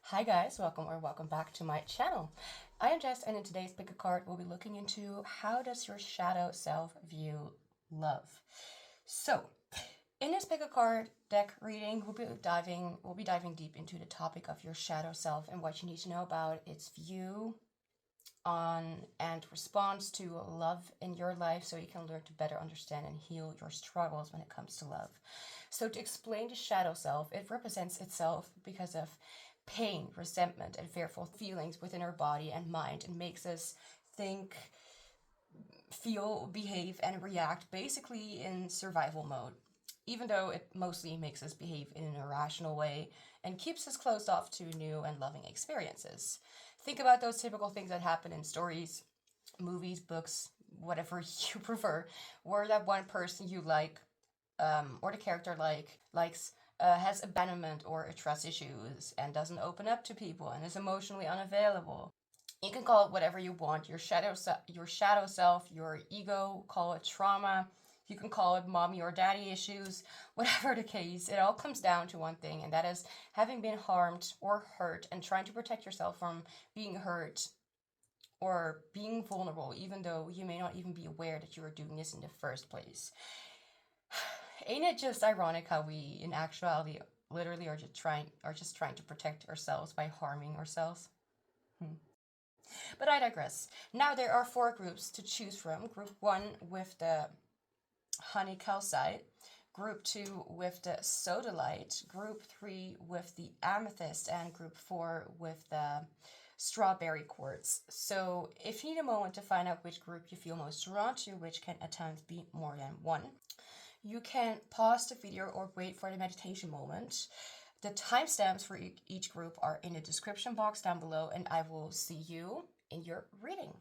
Hi guys, welcome back to my channel. I am Jess, and in today's pick a card, we'll be looking into how does your shadow self view love. So, in this pick a card deck reading, we'll be diving deep into the topic of your shadow self and what you need to know about its view on and response to love in your life, so you can learn to better understand and heal your struggles when it comes to love. So to explain the shadow self, it represents itself because of pain, resentment, and fearful feelings within our body and mind, and makes us think, feel, behave, and react basically in survival mode, even though it mostly makes us behave in an irrational way and keeps us closed off to new and loving experiences. Think about those typical things that happen in stories, movies, books, whatever you prefer, where that one person you like, or the character likes, has abandonment or trust issues and doesn't open up to people and is emotionally unavailable. You can call it whatever you want. Your shadow self, your ego. Call it trauma. You can call it mommy or daddy issues. Whatever the case, it all comes down to one thing, and that is having been harmed or hurt and trying to protect yourself from being hurt or being vulnerable, even though you may not even be aware that you are doing this in the first place. Ain't it just ironic how we, in actuality, literally are just trying to protect ourselves by harming ourselves? But I digress. Now there are 4 groups to choose from. Group 1 with the honey calcite, Group 2 with the sodalite, Group 3 with the amethyst, and Group 4 with the strawberry quartz. So if you need a moment to find out which group you feel most drawn to, which can at times be more than one, you can pause the video or wait for the meditation moment. The timestamps for each group are in the description box down below, and I will see you in your reading.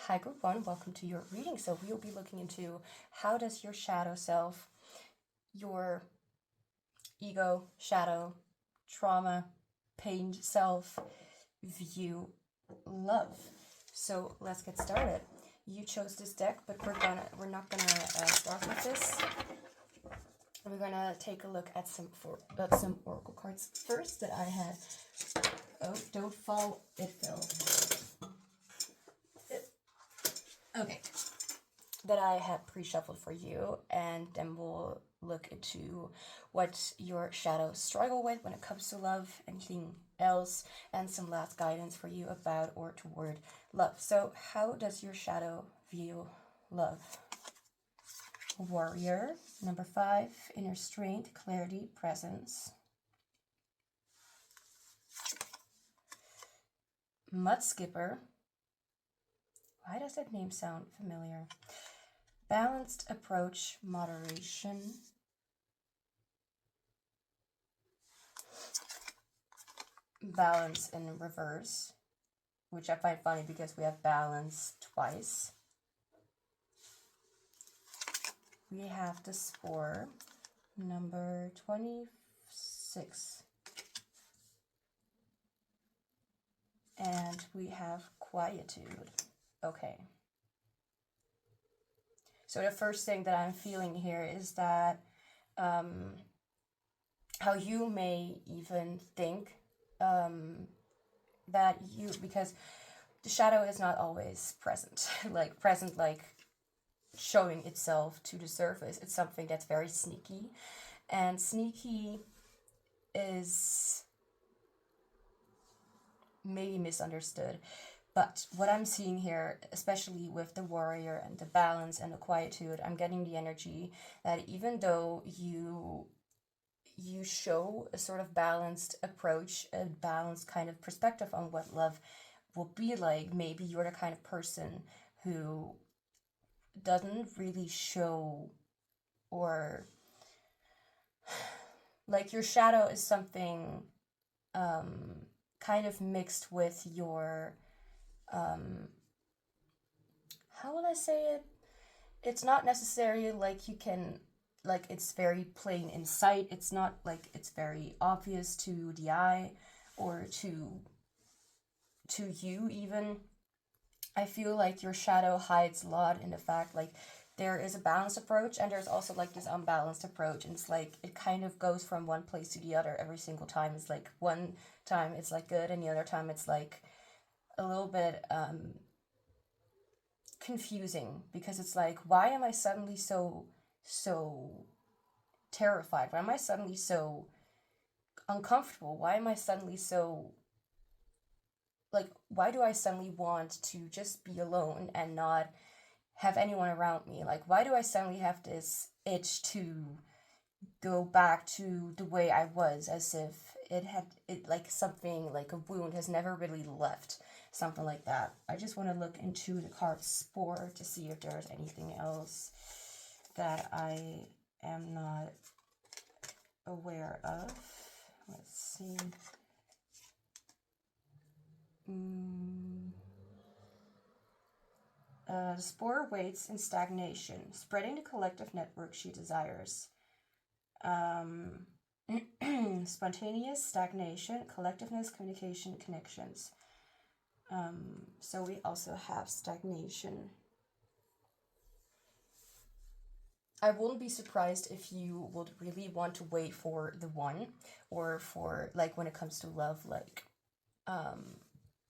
Hi group 1, welcome to your reading. So we'll be looking into how does your shadow self, your ego, shadow, trauma, pain self view love. So let's get started. You chose this deck, but we're not gonna start with this. We're gonna take a look at some oracle cards first that I had. Oh, don't fall! It fell. Okay, that I had pre-shuffled for you, and then we'll look into what your shadows struggle with when it comes to love, anything else, and some last guidance for you about or toward love. So how does your shadow view love? Warrior, number 5, inner strength, clarity, presence. Mud skipper. Why does that name sound familiar? Balanced approach, moderation. Balance in reverse, which I find funny because we have balance twice. We have the spore, number 26. And we have quietude. Okay. So the first thing that I'm feeling here is that how you may even think that because the shadow is not always present, like showing itself to the surface. It's something that's very sneaky, and sneaky is maybe misunderstood. But what I'm seeing here, especially with the warrior and the balance and the quietude, I'm getting the energy that even though you show a sort of balanced approach, a balanced kind of perspective on what love will be like, maybe you're the kind of person who doesn't really show, or like your shadow is something kind of mixed with your how will I say it? It's not necessarily like you can, like it's very plain in sight. It's not like it's very obvious to the eye or to you even. I feel like your shadow hides a lot in the fact like there is a balanced approach, and there's also like this unbalanced approach, and it's like it kind of goes from one place to the other every single time. It's like one time it's like good, and the other time it's like a little bit confusing, because it's like, why am I suddenly so terrified? Why am I suddenly so uncomfortable? Why am I suddenly so, like, why do I suddenly want to just be alone and not have anyone around me? Like, why do I suddenly have this itch to go back to the way I was, as if it like something, like a wound has never really left, something like that. I just want to look into the card Spore to see if there's anything else that I am not aware of. Let's see. The Spore waits in stagnation, spreading the collective network she desires. Spontaneous stagnation, collectiveness, communication, connections. So we also have stagnation. I wouldn't be surprised if you would really want to wait for the one, or for, like, when it comes to love, like,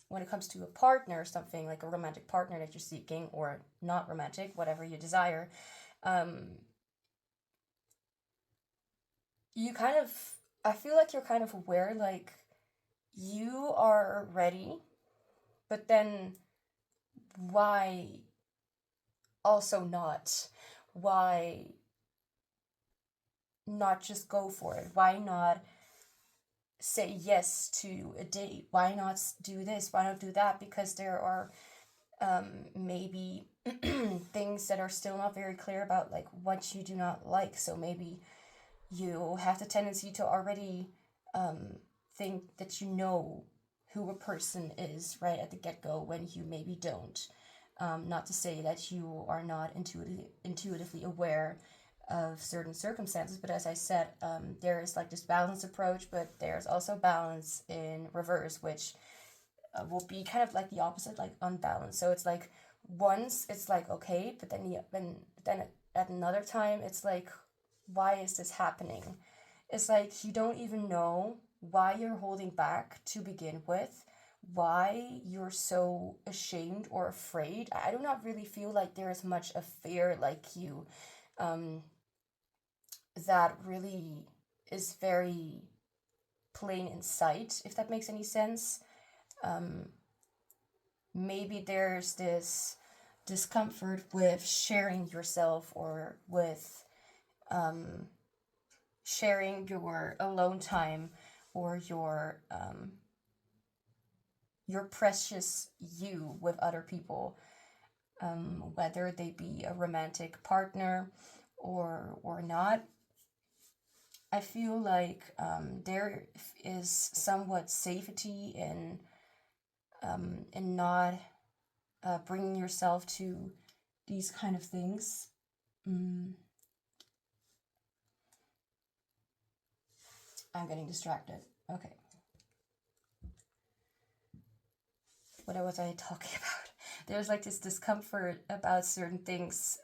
when it comes to a partner or something, like a romantic partner that you're seeking, or not romantic, whatever you desire, you kind of, I feel like you're kind of aware, like, you are ready, but then why also not? Why not just go for it? Why not say yes to a date? Why not do this? Why not do that? Because there are maybe things that are still not very clear about, like, what you do not like. So maybe you have the tendency to already think that you know who a person is right at the get-go, when you maybe don't. Not to say that you are not intuitively aware of certain circumstances, but as I said, there is like this balanced approach, but there's also balance in reverse, which will be kind of like the opposite, like unbalanced. So it's like, once it's like okay, but then at another time it's like, why is this happening? It's like you don't even know why you're holding back to begin with, why you're so ashamed or afraid. I do not really feel like there is much of fear like you, that really is very plain in sight, if that makes any sense. Maybe there's this discomfort with sharing yourself, or with sharing your alone time, or your precious you with other people, whether they be a romantic partner or not. I feel like there is somewhat safety in not bringing yourself to these kind of things. I'm getting distracted. Okay. What was I talking about? There's like this discomfort about certain things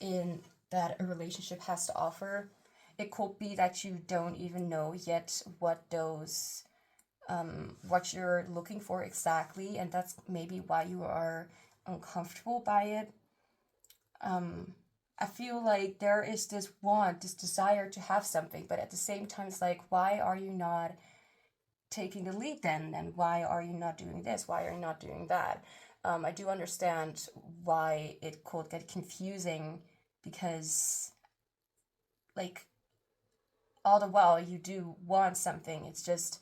in that a relationship has to offer. It could be that you don't even know yet what those what you're looking for exactly, and that's maybe why you are uncomfortable by it. I feel like there is this want, this desire to have something, but at the same time it's like, why are you not taking the lead then? And why are you not doing this? Why are you not doing that? I do understand why it could get confusing, because, like, all the while you do want something. It's just,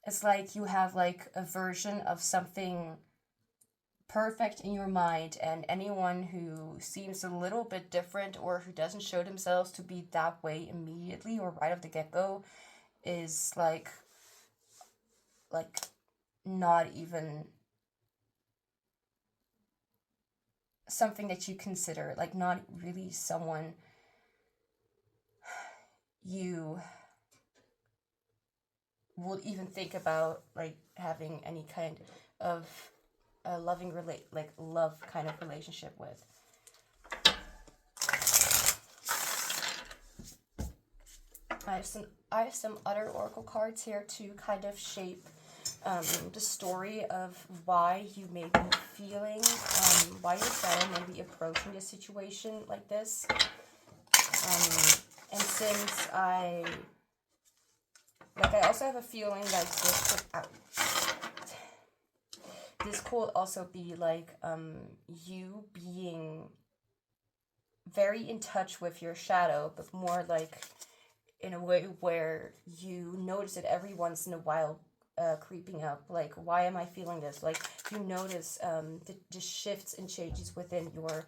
it's like you have like a version of something perfect in your mind, and anyone who seems a little bit different, or who doesn't show themselves to be that way immediately or right off the get-go, is like not even something that you consider, like not really someone you would even think about like having any kind of a love kind of relationship with. I have some other oracle cards here to kind of shape the story of why you may be feeling, why your shadow may be approaching a situation like this. And since I also have a feeling like this could also be like you being very in touch with your shadow, but more like in a way where you notice it every once in a while creeping up. Like, why am I feeling this? Like, you notice the shifts and changes within your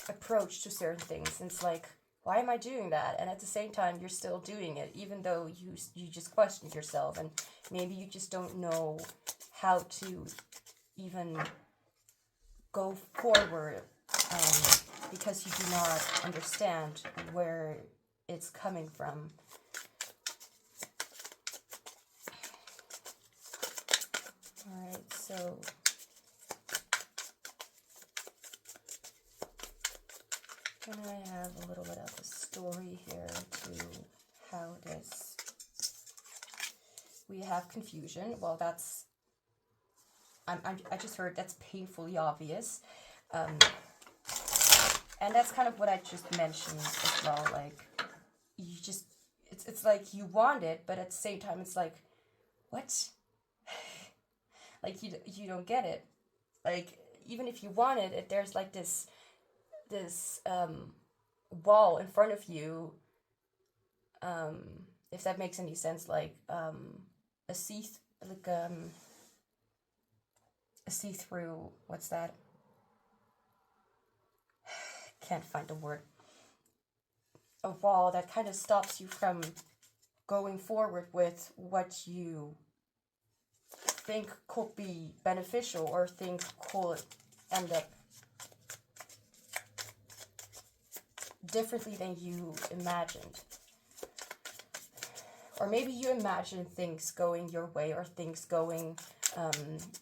approach to certain things. And it's like, why am I doing that? And at the same time, you're still doing it, even though you just questioned yourself, and maybe you just don't know how to even go forward because you do not understand where it's coming from. Alright, so can I have a little bit of a story here to how this... We have confusion. Well, that's... I just heard that's painfully obvious. And that's kind of what I just mentioned as well. Like, you just... It's like you want it, but at the same time, it's like, what? Like, you don't get it. Like, even if you want it, there's like this wall in front of you, if that makes any sense, like a see-through, what's that? Can't find the word. A wall that kind of stops you from going forward with what you think could be beneficial or think could end up differently than you imagined. Or maybe you imagine things going your way or things going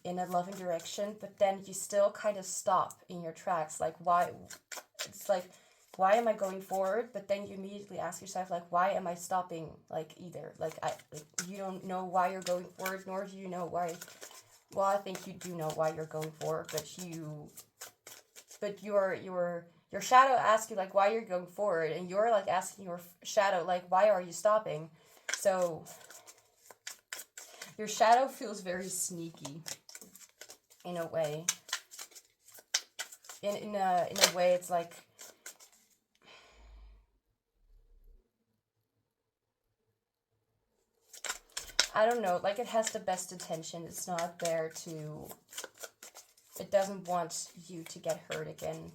in a loving direction, but then you still kind of stop in your tracks. Like, why? It's like, why am I going forward? But then you immediately ask yourself, like, why am I stopping? Like, either. Like, you don't know why you're going forward, nor do you know why. Well, I think you do know why you're going forward, but your shadow asks you, like, why you're going forward, and you're, like, asking your shadow, like, why are you stopping? So, your shadow feels very sneaky, in a way. In a way, it's like, I don't know, like, it has the best intention. It's not there to... It doesn't want you to get hurt again,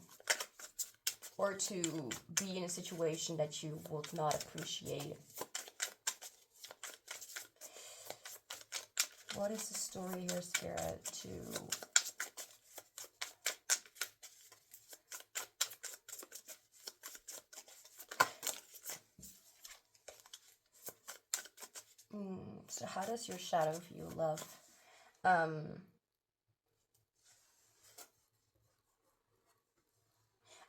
or to be in a situation that you would not appreciate. What is the story here, Spirit, to... So how does your shadow view love? I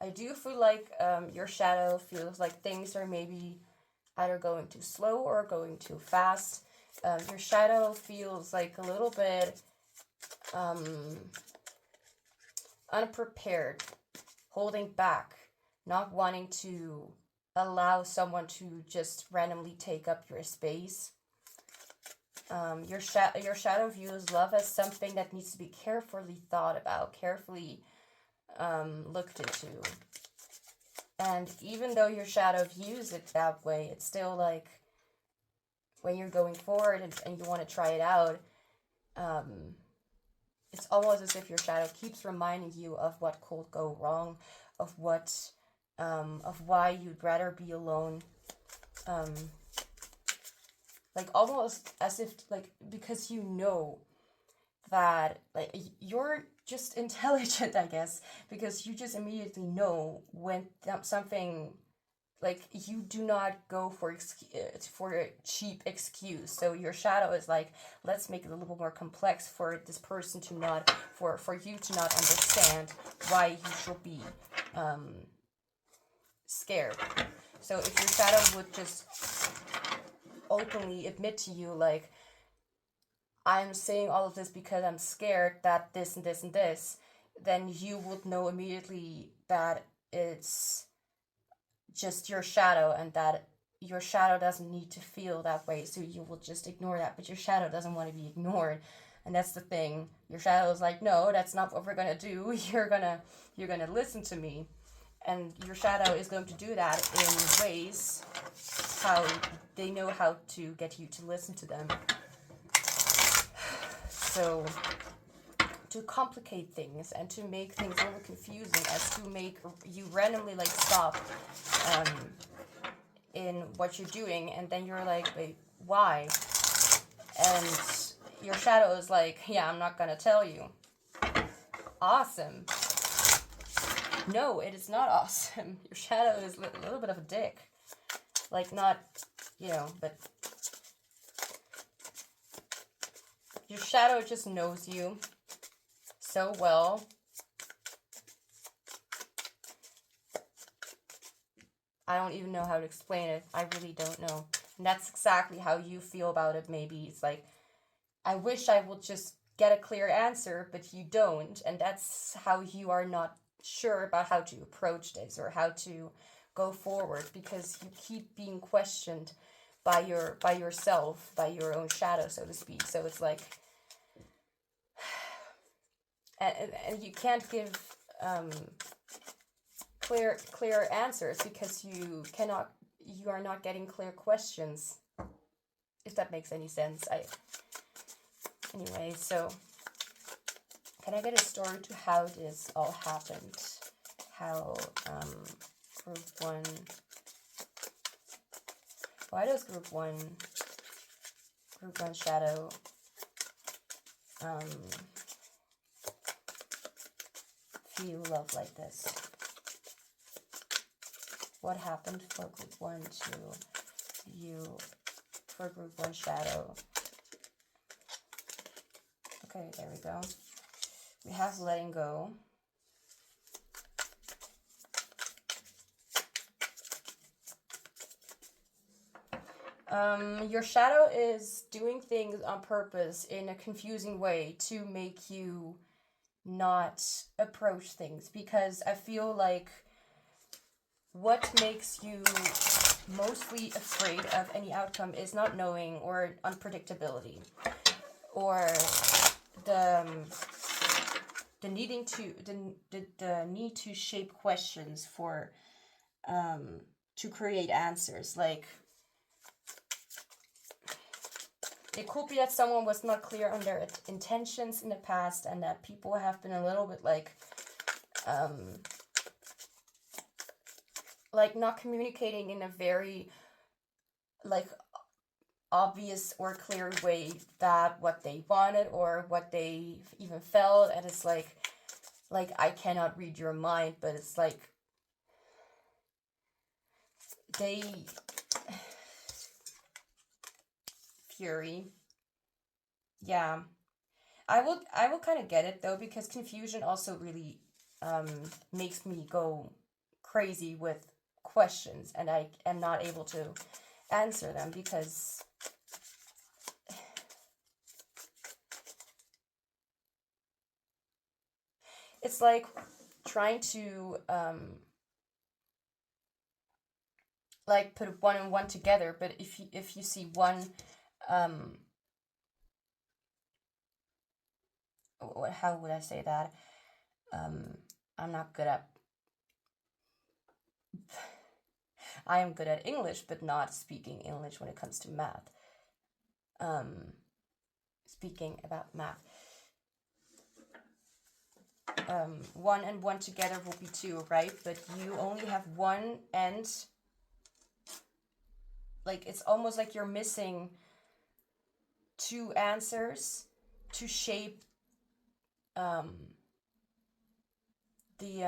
do feel like your shadow feels like things are maybe either going too slow or going too fast. Your shadow feels like a little bit unprepared, holding back, not wanting to allow someone to just randomly take up your space. Your shadow views love as something that needs to be carefully thought about, carefully looked into. And even though your shadow views it that way, it's still like, when you're going forward and you want to try it out, it's almost as if your shadow keeps reminding you of what could go wrong, of why you'd rather be alone. Like, almost as if, like, because you know that, like, you're just intelligent, I guess, because you just immediately know when something like you do not go for a cheap excuse. So your shadow is like, let's make it a little more complex for this person to not, for you to not understand why you should be scared. So if your shadow would just openly admit to you, like, I'm saying all of this because I'm scared that this and this and this, then you would know immediately that it's just your shadow, and that your shadow doesn't need to feel that way, so you will just ignore that. But your shadow doesn't want to be ignored, and that's the thing. Your shadow is like, no, that's not what we're gonna do. You're gonna listen to me, and your shadow is going to do that in ways how they know how to get you to listen to them. So to complicate things and to make things a little confusing, as to make you randomly like stop in what you're doing, and then you're like, wait, why? And your shadow is like, yeah, I'm not gonna tell you. Awesome. No, it is not awesome. Your shadow is a little bit of a dick. Like, not, but your shadow just knows you so well. I don't even know how to explain it. I really don't know. And that's exactly how you feel about it, maybe. It's like, I wish I would just get a clear answer, but you don't. And that's how you are not sure about how to approach this or how to go forward, because you keep being questioned by yourself, by your own shadow, so to speak. So it's like, and you can't give clear answers because you are not getting clear questions, if that makes any sense. Anyway, so can I get a story to how this all happened? How group 1, why does group 1 shadow feel love like this? What happened for group 1 to you, for group 1 shadow? Okay, there we go. We have letting go. Your shadow is doing things on purpose in a confusing way to make you not approach things, because I feel like what makes you mostly afraid of any outcome is not knowing, or unpredictability, or the need to shape questions for to create answers. Like, it could be that someone was not clear on their intentions in the past, and that people have been a little bit like not communicating in a very like obvious or clear way that what they wanted or what they even felt. And it's like I cannot read your mind, but it's like they fury. Yeah, I will kind of get it though, because confusion also really makes me go crazy with questions, and I am not able to answer them, because it's like trying to like put 1 and 1 together. But if you see one, how would I say that? I'm not good at. I am good at English, but not speaking English when it comes to math. Speaking about math. 1 and 1 together will be 2, right? But you only have 1 end. Like, it's almost like you're missing 2 answers to shape the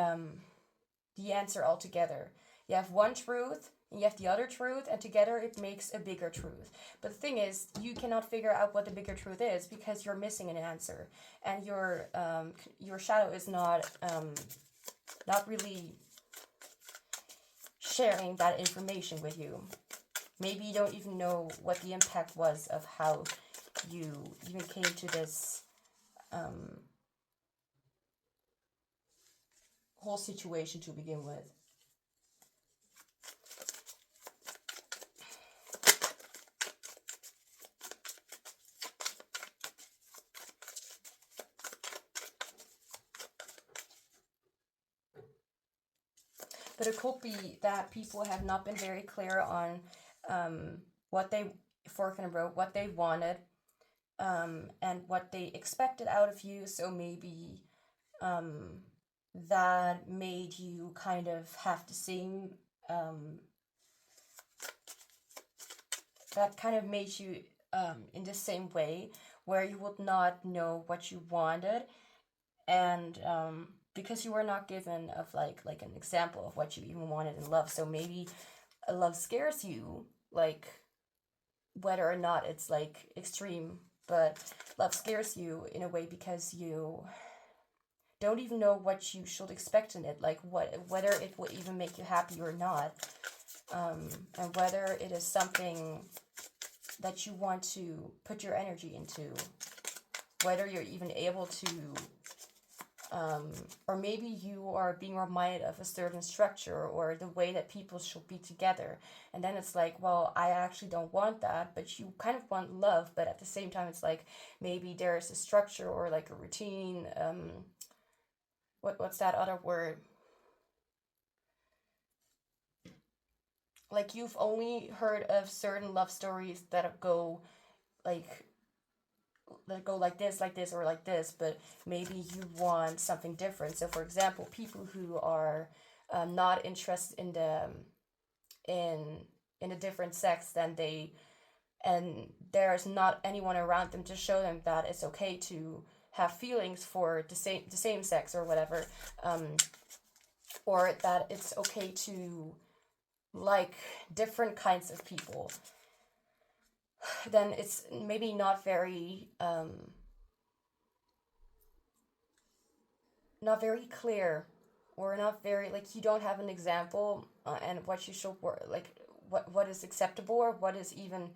answer altogether. You have 1 truth and you have the other truth, and together it makes a bigger truth. But the thing is, you cannot figure out what the bigger truth is because you're missing an answer, and your shadow is not really sharing that information with you. Maybe you don't even know what the impact was of how you even came to this whole situation to begin with. But it could be that people have not been very clear on what they, fork in the road, what they wanted, and what they expected out of you. So maybe that made you kind of have the same, that kind of made you in the same way, where you would not know what you wanted, and because you were not given of like an example of what you even wanted in love. So maybe love scares you, like whether or not it's like extreme, but love scares you in a way because you don't even know what you should expect in it, like whether it will even make you happy or not, and whether it is something that you want to put your energy into, whether you're even able to, or maybe you are being reminded of a certain structure or the way that people should be together, and then it's like, well, I actually don't want that, but you kind of want love, but at the same time it's like maybe there's a structure or like a routine, what's that other word, like you've only heard of certain love stories that go like this, or like this, but maybe you want something different. So for example, people who are not interested in a different sex than they, and there's not anyone around them to show them that it's okay to have feelings for the same sex or whatever, or that it's okay to like different kinds of people, then it's maybe not very clear, or not very, like, you don't have an example, and what you should like what is acceptable, or what is even,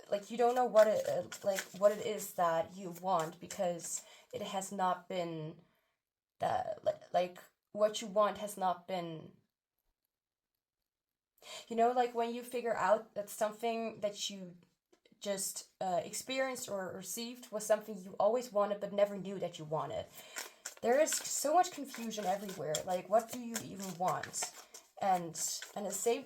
like, you don't know what it is that you want, because it has not been that, like what you want has not been, like when you figure out that something that you just experienced or received was something you always wanted but never knew that you wanted. There is so much confusion everywhere. Like, what do you even want? And at the same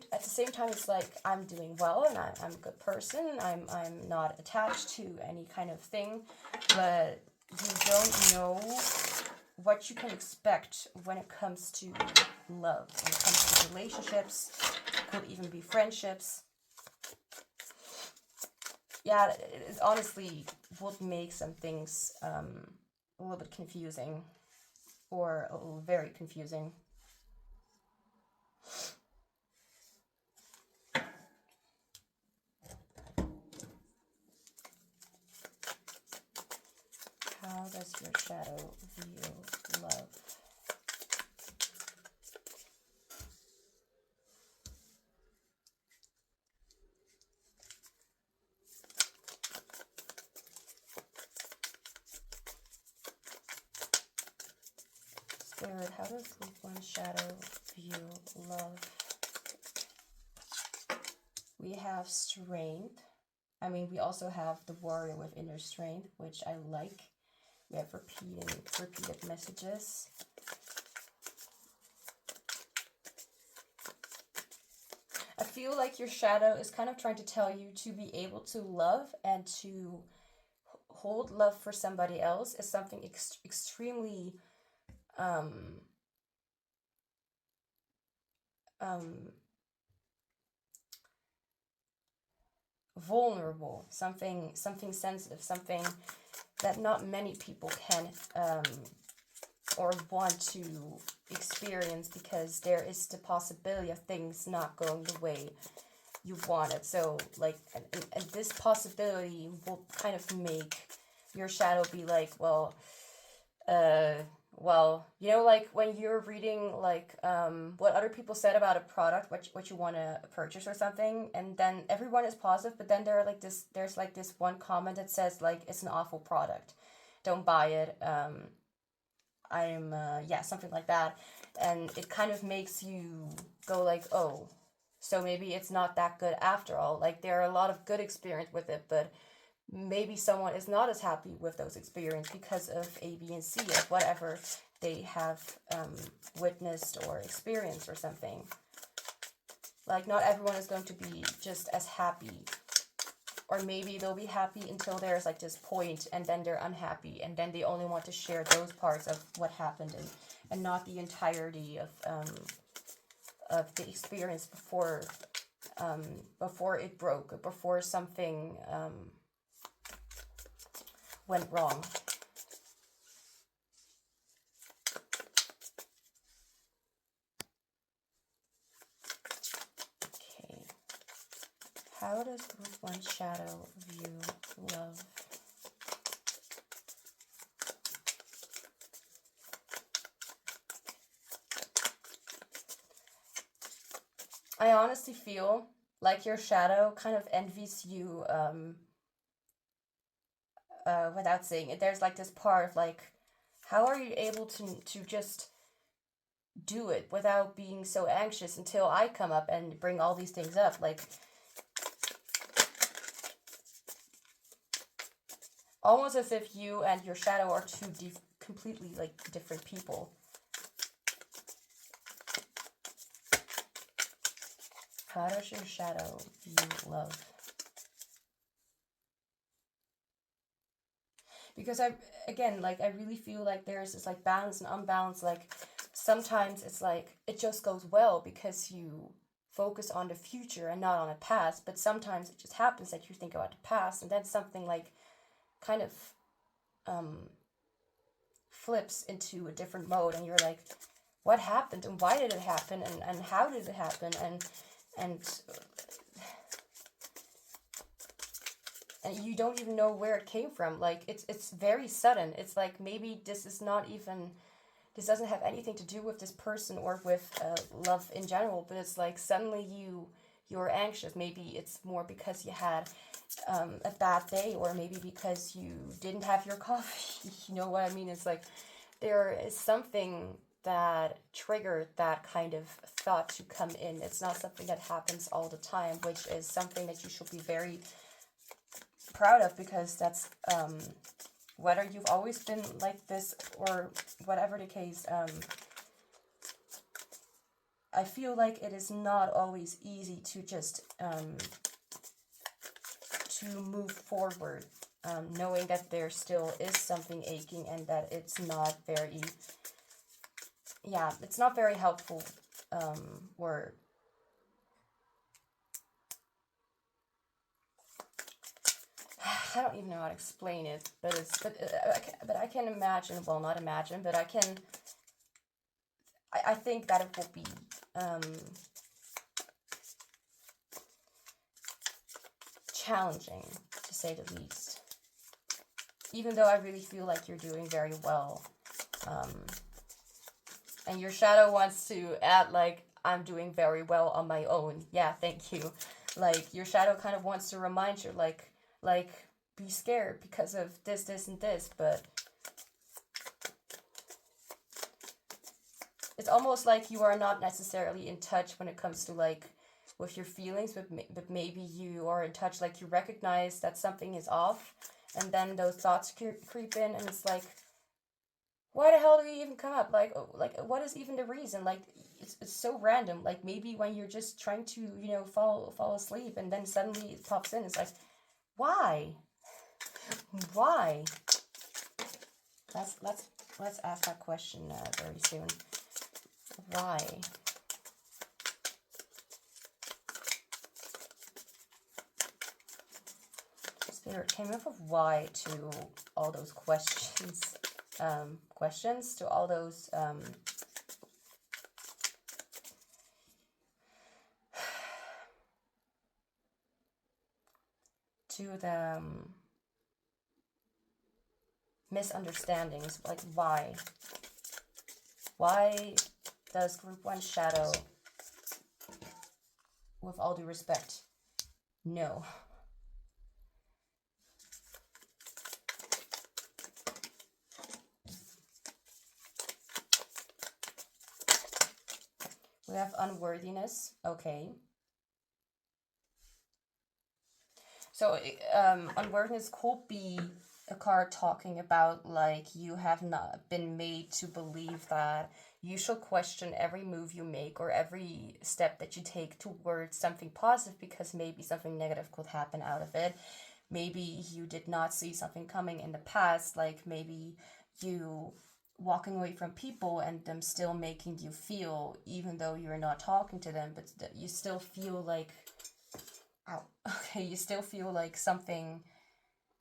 time, it's like, I'm doing well, and I'm a good person. I'm not attached to any kind of thing, but you don't know what you can expect when it comes to love, when it comes to relationships. It could even be friendships. Yeah, it honestly would make some things a little bit confusing, or very confusing. How does your shadow view love? Spirit, how does one shadow view love? We have strength. I mean, we also have the warrior with inner strength, which I like. We have repeated messages. I feel like your shadow is kind of trying to tell you to be able to love and to hold love for somebody else is something extremely vulnerable, something sensitive, something that not many people or want to experience, because there is the possibility of things not going the way you want it. So like, and this possibility will kind of make your shadow be like, well, you know, like when you're reading like what other people said about a product, what you want to purchase or something, and then everyone is positive, but then there's like this one comment that says like, it's an awful product, don't buy it, yeah, something like that. And it kind of makes you go like, oh, so maybe it's not that good after all. Like, there are a lot of good experience with it, but maybe someone is not as happy with those experiences because of A, B, and C, of whatever they have witnessed or experienced or something. Like, not everyone is going to be just as happy. Or maybe they'll be happy until there's like this point, and then they're unhappy, and then they only want to share those parts of what happened, and not the entirety of the experience before it broke, before something went wrong. Okay. How does group 1 shadow view love? I honestly feel like your shadow kind of envies you, without saying it. There's like this part of like, how are you able to just do it without being so anxious until I come up and bring all these things up? Like, almost as if you and your shadow are two completely like different people. How does your shadow view love? Because I really feel like there's this like balance and unbalance. Like, sometimes it's like it just goes well because you focus on the future and not on the past, but sometimes it just happens that you think about the past, and then something like kind of flips into a different mode, and you're like, what happened, and why did it happen, and how did it happen, and you don't even know where it came from. Like, it's very sudden. It's like, maybe this doesn't have anything to do with this person or with love in general, but it's like suddenly you're anxious. Maybe it's more because you had a bad day, or maybe because you didn't have your coffee. You know what I mean? It's like there is something that triggered that kind of thought to come in. It's not something that happens all the time, which is something that you should be very proud of, because that's whether you've always been like this or whatever the case, I feel like it is not always easy to just to move forward, knowing that there still is something aching, and that it's not very, it's not very helpful, or I don't even know how to explain it, but I can imagine, well, not imagine, but I think that it will be challenging, to say the least. Even though I really feel like you're doing very well, and your shadow wants to add like, I'm doing very well on my own. Yeah, thank you. Like, your shadow kind of wants to remind you, like be scared because of this, and this, but it's almost like you are not necessarily in touch when it comes to like with your feelings, but maybe you are in touch, like you recognize that something is off, and then those thoughts creep in, and it's like, why the hell do you even come up? Like what is even the reason? Like, it's so random. Like, maybe when you're just trying to, fall asleep, and then suddenly it pops in. It's like, why? Why? Let's ask that question very soon. Why? Spirit came up with why to all those questions. questions, to all those to the misunderstandings, like why does group 1 shadow, with all due respect, no? We have unworthiness. Okay. So unworthiness could be a card talking about like you have not been made to believe that you should question every move you make or every step that you take towards something positive, because maybe something negative could happen out of it. Maybe you did not see something coming in the past, like maybe you walking away from people and them still making you feel, even though you're not talking to them, but you still feel like, okay, you still feel like something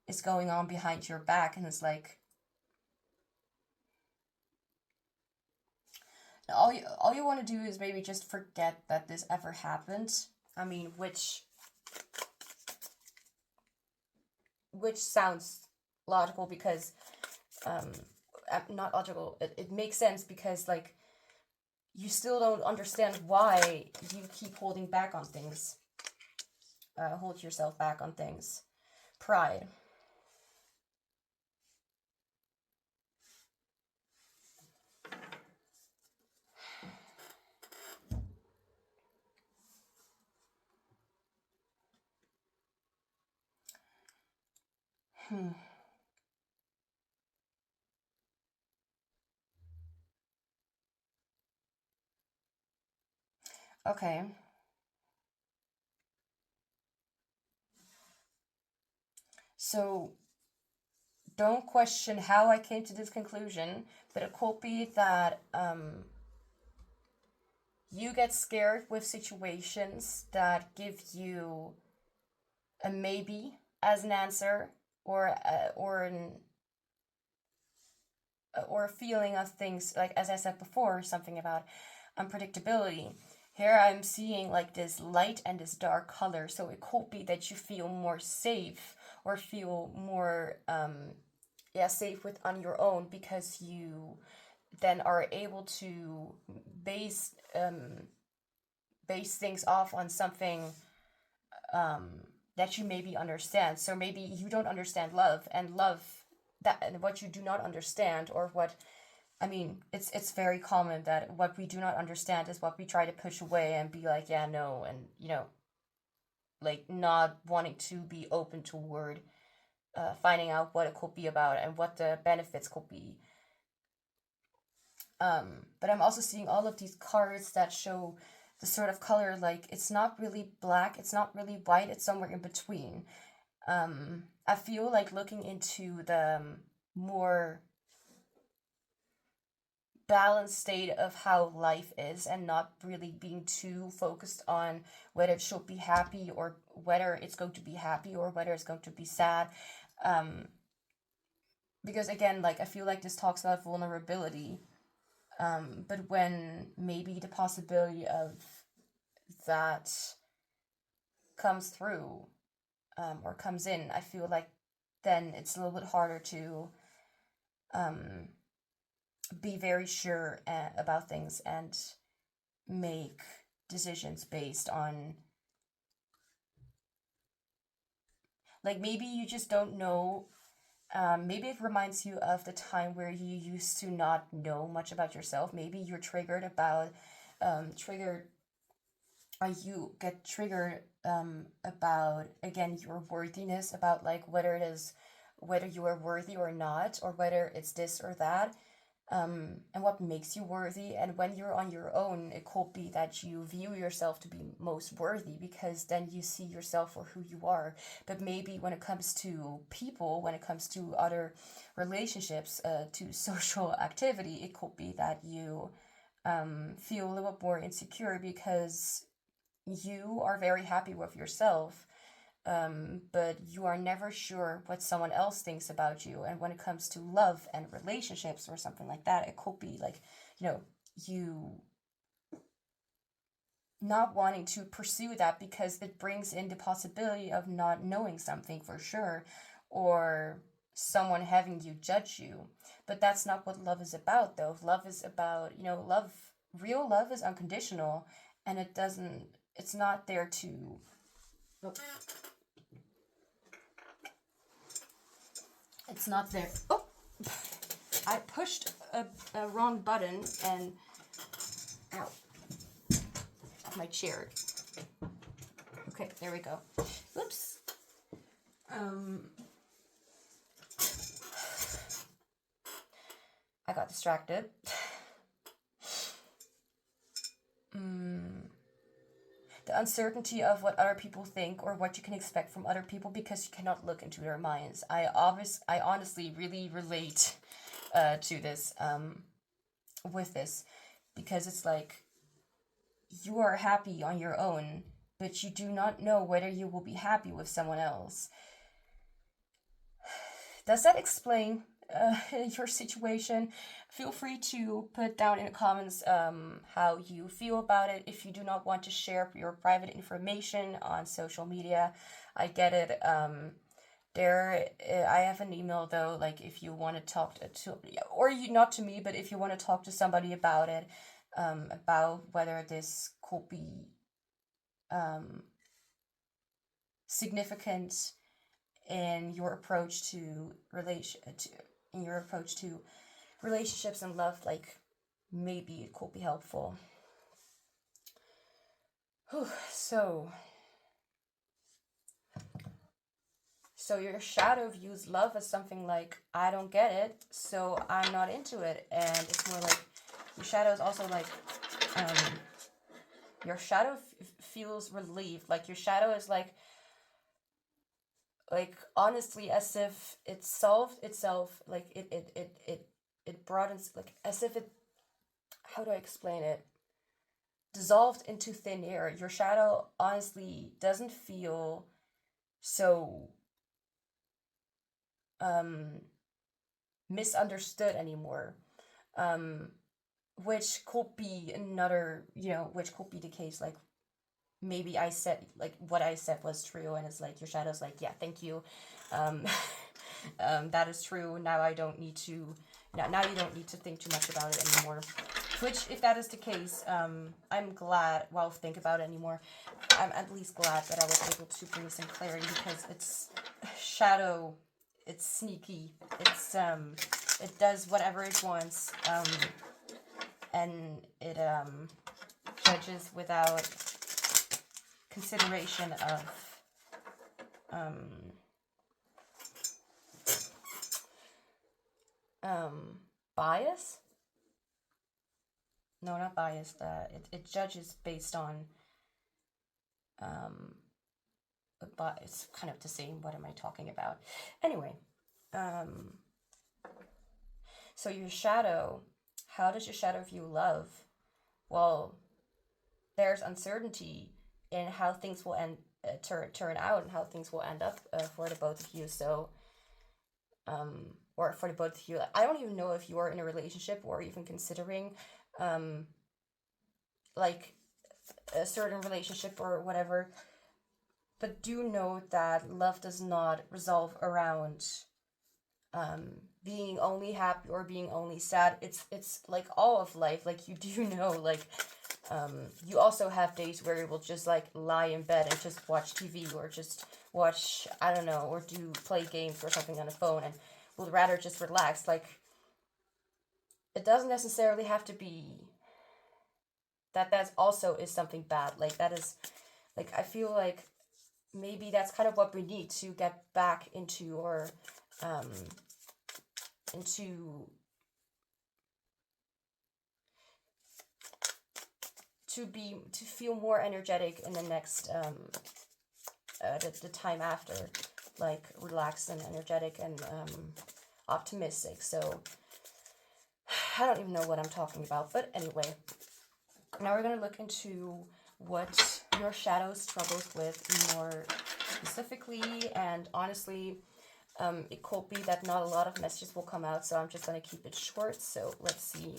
is going on behind your back, and it's like all you want to do is maybe just forget that this ever happened. I mean, which sounds logical, because not logical, it makes sense, because like you still don't understand why you keep holding back on things, hold yourself back on things. Pride. Okay. So don't question how I came to this conclusion, but it could be that you get scared with situations that give you a maybe as an answer, or a feeling of things, like as I said before, something about unpredictability. Here I'm seeing like this light and this dark color, so it could be that you feel more safe, or feel more safe on your own, because you then are able to base things off on something that you maybe understand. So maybe you don't understand love, and what you do not understand, or what, I mean, it's very common that what we do not understand is what we try to push away and be like, yeah, no, and like not wanting to be open toward finding out what it could be about and what the benefits could be. But I'm also seeing all of these cards that show the sort of color, like it's not really black, it's not really white, it's somewhere in between. I feel like looking into the more balanced state of how life is, and not really being too focused on whether it should be happy, or whether it's going to be happy, or whether it's going to be sad. Because again, like I feel like this talks about vulnerability, but when maybe the possibility of that comes through, or comes in, I feel like then it's a little bit harder to be very sure about things and make decisions based on, like, maybe you just don't know. Maybe it reminds you of the time where you used to not know much about yourself. Maybe you're triggered about you get triggered about, again, your worthiness, about like whether you are worthy or not, or whether it's this or that, and what makes you worthy. And when you're on your own, it could be that you view yourself to be most worthy, because then you see yourself for who you are. But maybe when it comes to people, when it comes to other relationships, to social activity, it could be that you feel a little bit more insecure, because you are very happy with yourself, but you are never sure what someone else thinks about you. And when it comes to love and relationships or something like that, it could be like, you not wanting to pursue that because it brings in the possibility of not knowing something for sure, or someone having you judge you. But that's not what love is about, though. Love is about, real love is unconditional, and it's not there to... It's not there. Oh, I pushed a wrong button and... Ow. My chair. Okay, there we go. Oops. I got distracted. The uncertainty of what other people think or what you can expect from other people because you cannot look into their minds. I honestly really relate to this, with this, because it's like, you are happy on your own, but you do not know whether you will be happy with someone else. Does that explain your situation? Feel free to put down in the comments how you feel about it. If you do not want to share your private information on social media, I get it. I have an email though, like if you want to talk to or you, not to me, but if you want to talk to somebody about it, about whether this could be significant in your approach to relationships and love, like maybe it could be helpful. Whew, so your shadow views love as something like, I don't get it, so I'm not into it. And it's more like your shadow is also like, your shadow feels relieved. Like your shadow is like honestly, as if it solved itself. Like it broadens, like as if it, how do I explain it? Dissolved into thin air. Your shadow honestly doesn't feel so misunderstood anymore, which could be another, which could be the case, like maybe I said, like what I said was true, and it's like your shadow's like, yeah, thank you, that is true, now you don't need to think too much about it anymore. Which, if that is the case, I'm glad, think about it anymore, I'm at least glad that I was able to bring some clarity, because it's shadow, it's sneaky, it's it does whatever it wants, and it judges without consideration of bias. No, not bias. It judges based on but it's kind of the same. What am I talking about? Anyway, so your shadow, how does your shadow view love? Well, there's uncertainty in how things will turn out and how things will end up for the both of you. So, or for the both of you, I don't even know if you are in a relationship or even considering, like a certain relationship or whatever. But do know that love does not resolve around being only happy or being only sad. It's like all of life. Like, you do know, like, you also have days where you will just like lie in bed and just watch TV, or just watch, I don't know, or play games or something on the phone, and would rather just relax. Like, it doesn't necessarily have to be that also is something bad. Like, that is, like, I feel like maybe that's kind of what we need to get back into, or to feel more energetic in the next the time after, like relaxed and energetic and optimistic. So I don't even know what I'm talking about, but anyway, now we're going to look into what your shadow struggles with more specifically, and honestly, it could be that not a lot of messages will come out, so I'm just going to keep it short. So let's see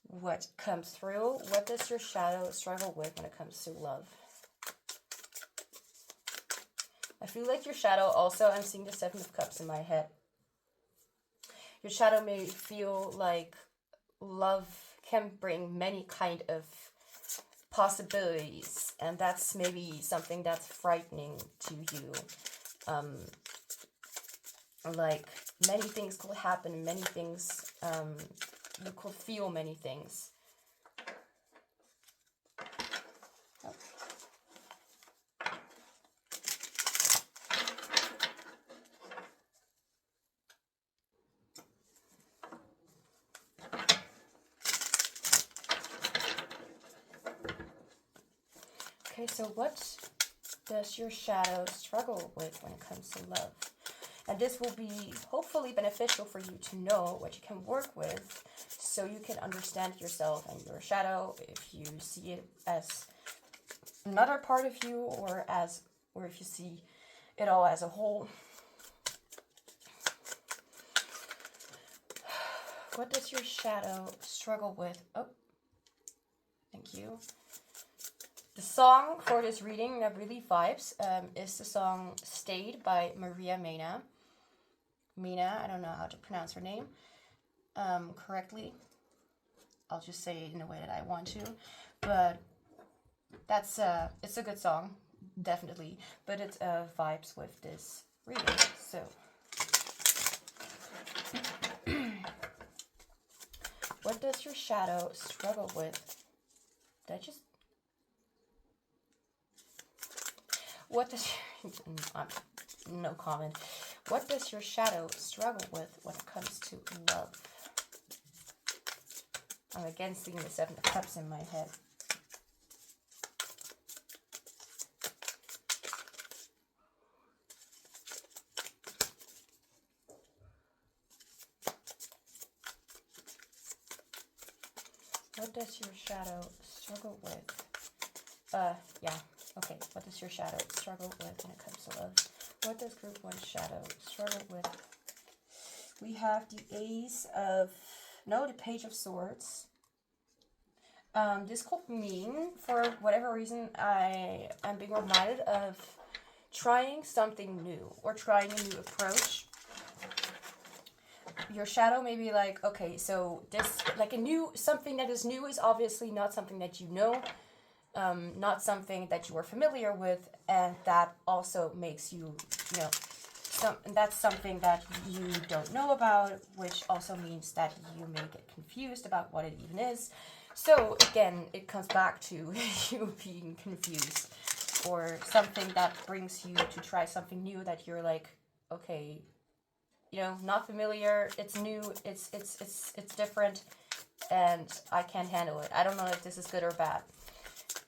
what comes through. What does your shadow struggle with when it comes to love? I feel like your shadow also, I'm seeing the Seven of Cups in my head. Your shadow may feel like love can bring many kind of possibilities, and that's maybe something that's frightening to you. Like many things could happen, many things, you could feel many things. Oh. Okay, so what does your shadow struggle with when it comes to love? And this will be hopefully beneficial for you to know what you can work with, so you can understand yourself and your shadow, if you see it as another part of you, or if you see it all as a whole. What does your shadow struggle with? Oh, thank you. The song for this reading that really vibes is the song Stayed by Maria Mena. Mina, I don't know how to pronounce her name correctly. I'll just say it in the way that I want to. But that's it's a good song, definitely. But it vibes with this reading. So what does your shadow struggle with? Did I just... What does... no comment. What does your shadow struggle with when it comes to love? I'm again seeing the Seven of Cups in my head. What does your shadow struggle with? Yeah. Okay, what does your shadow struggle with when it comes to love? What does group 1 shadow struggle with? We have the the Page of Swords. This could mean, for whatever reason, I am being reminded of trying something new or trying a new approach. Your shadow may be like, okay, so this, like something that is new is obviously not something that you know. Not something that you are familiar with, and that also makes you, that's something that you don't know about, which also means that you may get confused about what it even is. So again, it comes back to you being confused, or something that brings you to try something new that you're like, okay, not familiar, it's new, it's different, and I can't handle it. I don't know if this is good or bad.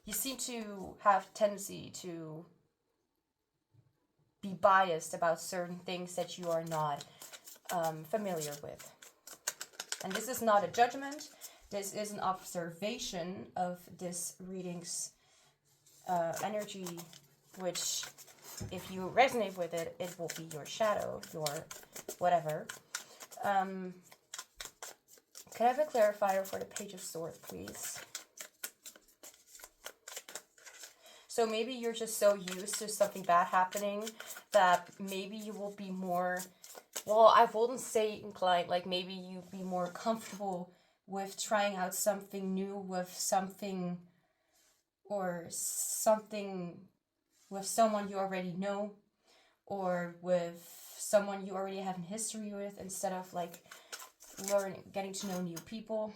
You seem to have tendency to be biased about certain things that you are not familiar with. And this is not a judgment. This is an observation of this reading's energy, which, if you resonate with it, it will be your shadow, your whatever. Can I have a clarifier for the Page of Swords, please? So maybe you're just so used to something bad happening that maybe you will be more, well, I wouldn't say inclined, like maybe you'd be more comfortable with trying out something new with something with someone you already know, or with someone you already have a history with, instead of like getting to know new people.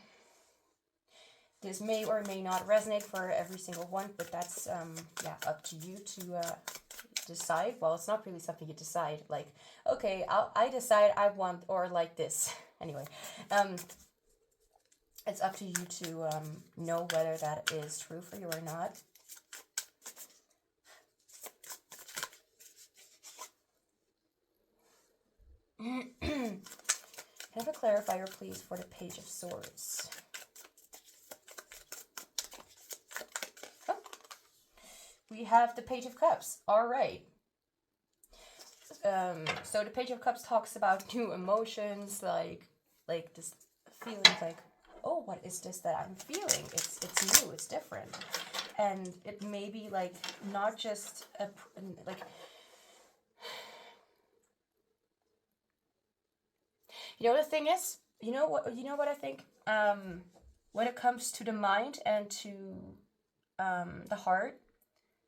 This may or may not resonate for every single one, but that's up to you to decide. Well, it's not really something you decide. Like, okay, I decide I want, or like this. Anyway, it's up to you to know whether that is true for you or not. Can I have a clarifier, please, for the Page of Swords? We have the Page of Cups. All right. So the Page of Cups talks about new emotions, like this feeling like, oh, what is this that I'm feeling? It's new, it's different. And it may be like not just like, you know, the thing is, you know what I think, when it comes to the mind and to the heart,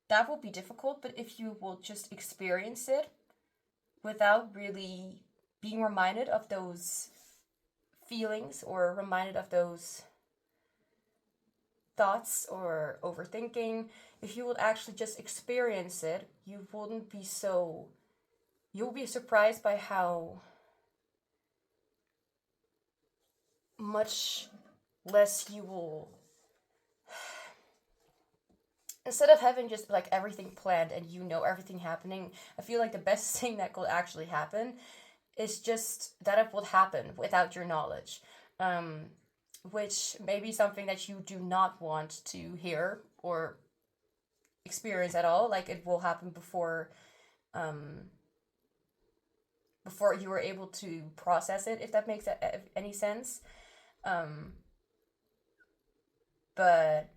that will be difficult. But if you will just experience it without really being reminded of those feelings or reminded of those thoughts or overthinking, if you would actually just experience it, you wouldn't be so, you'll be surprised by how much less you will, instead of having just like everything planned and you know everything happening, I feel like the best thing that could actually happen is just that it will happen without your knowledge, which may be something that you do not want to hear or experience at all. Like it will happen before you were able to process it, if that makes any sense. But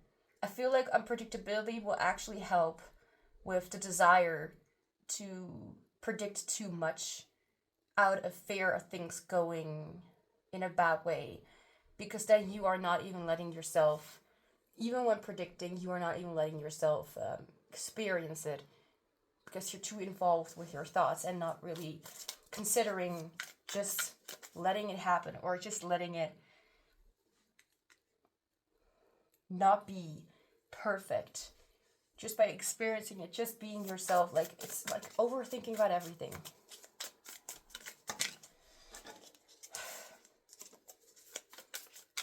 I feel like unpredictability will actually help with the desire to predict too much out of fear of things going in a bad way, because then you are not even letting yourself, even when predicting, you are not even letting yourself experience it, because you're too involved with your thoughts and not really considering just letting it happen, or just letting it not be perfect, just by experiencing it, just being yourself. Like it's like overthinking about everything.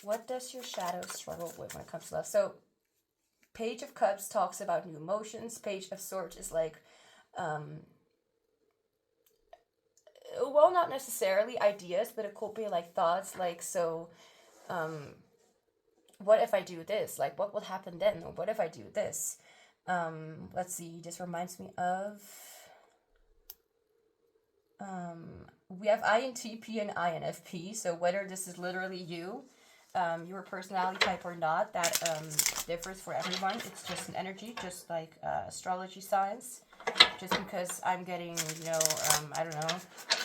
What does your shadow struggle with when it comes to love? So Page of Cups talks about new emotions. Page of Swords is like, well, not necessarily ideas, but it could be like thoughts, like, so what if I do this? Like, what will happen then? Or what if I do this? Let's see, this reminds me of, we have INTP and INFP, so whether this is literally you, your personality type or not, that differs for everyone. It's just an energy, just like astrology signs. Just because I'm getting, I don't know,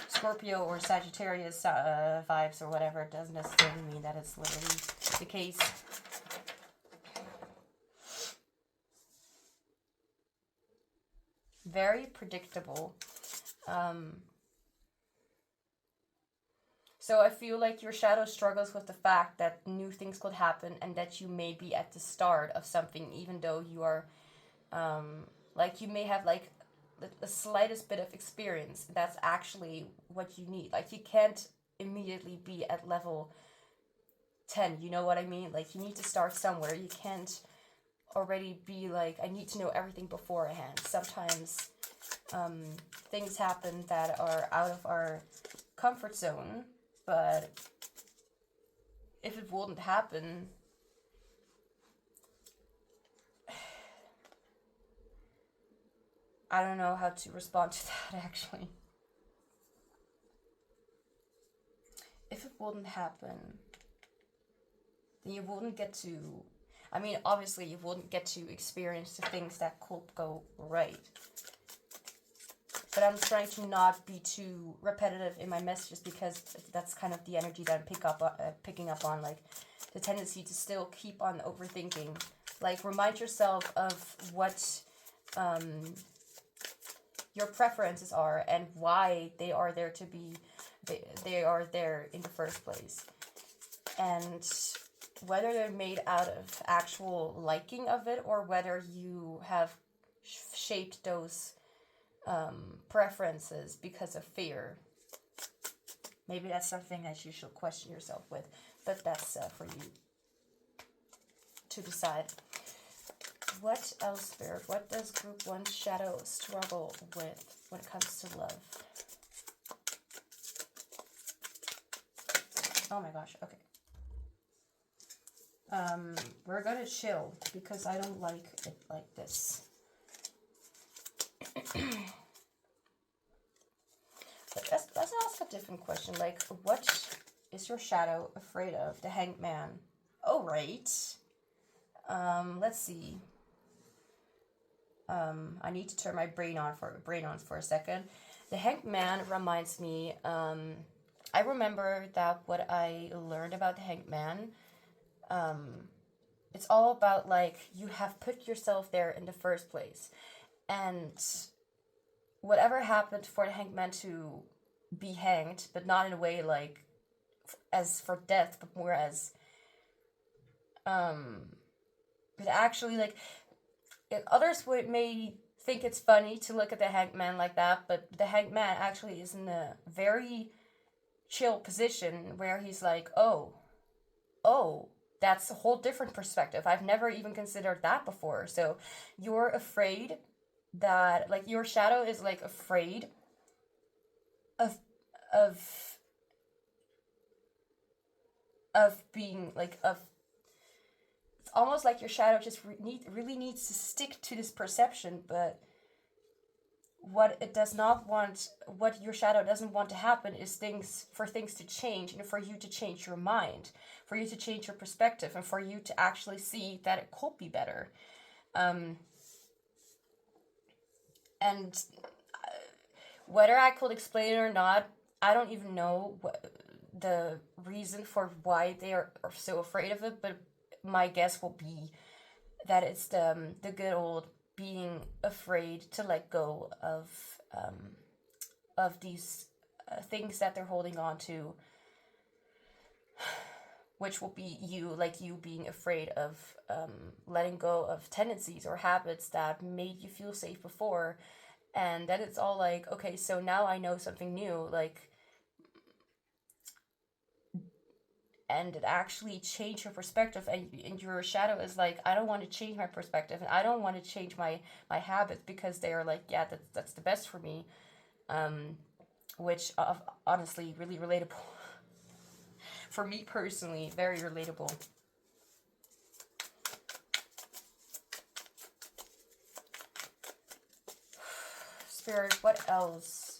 Scorpio or Sagittarius vibes or whatever, it doesn't necessarily mean that it's literally the case. Very predictable. So I feel like your shadow struggles with the fact that new things could happen and that you may be at the start of something, even though you are, like you may have like the slightest bit of experience. That's actually what you need. Like you can't immediately be at level 10, you know what I mean? Like you need to start somewhere. You can't already be like, I need to know everything beforehand. Sometimes things happen that are out of our comfort zone, but if it wouldn't happen, I don't know how to respond to that, actually. If it wouldn't happen, then you wouldn't get to, I mean, obviously you wouldn't get to experience the things that could go right. But I'm trying to not be too repetitive in my messages, because that's kind of the energy that I'm picking up on, like the tendency to still keep on overthinking. Like remind yourself of what your preferences are and why they are there to be, they are there in the first place. And whether they're made out of actual liking of it, or whether you have shaped those preferences because of fear. Maybe that's something that you should question yourself with, but that's for you to decide. What else, Spirit? What does Group 1 shadow struggle with when it comes to love? Oh my gosh, okay. We're gonna chill because I don't like it like this. let's ask a different question. Like, what is your shadow afraid of? The Hanged Man. Oh, right. Let's see. I need to turn my brain on for a second. The Hanged Man reminds me. I remember that what I learned about the Hanged Man. It's all about like you have put yourself there in the first place, and whatever happened for the Hanged Man to be hanged, but not in a way like as for death, but more as but actually like others may think it's funny to look at the Hanged Man like that, but the Hanged Man actually is in a very chill position where he's like, oh, that's a whole different perspective. I've never even considered that before. So you're afraid that, like, your shadow is like afraid of being like it's almost like your shadow just really needs to stick to this perception, but what your shadow doesn't want to happen is for things to change, and for you to change your mind, for you to change your perspective, and for you to actually see that it could be better. And whether I could explain it or not, I don't even know the reason for why they are so afraid of it, but my guess will be that it's the good old being afraid to let go of these things that they're holding on to, which will be you being afraid of letting go of tendencies or habits that made you feel safe before. And then it's all like, okay, so now I know something new, like, and it actually changed your perspective, and your shadow is like, I don't want to change my perspective, and I don't want to change my habits, because they are like, yeah, that's the best for me, which honestly really relatable for me personally, very relatable. Spirit, what else?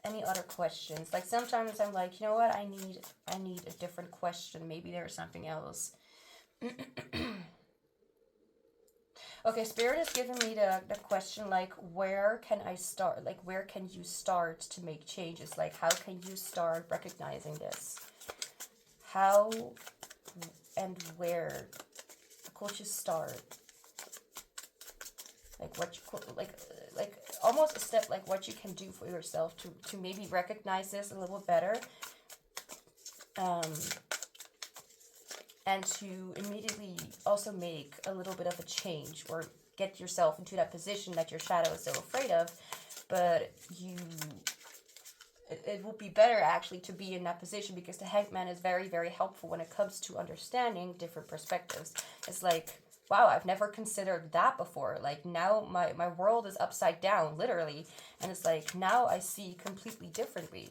Any other questions? Like, sometimes I'm like, you know what, I need a different question. Maybe there's something else. Okay, Spirit is giving me the question, like, where can I start? Like, where can you start to make changes? Like, how can you start recognizing this? How and where could you start? Like, what you could, like almost a step, like what you can do for yourself to maybe recognize this a little better, and to immediately also make a little bit of a change, or get yourself into that position that your shadow is so afraid of, but it will be better actually to be in that position, because the Hanged Man is very, very helpful when it comes to understanding different perspectives. It's like, wow, I've never considered that before. Like, now my world is upside down, literally. And it's like, now I see completely differently.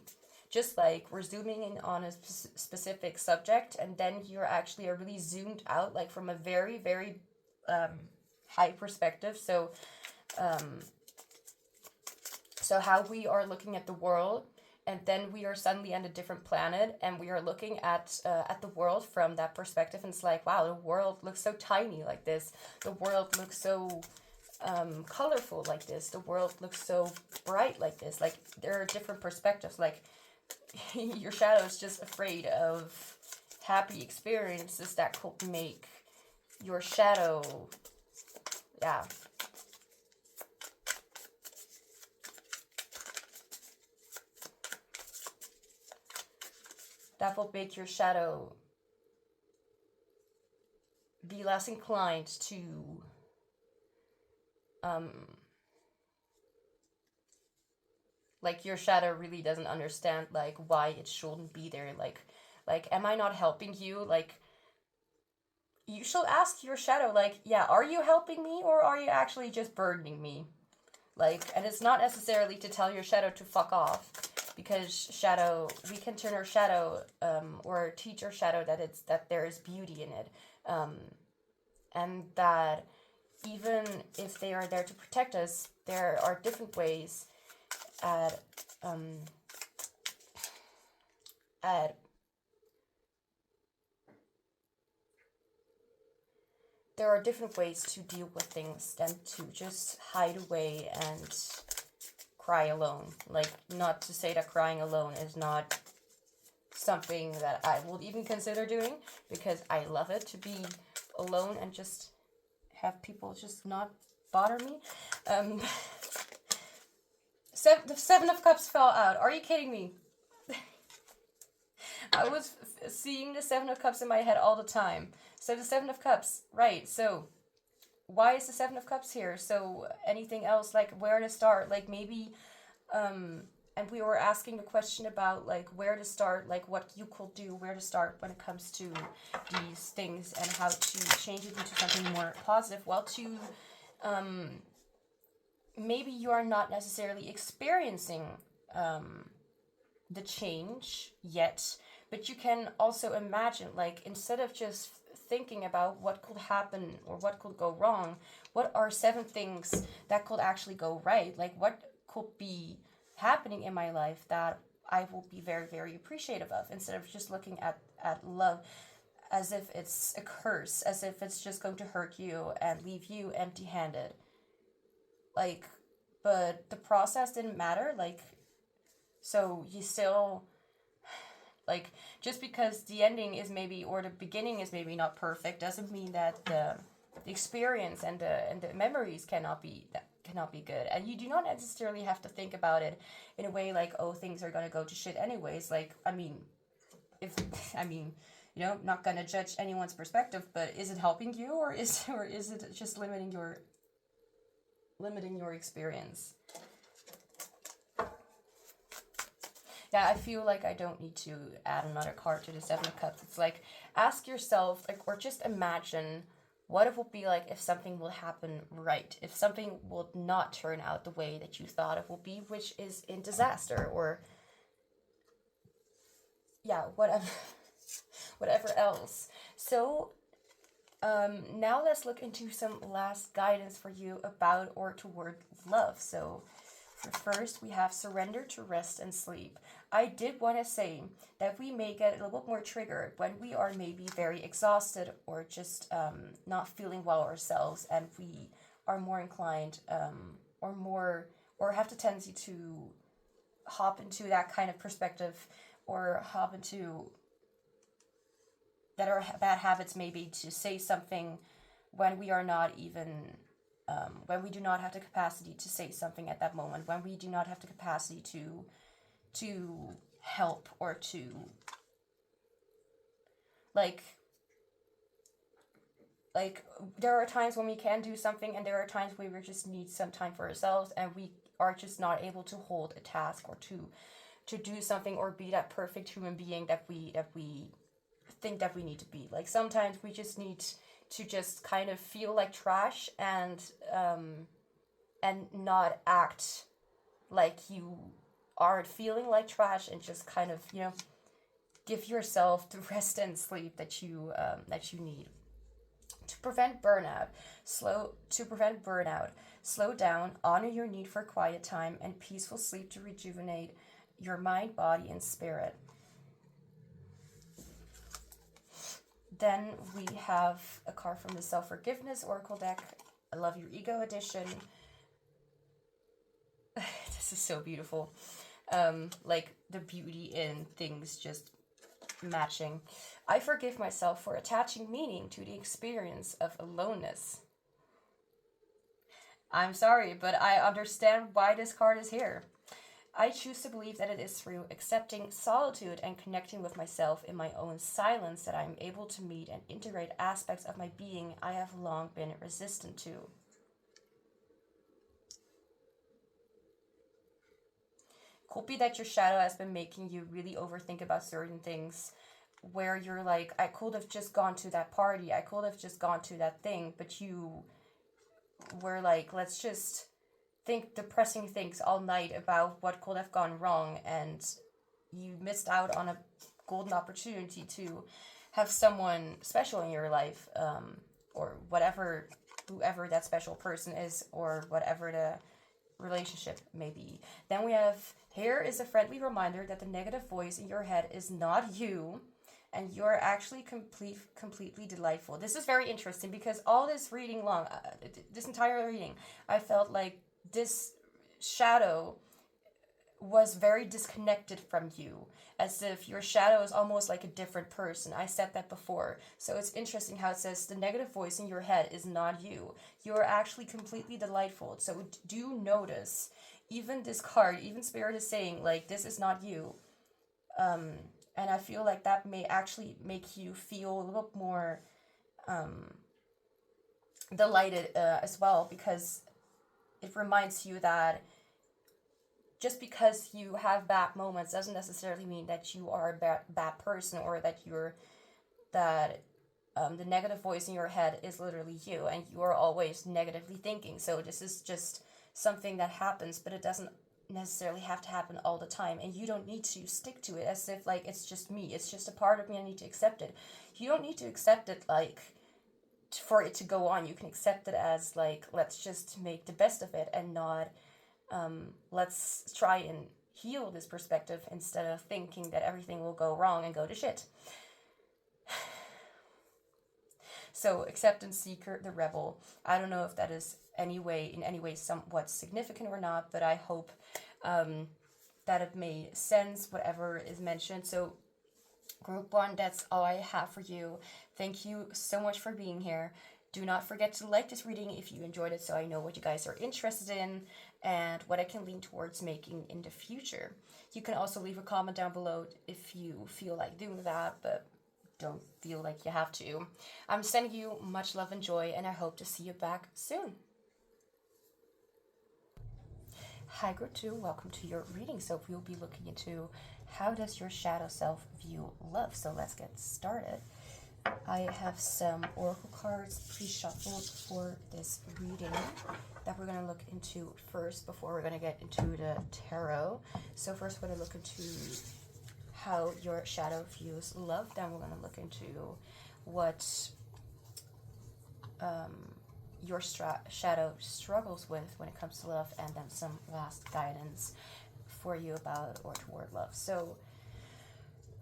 Just like we're zooming in on a specific subject, and then you're actually really zoomed out, like from a very, very high perspective. So, so how we are looking at the world, and then we are suddenly on a different planet, and we are looking at the world from that perspective, and it's like, wow, the world looks so tiny like this. The world looks so colorful like this. The world looks so bright like this. Like, there are different perspectives. Like, your shadow is just afraid of happy experiences that could make your shadow, yeah. That will make your shadow be less inclined to like, your shadow really doesn't understand like why it shouldn't be there. Like, am I not helping you? Like, you should ask your shadow, like, yeah, are you helping me, or are you actually just burdening me? Like, and it's not necessarily to tell your shadow to fuck off, because we can turn our shadow, or teach our shadow that there is beauty in it, and that even if they are there to protect us, there are different ways add there are different ways to deal with things than to just hide away and cry alone. Like, not to say that crying alone is not something that I will even consider doing, because I love it to be alone and just have people just not bother me. The Seven of Cups fell out. Are you kidding me? I was seeing the Seven of Cups in my head all the time. So the Seven of Cups, right? So why is the Seven of Cups here? So anything else, like where to start? Like maybe, and we were asking the question about like where to start, like what you could do, where to start when it comes to these things and how to change it into something more positive. Well, maybe you are not necessarily experiencing the change yet, but you can also imagine, like, instead of just thinking about what could happen or what could go wrong, what are 7 things that could actually go right? Like, what could be happening in my life that I will be very, very appreciative of, instead of just looking at love as if it's a curse, as if it's just going to hurt you and leave you empty-handed. Like, but the process didn't matter. Like, so you still, like, just because the ending is maybe, or the beginning is maybe not perfect, doesn't mean that the experience and the memories cannot be good. And you do not necessarily have to think about it in a way like, oh, things are gonna go to shit anyways. Like, you know, not gonna judge anyone's perspective, but is it helping you, or is it just limiting your experience? Yeah, I feel like I don't need to add another card to the Seven of Cups. It's like, ask yourself, like, or just imagine what it would be like if something will happen right, if something will not turn out the way that you thought it will be, which is in disaster, or yeah, whatever else. So now let's look into some last guidance for you about or toward love. So first, we have surrender to rest and sleep. I did want to say that we may get a little bit more triggered when we are maybe very exhausted or just not feeling well ourselves, and we are more inclined or have the tendency to hop into that kind of perspective, or hop into that are bad habits, maybe to say something when we are not even when we do not have the capacity to say something at that moment, when we do not have the capacity to help, or to like there are times when we can do something, and there are times when we just need some time for ourselves, and we are just not able to hold a task, or to do something, or be that perfect human being that we think that we need to be. Like, sometimes we just need to just kind of feel like trash, and not act like you aren't feeling like trash, and just kind of, you know, give yourself the rest and sleep that you need. To prevent burnout, slow down, honor your need for quiet time and peaceful sleep to rejuvenate your mind, body, and spirit. Then we have a card from the Self-Forgiveness Oracle deck. I love your ego edition. This is so beautiful. Like, the beauty in things just matching. I forgive myself for attaching meaning to the experience of aloneness. I'm sorry, but I understand why this card is here. I choose to believe that it is through accepting solitude and connecting with myself in my own silence that I am able to meet and integrate aspects of my being I have long been resistant to. Could be that your shadow has been making you really overthink about certain things, where you're like, I could have just gone to that party, I could have just gone to that thing, but you were like, let's just think depressing things all night about what could have gone wrong, and you missed out on a golden opportunity to have someone special in your life, or whoever that special person is, or whatever relationship, maybe. Then we have, here is a friendly reminder that the negative voice in your head is not you, and you're actually completely delightful. This is very interesting because all this reading long, this entire reading, I felt like this shadow was very disconnected from you, as if your shadow is almost like a different person. I said that before. So it's interesting how it says the negative voice in your head is not you. You're actually completely delightful. So do notice, even this card, even Spirit is saying, like, this is not you. And I feel like that may actually make you feel a little more delighted as well, because it reminds you that just because you have bad moments doesn't necessarily mean that you are a bad person, or that the negative voice in your head is literally you, and you are always negatively thinking. So this is just something that happens, but it doesn't necessarily have to happen all the time, and you don't need to stick to it as if like it's just me, it's just a part of me, I need to accept it. You don't need to accept it like for it to go on. You can accept it as like, let's just make the best of it, and not let's try and heal this perspective instead of thinking that everything will go wrong and go to shit. So acceptance seeker, the rebel. I don't know if that is in any way somewhat significant or not, but I hope that it made sense, whatever is mentioned. So group 1, that's all I have for you. Thank you so much for being here. Do not forget to like this reading if you enjoyed it, so I know what you guys are interested in and what I can lean towards making in the future. You can also leave a comment down below if you feel like doing that, but don't feel like you have to. I'm sending you much love and joy, and I hope to see you back soon. Hi group 2, welcome to your reading. So we'll be looking into how does your shadow self view love. So let's get started. I have some oracle cards pre-shuffled for this reading that we're going to look into first before we're going to get into the tarot. So first we're going to look into how your shadow views love. Then we're going to look into what your shadow struggles with when it comes to love, and then some last guidance for you about or toward love. So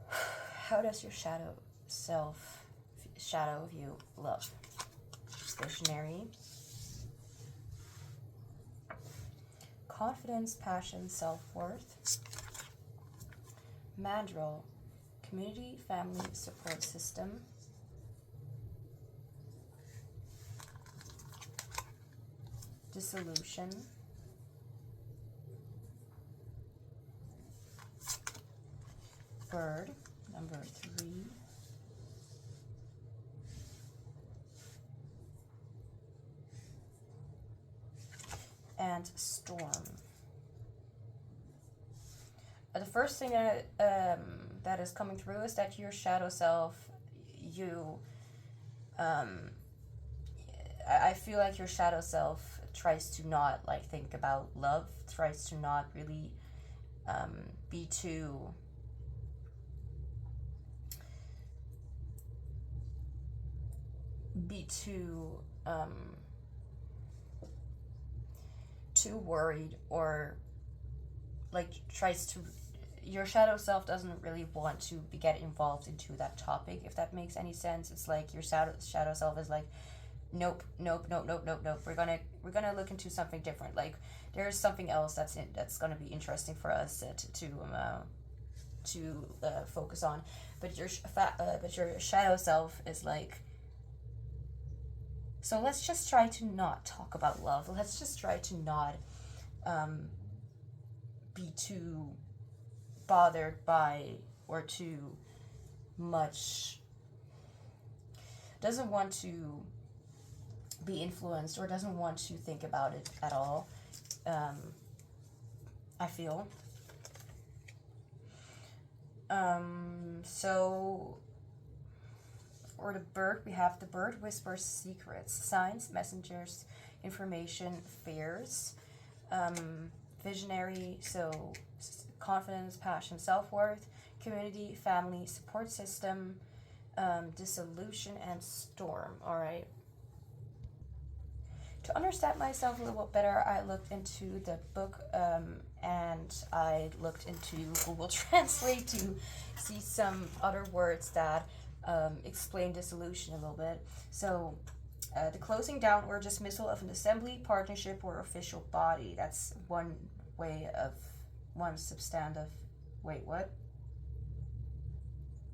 how does your shadow view love? Visionary, confidence, passion, self-worth, mandrel, community, family, support system, dissolution, bird, number 3, and storm. The first thing that is coming through is that your shadow self, I feel like your shadow self tries to not like think about love, tries to not really be too worried, or like your shadow self doesn't really want to get involved into that topic, if that makes any sense. It's like your shadow self is like, nope. We're gonna look into something different. Like there's something else that's gonna be interesting for us to focus on. But your shadow self is like, so let's just try to not talk about love. Let's just try to not be too bothered by or too much, doesn't want to be influenced or doesn't want to think about it at all. I feel. So for the bird, we have the bird whispers secrets, signs, messengers, information, fears. Visionary, so confidence, passion, self-worth, community, family, support system, dissolution, and storm. All right. To understand myself a little bit better, I looked into the book and I looked into Google Translate to see some other words that explain dissolution a little bit. So the closing down or dismissal of an assembly, partnership, or official body. That's one way of one substantive. Wait, what?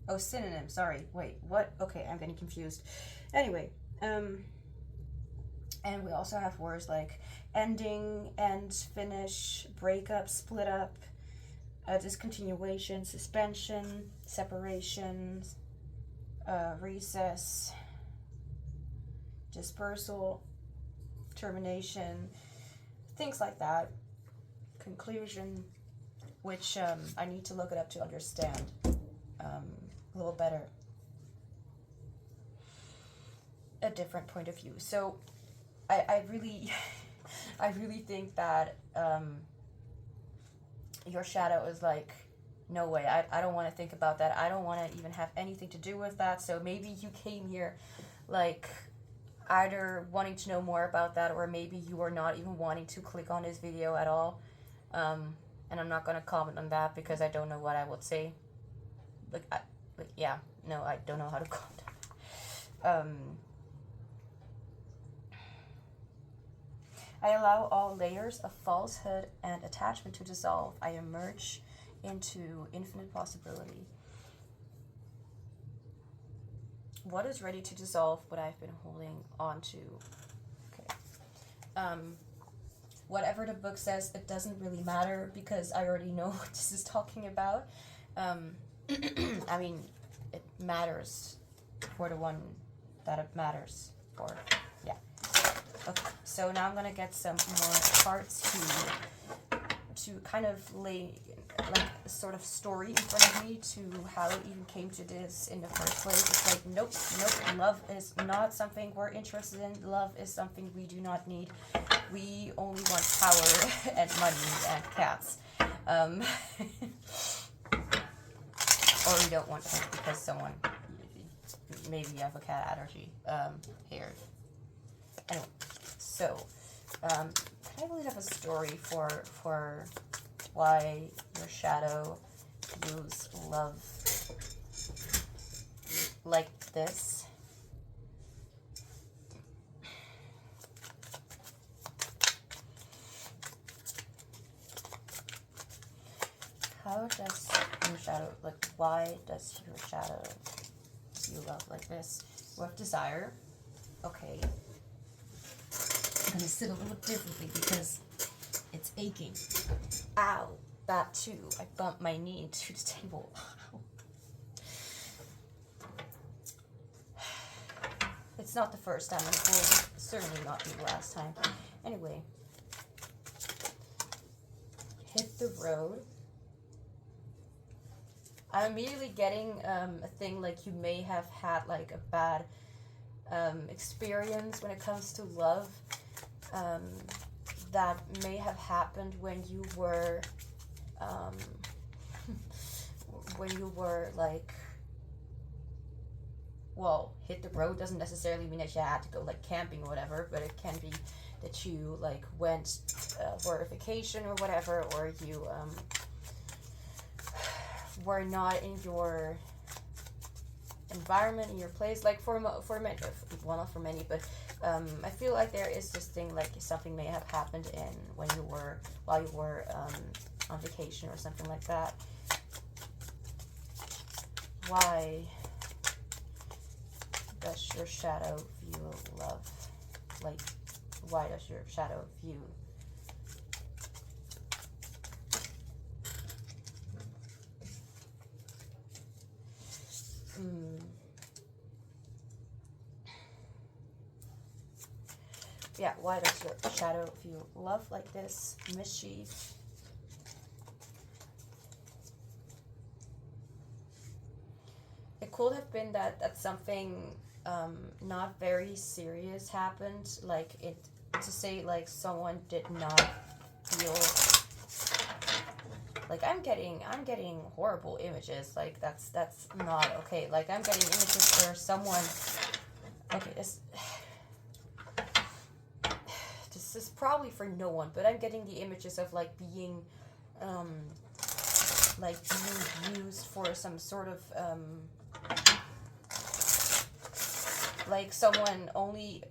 Oh, synonym. Sorry. Wait, what? Okay, I'm getting confused. Anyway, and we also have words like ending, end, finish, breakup, split up, discontinuation, suspension, separation, recess, dispersal, termination, things like that. Conclusion, which I need to look it up to understand a little better a different point of view. So I really I really think that your shadow is like, no way, I don't want to think about that. I don't want to even have anything to do with that. So maybe you came here like either wanting to know more about that, or maybe you are not even wanting to click on this video at all. And I'm not going to comment on that because I don't know what I would say. Yeah, no, I don't know how to comment. I allow all layers of falsehood and attachment to dissolve. I emerge into infinite possibility. What is ready to dissolve what I've been holding on to? Okay. Whatever the book says, it doesn't really matter because I already know what this is talking about. I mean, it matters for the one that it matters for. Yeah. Okay, so now I'm gonna get some more cards to kind of lay like a sort of story in front of me to how it even came to this in the first place. It's like, nope, love is not something we're interested in. Love is something we do not need. We only want power and money and cats. Or we don't want them because someone, maybe you have a cat allergy. Here. Anyway, so, can I please have a story for why your shadow views love like this? How does your shadow, like, why does your shadow view love like this? With desire. Okay. I'm gonna sit a little differently because it's aching. Ow, that too. I bumped my knee into the table. It's not the first time, and it will certainly not be the last time. Anyway, hit the road. I'm immediately getting a thing like you may have had like a bad experience when it comes to love. That may have happened when you were like, well, hit the road doesn't necessarily mean that you had to go like camping or whatever, but it can be that you like went for a vacation or whatever, or you were not in your environment, in your place, like for many, well, not for many, but I feel like there is this thing like something may have happened while you were on vacation or something like that. Why does your shadow view love? Like, why does your shadow view? Yeah, why does your shadow view love like this? Mischief. It could have been that something not very serious happened, like to say like someone did not feel like I'm getting horrible images, like that's not okay. Like I'm getting images where someone, okay, this this is probably for no one, but I'm getting the images of like being used for some sort of like someone only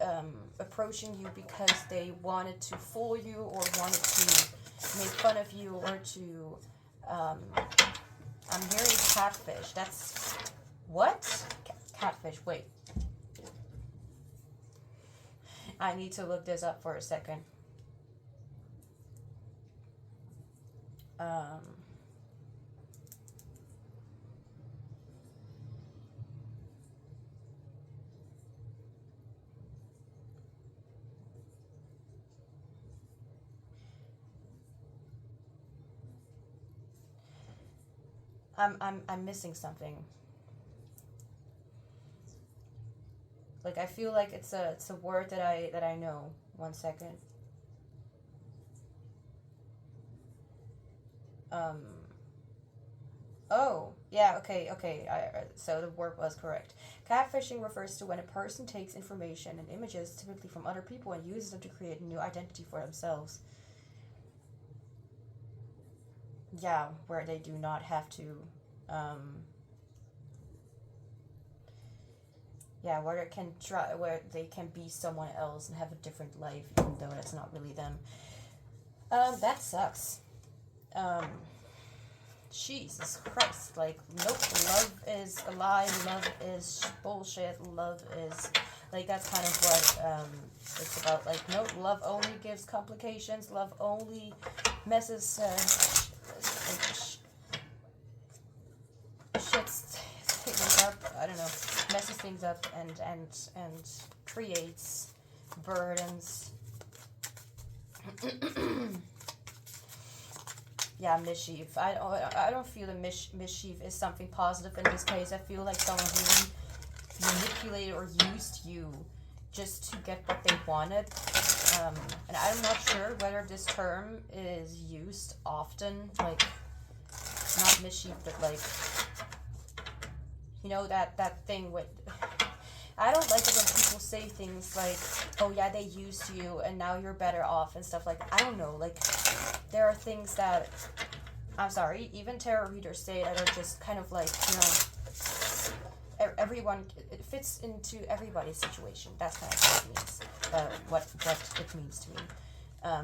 approaching you because they wanted to fool you or wanted to make fun of you or to I'm hearing catfish. That's what? Catfish, wait. I need to look this up for a second. I'm missing something. Like I feel like it's a word that I know. 1 second. Oh, yeah, okay. So the word was correct. Catfishing refers to when a person takes information and images, typically from other people, and uses them to create a new identity for themselves. Yeah, where they do not have to, where they can be someone else and have a different life, even though that's not really them. That sucks. Jesus Christ, like, nope, love is a lie, love is bullshit, love is, like, that's kind of what, it's about, like, nope, love only gives complications, love only messes, shits things up, I don't know, messes things up, and creates burdens. Yeah, mischief. I don't feel that mischief is something positive in this case. I feel like someone really manipulated or used you just to get what they wanted. And I'm not sure whether this term is used often. Like, not mischief, but like, you know, that thing with... I don't like it when people say things like, oh yeah, they used you and now you're better off and stuff like that. I don't know, like, there are things that, I'm sorry, even tarot readers say that are just kind of like, you know, everyone, it fits into everybody's situation. That's kind of what it means, what it means to me.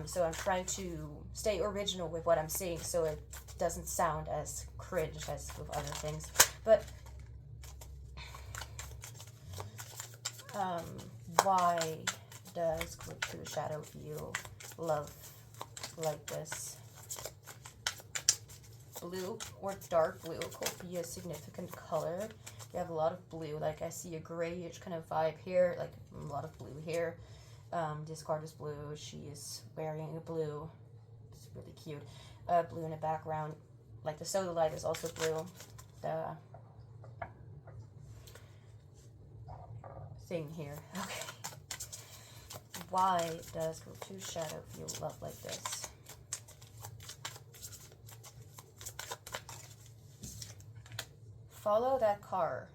So I'm trying to stay original with what I'm saying so it doesn't sound as cringe as with other things. But why does Group 2 Shadow view love like this? Blue or dark blue could be a significant color. You have a lot of blue, like I see a grayish kind of vibe here, like a lot of blue here. This card is blue, she is wearing a blue, it's really cute. Blue in the background, like the soda light is also blue. The thing here, okay. Why does Group 2 Shadow view love like this? Follow that car.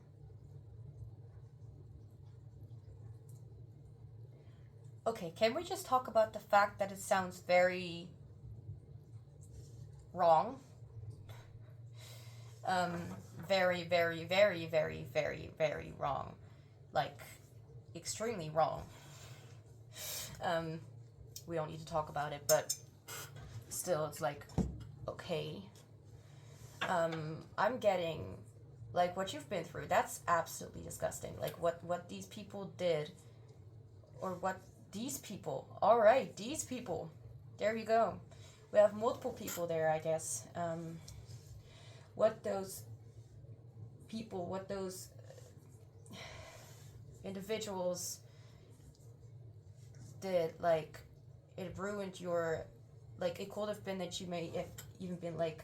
Okay, can we just talk about the fact that it sounds very wrong? Very, very, very, very, very, very wrong. Like, extremely wrong. We don't need to talk about it, but still, it's like, okay. I'm getting, like, what you've been through, that's absolutely disgusting. Like, what these people did, or what these people, alright, these people, there you go. We have multiple people there, I guess. What those people, what those individuals did, like, it ruined your, like, it could have been that you may have even been, like,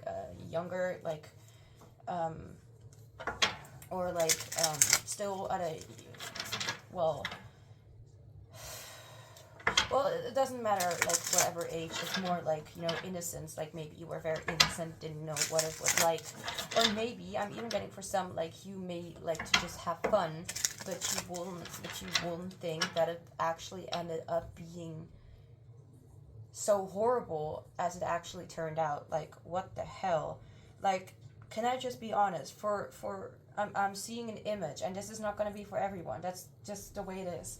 younger, like, or, like, still at a, well, it doesn't matter, like, whatever age, it's more like, you know, innocence, like, maybe you were very innocent, didn't know what it was like, or maybe, I'm even getting for some, like, you may like to just have fun, but you wouldn't think that it actually ended up being so horrible as it actually turned out. Like, what the hell? Like, can I just be honest? I'm seeing an image, and this is not going to be for everyone. That's just the way it is.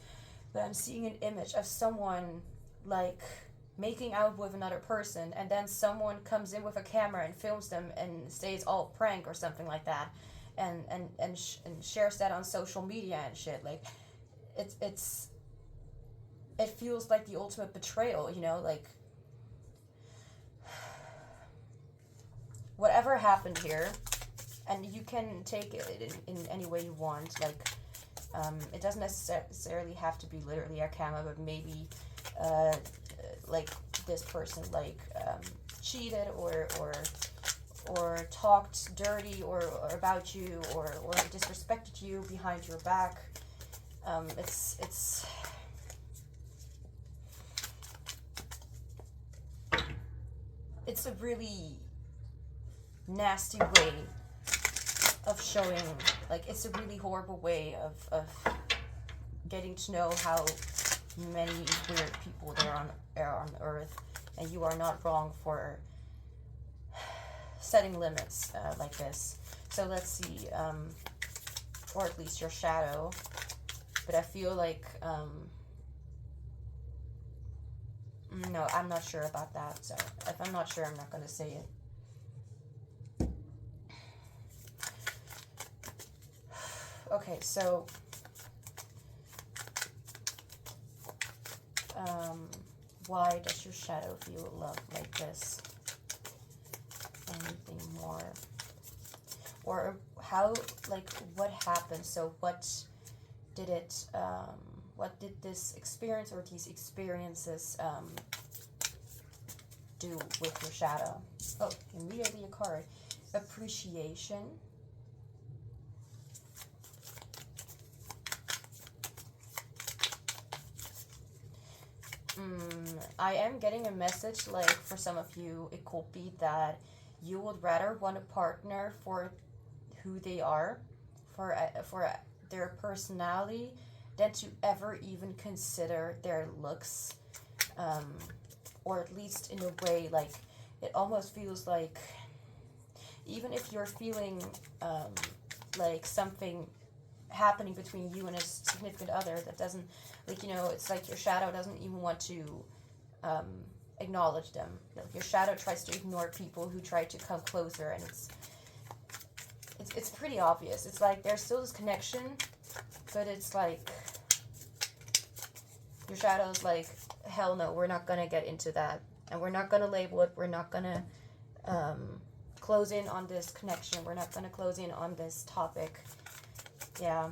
But I'm seeing an image of someone, like, making out with another person, and then someone comes in with a camera and films them and says all prank or something like that, and shares that on social media and shit. Like, it feels like the ultimate betrayal, you know, like, whatever happened here, and you can take it in any way you want, like, it doesn't necessarily have to be literally a camera, but maybe, like, this person, like, cheated or talked dirty or about you or disrespected you behind your back. It's a really nasty way of showing, like, it's a really horrible way of getting to know how many weird people there are on Earth, and you are not wrong for setting limits like this. So let's see, or at least your shadow. But I feel like, no, I'm not sure about that. So if I'm not sure, I'm not going to say it. Okay, so why does your shadow feel love like this? Anything more? Or how, like, what happened? So what did this experience or these experiences do with your shadow? Oh, immediately a card. Appreciation. I am getting a message, like, for some of you, it could be that you would rather want a partner for who they are, for their personality, than to ever even consider their looks, or at least in a way, like, it almost feels like, even if you're feeling like something happening between you and a significant other that doesn't, like, you know, it's like your shadow doesn't even want to acknowledge them. Like, your shadow tries to ignore people who try to come closer, and it's pretty obvious. It's like there's still this connection, but it's like your shadow's like, hell no, we're not gonna get into that, and we're not gonna label it. We're not gonna close in on this connection. We're not gonna close in on this topic. Yeah.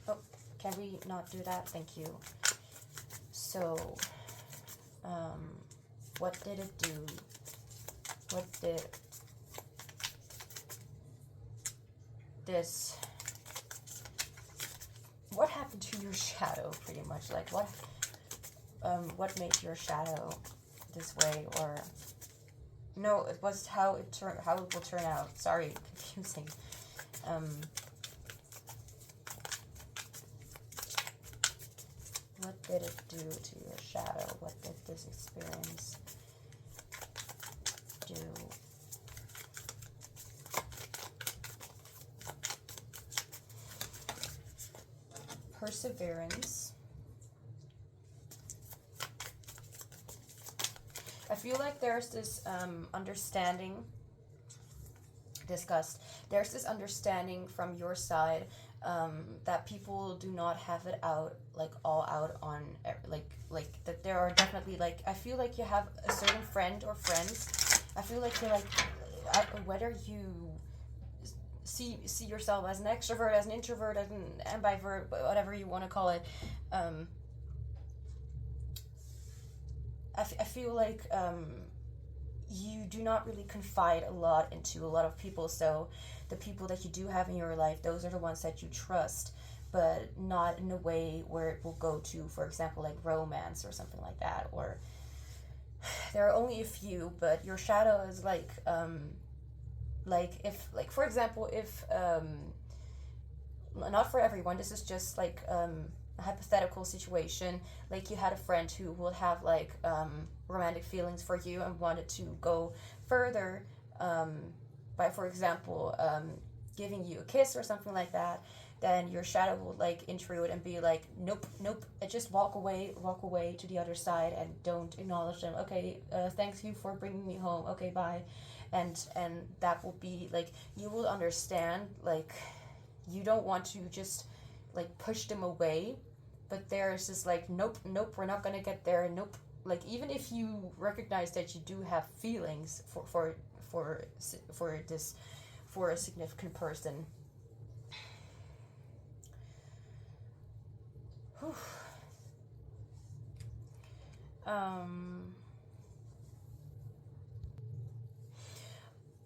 Oh, can we not do that? Thank you. So, what did it do? What happened to your shadow, pretty much? Like, what made your shadow this way? Or, no, it was how it will turn out. Sorry, confusing. What did it do to your shadow? What did this experience do? Perseverance. I feel like there's this understanding, discussed. There's this understanding from your side that people do not have it out, like, all out on, like that there are definitely, like, I feel like you have a certain friend or friends. I feel like you're like, whether you see yourself as an extrovert, as an introvert, as an ambivert, whatever you want to call it, I feel like you do not really confide a lot into a lot of people. So the people that you do have in your life, those are the ones that you trust, but not in a way where it will go to, for example, like romance or something like that. Or there are only a few, but your shadow is like if, like, for example, if not for everyone, this is just like hypothetical situation, like you had a friend who would have like romantic feelings for you and wanted to go further by, for example, giving you a kiss or something like that, then your shadow will like intrude and be like, nope, nope, just walk away to the other side and don't acknowledge them. Okay, thanks you for bringing me home. Okay, bye. And that will be like, you will understand, like, you don't want to just like push them away, but there's just like, nope, nope, we're not gonna get there. Nope. Like, even if you recognize that you do have feelings for a significant person. Whew.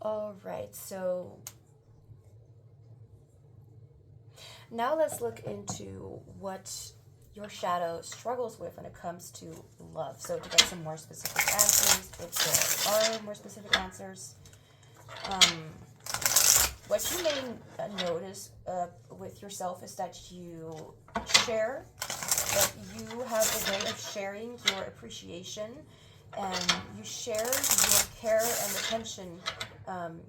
All right, so now let's look into what your shadow struggles with when it comes to love. So to get some more specific answers, if there are more specific answers, what you may notice with yourself is that you share, that you have a way of sharing your appreciation, and you share your care and attention.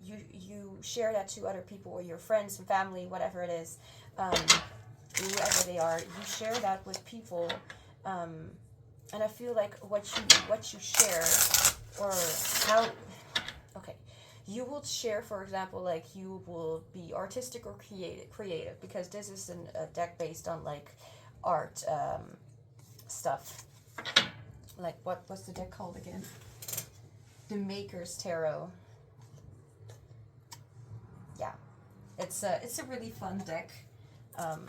You share that to other people, or your friends and family, whatever it is, whoever they are. You share that with people, and I feel like what you share, or how. Okay. You will share, for example, like you will be artistic or creative, because this is a deck based on like art stuff. Like what's the deck called again? The Maker's Tarot. Yeah, it's a really fun deck, but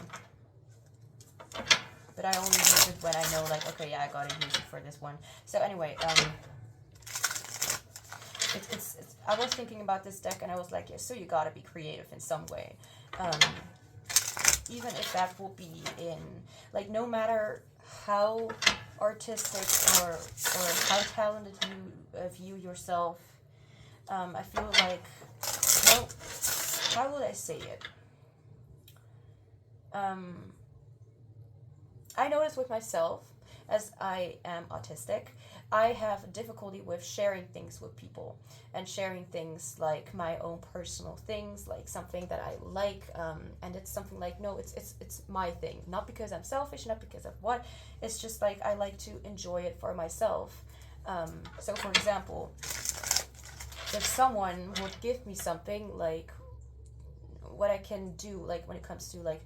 I only use it when I know, like, okay, yeah, I gotta use it for this one. So anyway, I was thinking about this deck, and I was like, yeah, so you gotta be creative in some way, even if that will be in, like, no matter how artistic or how talented you view yourself, I feel like, well, how would I say it? I notice with myself, as I am autistic, I have difficulty with sharing things with people, and sharing things like my own personal things, like something that I like, and it's something like, no, it's my thing, not because I'm selfish, not because of what, it's just like I like to enjoy it for myself. So for example, if someone would give me something, like what I can do, like when it comes to like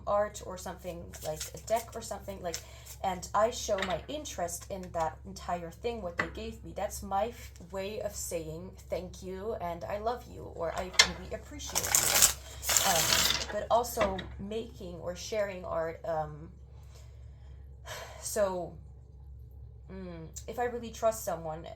art or something, like a deck or something, like, and I show my interest in that entire thing, what they gave me, that's my way of saying thank you and I love you, or I really appreciate you. But also making or sharing art, so if I really trust someone,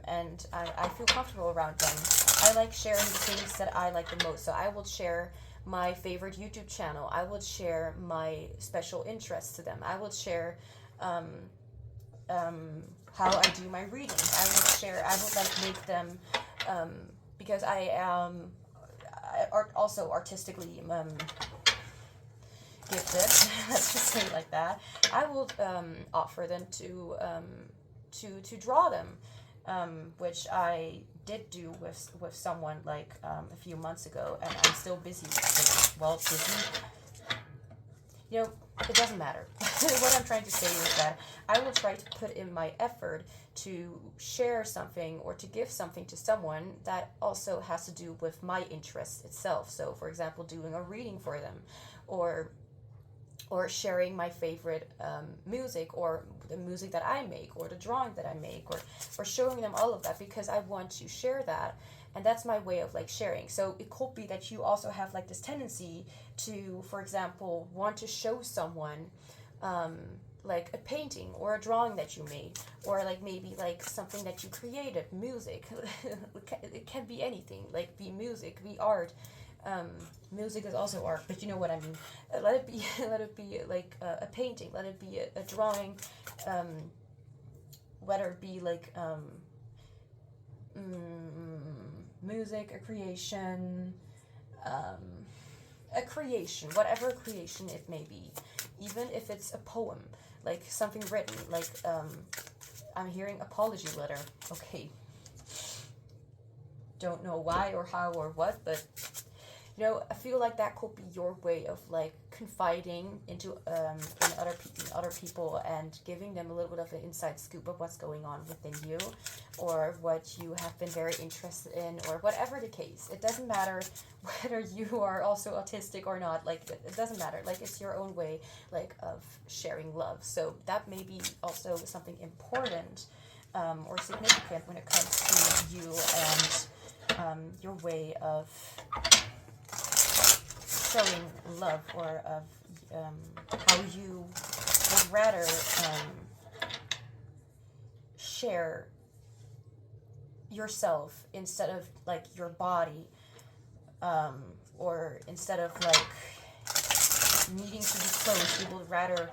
and I feel comfortable around them, I like sharing the things that I like the most. So I will share my favorite YouTube channel. I would share my special interests to them. I would share how I do my readings. I would like make them, because I am also artistically gifted, let's just say it like that. I will offer them to draw them, which I did do with someone like a few months ago, and I'm still busy. Busy. You know, it doesn't matter. What I'm trying to say is that I will try to put in my effort to share something or to give something to someone that also has to do with my interest itself. So, for example, doing a reading for them, or sharing my favorite music, or the music that I make, or the drawing that I make, or showing them all of that, because I want to share that, and that's my way of like sharing. So it could be that you also have like this tendency to, for example, want to show someone like a painting or a drawing that you made, or like maybe like something that you created, music. It can be anything, like be music, be art. Music is also art, but you know what I mean. Let it be like a painting, let it be a drawing, whether it be like music, a creation, whatever creation it may be. even if it's a poem, like something written, like I'm hearing apology letter. Okay, don't know why or how or what, but you know, I feel like that could be your way of like confiding into in other people and giving them a little bit of an inside scoop of what's going on within you, or what you have been very interested in, or whatever the case. It doesn't matter whether you are also autistic or not. Like it doesn't matter. Like it's your own way, like of sharing love. So that may be also something important or significant when it comes to you and your way of showing love, or of how you would rather share yourself instead of like your body, or instead of like needing to be close, you would rather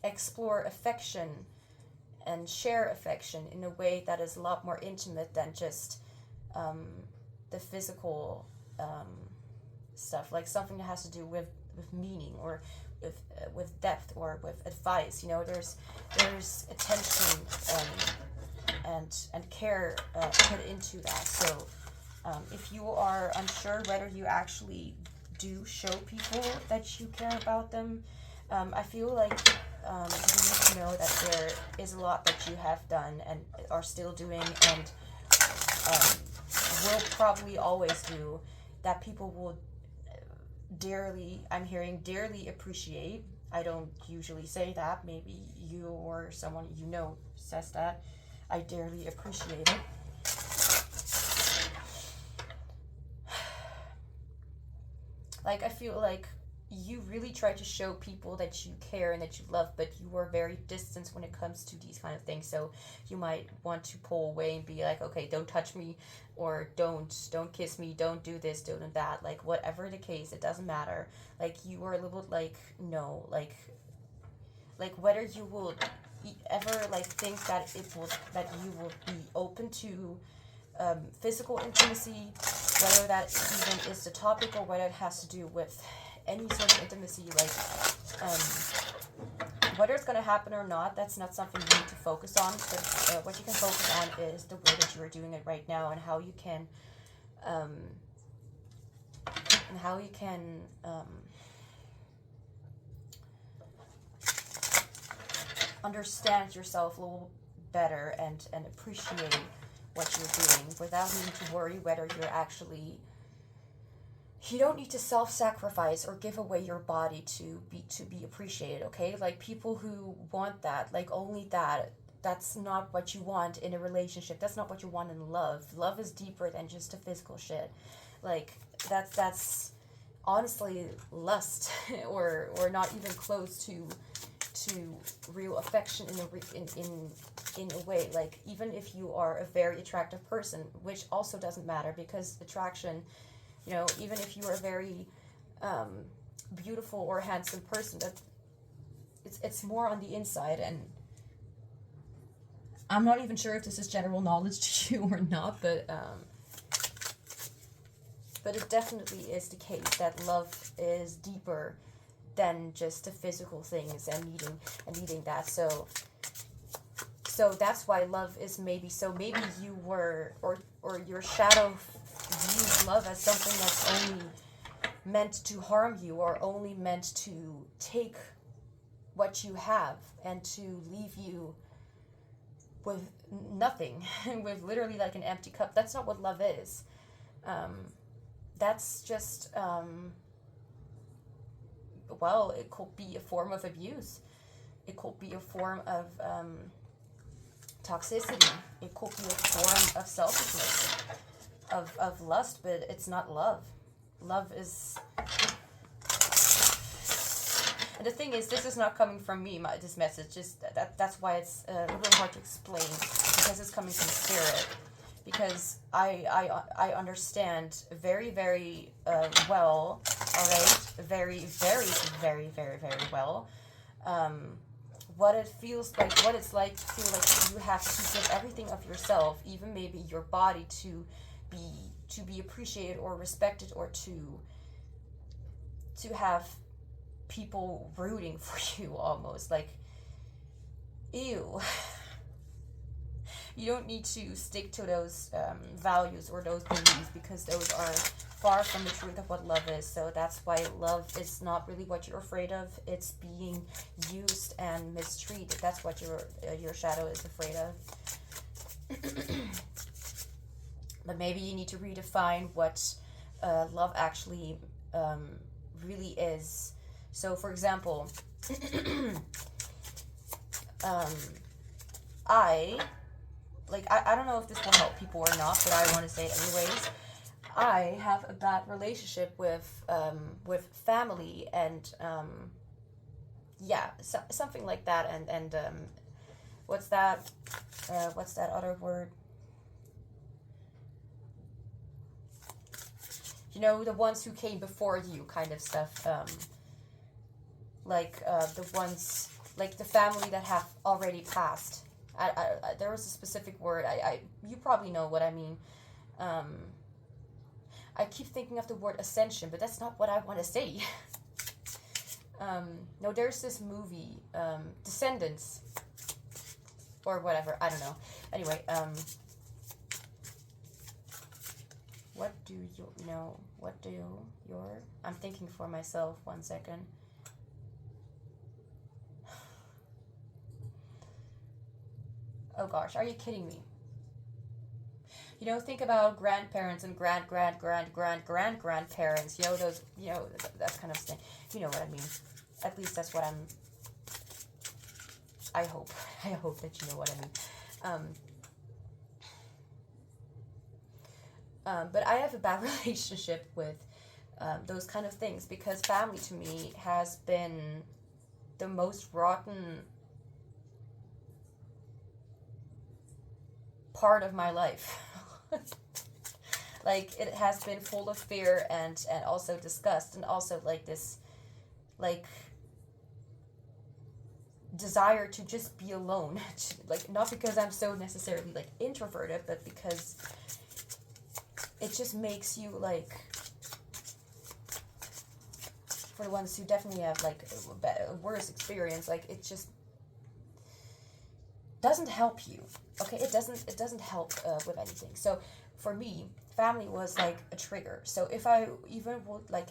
explore affection and share affection in a way that is a lot more intimate than just the physical stuff, like something that has to do with meaning, or with depth, or with advice. You know, there's attention and care put into that. So if you are unsure whether you actually do show people that you care about them, I feel like you need to know that there is a lot that you have done and are still doing, and will probably always do, that people will dearly, I'm hearing dearly appreciate. I don't usually say that. Maybe you or someone you know says that. I dearly appreciate it. Like, I feel like you really try to show people that you care and that you love, but you are very distant when it comes to these kind of things. So you might want to pull away and be like, okay, don't touch me, or don't kiss me, don't do this, don't do that. Like, whatever the case, it doesn't matter. Like, you are a little bit like, no, like whether you will ever like think that you will be open to physical intimacy, whether that even is the topic, or whether it has to do with any sort of intimacy, like whether it's going to happen or not, that's not something you need to focus on. But what you can focus on is the way that you are doing it right now, and how you can understand yourself a little better and appreciate what you're doing without needing to worry whether you're actually. You don't need to self-sacrifice or give away your body to be appreciated, okay? Like, people who want that, like only that, that's not what you want in a relationship. That's not what you want in love. Love is deeper than just the physical shit. Like, that's honestly lust, or not even close to real affection in a way. Like, even if you are a very attractive person, which also doesn't matter, because attraction, you know, even if you are a very beautiful or handsome person, that it's more on the inside. And I'm not even sure if this is general knowledge to you or not, but it definitely is the case that love is deeper than just the physical things and needing that. So that's why love is maybe you were, or your shadow views love as something that's only meant to harm you, or only meant to take what you have and to leave you with nothing, with literally like an empty cup. That's not what love is. That's just well, it could be a form of abuse. It could be a form of toxicity. It could be a form of selfishness, of lust, but it's not love. Love is... And the thing is, this is not coming from me, this message. Just that's why it's a little hard to explain, because it's coming from spirit. Because I understand very, very well, all right? Very, very, very, very, very well. What it feels like, what it's like to feel like you have to give everything of yourself, even maybe your body, to be appreciated or respected, or to to have people rooting for you almost. Like, ew. You don't need to stick to those values or those beliefs, because those are far from the truth of what love is. So that's why love is not really what you're afraid of. It's being used and mistreated. That's what your shadow is afraid of. But maybe you need to redefine what love actually really is. So, for example, I don't know if this will help people or not, but I want to say it anyways. I have a bad relationship with family and something like that, and what's that other word? You know, the ones who came before you, kind of stuff. The ones, like the family that have already passed. There was a specific word. You probably know what I mean. I keep thinking of the word ascension, but that's not what I want to say. No, there's this movie, Descendants, or whatever. I don't know. Anyway, what do you know? What do your... I'm thinking for myself. 1 second. Oh gosh, are you kidding me? You know, think about grandparents and grandparents. You know, those, you know, that kind of thing. You know what I mean. At least that's what I hope that you know what I mean. But I have a bad relationship with those kind of things, because family to me has been the most rotten part of my life. Like, it has been full of fear and also disgust, and also like this, like, desire to just be alone. Like, not because I'm so necessarily like introverted, but because it just makes you, like, for the ones who definitely have like a worse experience, like, it just doesn't help you. Okay, it doesn't help with anything. So for me, family was like a trigger. So if I even would like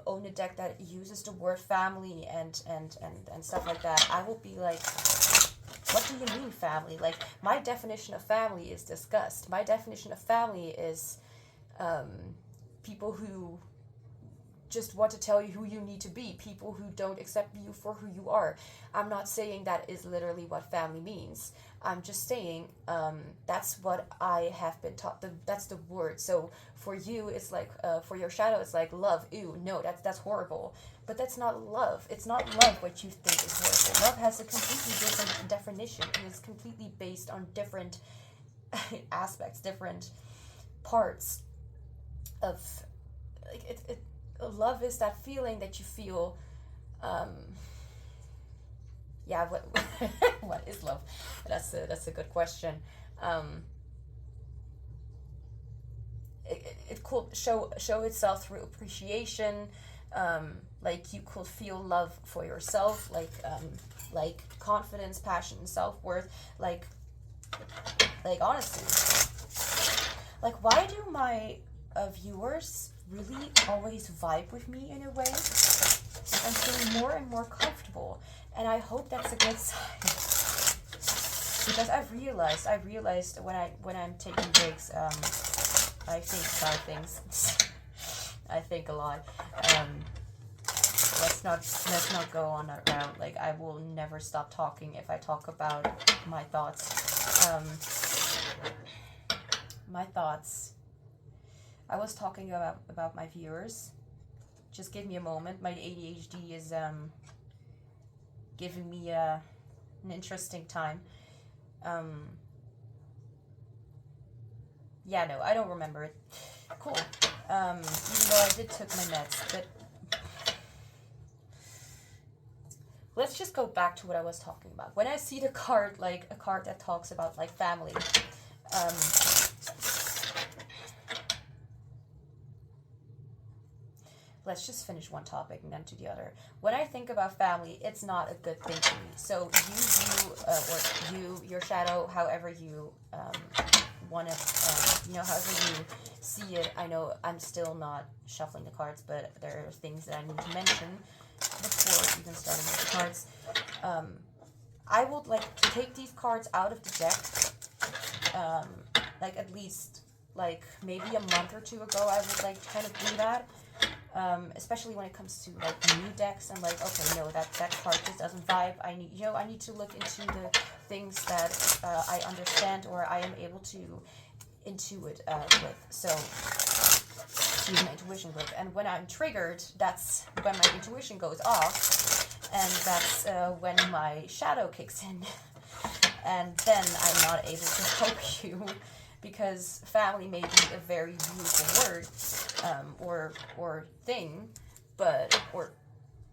own a deck that uses the word family and stuff like that, I will be like, what do you mean family? Like, my definition of family is disgust. My definition of family is people who just want to tell you who you need to be, people who don't accept you for who you are. I'm not saying that is literally what family means. I'm just saying that's what I have been taught. That's the word. So for you, it's like, for your shadow, it's like love. Ew, no, that's horrible. But that's not love. It's not love what you think is horrible. Love has a completely different definition, and it's completely based on different aspects, different parts of, like, it love is that feeling that you feel. What is love? That's a good question. It could show itself through appreciation. Like, you could feel love for yourself, like confidence, passion, self-worth, like honesty. Like, why do my viewers really always vibe with me in a way? I'm feeling more and more comfortable, and I hope that's a good sign. Because I've realized when I'm taking breaks, I think about things. I think a lot. Let's not go on that route. Like, I will never stop talking if I talk about my thoughts. My thoughts. I was talking about my viewers. Just give me a moment. My AuDHD is giving me an interesting time. Yeah, no, I don't remember it. Cool. Even though I did took my meds, but let's just go back to what I was talking about. When I see the card, like a card that talks about like family, let's just finish one topic and then to the other. When I think about family, it's not a good thing to me. So your shadow, however you want to, however you see it. I know I'm still not shuffling the cards, but there are things that I need to mention before even starting with the cards. I would like to take these cards out of the deck, like at least like maybe a month or two ago. I would like kind of do that, especially when it comes to like new decks. I'm like, okay, no, that card just doesn't vibe. I need to look into the things that I understand or I am able to intuit with. So use my intuition with. And when I'm triggered, that's when my intuition goes off. And that's when my shadow kicks in. And then I'm not able to help you because family may be a very beautiful word or thing, or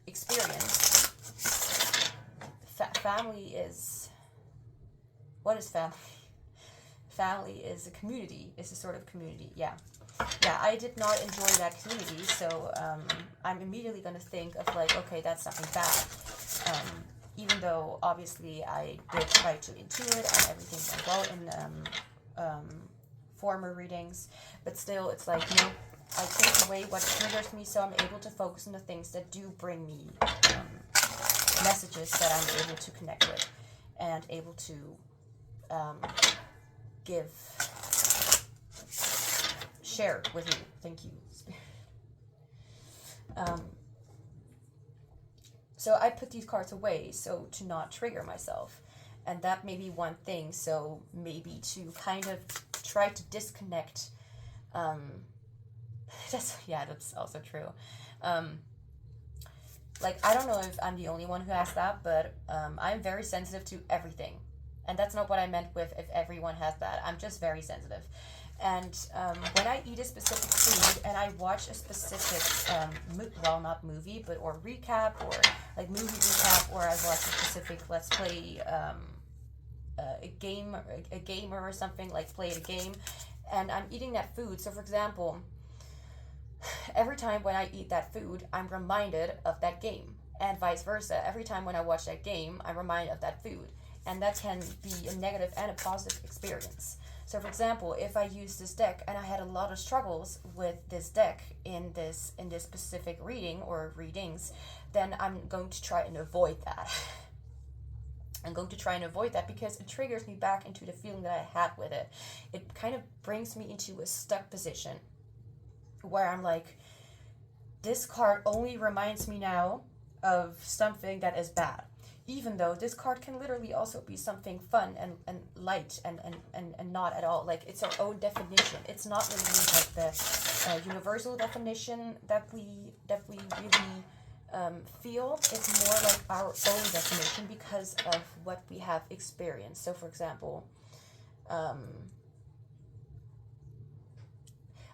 experience. Family is... What is family? Family is a community. It's a sort of community, yeah. Yeah, I did not enjoy that community, so I'm immediately going to think of like, okay, that's something bad. Even though obviously I did try to intuit and everything went well in former readings, but still it's like, I take away what triggers me, so I'm able to focus on the things that do bring me messages that I'm able to connect with and able to share with you. Thank you. So I put these cards away so to not trigger myself, and that may be one thing. So maybe to kind of try to disconnect. That's also true. Like, I don't know if I'm the only one who has that, but I'm very sensitive to everything. And that's not what I meant with if everyone has that. I'm just very sensitive. And when I eat a specific food and I watch a specific, not movie, but or recap, or like movie recap, or I watch a specific let's play a gamer or something, like play a game, and I'm eating that food. So for example, every time when I eat that food, I'm reminded of that game, and vice versa. Every time when I watch that game, I'm reminded of that food, and that can be a negative and a positive experience. So for example, if I use this deck and I had a lot of struggles with this deck in this specific reading or readings, then I'm going to try and avoid that. I'm going to try and avoid that because it triggers me back into the feeling that I had with it. It kind of brings me into a stuck position where I'm like, this card only reminds me now of something that is bad. Even though this card can literally also be something fun and light and not at all. Like, it's our own definition. It's not really like the universal definition that we really feel. It's more like our own definition because of what we have experienced. So for example,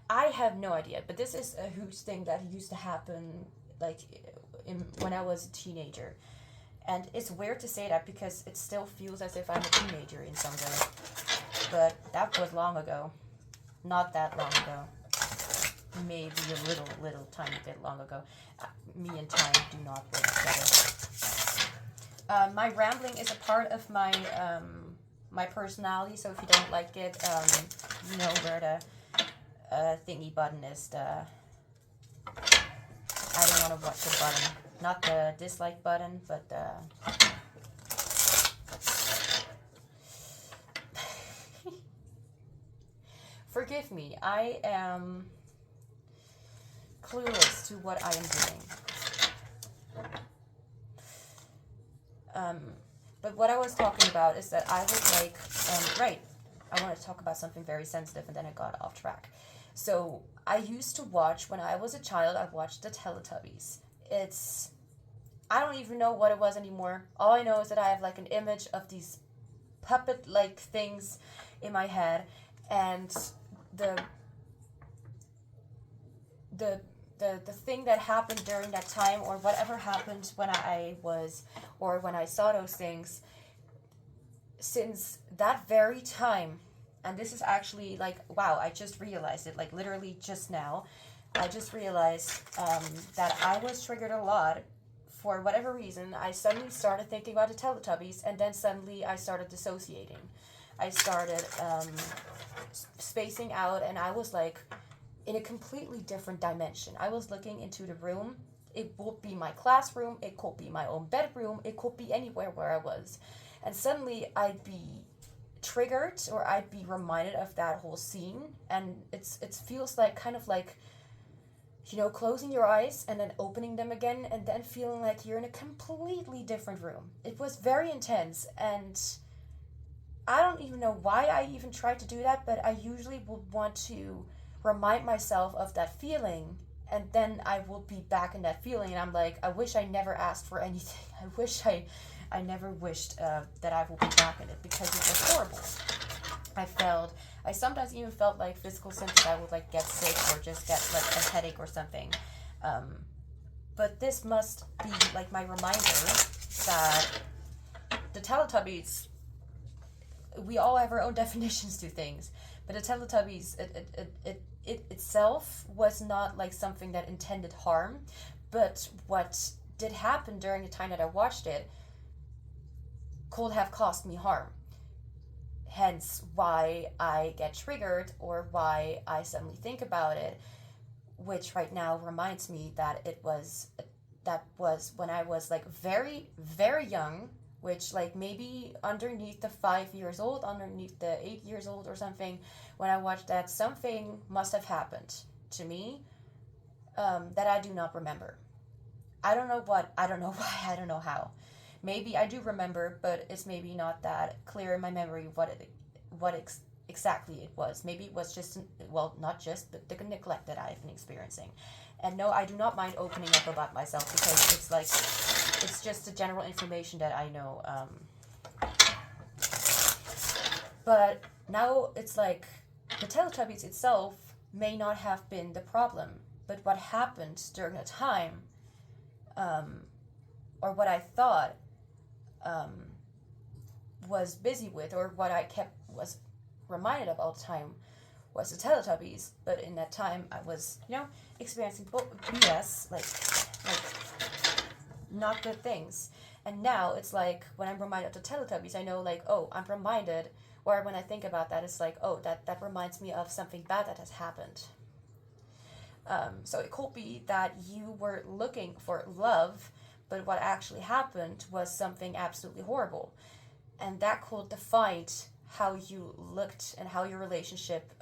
I have no idea, but this is a huge thing that used to happen like when I was a teenager. And it's weird to say that because it still feels as if I'm a teenager in some way. But that was long ago. Not that long ago. Maybe a little tiny bit long ago. Me and time do not work together. My rambling is a part of my my personality, so if you don't like it, you know where the thingy button is. I don't want to watch the button. Not the dislike button, but the... Forgive me, I am clueless to what I am doing. But what I was talking about is that I was like, I wanted to talk about something very sensitive and then I got off track. So I used to watch, when I was a child, I watched the Teletubbies. I don't even know what it was anymore. All I know is that I have like an image of these puppet-like things in my head, and the thing that happened during that time, or whatever happened when I saw those things, since that very time, and this is actually like, wow, I just realized it, like literally just now, I just realized that I was triggered a lot. For whatever reason, I suddenly started thinking about the Teletubbies, and then suddenly I started dissociating. I started spacing out, and I was like in a completely different dimension. I was looking into the room. It would be my classroom, it could be my own bedroom, it could be anywhere where I was. And suddenly I'd be triggered, or I'd be reminded of that whole scene, and it feels like kind of like, you know, closing your eyes and then opening them again, and then feeling like you're in a completely different room. It was very intense, and I don't even know why I even tried to do that, but I usually would want to remind myself of that feeling, and then I will be back in that feeling, and I'm like, I wish I never asked for anything. I wish I never wished that I would be back in it, because it was horrible. I sometimes even felt like physical symptoms. I would like get sick or just get like a headache or something. But this must be like my reminder that the Teletubbies, we all have our own definitions to things, but the Teletubbies, it itself was not like something that intended harm, but what did happen during the time that I watched it could have caused me harm. Hence why I get triggered, or why I suddenly think about it, which right now reminds me that that was when I was like very, very young, which like maybe underneath the 5 years old, underneath the 8 years old or something. When I watched that, something must have happened to me that I do not remember. I don't know what, I don't know why, I don't know how. Maybe I do remember, but it's maybe not that clear in my memory exactly it was. Maybe it was just, well, not just, but the neglect that I've been experiencing. And no, I do not mind opening up about myself, because it's like, it's just the general information that I know. But now it's like, the Teletubbies itself may not have been the problem, but what happened during the time, or what I thought was busy with, or what I was reminded of all the time, was the Teletubbies. But in that time, I was, you know, experiencing BS, like not good things. And now it's like, when I'm reminded of the Teletubbies, I know like, oh, I'm reminded, or when I think about that, it's like, oh, that reminds me of something bad that has happened. So it could be that you were looking for love, but what actually happened was something absolutely horrible. And that could define how you looked and how your relationship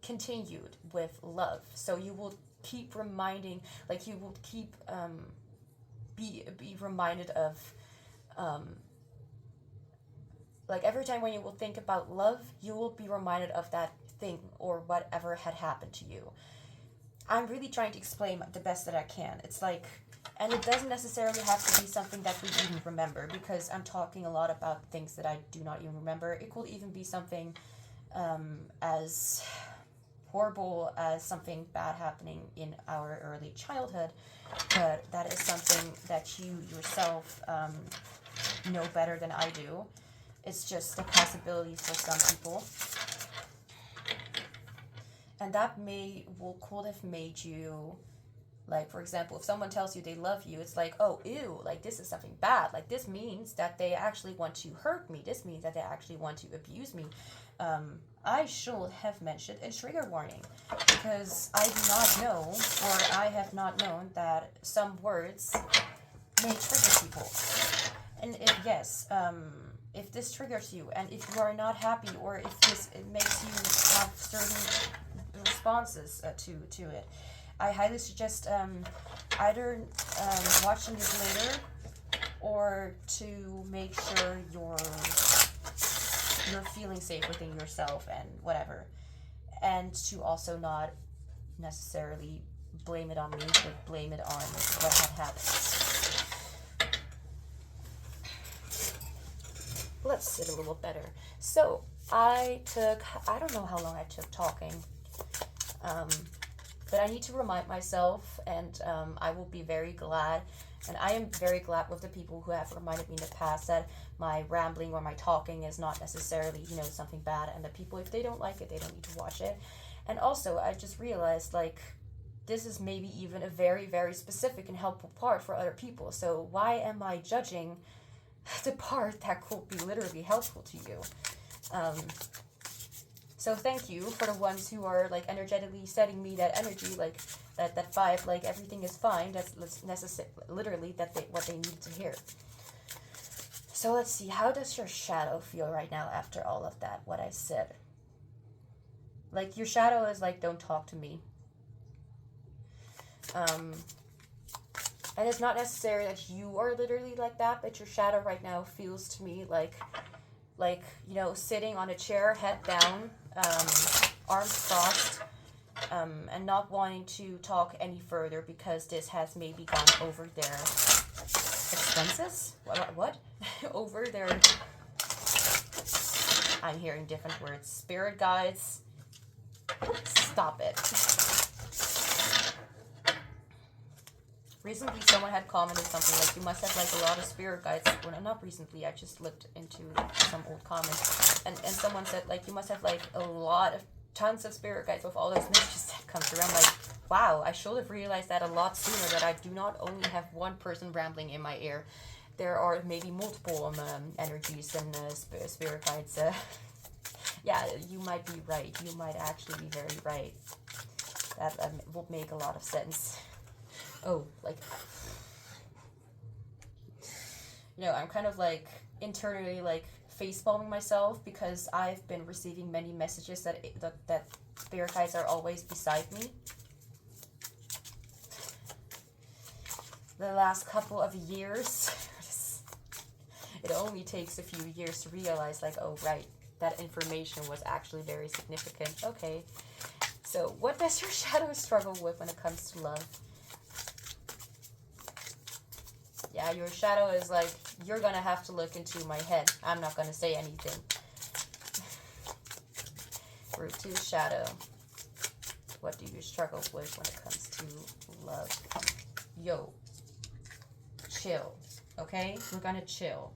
continued with love. So you will keep reminding, like you will keep be reminded of, like every time when you will think about love, you will be reminded of that thing or whatever had happened to you. I'm really trying to explain the best that I can. It's like, and it doesn't necessarily have to be something that we even remember, because I'm talking a lot about things that I do not even remember. It could even be something as horrible as something bad happening in our early childhood, but that is something that you yourself know better than I do. It's just a possibility for some people. And that could have made you, like, for example, if someone tells you they love you, it's like, oh, ew, like, this is something bad. Like, this means that they actually want to hurt me. This means that they actually want to abuse me. I should have mentioned a trigger warning, because I do not know, or I have not known, that some words may trigger people. And if this triggers you, and if you are not happy, or if it makes you have certain responses to it, I highly suggest either watching this later, or to make sure you're feeling safe within yourself and whatever, and to also not necessarily blame it on me, but blame it on what had happened. Let's sit a little better. So I don't know how long I took talking. But I need to remind myself, and I will be very glad, and I am very glad with the people who have reminded me in the past that my rambling or my talking is not necessarily, you know, something bad, and the people, if they don't like it, they don't need to watch it. And also, I just realized, like, this is maybe even a very, very specific and helpful part for other people. So why am I judging the part that could be literally helpful to you? So thank you for the ones who are, like, energetically setting me that energy, like, that vibe, like, everything is fine. That's literally what they need to hear. So let's see, how does your shadow feel right now after all of that, what I said? Like, your shadow is like, don't talk to me. And it's not necessary that you are literally like that, but your shadow right now feels to me like, you know, sitting on a chair, head down, arms crossed, and not wanting to talk any further because this has maybe gone over their expenses? What? Over their... I'm hearing different words. Spirit guides. Stop it. Recently, someone had commented something like, you must have, like, a lot of spirit guides. Well, not recently, I just looked into some old comments. And someone said, like, you must have, like, tons of spirit guides with all those messages that come through. I'm like, wow, I should have realized that a lot sooner, that I do not only have one person rambling in my ear. There are maybe multiple energies and spirit guides. Yeah, you might be right. You might actually be very right. That will make a lot of sense. Oh, like, you know, I'm kind of, like, internally, like, facepalming myself because I've been receiving many messages that spirit guides are always beside me. The last couple of years, it only takes a few years to realize, like, oh, right, that information was actually very significant. Okay, so what does your shadow struggle with when it comes to love? Yeah, your shadow is like, you're gonna have to look into my head. I'm not gonna say anything. Root to shadow. What do you struggle with when it comes to love? Yo. Chill. Okay? We're gonna chill.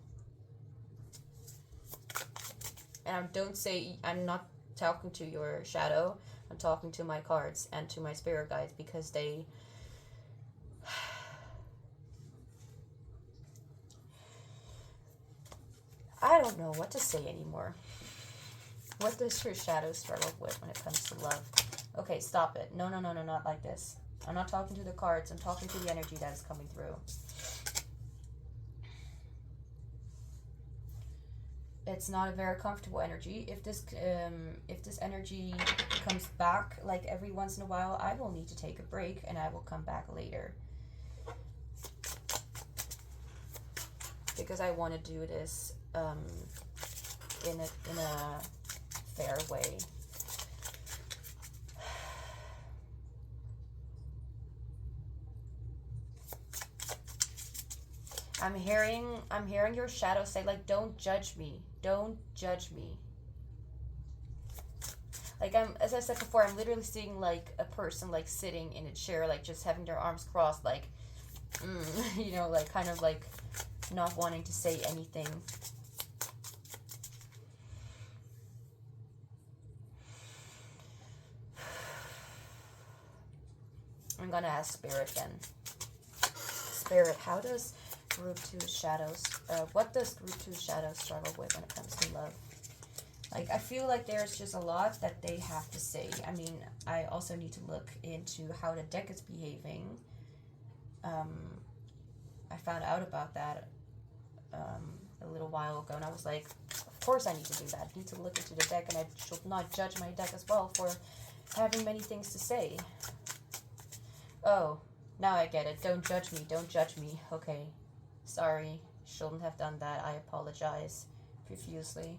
And don't say, I'm not talking to your shadow. I'm talking to my cards and to my spirit guides because they... I don't know what to say anymore. What does your shadow struggle with when it comes to love? Okay, stop it. No, not like this. I'm not talking to the cards. I'm talking to the energy that is coming through. It's not a very comfortable energy. If this energy comes back, like, every once in a while, I will need to take a break and I will come back later. Because I want to do this in a fair way. I'm hearing your shadow say, like, don't judge me. Don't judge me. Like, as I said before, I'm literally seeing, like, a person, like, sitting in a chair, like, just having their arms crossed, like, you know, like, kind of, like, not wanting to say anything. I'm gonna ask Spirit then. Spirit, how does Group 2 shadows, what does Group 2 shadows struggle with when it comes to love? Like, I feel like there's just a lot that they have to say. I mean, I also need to look into how the deck is behaving. I found out about that a little while ago, and I was like, of course I need to do that. I need to look into the deck, and I should not judge my deck as well for having many things to say. Oh, now I get it. Don't judge me. Don't judge me. Okay. Sorry. Shouldn't have done that. I apologize profusely.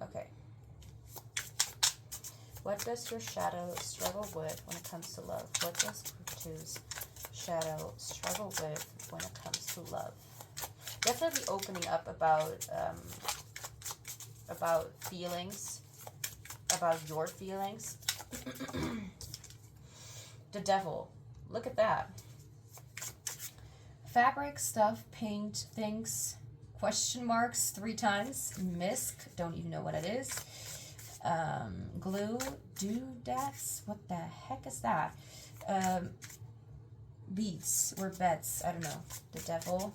Okay. What does your shadow struggle with when it comes to love? What does Group 2's shadow struggle with when it comes to love? Definitely opening up about feelings, about your feelings. the devil. Look at that. Fabric, stuff, paint, things, question marks 3 times. Misc, don't even know what it is. Glue, doodads, what the heck is that? Beats or beds, I don't know. The devil.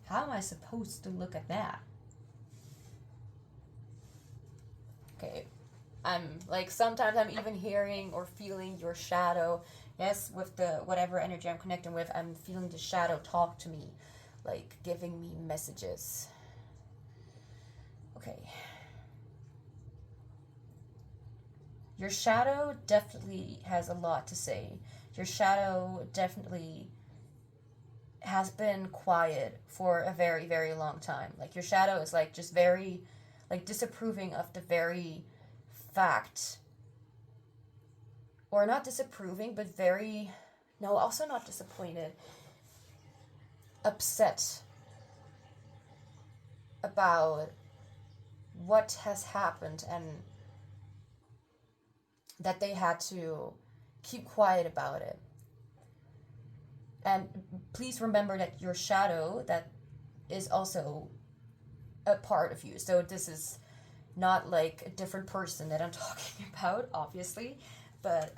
How am I supposed to look at that? Okay, I'm like, sometimes I'm even hearing or feeling your shadow. Yes, with the whatever energy I'm connecting with, I'm feeling the shadow talk to me, like giving me messages. Okay. Your shadow definitely has a lot to say. Your shadow definitely has been quiet for a very, very long time. Like, your shadow is like just very, like, disapproving of the very fact, or not disapproving, but very, no, also not disappointed, upset about what has happened, and that they had to keep quiet about it. And please remember that your shadow, that is also a part of you. So this is not like a different person that I'm talking about, obviously, but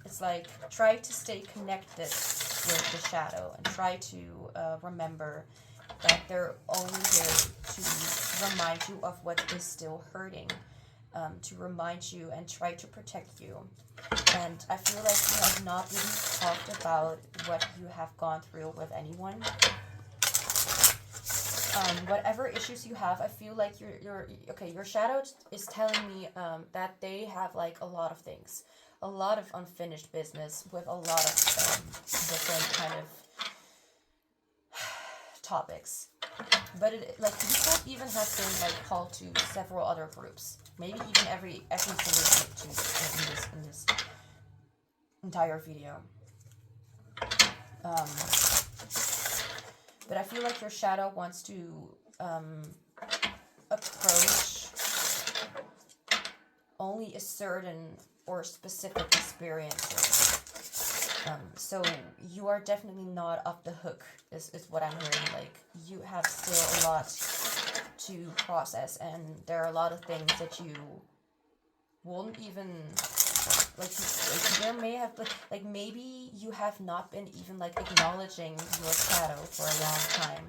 it's like, try to stay connected with the shadow, and try to remember that they're only here to remind you of what is still hurting, to remind you and try to protect you. And I feel like you have not really talked about what you have gone through with anyone. Whatever issues you have, I feel like your shadow is telling me that they have like a lot of things, a lot of unfinished business with a lot of different kind of topics. But it, like, people even have been like called to several other groups, maybe even every single group in this entire video. But I feel like your shadow wants to approach only a certain or specific experiences. So you are definitely not off the hook, is what I'm hearing. Like, you have still a lot to process, and there are a lot of things that you won't even, like there may have, like maybe you have not been even like acknowledging your shadow for a long time.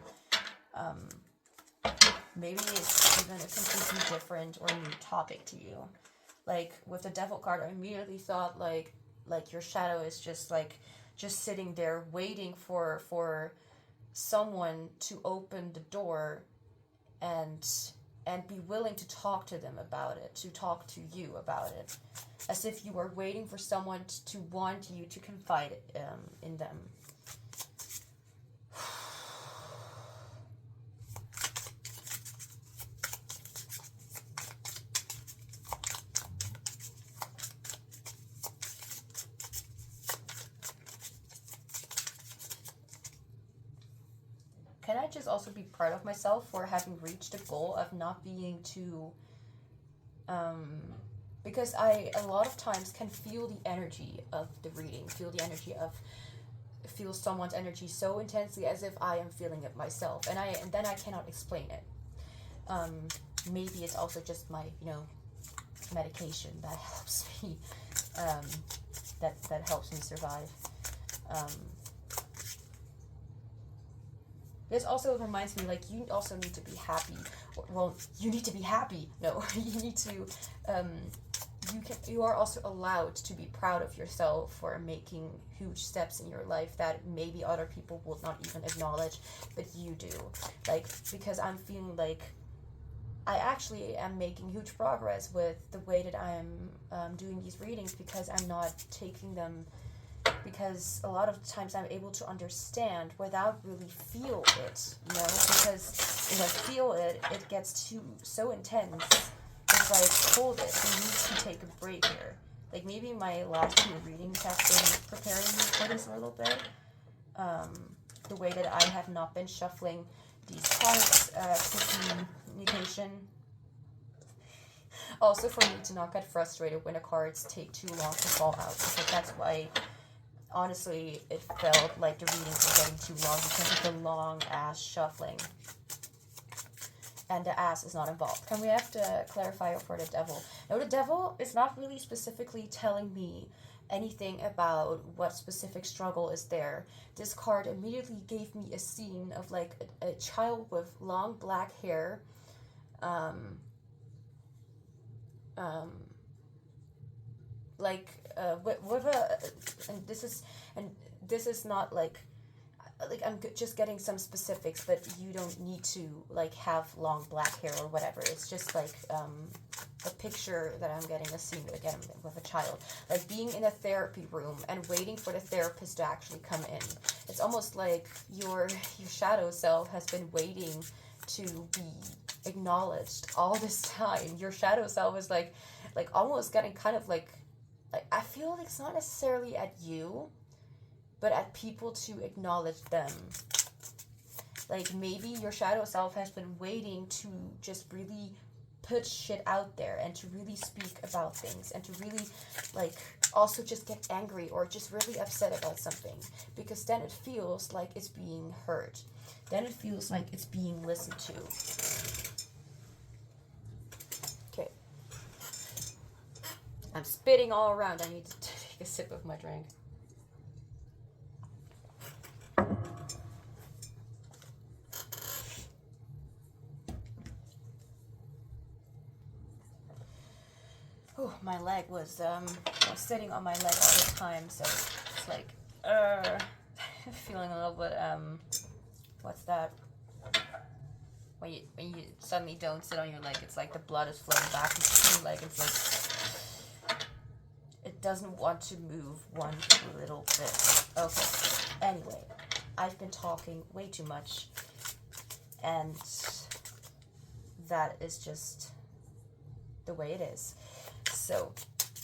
Maybe it's even a completely different or new topic to you. Like, with the devil card, I immediately thought like your shadow is just sitting there waiting for someone to open the door and be willing to talk to them about it, to talk to you about it, as if you were waiting for someone to want you to confide in them. Can I just also be proud of myself for having reached the goal of not being too, because I a lot of times can feel the energy of the reading, feel someone's energy so intensely as if I am feeling it myself, and then I cannot explain it. Maybe it's also just my, medication that helps me, that helps me survive. This also reminds me, like, you also need to be happy. Well, you need to be happy. No, you need to, you are also allowed to be proud of yourself for making huge steps in your life that maybe other people will not even acknowledge, but you do. Like, because I'm feeling like I actually am making huge progress with the way that I'm doing these readings, because I'm not taking them, because a lot of times I'm able to understand without really feel it, because if I feel it, it gets so intense. It's like, hold it, we need to take a break here. Like, maybe my last 2 readings have been preparing me for this a little bit. The way that I have not been shuffling these cards, communication. Also for me to not get frustrated when the cards take too long to fall out, because that's why, honestly, it felt like the readings were getting too long because of the long ass shuffling. And the ass is not involved. Can we have to clarify it for the devil? No, the devil is not really specifically telling me anything about what specific struggle is there. This card immediately gave me a scene of like a child with long black hair, with a, and this is not like I'm just getting some specifics, but you don't need to like have long black hair or whatever. It's just like a picture that I'm getting, a scene again with a child, like being in a therapy room and waiting for the therapist to actually come in. It's almost like your shadow self has been waiting to be acknowledged all this time. Your shadow self is like almost getting kind of like I feel like it's not necessarily at you, but at people to acknowledge them. Like maybe your shadow self has been waiting to just really put shit out there and to really speak about things and to really like also just get angry or just really upset about something, because then it feels like it's being heard. Then it feels like it's being listened to. Okay. I'm spitting all around. I need to take a sip of my drink. Oh, my leg was sitting on my leg all the time, so it's like feeling a little bit what's that? When you suddenly don't sit on your leg, it's like the blood is flowing back into your leg. It's like it doesn't want to move one little bit. Okay. Anyway, I've been talking way too much, and that is just the way it is. So,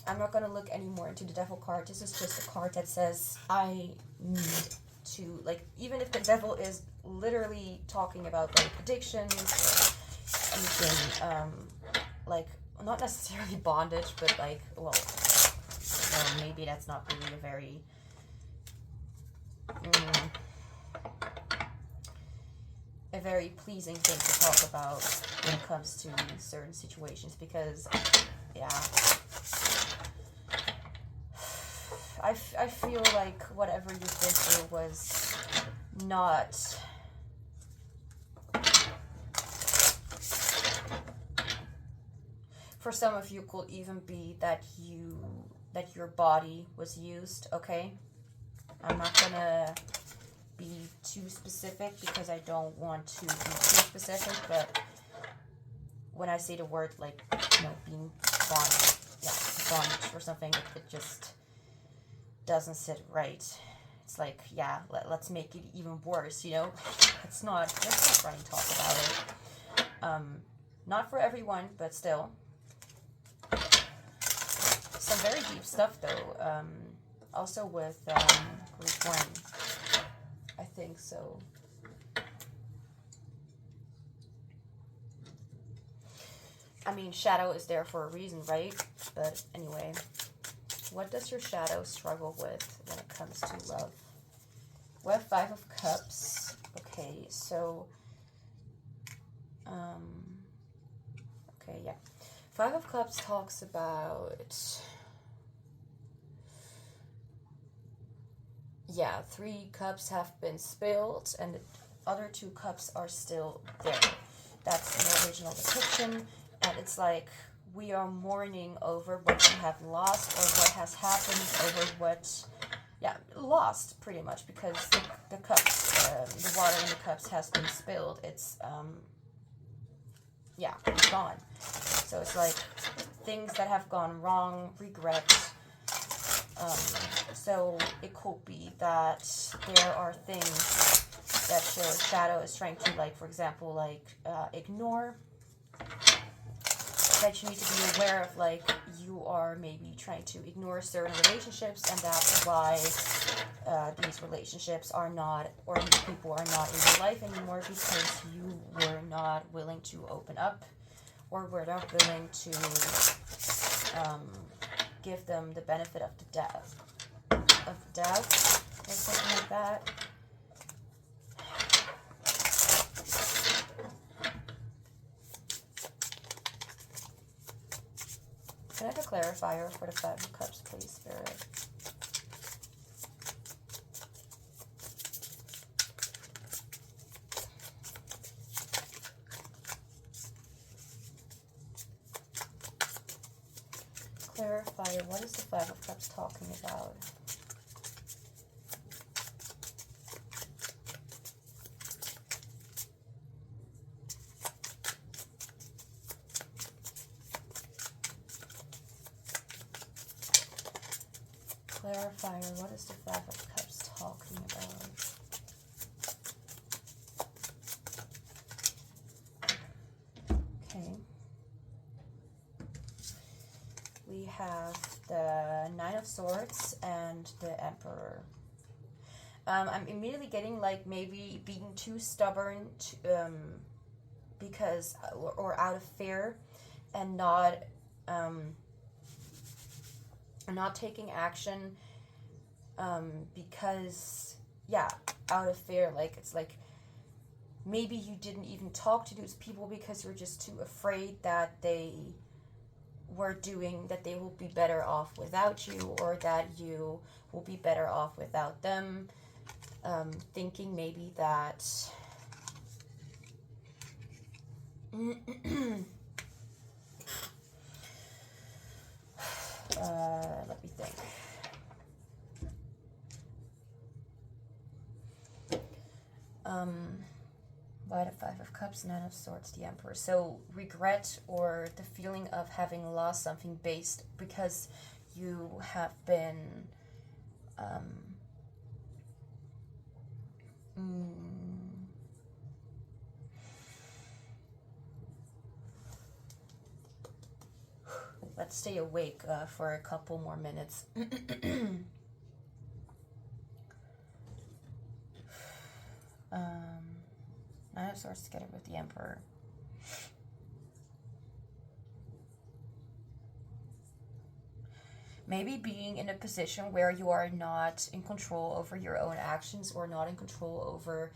I'm not going to look anymore into the devil card. This is just a card that says I need to, like, even if the devil is literally talking about, like, addictions or anything, like, not necessarily bondage, but, like, well, maybe that's not really a very, a very pleasing thing to talk about when it comes to certain situations, because yeah, I feel like whatever you've been through was not for some of you could even be that your body was used. Okay, I'm not gonna be too specific because I don't want to be too specific, but when I say the word, like, you know, being bondage or something, it just doesn't sit right. It's like, yeah, let's make it even worse, you know? Let's not try and talk about it. Not for everyone, but still. Some very deep stuff, though. Also with group 1, I think so. I mean, shadow is there for a reason, right? But anyway, what does your shadow struggle with when it comes to love? We have 5 of Cups. Okay, so, okay, yeah. 5 of Cups talks about, yeah, 3 cups have been spilled and the other 2 cups are still there. That's the original depiction. And it's like we are mourning over what we have lost or what has happened, over what, yeah, lost pretty much, because the cups, the water in the cups has been spilled. It's, yeah, it's gone. So it's like things that have gone wrong, regret. So it could be that there are things that your shadow is trying to, like, for example, like, ignore. That you need to be aware of, like, you are maybe trying to ignore certain relationships, and that's why these relationships are not, or these people are not in your life anymore, because you were not willing to open up, or we're not willing to give them the benefit of the doubt, or something like that. Can I have a clarifier for the Five of Cups, please, Spirit? Clarifier, what is the Five of Cups talking about? Clarifier, what is the Five of Cups talking about? Okay. We have the Nine of Swords and the Emperor. I'm immediately getting like maybe being too stubborn because, or out of fear, and not taking action because, yeah, out of fear. Like, it's like maybe you didn't even talk to those people because you're just too afraid that they will be better off without you, or that you will be better off without them. Thinking maybe that let me think. Why the Five of Cups, Nine of Swords, the Emperor. So regret, or the feeling of having lost something because you have been let's stay awake for a couple more minutes. Nine of Swords together with the Emperor. Maybe being in a position where you are not in control over your own actions, or not in control over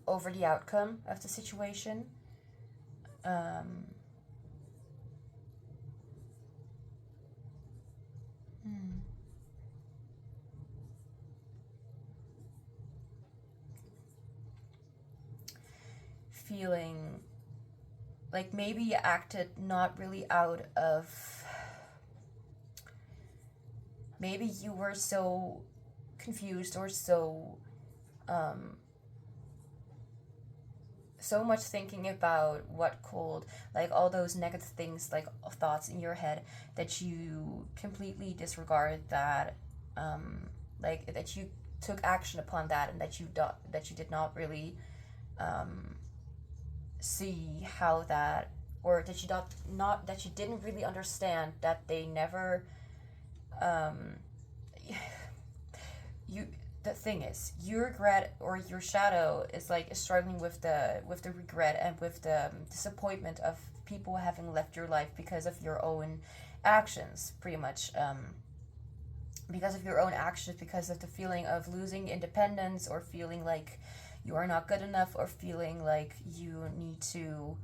over the outcome of the situation. Feeling like maybe you acted not really out of, maybe you were so confused, or so much thinking about what could, like all those negative things, like thoughts in your head, that you completely disregard that, like that you took action upon that, and that you did not really see how that, or that you didn't really understand that they never the thing is, your regret, or your shadow, is like struggling with the regret and with the disappointment of people having left your life because of your own actions, pretty much. Because of your own actions, because of the feeling of losing independence, or feeling like you are not good enough, or feeling like you need to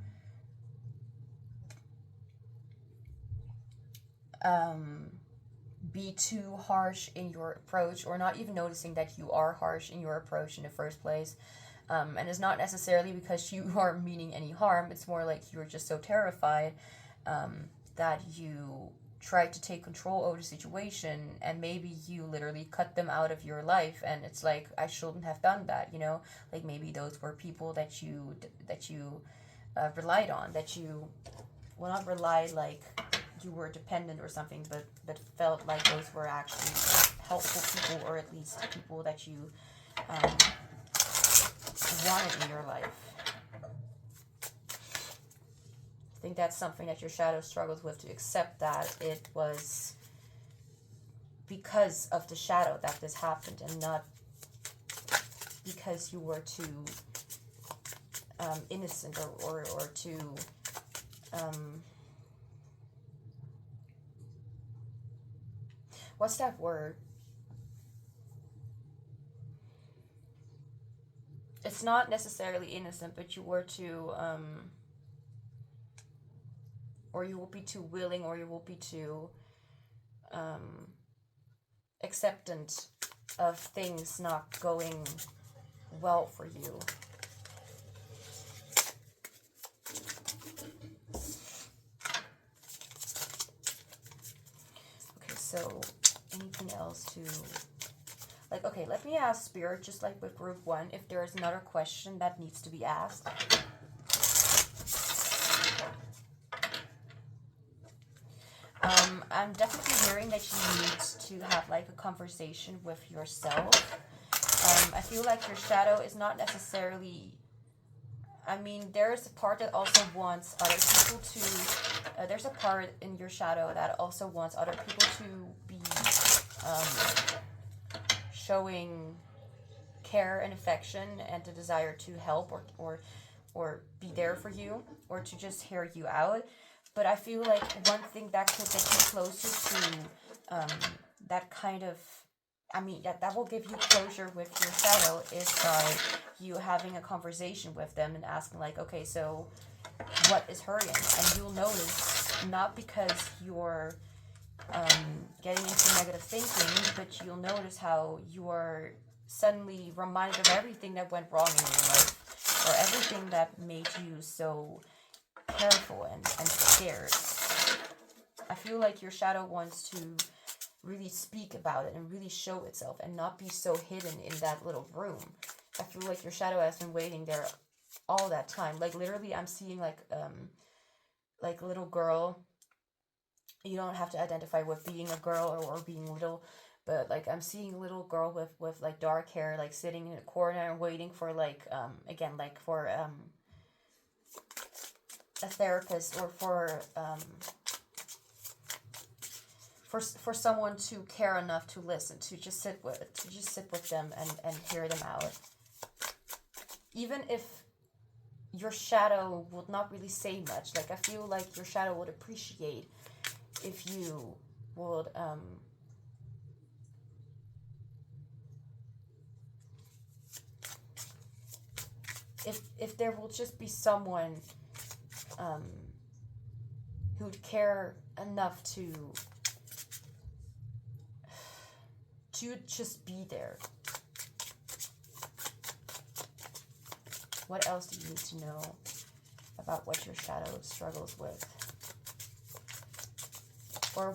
be too harsh in your approach, or not even noticing that you are harsh in your approach in the first place. And it's not necessarily because you are meaning any harm. It's more like you're just so terrified that you try to take control over the situation, and maybe you literally cut them out of your life, and it's like, I shouldn't have done that, you know? Like, maybe those were people that you relied on, that you, well, not relied like you were dependent or something, but felt like those were actually helpful people, or at least people that you wanted in your life. I think that's something that your shadow struggles with, to accept that it was because of the shadow that this happened, and not because you were too innocent or too what's that word? It's not necessarily innocent, but you were too or you will be too willing, or you will be too acceptant of things not going well for you. Okay, so anything else to, like, okay, let me ask Spirit, just like with group 1, if there is another question that needs to be asked. I'm definitely hearing that you need to have like a conversation with yourself. I feel like your shadow is not necessarily, I mean, there's a part that also wants other people to, there's a part in your shadow that also wants other people to be showing care and affection and the desire to help or be there for you, or to just hear you out. But I feel like one thing that could get you closer to that kind of, I mean, that will give you closure with your shadow is by you having a conversation with them and asking like, okay, so what is hurting? And you'll notice, not because you're getting into negative thinking, but you'll notice how you are suddenly reminded of everything that went wrong in your life, or everything that made you so careful and scared. I feel like your shadow wants to really speak about it and really show itself and not be so hidden in that little room. I feel like your shadow has been waiting there all that time. Like literally I'm seeing like a little girl. You don't have to identify with being a girl or being little, but like I'm seeing a little girl with like dark hair, like sitting in a corner and waiting for like again, like for a therapist, or for someone to care enough to listen, to just sit with them and hear them out. Even if your shadow would not really say much, like I feel like your shadow would appreciate if you would if there will just be someone who'd care enough to just be there. What else do you need to know about what your shadow struggles with? Or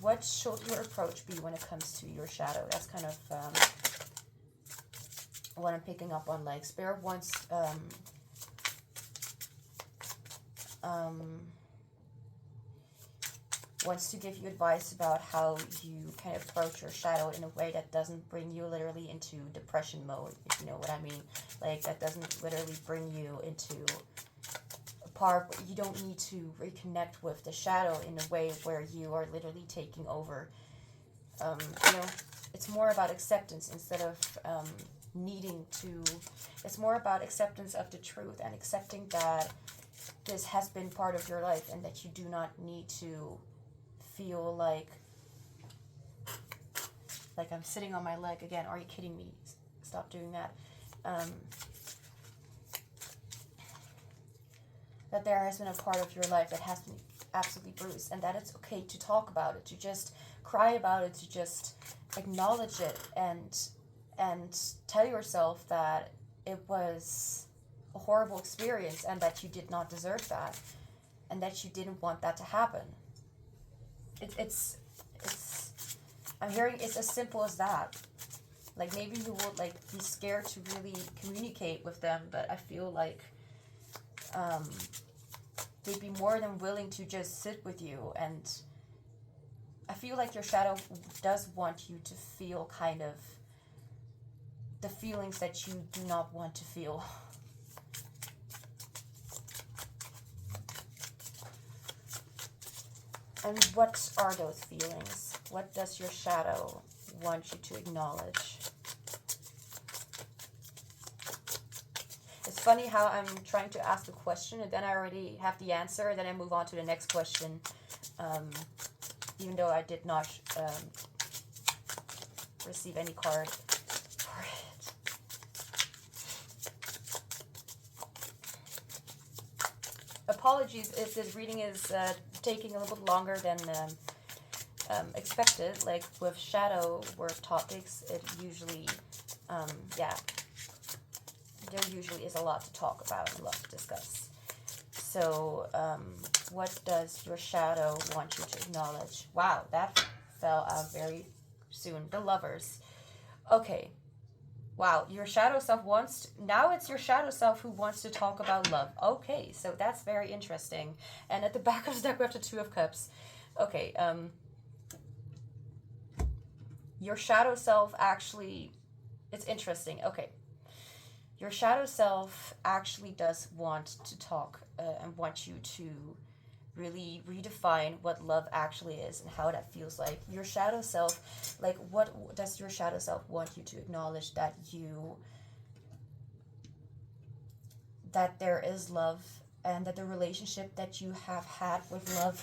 what should your approach be when it comes to your shadow? That's kind of what I'm picking up on. Like Spirit wants wants to give you advice about how you can approach your shadow in a way that doesn't bring you literally into depression mode, if you know what I mean. Like that doesn't literally bring you into a part where you don't need to reconnect with the shadow in a way where you are literally taking over. You know, it's more about acceptance instead of needing to. It's more about acceptance of the truth and accepting that this has been part of your life and that you do not need to feel like I'm sitting on my leg again. Are you kidding me? Stop doing that. That there has been a part of your life that has been absolutely bruised, and that it's okay to talk about it, to just cry about it, to just acknowledge it, and tell yourself that it was a horrible experience and that you did not deserve that, and that you didn't want that to happen. It's I'm hearing it's as simple as that. Like maybe you would like be scared to really communicate with them, but I feel like they'd be more than willing to just sit with you. And I feel like your shadow does want you to feel kind of the feelings that you do not want to feel. And what are those feelings? What does your shadow want you to acknowledge? It's funny how I'm trying to ask a question and then I already have the answer and then I move on to the next question, even though I did not receive any card for it. Apologies if this reading is taking a little bit longer than expected. Like with shadow work topics, it usually, yeah, there usually is a lot to talk about and a lot to discuss. So, what does your shadow want you to acknowledge? Wow, that fell out very soon. The Lovers. Okay. Wow, your shadow self wants... Now it's your shadow self who wants to talk about love. Okay, so that's very interesting. And at the back of the deck, we have the Two of Cups. Okay, your shadow self actually... It's interesting. Okay. Your shadow self actually does want to talk and want you to really redefine what love actually is and how that feels like. Your shadow self, like, what does your shadow self want you to acknowledge? That there is love, and that the relationship that you have had with love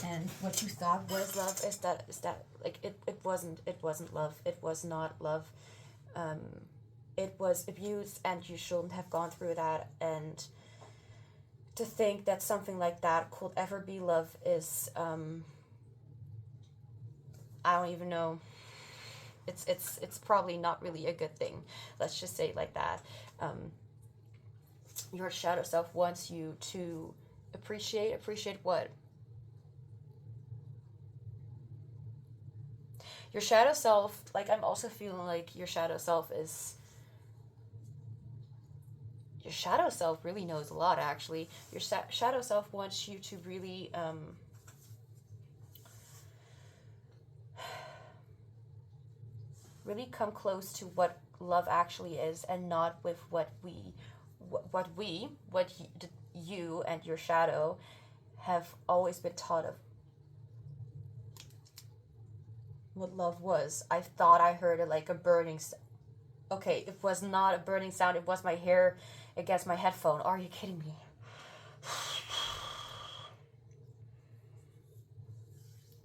and what you thought was love is that like it wasn't love. It was not love. It was abuse, and you shouldn't have gone through that. And to think that something like that could ever be love is, I don't even know. It's probably not really a good thing. Let's just say it like that. Your shadow self wants you to appreciate what? Your shadow self, like, I'm also feeling like your shadow self is... Your shadow self really knows a lot, actually. Your shadow self wants you to really really come close to what love actually is, and not with you and your shadow have always been taught of what love was. I thought I heard it like a burning okay, it was not a burning sound. It was my hair against my headphone. Are you kidding me?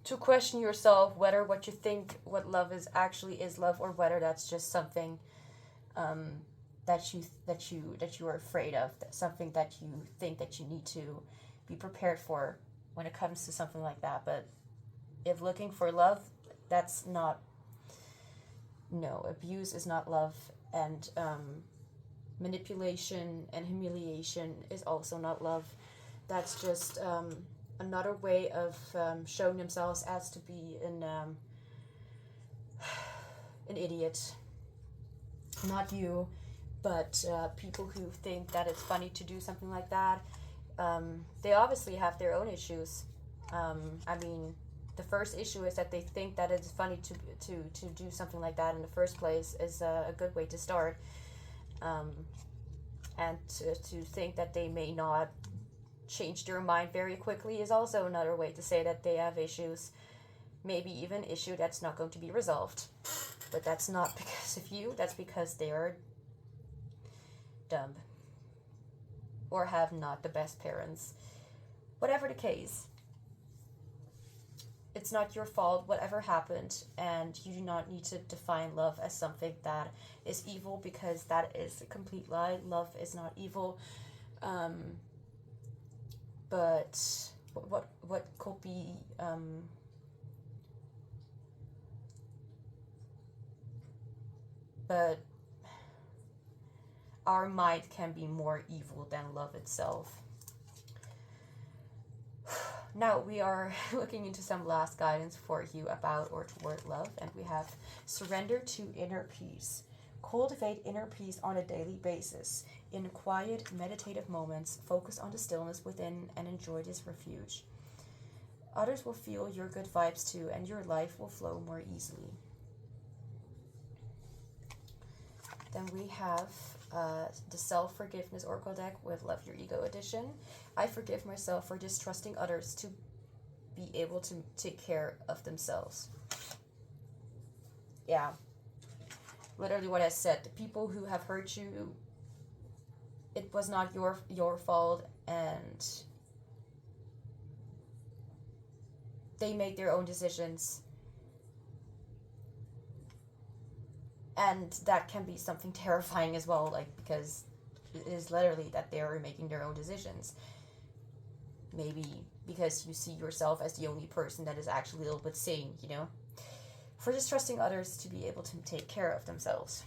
To question yourself whether what you think what love is actually is love, or whether that's just something that you are afraid of, something that you think that you need to be prepared for when it comes to something like that. But if looking for love, that's not... No, abuse is not love, and manipulation and humiliation is also not love. That's just another way of showing themselves as to be an idiot. Not you, but people who think that it's funny to do something like that. They obviously have their own issues. I mean, the first issue is that they think that it's funny to do something like that in the first place is a good way to start. And to think that they may not change their mind very quickly is also another way to say that they have issues. Maybe even an issue that's not going to be resolved. But that's not because of you, that's because they are dumb. Or have not the best parents. Whatever the case. It's not your fault, whatever happened, and you do not need to define love as something that is evil, because that is a complete lie. Love is not evil. But what could be but our mind can be more evil than love itself. Now we are looking into some last guidance for you about or toward love, and we have surrender to inner peace. Cultivate inner peace on a daily basis. In quiet, meditative moments, focus on the stillness within and enjoy this refuge. Others will feel your good vibes too, and your life will flow more easily. Then we have the Self-Forgiveness Oracle deck with Love Your Ego edition. I forgive myself for distrusting others to be able to take care of themselves. Yeah. Literally what I said. The people who have hurt you it was not your fault, and they make their own decisions, and that can be something terrifying as well, like, because it is literally that they are making their own decisions. Maybe because you see yourself as the only person that is actually a little bit sane, you know? For just trusting others to be able to take care of themselves.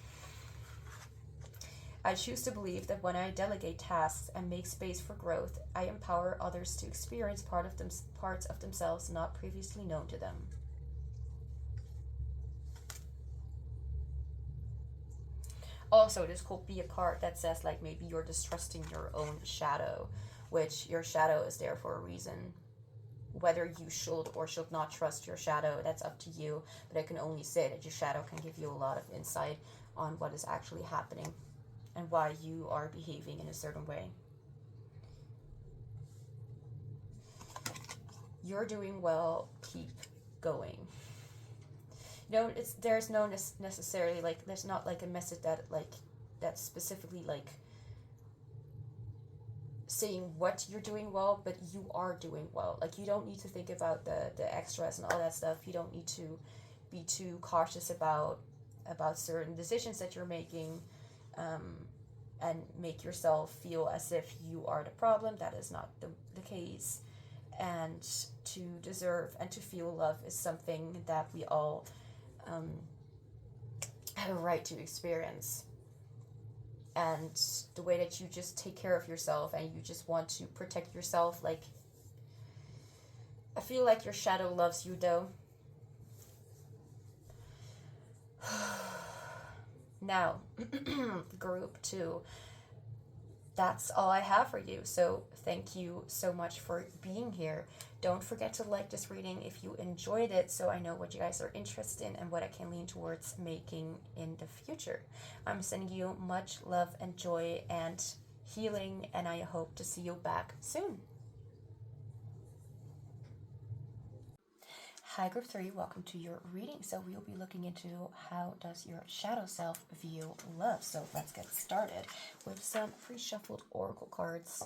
I choose to believe that when I delegate tasks and make space for growth, I empower others to experience parts of themselves not previously known to them. Also, this could be a card that says, like, maybe you're distrusting your own shadow, which your shadow is there for a reason. Whether you should or should not trust your shadow, that's up to you. But I can only say that your shadow can give you a lot of insight on what is actually happening and why you are behaving in a certain way. You're doing well, keep going. No, there's no necessarily, like, there's not like a message that, like, that's specifically like saying what you're doing well, but you are doing well. Like, you don't need to think about the extras and all that stuff. You don't need to be too cautious about certain decisions that you're making, and make yourself feel as if you are the problem. That is not the case. And to deserve and to feel love is something that we all have a right to experience. And the way that you just take care of yourself and you just want to protect yourself, like, I feel like your shadow loves you, though. Now, group 2. That's all I have for you. So thank you so much for being here. Don't forget to like this reading if you enjoyed it, so I know what you guys are interested in and what I can lean towards making in the future. I'm sending you much love and joy and healing, and I hope to see you back soon. Hi, Group 3, welcome to your reading. So we'll be looking into how does your shadow self view love. So let's get started with some pre-shuffled oracle cards.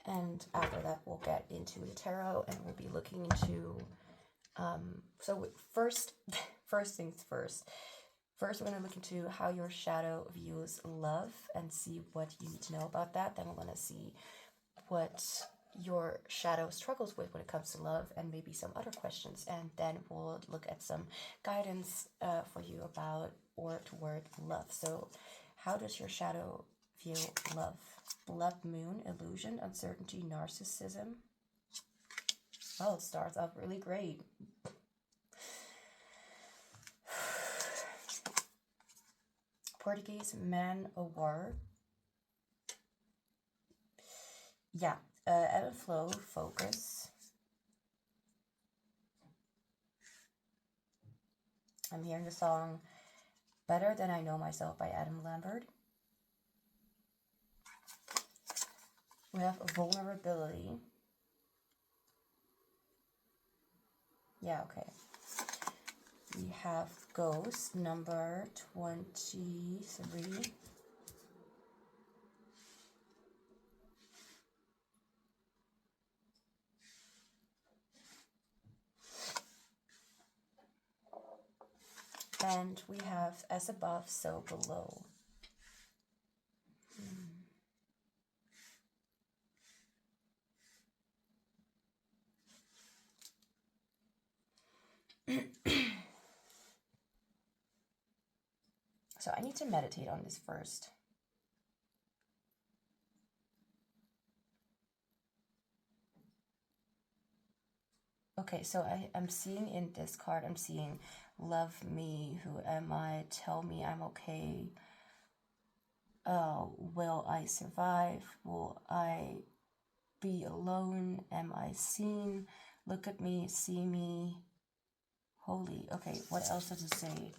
And after that, we'll get into the tarot, and we'll be looking into, so first things first. First, we're going to look into how your shadow views love and see what you need to know about that. Then we're going to see what your shadow struggles with when it comes to love, and maybe some other questions. And then we'll look at some guidance for you about or toward love. So how does your shadow view love? Blood moon, illusion, uncertainty, narcissism. Oh, it starts off really great. Portuguese man o' war. Yeah, ebb and flow, focus. I'm hearing the song Better Than I Know Myself by Adam Lambert. We have vulnerability. Yeah, okay. We have ghost number 23. And we have as above, so below. So I need to meditate on this first. Okay, so I'm seeing in this card, I'm seeing love me, who am I, tell me I'm okay, will I survive, will I be alone, am I seen, look at me, see me, holy. Okay, what else does it say?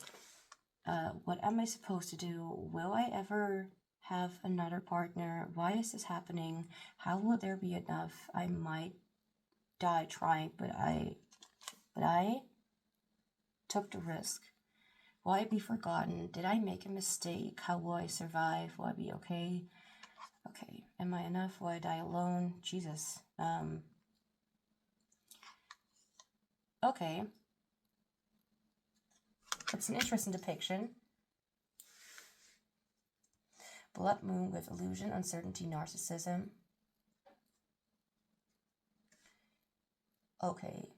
What am I supposed to do? Will I ever have another partner? Why is this happening? How will there be enough? I might die trying, but I took the risk. Will I be forgotten? Did I make a mistake? How will I survive? Will I be okay? Okay. Am I enough? Will I die alone? Jesus. Okay. It's an interesting depiction. Blood moon with illusion, uncertainty, narcissism. Okay.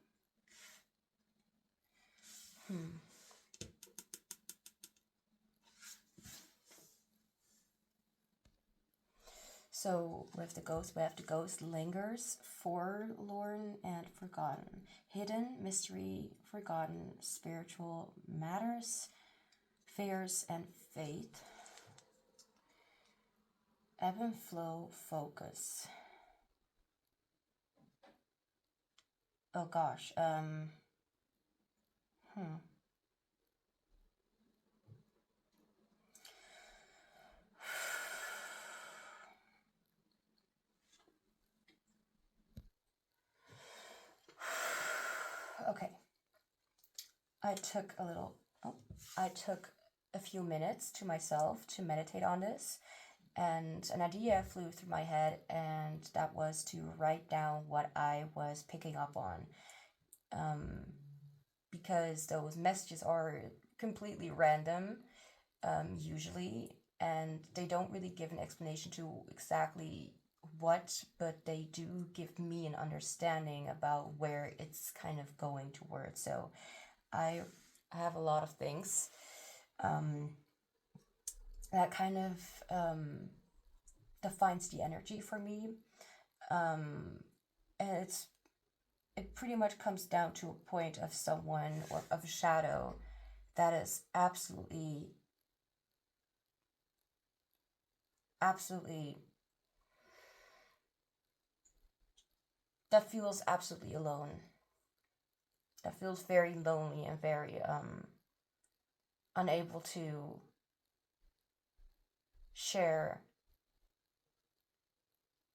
So with the ghost, we have the ghost lingers, forlorn and forgotten, hidden, mystery, forgotten, spiritual matters, fears and fate, ebb and flow, focus. Oh gosh, Okay. I took a few minutes to myself to meditate on this, and an idea flew through my head, and that was to write down what I was picking up on. Because those messages are completely random, usually, and they don't really give an explanation to exactly what, but they do give me an understanding about where it's kind of going towards. So I have a lot of things that kind of defines the energy for me, and it pretty much comes down to a point of someone or of a shadow that is absolutely that feels absolutely alone, that feels very lonely and very unable to share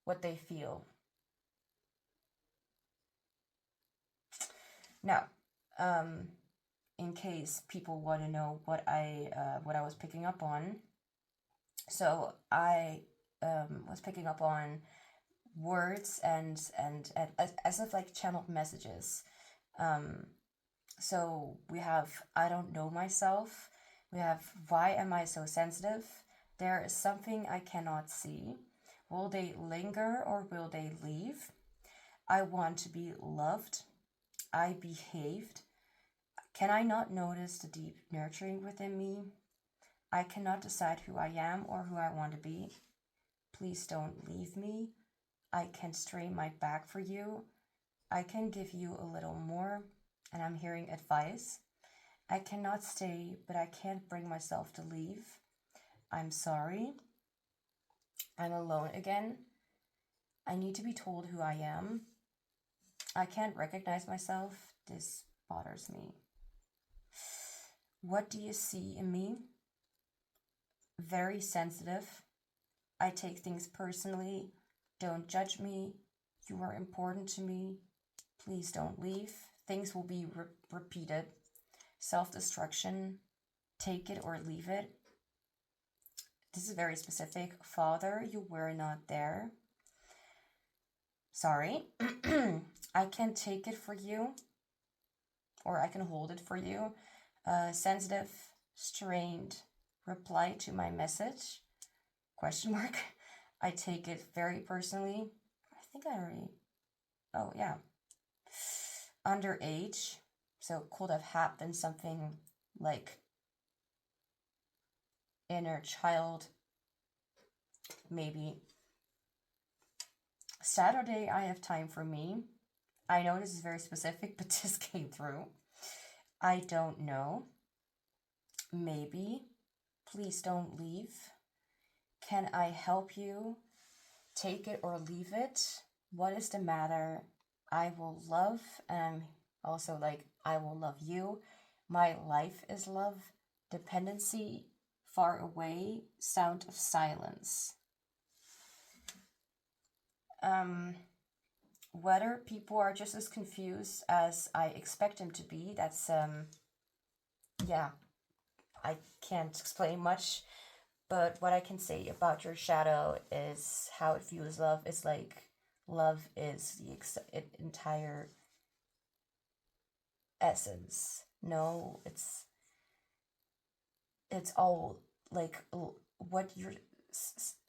what they feel. Now, in case people want to know what I was picking up on, so I was picking up on words and as if like channeled messages. So we have I don't know myself. We have why am I so sensitive? There is something I cannot see. Will they linger or will they leave? I want to be loved. I behaved. Can I not notice the deep nurturing within me? I cannot decide who I am or who I want to be. Please don't leave me. I can strain my back for you. I can give you a little more, and I'm hearing advice. I cannot stay, but I can't bring myself to leave. I'm sorry. I'm alone again. I need to be told who I am. I can't recognize myself. This bothers me. What do you see in me? Very sensitive. I take things personally. Don't judge me. You are important to me. Please don't leave. Things will be repeated. Self-destruction. Take it or leave it. This is very specific. Father, you were not there. Sorry. I can take it for you. Or I can hold it for you. Sensitive, strained, reply to my message, ? I take it very personally. I think I already, oh yeah. Underage, so could have happened something like inner child, maybe. Saturday, I have time for me. I know this is very specific, but this came through. I don't know. Maybe. Please don't leave. Can I help you? Take it or leave it. What is the matter? I will love, and also like I will love you. My life is love. Dependency, far away, sound of silence. Whether people are just as confused as I expect them to be, that's yeah, I can't explain much, but what I can say about your shadow is how it views love. It's like love is the entire essence. No, it's all like what your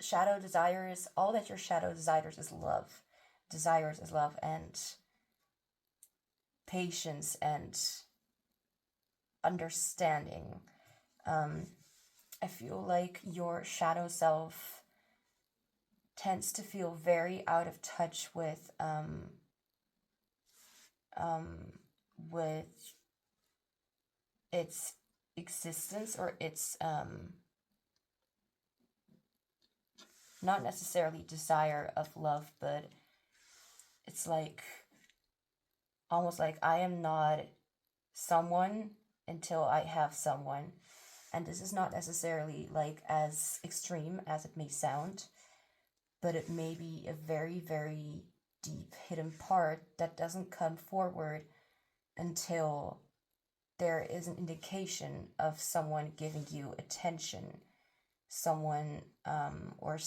shadow desires. All that your shadow desires is love. Desires is love and patience and understanding. I feel like your shadow self tends to feel very out of touch with its existence, or its not necessarily desire of love, but it's like almost like I am not someone until I have someone. And this is not necessarily like as extreme as it may sound, but it may be a very, very deep hidden part that doesn't come forward until there is an indication of someone giving you attention, someone or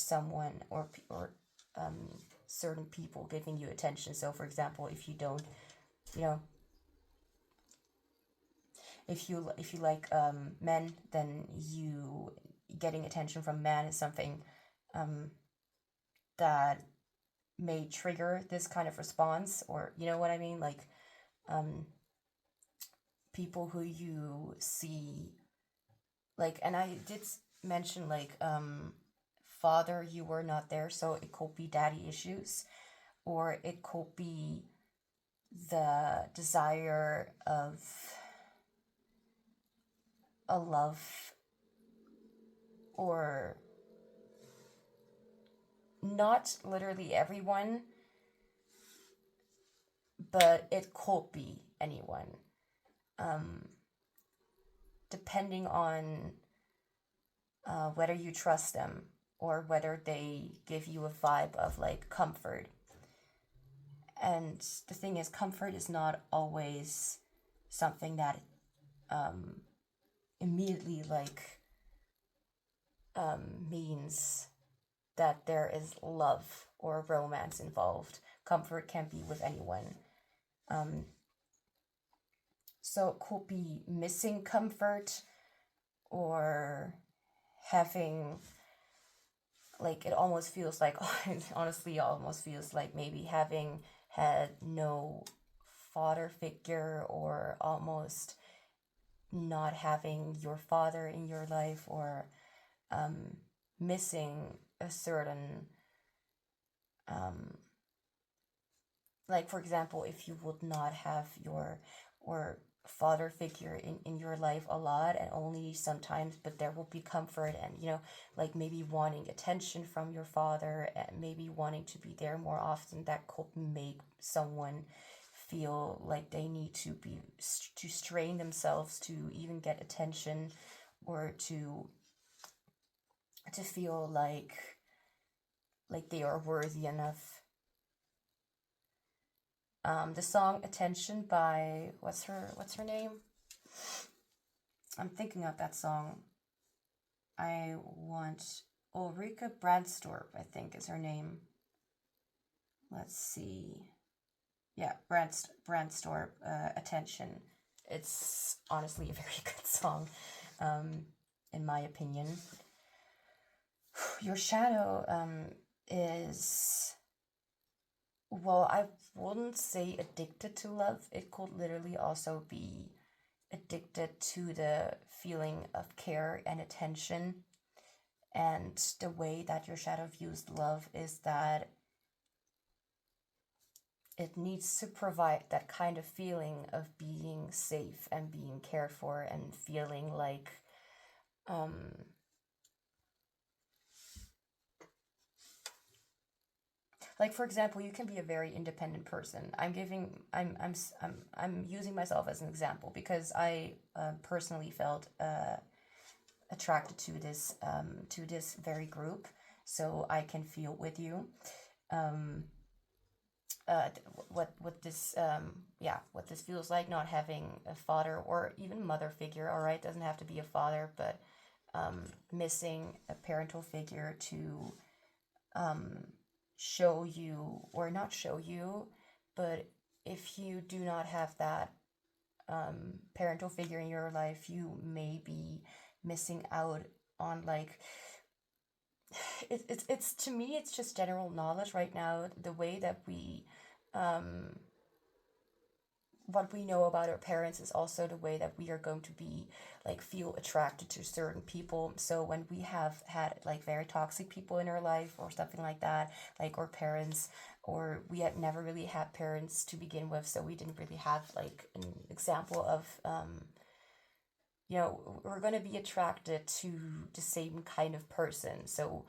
certain people giving you attention. So for example, if you don't, you know, if you like men, then you getting attention from men is something that may trigger this kind of response, or you know what I mean, like people who you see, like, and I did mention like father, you were not there, so it could be daddy issues, or it could be the desire of a love, or not literally everyone, but it could be anyone, depending on whether you trust them or whether they give you a vibe of like comfort. And the thing is, comfort is not always something that immediately like means that there is love or romance involved. Comfort can be with anyone. So it could be missing comfort, or having, like, it almost feels like, honestly, almost feels like maybe having had no father figure, or almost not having your father in your life, or missing a certain like for example, if you would not have your or father figure in your life a lot and only sometimes, but there will be comfort, and you know, like maybe wanting attention from your father and maybe wanting to be there more often, that could make someone feel like they need to strain themselves to even get attention, or to feel like they are worthy enough. The song "Attention" by what's her name? I'm thinking of that song. I want Ulrika Brandstorp, I think is her name. Let's see. Yeah, Brandstorp, "Attention." It's honestly a very good song, in my opinion. Your shadow is, well, I wouldn't say addicted to love. It could literally also be addicted to the feeling of care and attention. And the way that your shadow views love is that it needs to provide that kind of feeling of being safe and being cared for and feeling like for example, you can be a very independent person. I'm using myself as an example because I personally felt attracted to this very group, so I can feel with you. what this what this feels like, not having a father or even mother figure. All right, doesn't have to be a father, but missing a parental figure to show you, or not show you, but if you do not have that parental figure in your life, you may be missing out on like it's to me, it's just general knowledge right now, the way that we what we know about our parents is also the way that we are going to be like feel attracted to certain people. So when we have had like very toxic people in our life or something like that, like our parents, or we had never really had parents to begin with, so we didn't really have like an example of we're going to be attracted to the same kind of person. So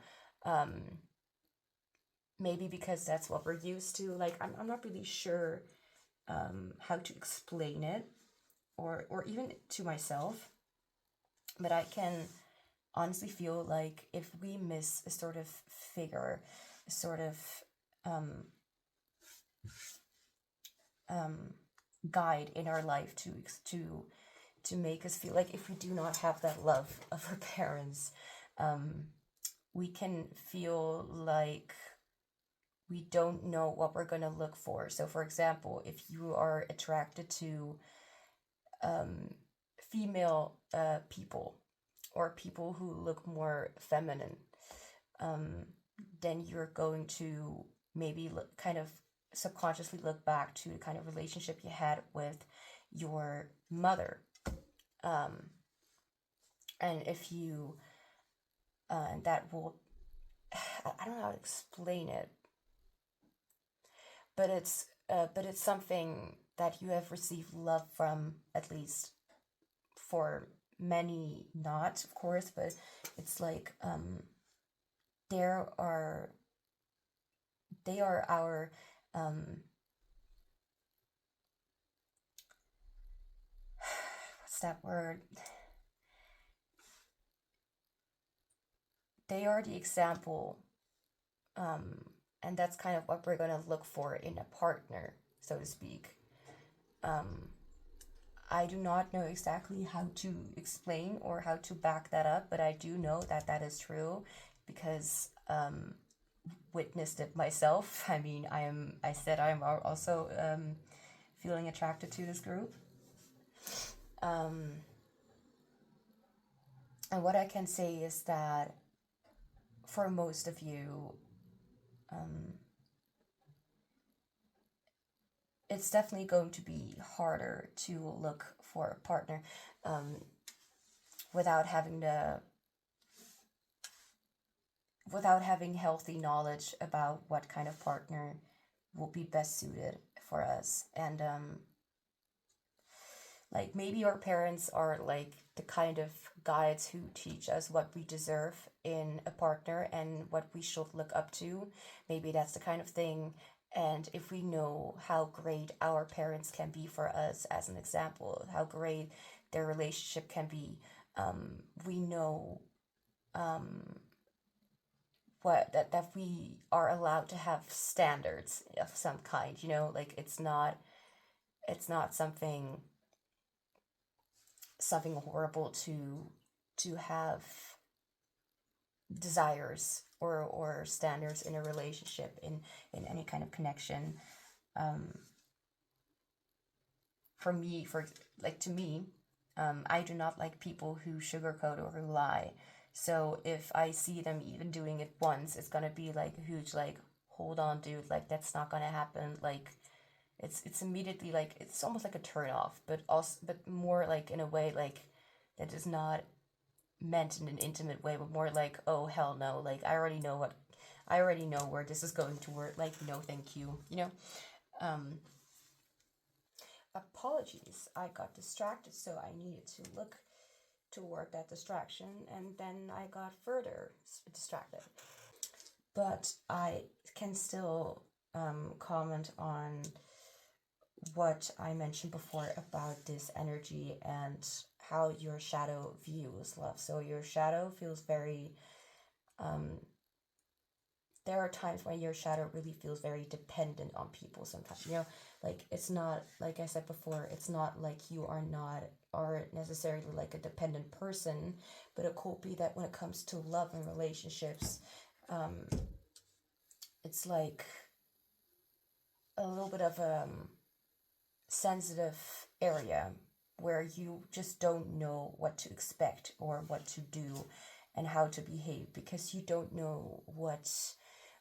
maybe because that's what we're used to. Like I'm not really sure how to explain it, or even to myself, but I can honestly feel like if we miss a sort of figure, a sort of guide in our life to make us feel like, if we do not have that love of our parents, we can feel like we don't know what we're going to look for. So for example, if you are attracted to female people, or people who look more feminine, then you're going to maybe kind of subconsciously look back to the kind of relationship you had with your mother. And if you, and that will, I don't know how to explain it, but it's something that you have received love from, at least for many, not of course, but it's like they are our what's that word? They are the example, and that's kind of what we're going to look for in a partner, so to speak. I do not know exactly how to explain or how to back that up, but I do know that that is true because witnessed it myself. I mean, I said I am also feeling attracted to this group. And what I can say is that for most of you, it's definitely going to be harder to look for a partner without having healthy knowledge about what kind of partner will be best suited for us. And like maybe our parents are like the kind of guides who teach us what we deserve in a partner and what we should look up to. Maybe that's the kind of thing. And if we know how great our parents can be for us, as an example, how great their relationship can be, we know that we are allowed to have standards of some kind. Like it's not something horrible to have desires or standards in a relationship, in any kind of connection. To me, I do not like people who sugarcoat or who lie. So if I see them even doing it once, it's gonna be like a huge like, hold on, dude, like that's not gonna happen. Like it's immediately like, it's almost like a turn off, but more like in a way like that is not meant in an intimate way, but more like, oh hell no, like I already know where this is going to work, like no thank you. Apologies, I got distracted, so I needed to look toward that distraction, and then I got further distracted. But I can still comment on what I mentioned before about this energy and how your shadow views love. So your shadow feels very there are times when your shadow really feels very dependent on people sometimes, you know, like it's not, like I said before, it's not like you are necessarily like a dependent person, but it could be that when it comes to love and relationships, it's like a little bit of a sensitive area where you just don't know what to expect or what to do and how to behave, because you don't know what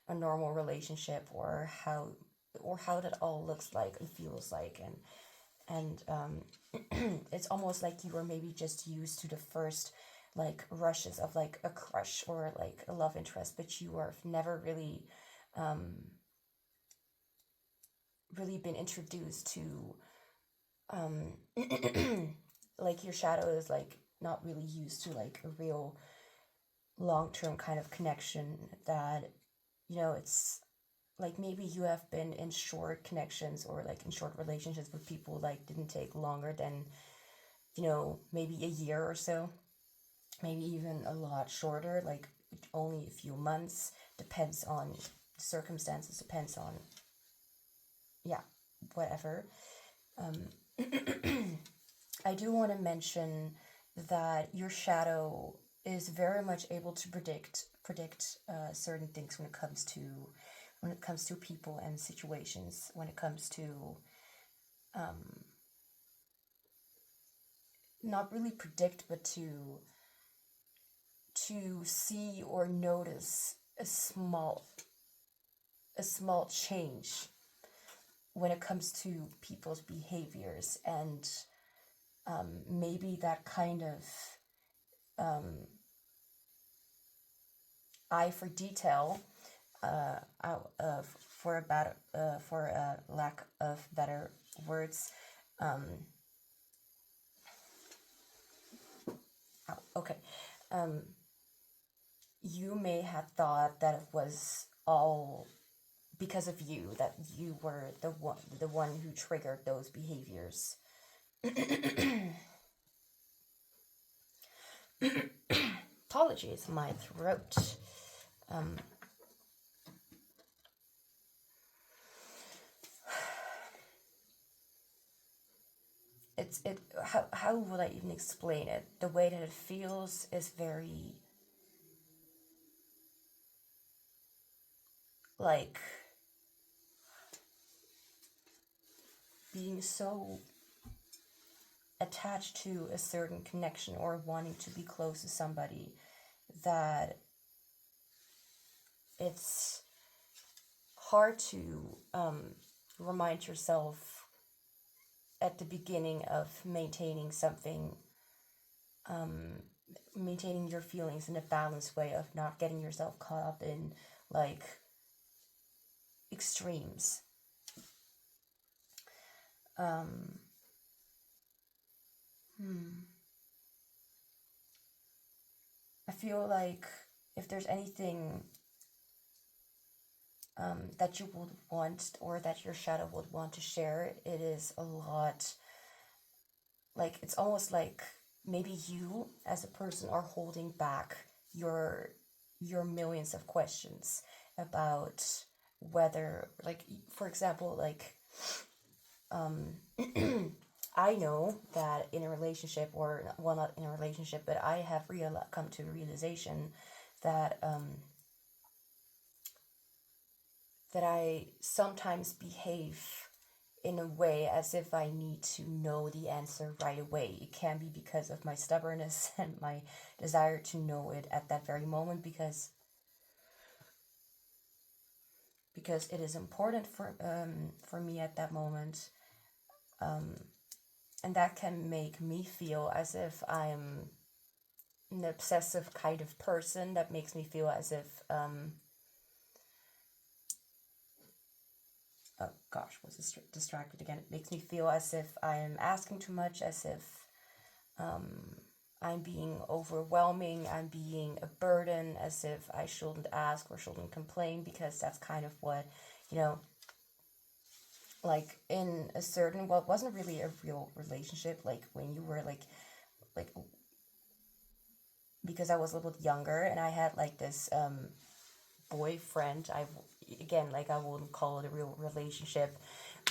a normal relationship or how that all looks like and feels like, and it's almost like you were maybe just used to the first like rushes of like a crush or like a love interest, but you have never really really been introduced to like your shadow is like not really used to like a real long-term kind of connection, that, you know, it's like maybe you have been in short connections or like in short relationships with people like didn't take longer than, you know, maybe a year or so, maybe even a lot shorter, like only a few months, depends on circumstances, depends on, yeah, whatever. I do want to mention that your shadow is very much able to predict certain things when it comes to people and situations, when it comes to not really predict, but to see or notice a small change when it comes to people's behaviors, and maybe that kind of eye for detail, for a lack of better words, you may have thought that it was all because of you, that you were the one who triggered those behaviors. Apologies, my throat. How would I even explain it? The way that it feels is very like being so attached to a certain connection or wanting to be close to somebody that it's hard to remind yourself at the beginning of maintaining something, maintaining your feelings in a balanced way, of not getting yourself caught up in like extremes. I feel like if there's anything that you would want, or that your shadow would want to share, it is a lot, like it's almost like maybe you as a person are holding back your millions of questions about whether, like, for example, like I know that in a relationship, or well, not in a relationship, but I have come to a realization that that I sometimes behave in a way as if I need to know the answer right away. It can be because of my stubbornness and my desire to know it at that very moment, because it is important for me at that moment, and that can make me feel as if I'm an obsessive kind of person. That makes me feel as if oh gosh, was distracted again. It makes me feel as if I am asking too much, as if I'm being overwhelming, I'm being a burden, as if I shouldn't ask or shouldn't complain, because that's kind of what, you know, like in a certain, well, it wasn't really a real relationship, like when you were like because I was a little bit younger and I had like this boyfriend. Again, like, I wouldn't call it a real relationship,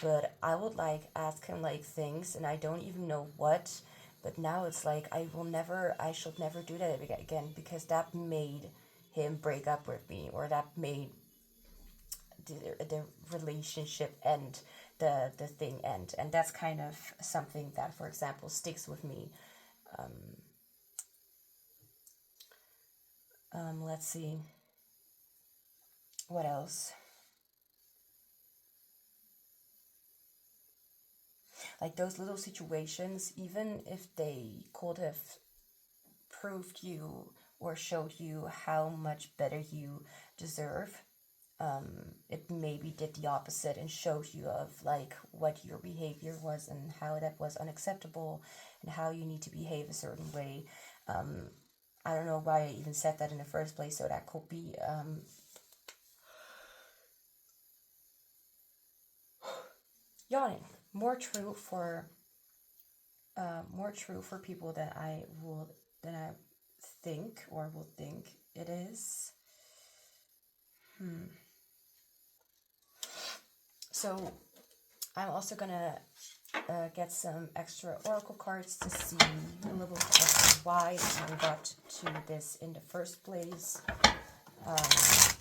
but I would like ask him like things, and I don't even know what. But now it's like I should never do that again, because that made him break up with me, or that made the relationship end, the thing end. And that's kind of something that, for example, sticks with me. Let's see. What else? Like those little situations, even if they could have proved you or showed you how much better you deserve, it maybe did the opposite and showed you of like what your behavior was and how that was unacceptable and how you need to behave a certain way. I don't know why I even said that in the first place, so that could be yawning. More true for people than I think or will think it is. So I'm also gonna get some extra oracle cards to see a little bit of why I got to this in the first place.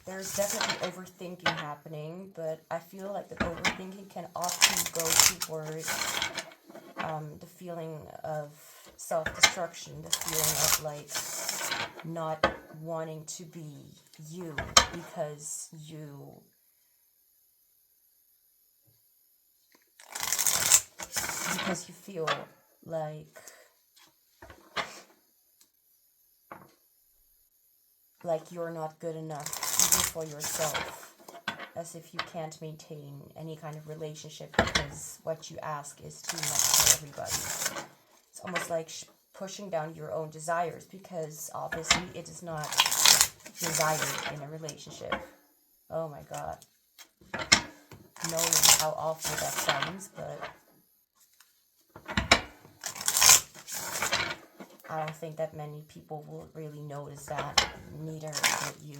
There's definitely overthinking happening, but I feel like the overthinking can often go towards the feeling of self-destruction, the feeling of like not wanting to be you because you feel like you're not good enough even for yourself, as if you can't maintain any kind of relationship because what you ask is too much for everybody. It's almost like pushing down your own desires, because obviously it is not desired in a relationship. Oh my god. Knowing how awful that sounds, but I don't think that many people will really notice that, neither will you.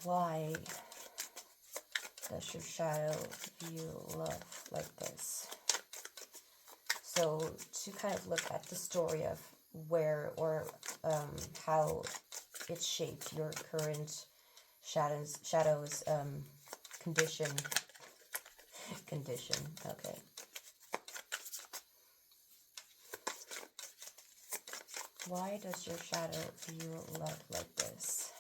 Why does your shadow view love like this? So to kind of look at the story of where or how it shaped your current shadows condition, okay. Why does your shadow view love like this?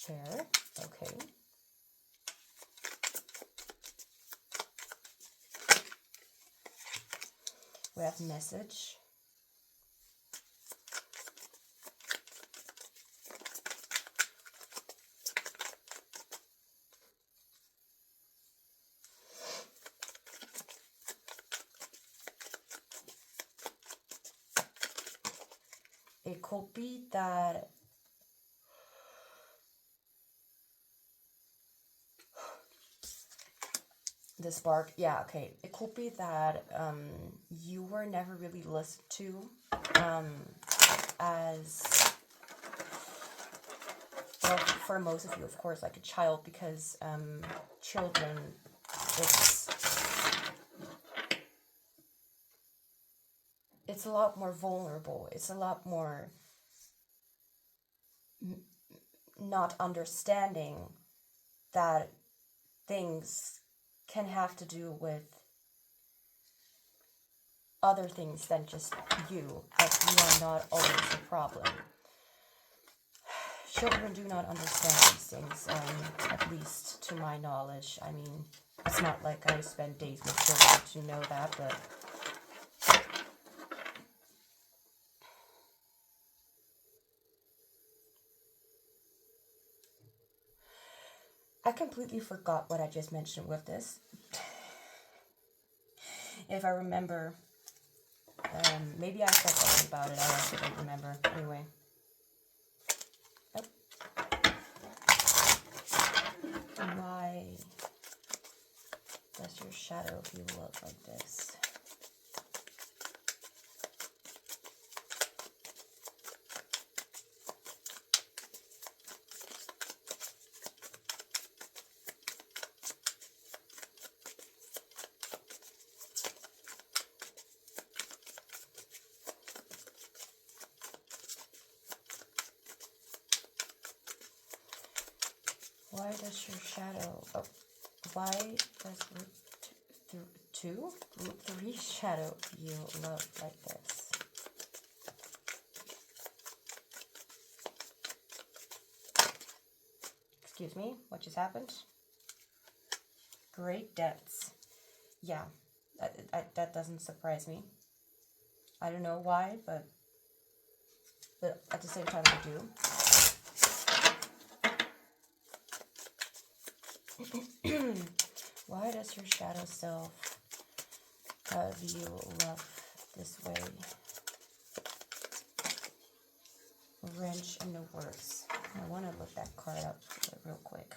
Chair, okay. We have message. It could be that the spark, yeah, okay. It could be that you were never really listened to as, well, for most of you, of course, like a child, because children, it's a lot more vulnerable. It's a lot more not understanding that things can have to do with other things than just you, that you are not always the problem. Children do not understand these things, at least to my knowledge. I mean, it's not like I spend days with children to know that, but I completely forgot what I just mentioned with this. If I remember, maybe I said something about it, I actually don't remember. Anyway, Why does your shadow view love like this? Why does your shadow, why does root 3 shadow view love like this? Excuse me, what just happened? Great depths. Yeah, that doesn't surprise me. I don't know why, but at the same time I do. Why does your shadow self view love this way? Wrench in the works. I want to look that card up real quick.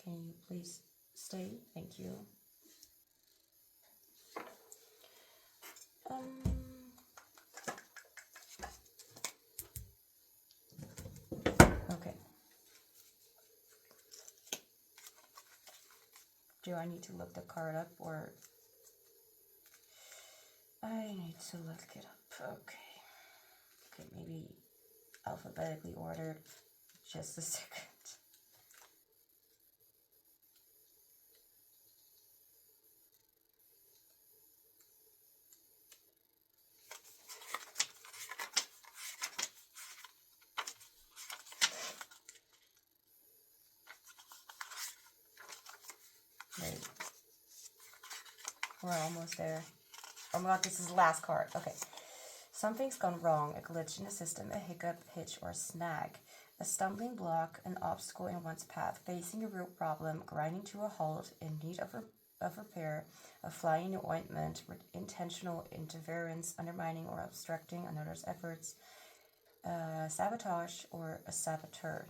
Can you please stay? Thank you. Okay. Do I need to look the card up, or I need to look it up? Okay. Okay, maybe alphabetically ordered. Just a second. Wait. We're almost there. Oh my god, this is the last card. Okay. Something's gone wrong. A glitch in the system, a hiccup, hitch, or snag. A stumbling block, an obstacle in one's path. Facing a real problem, grinding to a halt, in need of repair, a fly in the ointment, with intentional interference, undermining or obstructing another's efforts, sabotage, or a saboteur.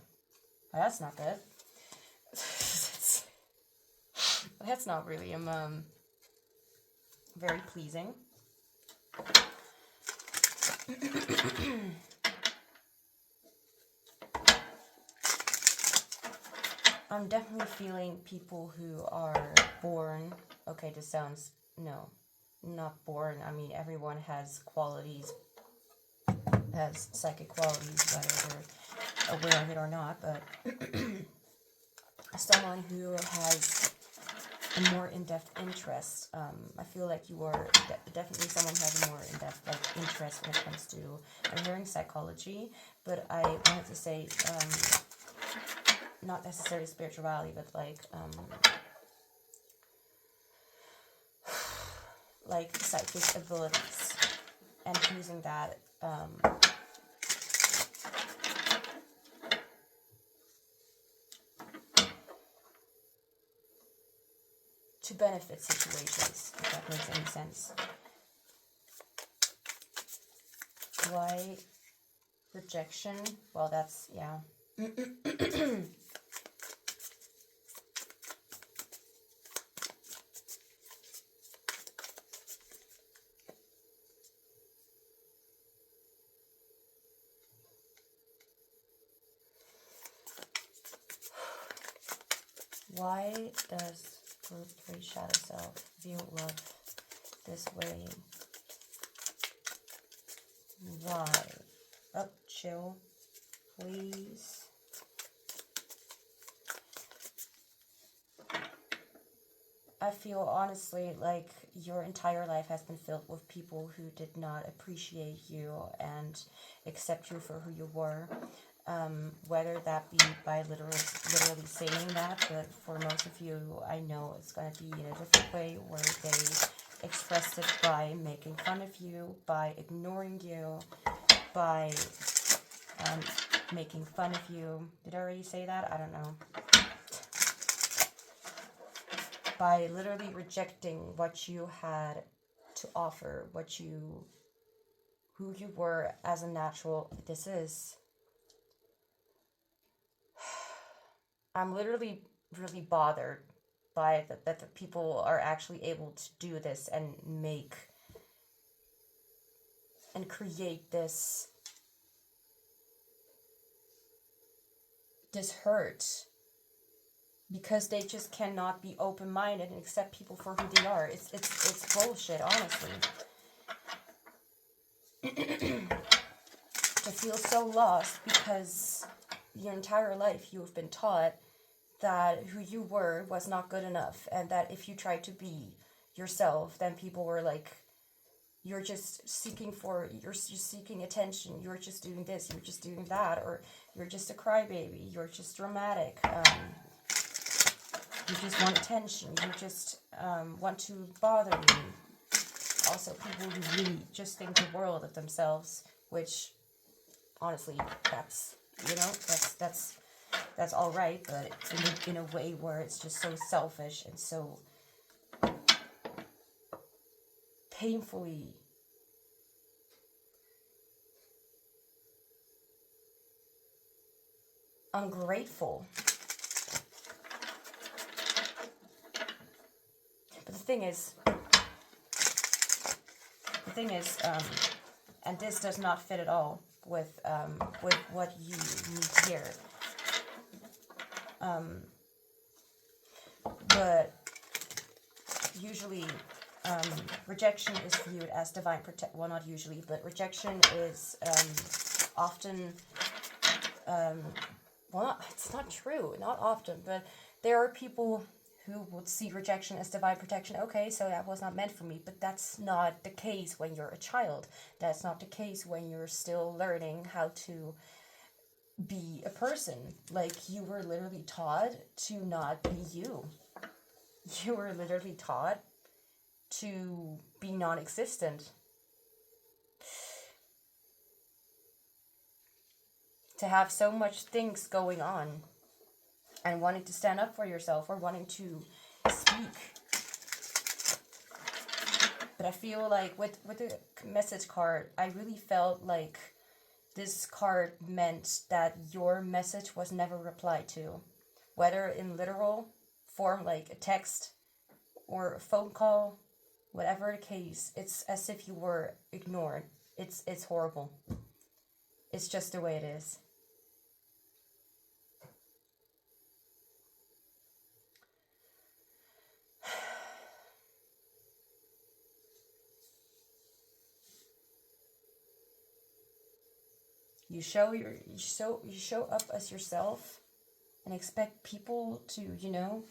Oh, that's not good. That's not really very pleasing. I'm definitely feeling people who are born, okay, this sounds, no, not born. I mean, everyone has qualities, has psychic qualities, whether they're aware of it or not, but someone who has a more in-depth interest. I feel like you are definitely someone who has a more in-depth interest when it comes to, I'm hearing psychology, but I wanted to say, not necessarily spirituality, but like psychic abilities, and using that to benefit situations, if that makes any sense. Why rejection? Well, that's, yeah. Why does group 3 shadow self view love this way? Why? Oh, chill, please. I feel honestly like your entire life has been filled with people who did not appreciate you and accept you for who you were. Whether that be by literally saying that, but for most of you, I know it's going to be in a different way, where they expressed it by making fun of you, by ignoring you, by making fun of you. Did I already say that? I don't know. By literally rejecting what you had to offer, who you were as a natural. This is I'm literally really bothered by that the people are actually able to do this and make and create this hurt because they just cannot be open-minded and accept people for who they are. It's bullshit, honestly. To feel so lost because your entire life you've been taught that who you were was not good enough, and that if you tried to be yourself, then people were like, you're just seeking attention, you're just doing this, you're just doing that, or you're just a crybaby, you're just dramatic, you just want attention, you just want to bother me. Also, people who really just think the world of themselves, which honestly, that's, you know, that's all right, but in a way where it's just so selfish and so painfully ungrateful. But the thing is, and this does not fit at all with what you need here. But usually, rejection is viewed as divine protection. Well, not usually, but rejection is often. Well, it's not true. Not often, but there are people who would see rejection as divine protection. Okay, so that was not meant for me, but that's not the case when you're a child. That's not the case when you're still learning how to be a person. Like, you were literally taught to not be you. You were literally taught to be non-existent. To have so much things going on and wanting to stand up for yourself or wanting to speak. But I feel like with the message card, I really felt like this card meant that your message was never replied to. Whether in literal form, like a text or a phone call, whatever the case, it's as if you were ignored. It's horrible. It's just the way it is. You show up as yourself and expect people to, you know,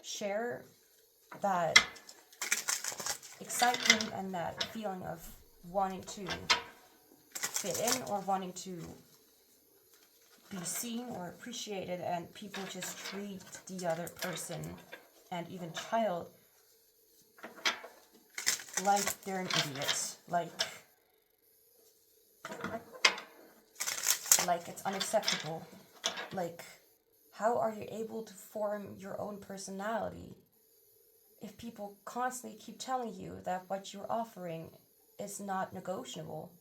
share that excitement and that feeling of wanting to fit in or wanting to be seen or appreciated, and people just treat the other person and even child like they're an idiot, like it's unacceptable. Like, how are you able to form your own personality if people constantly keep telling you that what you're offering is not negotiable?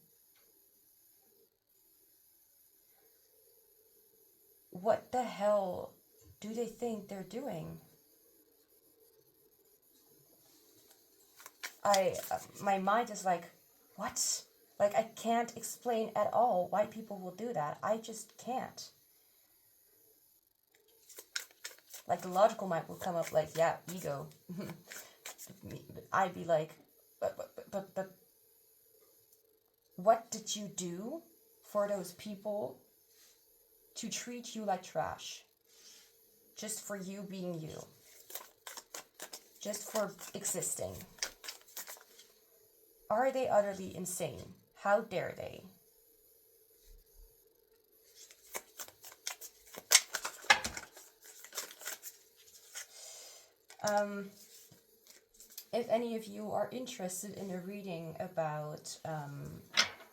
What the hell do they think they're doing? My mind is like, what? Like, I can't explain at all why people will do that. I just can't. Like, the logical mind will come up like, yeah, ego. But I'd be like, but what did you do for those people to treat you like trash? Just for you being you. Just for existing. Are they utterly insane? How dare they? If any of you are interested in a reading about,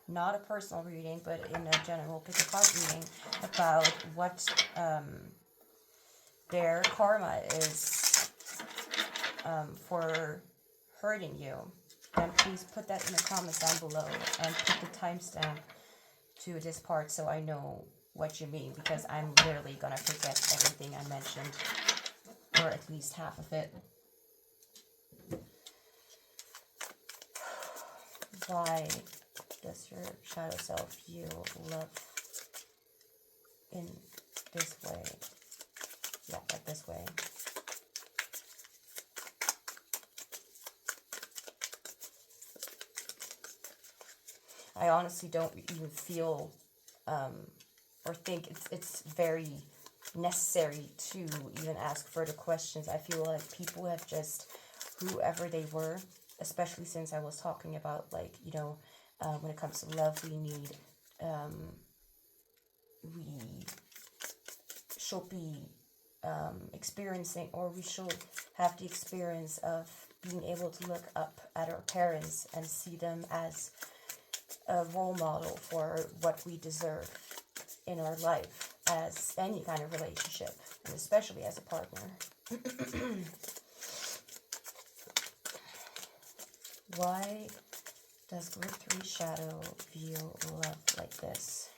not a personal reading, but in a general pick-a-card reading, about what their karma is for hurting you, then please put that in the comments down below and put the timestamp to this part so I know what you mean, because I'm literally gonna forget everything I mentioned, or at least half of it. Why does your shadow self view love in this way? Yeah, like this way. I honestly don't even feel or think it's very necessary to even ask further questions. I feel like people have just, whoever they were, especially since I was talking about, like, you know, when it comes to love, we should be experiencing, or we should have the experience of being able to look up at our parents and see them as a role model for what we deserve in our life as any kind of relationship, and especially as a partner. Why does group 3 shadow view love like this?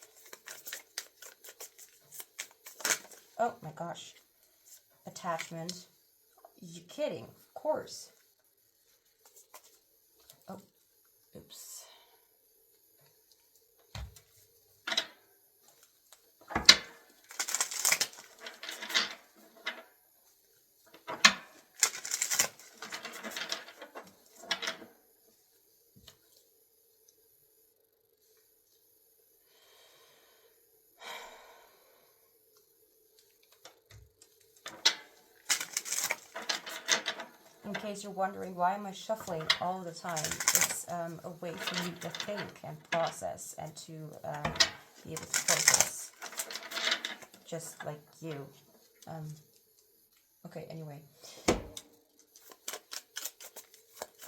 Oh my gosh. Attachment. You kidding? Of course. Oh, oops. In case you're wondering, why am I shuffling all the time? It's a way for me to think and process and to be able to focus, just like you. Okay, anyway.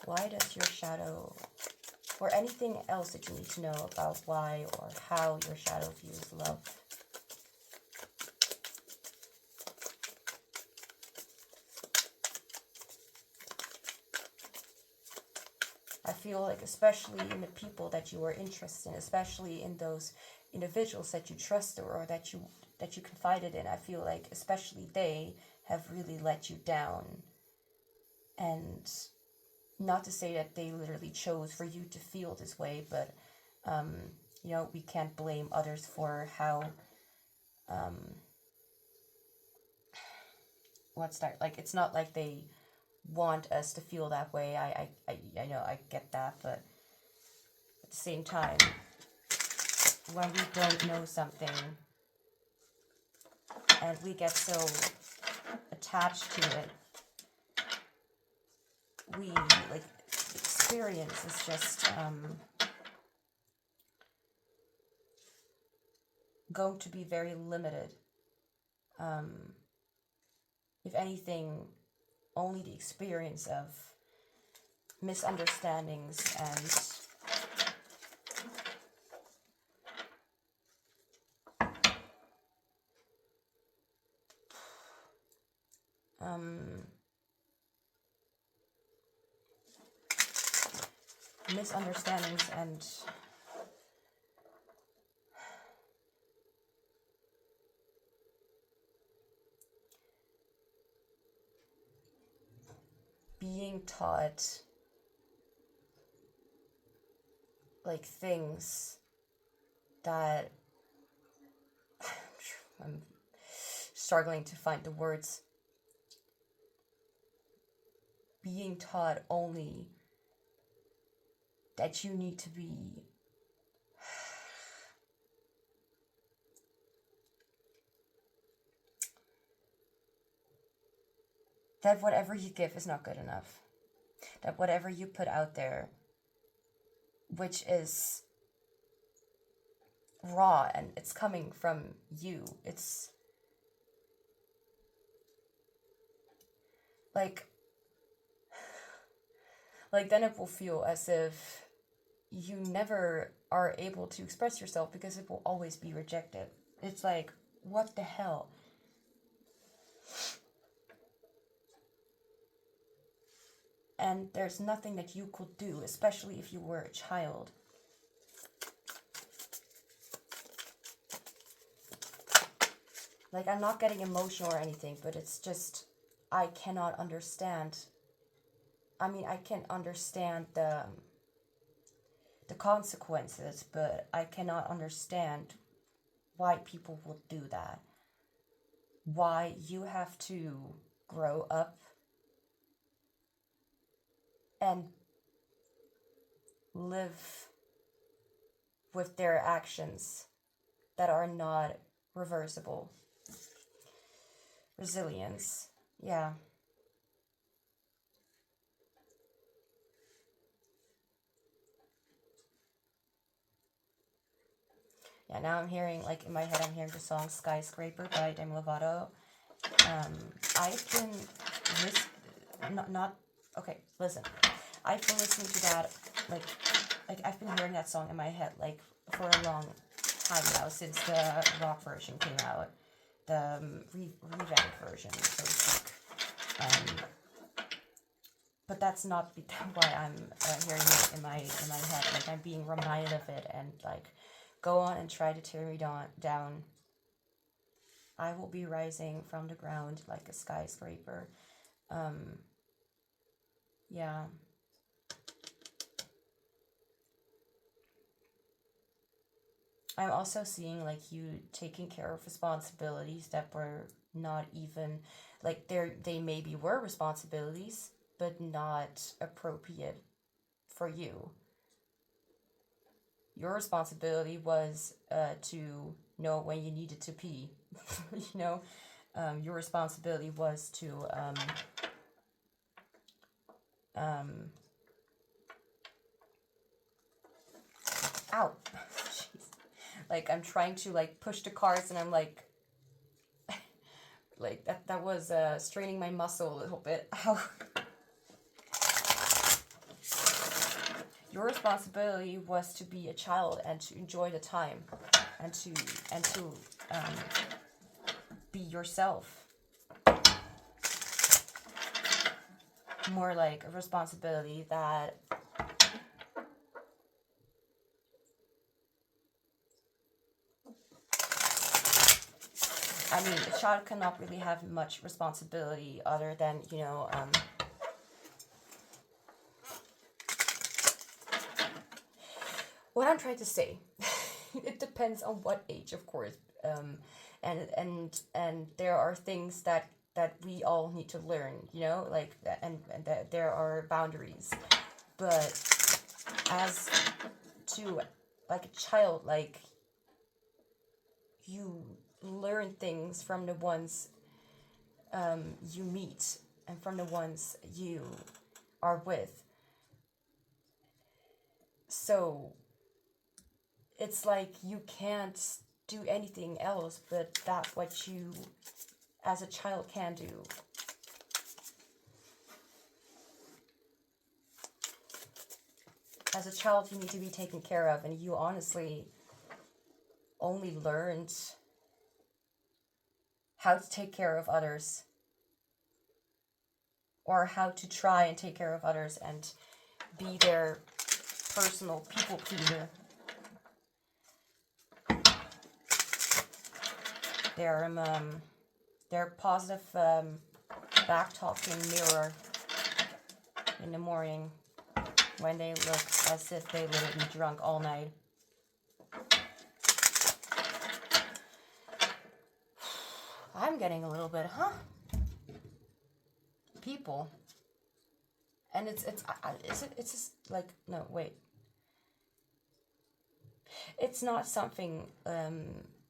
Why does your shadow, or anything else that you need to know about why or how your shadow views love? I feel like, especially in the people that you are interested in, especially in those individuals that you trusted or that you confided in, I feel like especially they have really let you down. And not to say that they literally chose for you to feel this way, but you know, we can't blame others for how what's that, like, it's not like they want us to feel that way. I know, I get that, but at the same time, when we don't know something and we get so attached to it, we, like, experience is just going to be very limited. If anything, only the experience of misunderstandings and misunderstandings and being taught, like, things that I'm struggling to find the words. Being taught only that you need to be that whatever you give is not good enough. That whatever you put out there, which is raw and it's coming from you, it's like then it will feel as if you never are able to express yourself because it will always be rejected. It's like, what the hell? And there's nothing that you could do, especially if you were a child, like, I'm not getting emotional or anything, but it's just, I cannot understand. I mean, I can understand the consequences, but I cannot understand why people would do that. Why you have to grow up and live with their actions that are not reversible. Resilience. Yeah. Yeah, now I'm hearing, like, in my head, I'm hearing the song Skyscraper by Demi Lovato. I've been okay, listen. I've been listening to that, like I've been hearing that song in my head, like, for a long time now, since the rock version came out. The revamped version, so to speak. But that's not why I'm hearing it in my head. Like, I'm being reminded of it, and, like, go on and try to tear me down. I will be rising from the ground like a skyscraper. Yeah. I'm also seeing, like, you taking care of responsibilities that were not even, like, they maybe were responsibilities, but not appropriate for you. Your responsibility was to know when you needed to pee. You know, your responsibility was to ow. Jeez. Like, I'm trying to, like, push the cards, and I'm like like that was straining my muscle a little bit. Ow. Your responsibility was to be a child and to enjoy the time, and to be yourself. More like a responsibility that I mean, a child cannot really have much responsibility other than, you know, what I'm trying to say. It depends on what age, of course, and there are things that we all need to learn, you know, like, and that there are boundaries. But as to, like, a child, like, you learn things from the ones you meet and from the ones you are with. So it's like you can't do anything else but that what you as a child can do. As a child, you need to be taken care of, and you honestly only learned how to take care of others, or how to try and take care of others and be their personal people pleaser. Their positive back-talking mirror in the morning when they look as if they would have been drunk all night. I'm getting a little bit, people. And it's just like, no, wait. It's not something,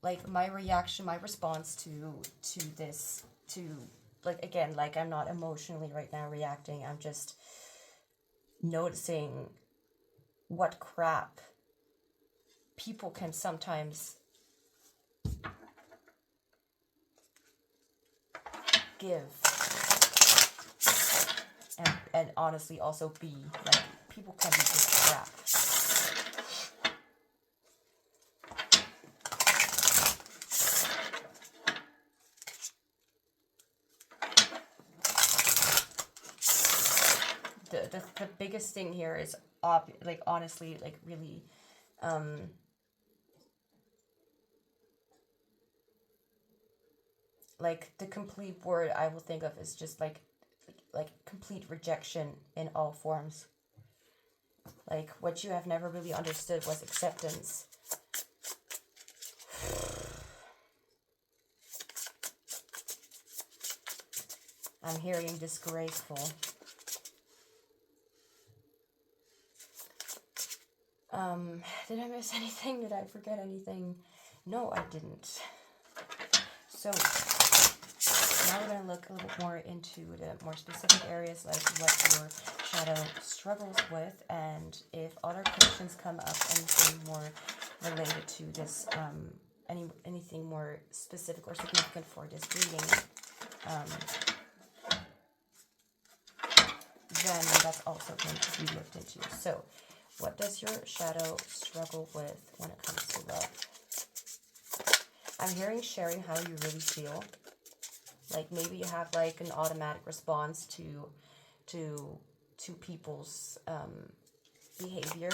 like, my reaction, my response to this, to, like, again, like, I'm not emotionally right now reacting. I'm just noticing what crap people can sometimes give, and honestly also be, like, people can be just crap. The biggest thing here is, like, honestly, like, really, like the complete word I will think of is just like complete rejection in all forms. Like what you have never really understood was acceptance. I'm hearing disgraceful. Did I miss anything? Did I forget anything? No, I didn't. So now we're going to look a little bit more into the more specific areas, like what your shadow struggles with, and if other questions come up, anything more related to this, anything more specific or significant for this reading, then that's also going to be looked into. So, what does your shadow struggle with when it comes to love? I'm hearing sharing how you really feel. Like maybe you have like an automatic response to people's behavior,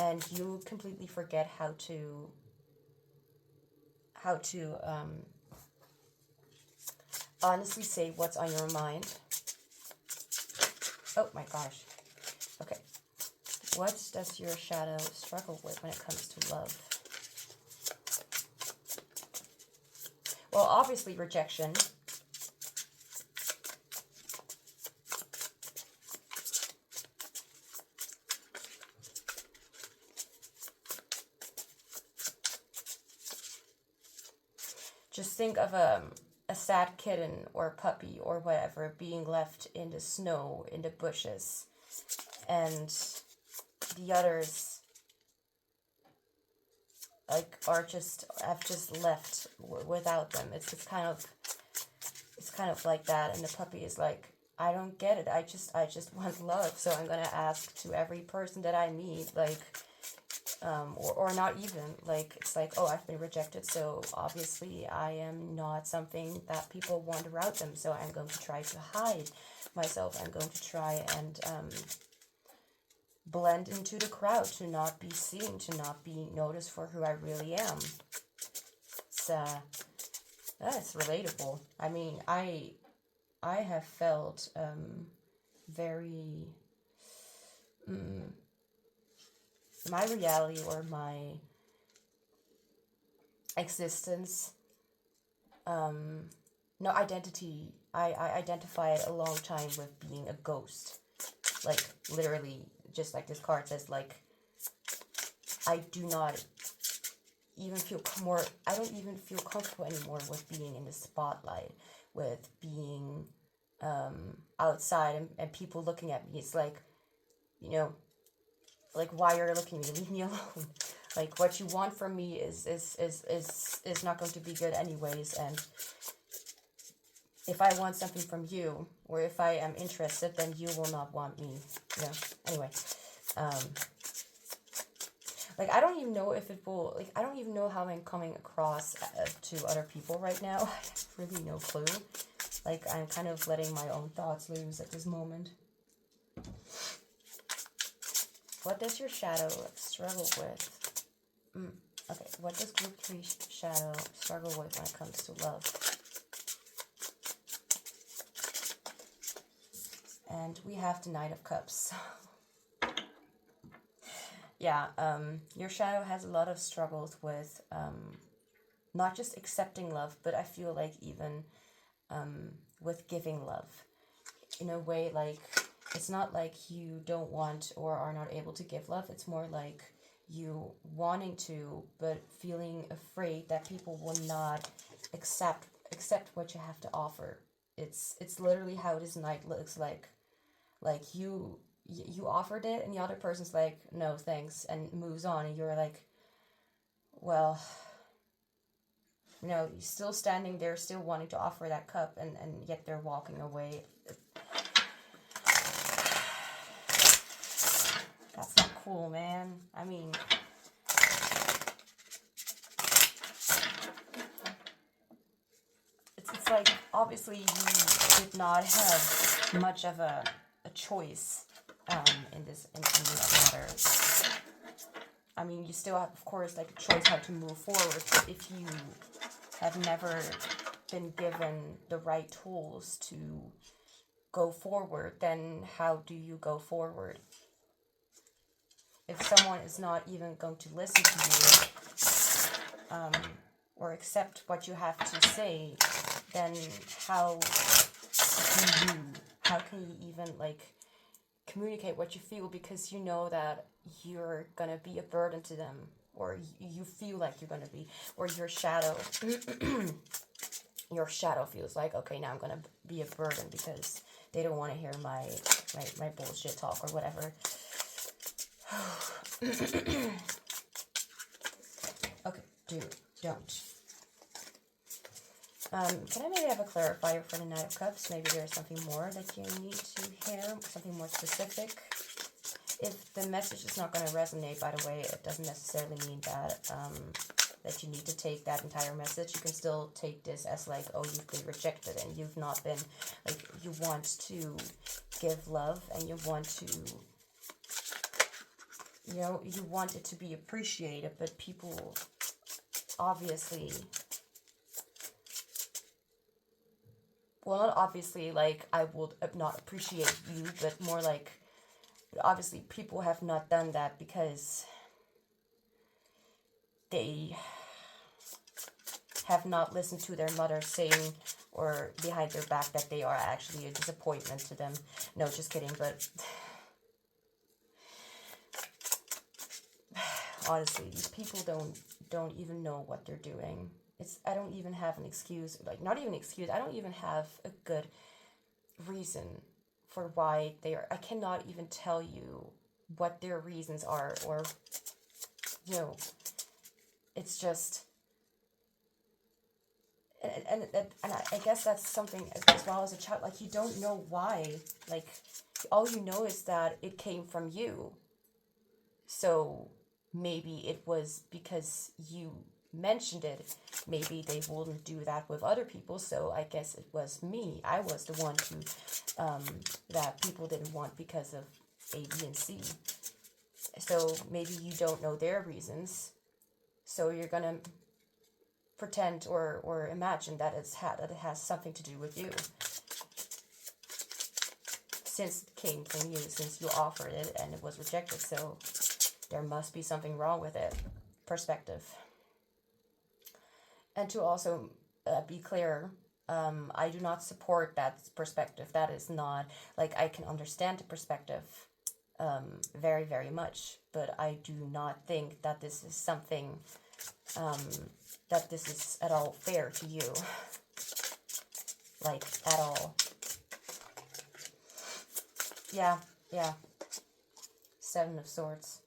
and you completely forget how to honestly say what's on your mind. Oh my gosh. Okay. What does your shadow struggle with when it comes to love? Well, obviously rejection. Just think of a sad kitten or puppy or whatever being left in the snow, in the bushes, and the others like have just left without them. It's kind of like that, and the puppy is like, I don't get it. I just want love, so I'm gonna ask to every person that I meet, like, or not even, like, it's like, oh, I've been rejected, so obviously I am not something that people want around them, so I'm going to try to hide myself. I'm going to try and blend into the crowd, to not be seen, to not be noticed for who I really am. That's relatable. I mean, I have felt very my reality or my existence, no, identity, I identified a long time with being a ghost. Like, literally, just like this card says, like, I do not even I don't even feel comfortable anymore with being in the spotlight, with being outside and people looking at me. It's like, you know, like, why are you looking at me? Leave me alone. Like, what you want from me is not going to be good anyways, and if I want something from you, or if I am interested, then you will not want me. Yeah. Anyway, like, I don't even know if it will, like, I don't even know how I'm coming across to other people right now. I have really no clue. Like, I'm kind of letting my own thoughts loose at this moment. What does your shadow struggle with? Okay, what does group 3 shadow struggle with when it comes to love? And we have the Knight of Cups. Yeah, your shadow has a lot of struggles with not just accepting love, but I feel like even with giving love. In a way, like, it's not like you don't want or are not able to give love. It's more like you wanting to, but feeling afraid that people will not accept what you have to offer. It's literally how this night looks like. Like, you offered it, and the other person's like, no thanks, and moves on, and you're like, well, you know, you're still standing there, still wanting to offer that cup, and yet they're walking away. That's not cool, man. I mean, it's like, obviously you did not have much of a choice in this matter. I mean, you still have, of course, like, a choice how to move forward, but if you have never been given the right tools to go forward, then how do you go forward? If someone is not even going to listen to you, or accept what you have to say, then how can you even like communicate what you feel, because you know that you're gonna be a burden to them, or you feel like you're gonna be, or your shadow your shadow feels like, okay, now I'm gonna be a burden because they don't want to hear my bullshit talk or whatever. Okay, don't. Can I maybe have a clarifier for the Knight of Cups? Maybe there's something more that you need to hear, something more specific. If the message is not going to resonate, by the way, it doesn't necessarily mean that that you need to take that entire message. You can still take this as like, oh, you've been rejected and you've not been, like, you want to give love and you want to, you know, you want it to be appreciated, but people obviously, well, not obviously, like, I would not appreciate you, but more like, obviously people have not done that because they have not listened to their mother saying, or behind their back, that they are actually a disappointment to them. No, just kidding, but honestly, these people don't even know what they're doing. I don't even have an excuse, like, not even an excuse, I don't even have a good reason for why they are. I cannot even tell you what their reasons are, or, you know, it's just, and I guess that's something as well as a child, like, you don't know why, like, all you know is that it came from you, so maybe it was because you mentioned it. Maybe they wouldn't do that with other people, so I guess it was me. I was the one who that people didn't want because of A, B, and C. So maybe you don't know their reasons, so you're gonna pretend or imagine that it has something to do with you, since it came from you, since you offered it and it was rejected. So there must be something wrong with it. Perspective. And to also be clear, I do not support that perspective. That is not, like, I can understand the perspective very, very much, but I do not think that this is something, that this is at all fair to you. Like, at all. Yeah. Seven of Swords.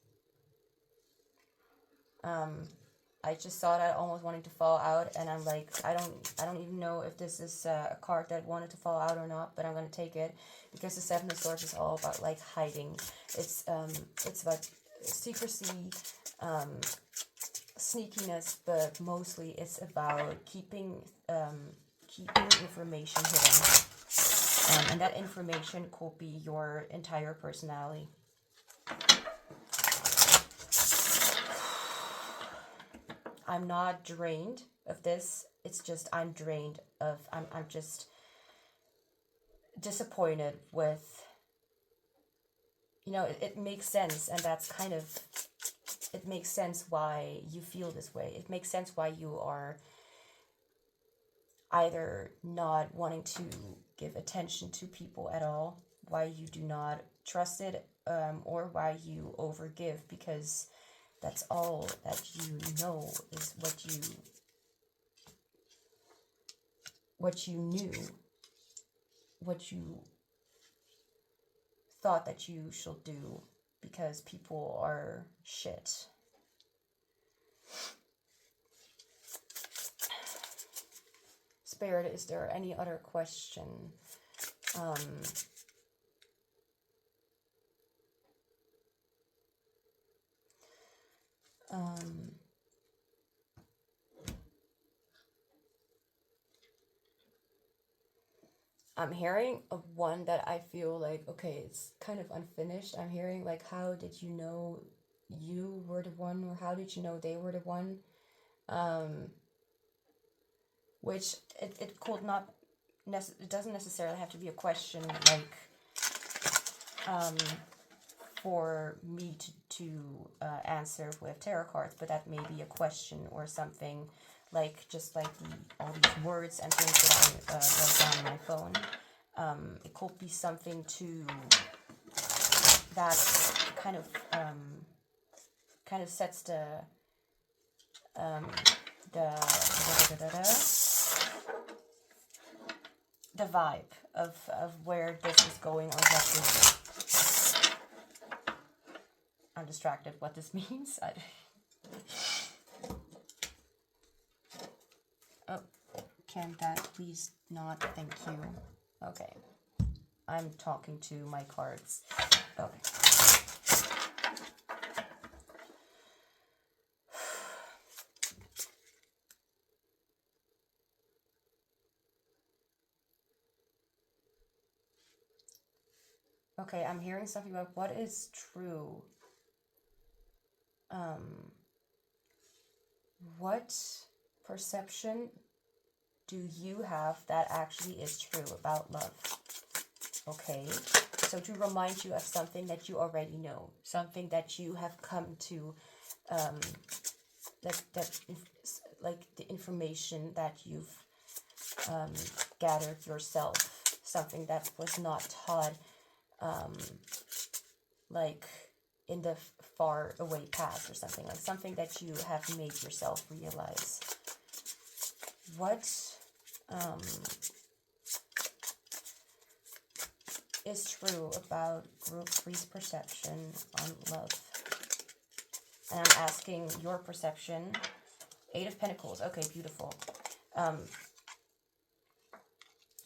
I just saw that almost wanting to fall out, and I'm like, I don't even know if this is a card that wanted to fall out or not, but I'm gonna take it, because the Seven of Swords is all about, like, hiding. It's about secrecy, sneakiness, but mostly it's about keeping information hidden, and that information could be your entire personality. I'm not drained of this. It's just I'm drained of, I'm just disappointed with, you know, it makes sense, and that's kind of, it makes sense why you feel this way. It makes sense why you are either not wanting to give attention to people at all, why you do not trust it, or why you overgive, because that's all that you know is what you knew, what you thought that you should do, because people are shit. Spirit, is there any other question? I'm hearing of one that I feel like, okay, it's kind of unfinished. I'm hearing, like, how did you know you were the one, or how did you know they were the one? which it could not, it doesn't necessarily have to be a question like for me to answer with tarot cards, but that may be a question or something like just like all these words and things that I wrote down on my phone. It could be something to that kind of sets the vibe of where this is going, or what this. I'm distracted what this means. Oh, can that please not? Thank you. Okay. I'm talking to my cards. Okay. Okay, I'm hearing something about what is true. What perception do you have that actually is true about love? Okay, so to remind you of something that you already know, something that you have come to, like the information that you've gathered yourself, something that was not taught, like in the far away past, or something like something that you have made yourself realize. What is true about group 3's perception on love? And I'm asking your perception. 8 of Pentacles. Okay, beautiful.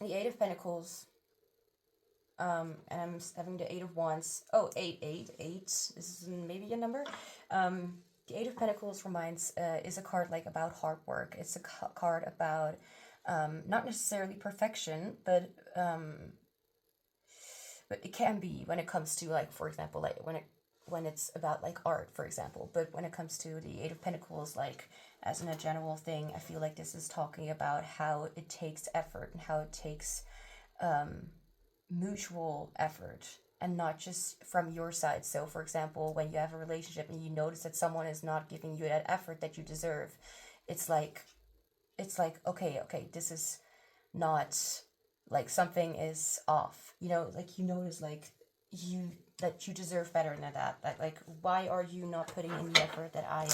The 8 of Pentacles. And I'm having the 8 of Wands. Oh, 8. This is maybe a number. The 8 of Pentacles is a card like about hard work. It's a card about not necessarily perfection, but it can be when it comes to, like, for example, like when it's about like art, for example. But when it comes to the 8 of Pentacles, like as in a general thing, I feel like this is talking about how it takes effort and how it takes mutual effort, and not just from your side. So for example, when you have a relationship and you notice that someone is not giving you that effort that you deserve, it's like okay, this is not, like, something is off, you know, like you notice like that you deserve better than that, like why are you not putting in the effort that I am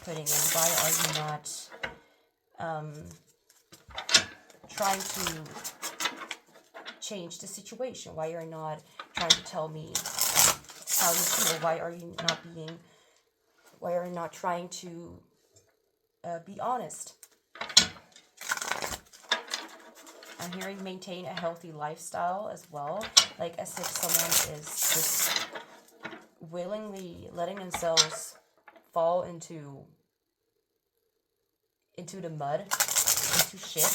putting in? Why are you not trying to change the situation? Why are you not trying to tell me how you feel? Why are you not trying to be honest? I'm hearing maintain a healthy lifestyle as well, like as if someone is just willingly letting themselves fall into the mud, into shit,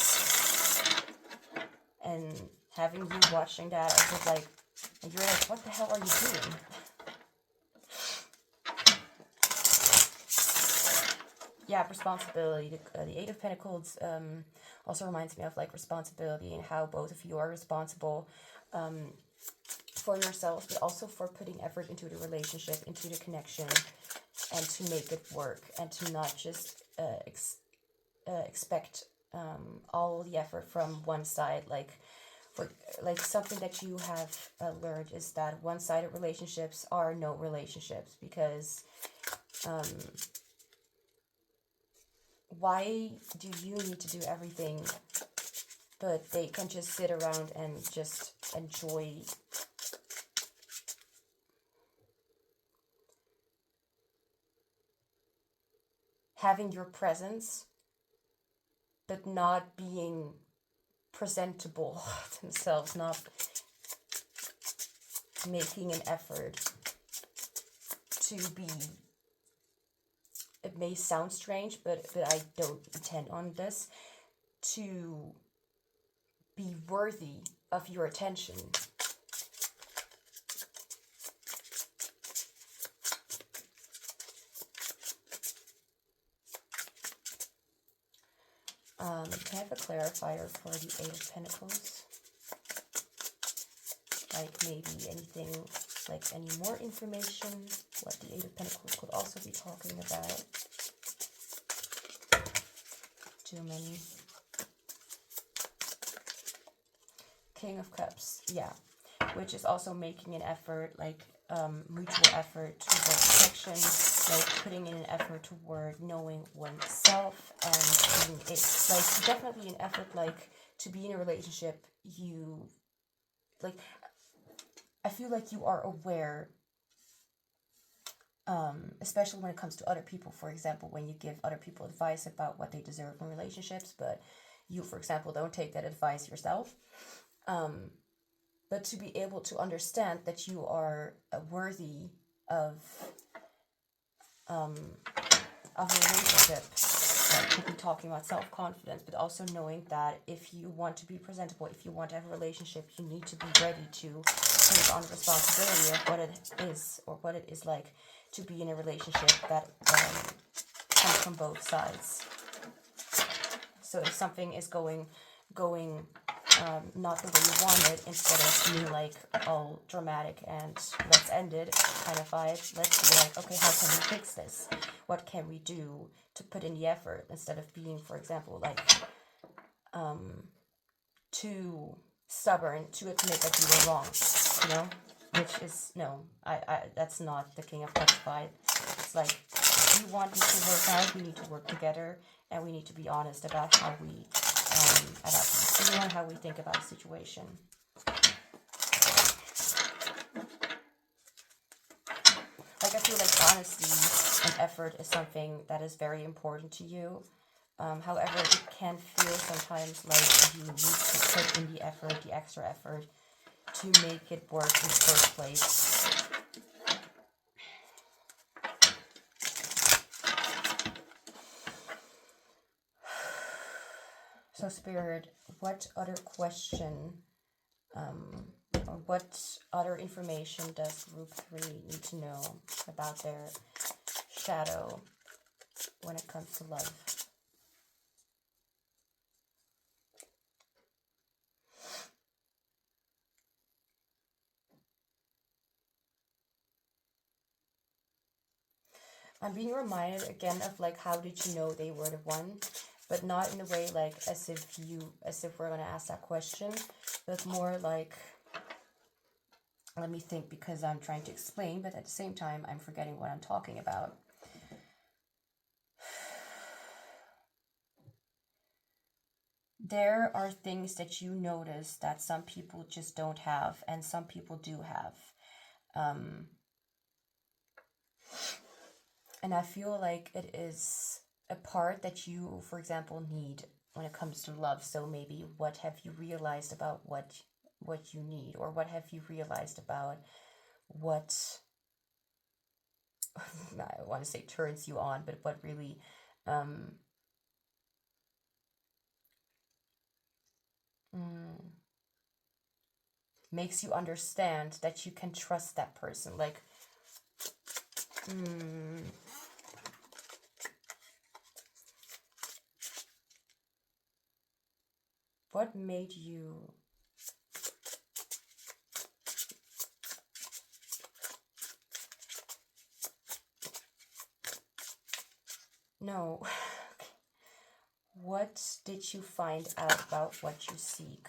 and having you watching that as if like, and you're like, what the hell are you doing? Yeah, responsibility. The 8 of Pentacles also reminds me of like responsibility, and how both of you are responsible for yourselves, but also for putting effort into the relationship, into the connection, and to make it work, and to not just expect all the effort from one side. Like something that you have learned is that one-sided relationships are no relationships, because why do you need to do everything, but they can just sit around and just enjoy having your presence, but not being presentable themselves, not making an effort to be, it may sound strange, but I don't intend on this, to be worthy of your attention. Can I have a clarifier for the Eight of Pentacles? Like maybe anything, like any more information, what the Eight of Pentacles could also be talking about. Too many. King of Cups, yeah. Which is also making an effort, like mutual effort toward protection, like putting in an effort toward knowing oneself, and it's like definitely an effort, like to be in a relationship, you, like, I feel like you are aware, especially when it comes to other people, for example, when you give other people advice about what they deserve in relationships, but you, for example, don't take that advice yourself. But to be able to understand that you are worthy of a relationship, could be talking about self-confidence, but also knowing that if you want to be presentable, if you want to have a relationship, you need to be ready to take on responsibility of what it is, or what it is like to be in a relationship that comes from both sides. So if something is going not the way you want it, instead of being like all dramatic and let's end it kind of vibe, let's be like, okay, how can we fix this? What can we do to put in the effort, instead of being, for example, like too stubborn to admit that you were wrong, you know? Which is, no, I that's not the King of Cups vibe. It's like, if you want this to work out, we need to work together, and we need to be honest about how we how we think about a situation. Like, I feel like honesty and effort is something that is very important to you. However, it can feel sometimes like you need to put in the effort, the extra effort, to make it work in the first place. So Spirit, what other question, or what other information does Group 3 need to know about their shadow when it comes to love? I'm being reminded again of like, how did you know they were the one? But not in a way like as if we're gonna ask that question, but more like, let me think, because I'm trying to explain, but at the same time I'm forgetting what I'm talking about. There are things that you notice that some people just don't have, and some people do have. And I feel like it is a part that you, for example, need when it comes to love. So maybe what have you realized about what you need, or what have you realized about what I want to say turns you on, but what really makes you understand that you can trust that person. Like, what made you no what did you find out about what you seek?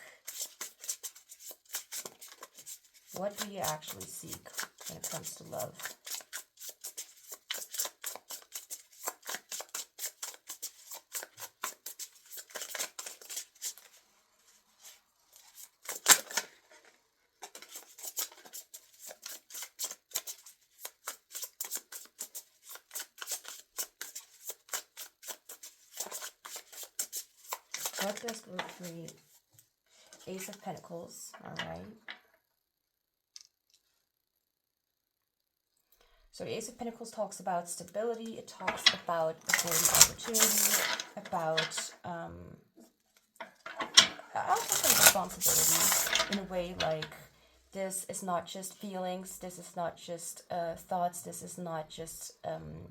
What do you actually seek when it comes to love? What does Group 3? Ace of Pentacles, alright. So the Ace of Pentacles talks about stability, it talks about avoiding opportunity, about I also think responsibility in a way, like, this is not just feelings, this is not just thoughts, this is not just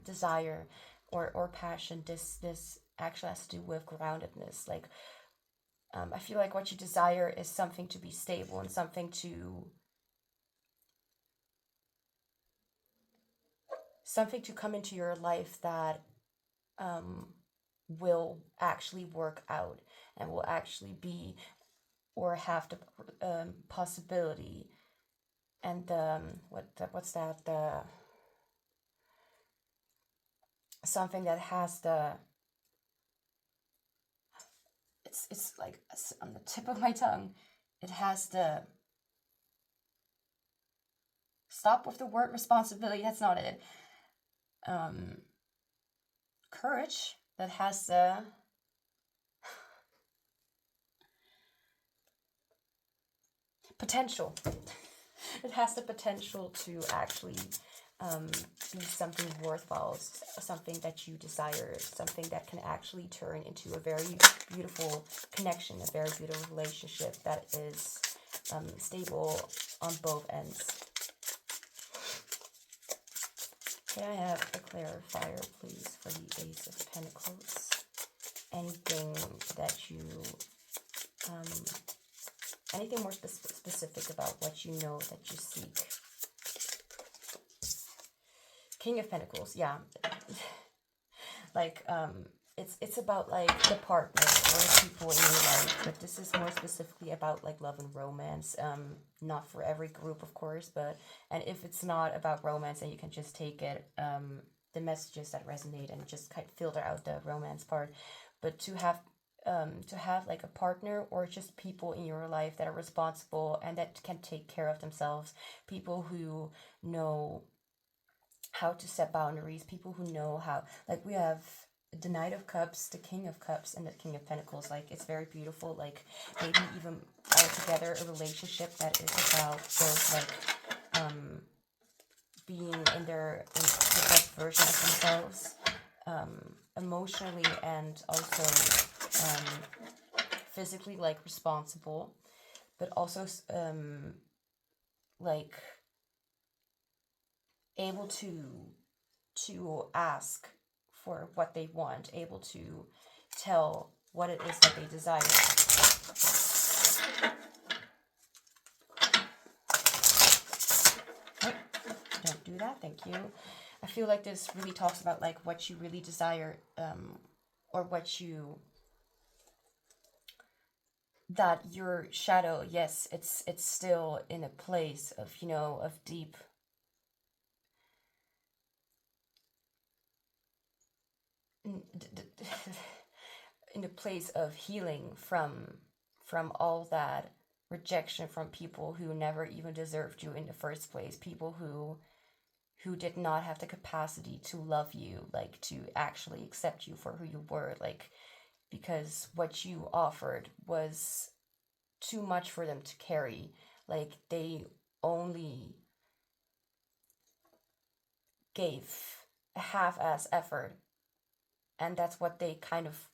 desire or passion, this actually has to do with groundedness. Like, I feel like what you desire is something to be stable and something to come into your life that will actually work out and will actually be or have the possibility and what's that, the something that has the, it's like on the tip of my tongue, it has the, stop with the word responsibility, that's not it, courage, that has the potential. It has the potential to actually be something worthwhile, something that you desire, something that can actually turn into a very beautiful connection, a very beautiful relationship that is stable on both ends. Can I have a clarifier, please, for the Ace of Pentacles? Anything that you, anything more specific about what you know that you seek? King of Pentacles, yeah. Like, it's about like the partner or the people in your life, but this is more specifically about like love and romance. Not for every group, of course, but, and if it's not about romance, then you can just take it, the messages that resonate and just kind of filter out the romance part. But to have like a partner or just people in your life that are responsible and that can take care of themselves, people who know how to set boundaries, people who know how, like we have the Knight of Cups, the King of Cups, and the King of Pentacles. Like, it's very beautiful. Like, maybe even altogether a relationship that is about both like being in the best version of themselves, emotionally and also physically, like responsible, but also like able to ask for what they want, able to tell what it is that they desire. Oh, don't do that, thank you. I feel like this really talks about like what you really desire, or what you, that your shadow, yes, it's still in a place of, you know, of deep in a place of healing from all that rejection from people who never even deserved you in the first place, people who did not have the capacity to love you, like to actually accept you for who you were, like, because what you offered was too much for them to carry. Like, they only gave a half-ass effort, and that's what they kind of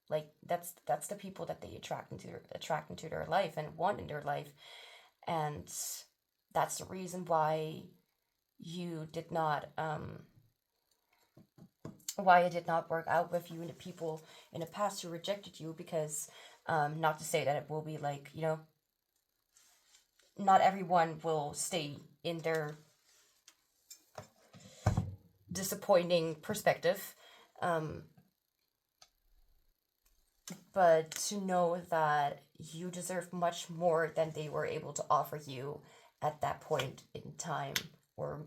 like, that's the people that they attract into their life and want in their life. And that's the reason why you did not why it did not work out with you and the people in the past who rejected you, because not to say that it will be like, you know, not everyone will stay in their disappointing perspective, but to know that you deserve much more than they were able to offer you at that point in time, or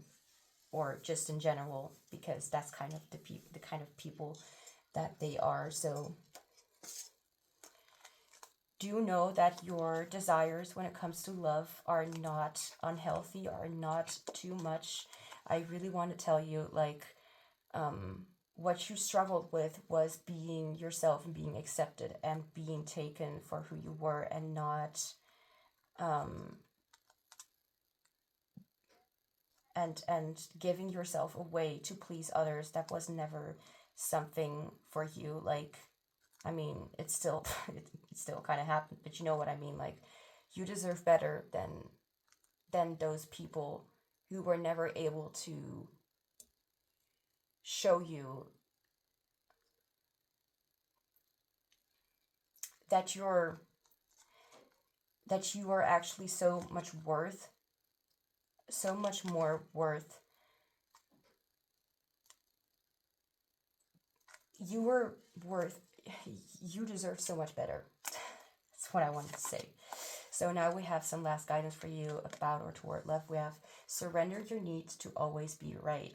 just in general, because that's kind of the kind of people that they are. So do know that your desires when it comes to love are not unhealthy, are not too much. I really want to tell you, like, what you struggled with was being yourself and being accepted and being taken for who you were, and not and giving yourself away to please others. That was never something for you. Like, I mean, it's still it still kind of happened, but you know what I mean. Like, you deserve better than those people who were never able to show you that you are actually so much more worth. You deserve so much better. That's what I wanted to say. So now we have some last guidance for you about or toward love. We have surrender your needs to always be right.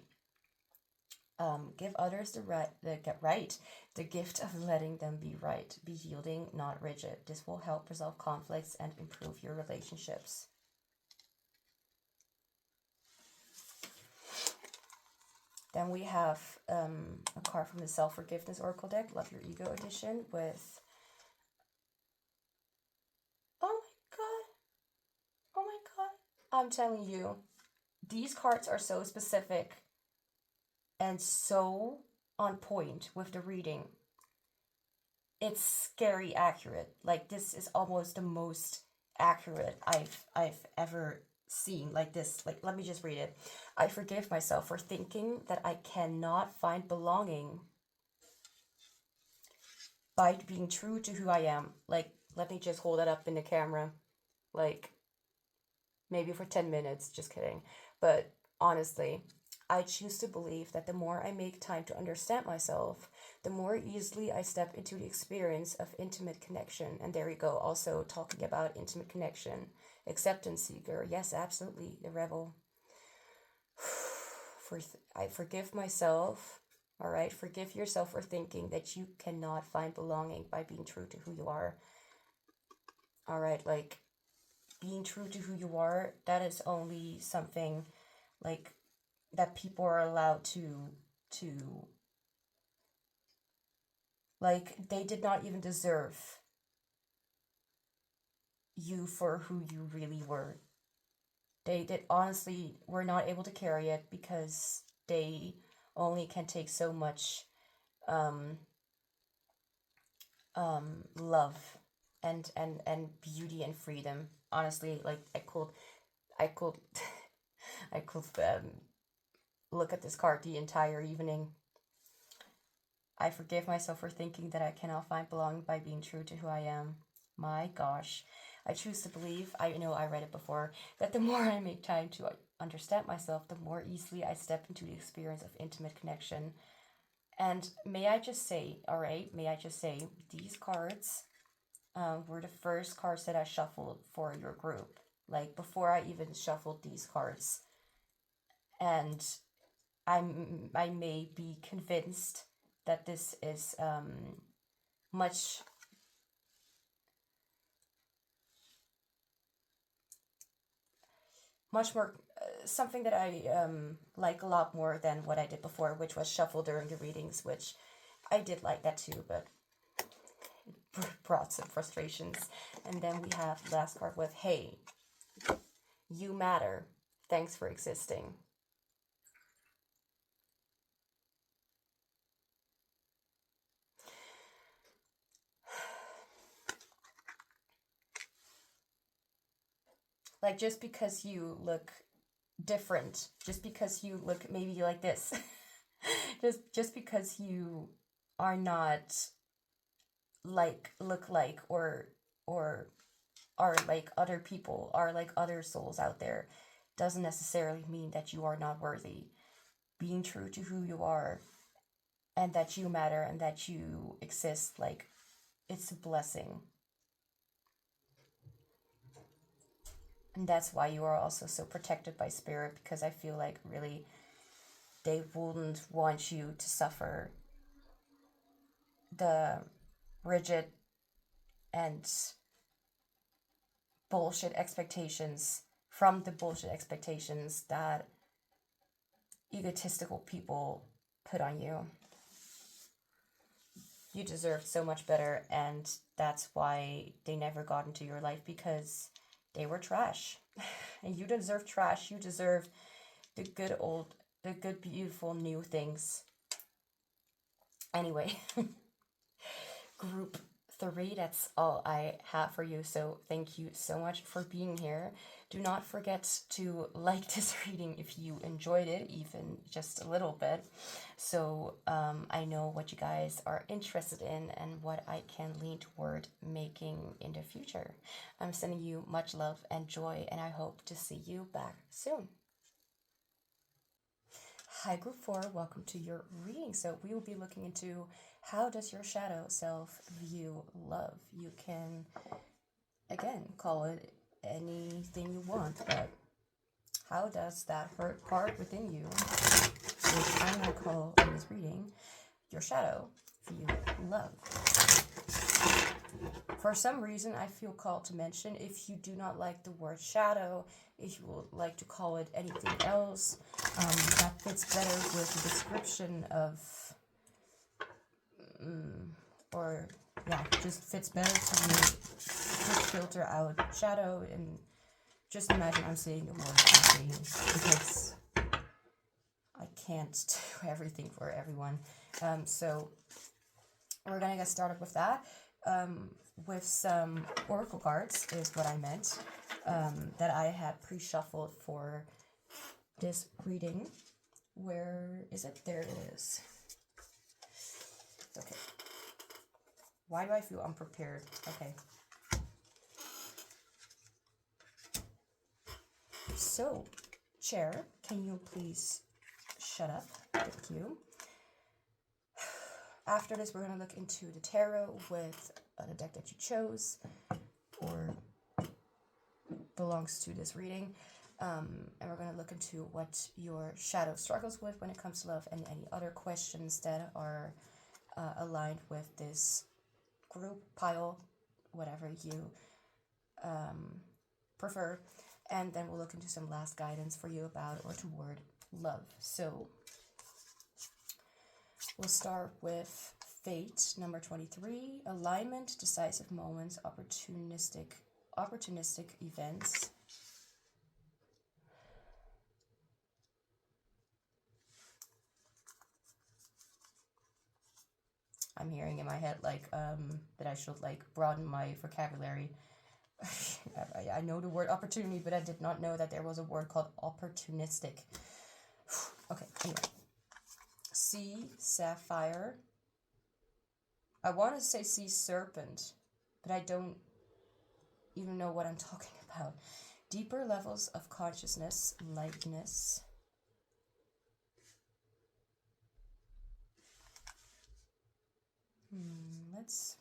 Give others the gift of letting them be right. Be yielding, not rigid. This will help resolve conflicts and improve your relationships. Then we have a card from the Self-Forgiveness Oracle deck, Love Your Ego edition, with... Oh my god. I'm telling you, these cards are so specific and so on point with the reading. It's scary accurate. Like, this is almost the most accurate I've ever seen. Like this. Like, let me just read it. I forgive myself for thinking that I cannot find belonging by being true to who I am. Like, let me just hold that up in the camera. Like, maybe for 10 minutes. Just kidding. But honestly, I choose to believe that the more I make time to understand myself, the more easily I step into the experience of intimate connection. And there you go, also talking about intimate connection. Acceptance seeker. Yes, absolutely. The rebel. I forgive myself. All right, forgive yourself for thinking that you cannot find belonging by being true to who you are. All right, like, being true to who you are, that is only something, like, that people are allowed to like, they did not even deserve you for who you really were. They honestly were not able to carry it because they only can take so much love and beauty and freedom. Honestly, like, I could I could look at this card the entire evening. I forgive myself for thinking that I cannot find belonging by being true to who I am. My gosh. I choose to believe, I know I read it before, that the more I make time to understand myself, the more easily I step into the experience of intimate connection. And may I just say, these cards were the first cards that I shuffled for your group. Like, before I even shuffled these cards. And I may be convinced that this is much more something that I like a lot more than what I did before, which was shuffle during the readings, which I did like that too, but it brought some frustrations. And then we have last card with, hey, you matter. Thanks for existing. Like, just because you look different, just because you look maybe like this, just because you are not look like or are like other people, are like other souls out there, doesn't necessarily mean that you are not worthy. Being true to who you are and that you matter and that you exist, like, it's a blessing. And that's why you are also so protected by spirit, because I feel like really they wouldn't want you to suffer the rigid and bullshit expectations that egotistical people put on you. You deserve so much better, and that's why they never got into your life, because they were trash. And you deserve trash. You deserve the good, beautiful new things. Anyway, group 3, that's all I have for you. So thank you so much for being here. Do not forget to like this reading if you enjoyed it, even just a little bit, so I know what you guys are interested in and what I can lean toward making in the future. I'm sending you much love and joy, and I hope to see you back soon. Hi, Group 4, welcome to your reading. So we will be looking into how does your shadow self view love. You can, again, call it anything you want, but how does that hurt part within you, which I'm going to call in this reading, your shadow view love? For some reason, I feel called to mention, if you do not like the word shadow, if you would like to call it anything else, that fits better with the description of, just fits better to me. Just filter out shadow and just imagine I'm saying the word I'm saying, because I can't do everything for everyone. So we're gonna get started with that. With some oracle cards is what I meant, that I had pre-shuffled for this reading. Where is it? There it is. Okay. Why do I feel unprepared? Okay. So, chair, can you please shut up? Thank you. After this, we're going to look into the tarot with the deck that you chose or belongs to this reading. And we're going to look into what your shadow struggles with when it comes to love, and any other questions that are aligned with this group, pile, whatever you prefer. And then we'll look into some last guidance for you about or toward love. So we'll start with fate, number 23, alignment, decisive moments, opportunistic events. I'm hearing in my head like that I should like broaden my vocabulary. I know the word opportunity, but I did not know that there was a word called opportunistic. Okay, anyway. Sea sapphire. I want to say sea serpent, but I don't even know what I'm talking about. Deeper levels of consciousness, lightness. Let's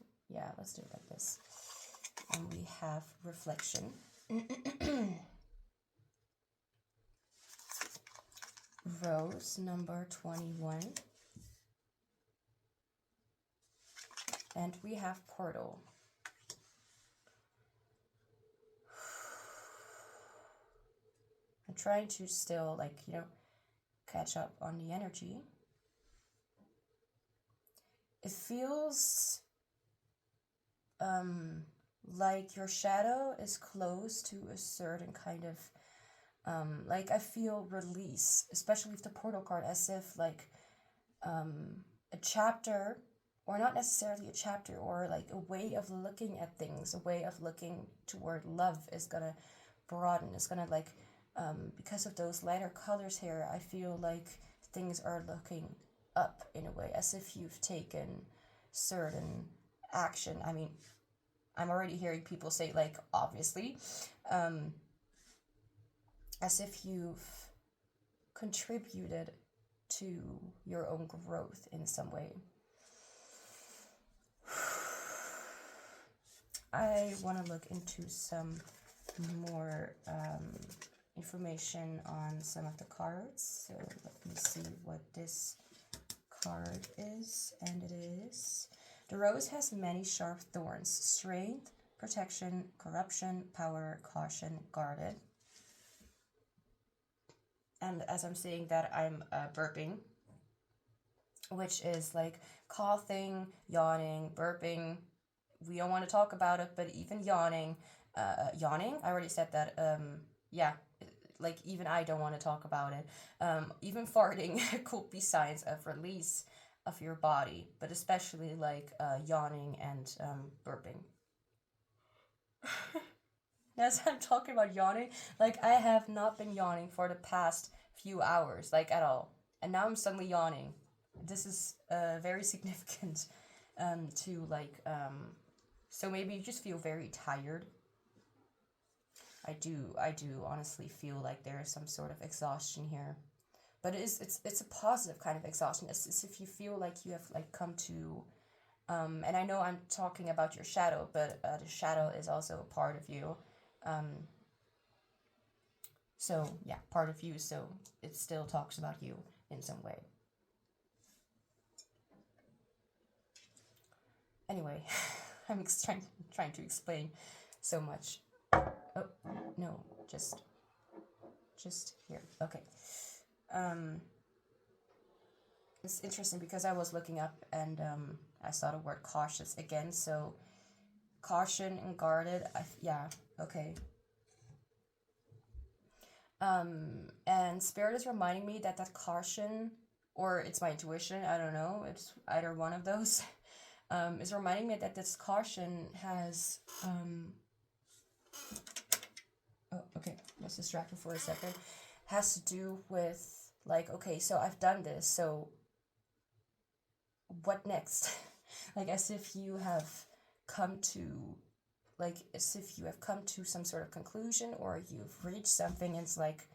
do it like this. And we have reflection. Rose, number 21. And we have portal. I'm trying to still, catch up on the energy. It feels like your shadow is close to a certain kind of, I feel release, especially with the portal card, as if a chapter, or not necessarily a chapter, or like a way of looking at things, a way of looking toward love is gonna broaden. It's gonna because of those lighter colors here, I feel like things are looking up in a way, as if you've taken certain action. I mean, I'm already hearing people say, obviously, as if you've contributed to your own growth in some way. I want to look into some more information on some of the cards. So let me see what this card is. And it is: the rose has many sharp thorns. Strength, protection, corruption, power, caution, guarded. And as I'm saying that, I'm burping, which is like coughing, yawning, burping. We don't want to talk about it, but even yawning, I already said that, even I don't want to talk about it. Even farting could be signs of release of your body, but especially yawning and burping. As I'm talking about yawning, like I have not been yawning for the past few hours, like at all. And now I'm suddenly yawning. This is very significant to like, so maybe you just feel very tired. I do honestly feel like there is some sort of exhaustion here. But it's a positive kind of exhaustion. It's if you feel like you have like come to, and I know I'm talking about your shadow, but the shadow is also a part of you. So yeah, part of you. So it still talks about you in some way. Anyway, I'm trying to explain so much. Oh no, just here. Okay. It's interesting because I was looking up and I saw the word cautious again. So caution and guarded. Yeah. Okay. And Spirit is reminding me that caution, or it's my intuition, I don't know, it's either one of those, is reminding me that this caution has, oh, okay, let's distract me for a second, has to do with, like, okay, so I've done this, so what next? Like, as if you have come to, like, as if you have come to some sort of conclusion, or you've reached something, and it's like,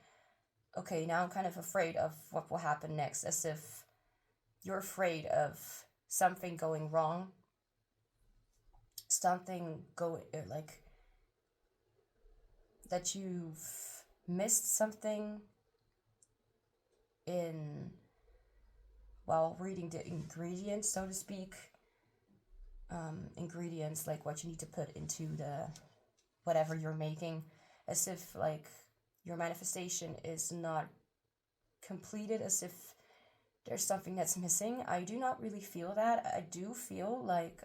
okay, now I'm kind of afraid of what will happen next, as if you're afraid of something going wrong, something like, that you've missed something in, while reading the ingredients, so to speak, ingredients, like what you need to put into the, whatever you're making, as if, like, your manifestation is not completed, as if there's something that's missing. I do not really feel that. I do feel like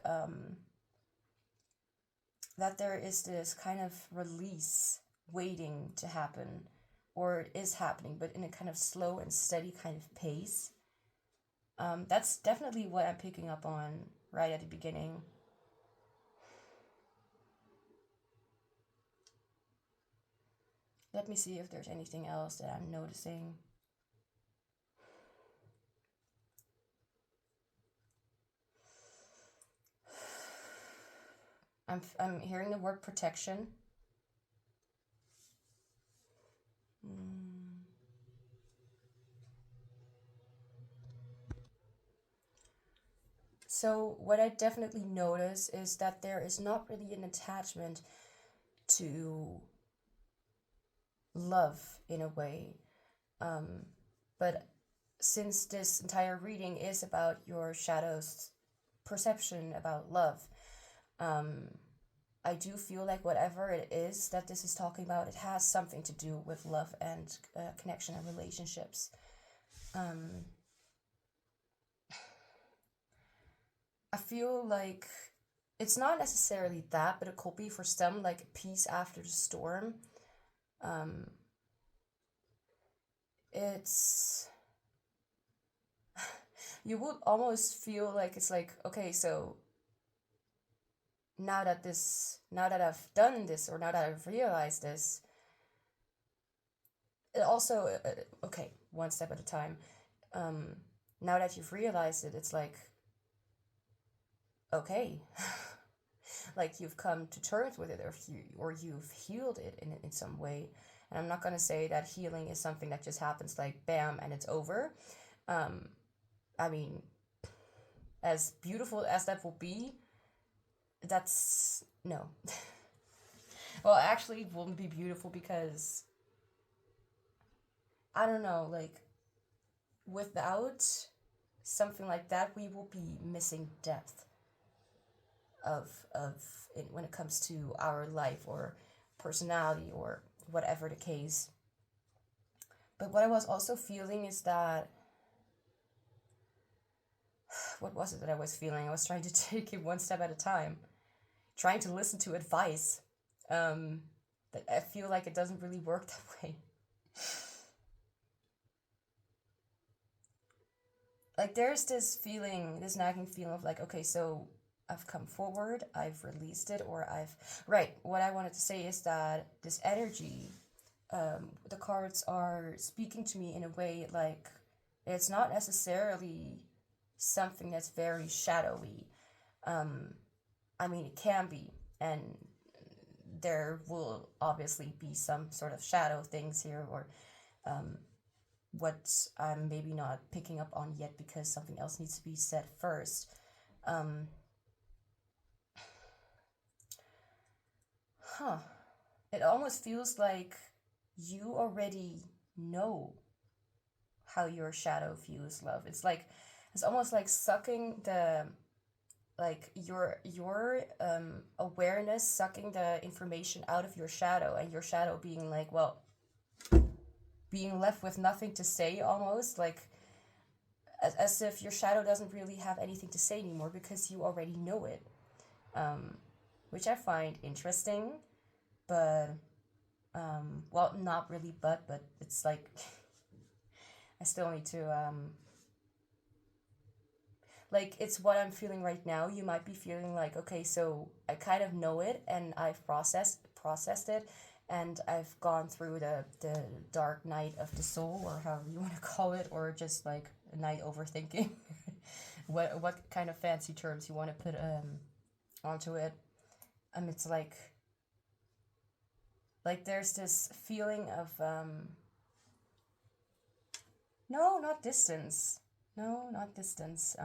that there is this kind of release waiting to happen, or it is happening, but in a kind of slow and steady kind of pace. That's definitely what I'm picking up on right at the beginning. Let me see if there's anything else that I'm noticing. I'm hearing the word protection. So what I definitely notice is that there is not really an attachment to love in a way. But since this entire reading is about your shadow's perception about love, I do feel like whatever it is that this is talking about, it has something to do with love and connection and relationships. I feel like it's not necessarily that, but it could be for some, like peace after the storm. It's, you would almost feel like it's like, okay, so now that I've done this, or now that I've realized this, it also, okay, one step at a time. Now that you've realized it, it's like, okay, like you've come to terms with it, or you've healed it in some way. And I'm not going to say that healing is something that just happens like bam and it's over. I mean, as beautiful as that will be, that's no. Well, actually, it won't be beautiful because, I don't know, like, without something like that, we will be missing depth of when it comes to our life or personality or whatever the case. But what I was also feeling is that, what was it that I was feeling? I was trying to take it one step at a time, trying to listen to advice. But I feel like it doesn't really work that way. Like, there's this feeling, this nagging feeling of like, okay, so I've come forward, I've released it, or right, what I wanted to say is that this energy, the cards are speaking to me in a way like it's not necessarily something that's very shadowy. I mean, it can be, and there will obviously be some sort of shadow things here, or what I'm maybe not picking up on yet because something else needs to be said first. It almost feels like you already know how your shadow views love. It's almost like sucking the, like your awareness, sucking the information out of your shadow, and your shadow being like, well, being left with nothing to say, almost like as if your shadow doesn't really have anything to say anymore because you already know it, which I find interesting, but well, not really, but it's like I still need to like, it's what I'm feeling right now. You might be feeling like, okay, so I kind of know it, and I've processed it, and I've gone through the dark night of the soul, or however you want to call it, or just like a night overthinking. what kind of fancy terms you want to put onto it. It's like there's this feeling of no, not distance. No, not distance.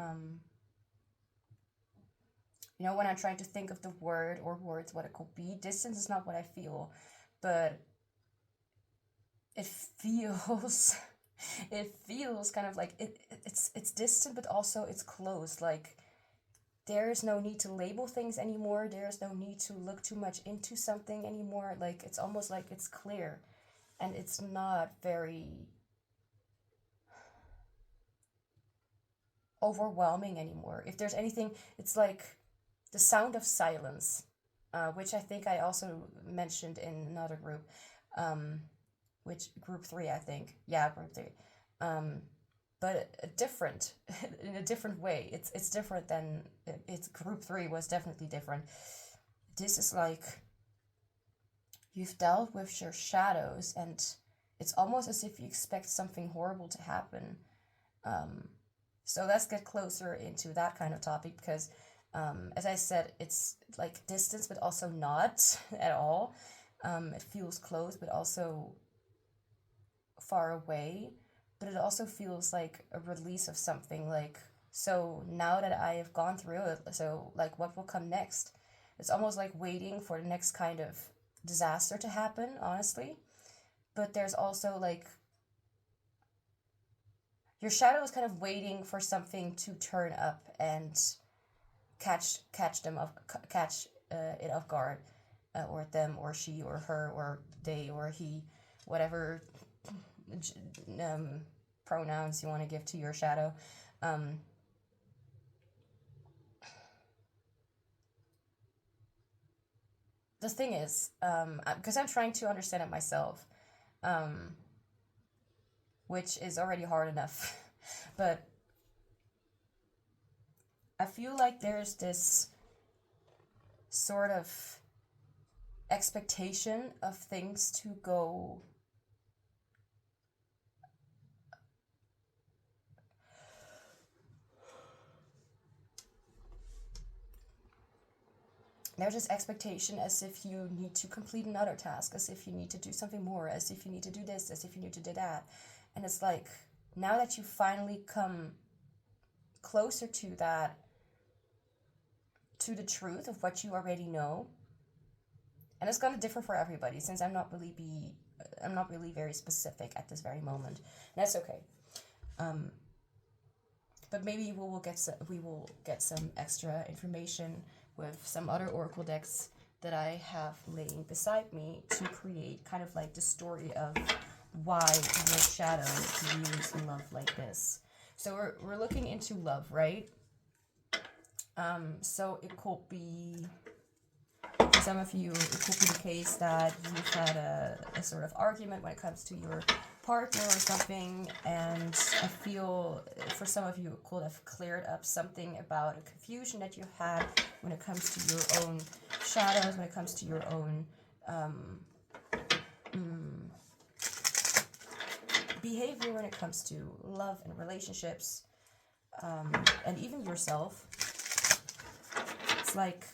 You know, when I'm trying to think of the word or words, what it could be, distance is not what I feel, but it feels, it feels kind of like it's distant, but also it's close. Like, there is no need to label things anymore. There is no need to look too much into something anymore. Like, it's almost like it's clear, and it's not very overwhelming anymore. If there's anything, it's like the sound of silence, which I think I also mentioned in another group, which group 3, I think. Yeah, group 3. But different, in a different way. It's different than, it's group 3 was definitely different. This is like, you've dealt with your shadows, and it's almost as if you expect something horrible to happen. So let's get closer into that kind of topic, because as I said, it's like distance, but also not at all. It feels close, but also far away. But it also feels like a release of something. Like, so now that I have gone through it, so like, what will come next? It's almost like waiting for the next kind of disaster to happen, honestly. But there's also like, your shadow is kind of waiting for something to turn up and catch it off guard, or them, or she, or her, or they, or he, whatever pronouns you want to give to your shadow. The thing is, because I'm trying to understand it myself, which is already hard enough, but I feel like there's this sort of expectation of things to go there's this expectation as if you need to complete another task, as if you need to do something more, as if you need to do this, as if you need to do that. And it's like, now that you finally come closer to that, to the truth of what you already know, and it's going to differ for everybody, since I'm not really very specific at this very moment, and that's okay. But maybe we will get some extra information with some other oracle decks that I have laying beside me to create kind of like the story of why your shadow views love like this. So we're looking into love, right? So it could be, for some of you, it could be the case that you've had a sort of argument when it comes to your partner or something, and I feel for some of you it could have cleared up something about a confusion that you had when it comes to your own shadows, when it comes to your own behavior, when it comes to love and relationships, and even yourself. It's like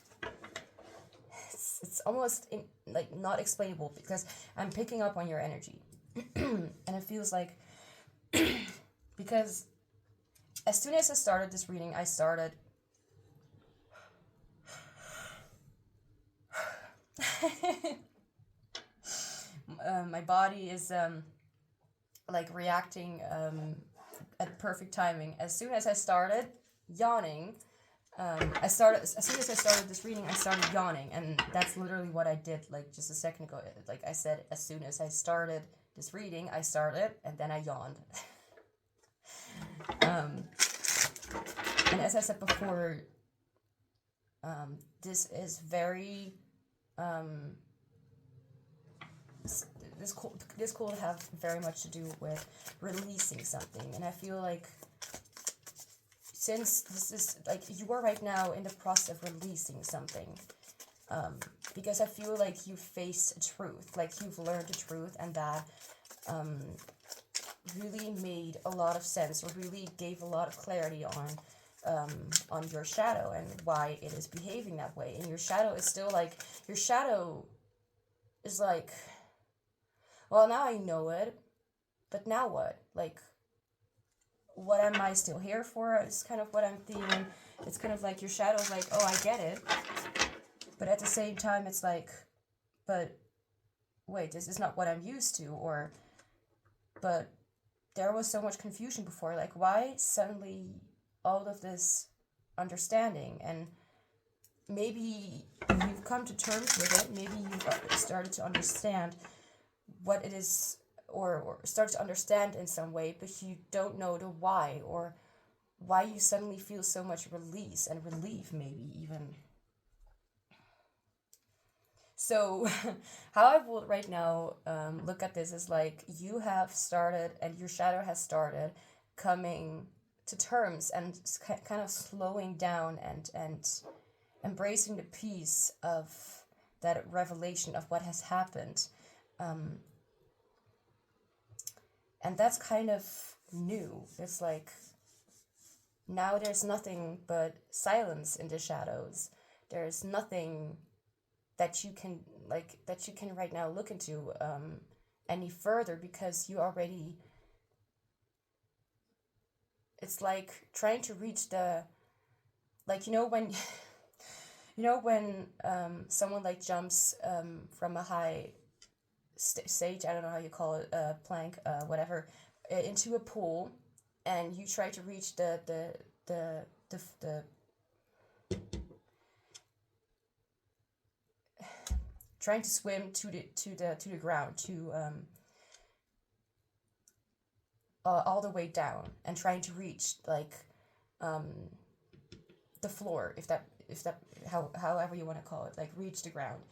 it's almost like not explainable, because I'm picking up on your energy. And it feels like because as soon as I started this reading, I started my body is like reacting at perfect timing. As soon as I started yawning, as soon as I started this reading, I started yawning, and that's literally what I did like just a second ago. Like I said, as soon as I started this reading, I started, and then I yawned. And as I said before, this is very this could have very much to do with releasing something, and I feel like since this is like you are right now in the process of releasing something, because I feel like you faced a truth, like you've learned the truth, and that really made a lot of sense, or really gave a lot of clarity on your shadow and why it is behaving that way. And your shadow is still like, your shadow is like, well, now I know it, but now what? Like, what am I still here for? It's kind of what I'm feeling. It's kind of like your shadow's like, oh, I get it. But at the same time, it's like, but wait, this is not what I'm used to. Or, but there was so much confusion before. Like, why suddenly all of this understanding? And maybe you've come to terms with it. Maybe you've started to understand what it is, or start to understand in some way, but you don't know the why, or why you suddenly feel so much release and relief, maybe even. So how I would right now look at this is like, you have started, and your shadow has started coming to terms and kind of slowing down and embracing the peace of that revelation of what has happened. And that's kind of new. It's like, now there's nothing but silence in the shadows. There's nothing that you can right now look into any further, because you already, it's like trying to reach the, like, when someone like jumps from a high stage, I don't know how you call it, plank, whatever, into a pool, and you try to reach the trying to swim to the ground, to all the way down, and trying to reach like the floor, if that however you want to call it, like reach the ground.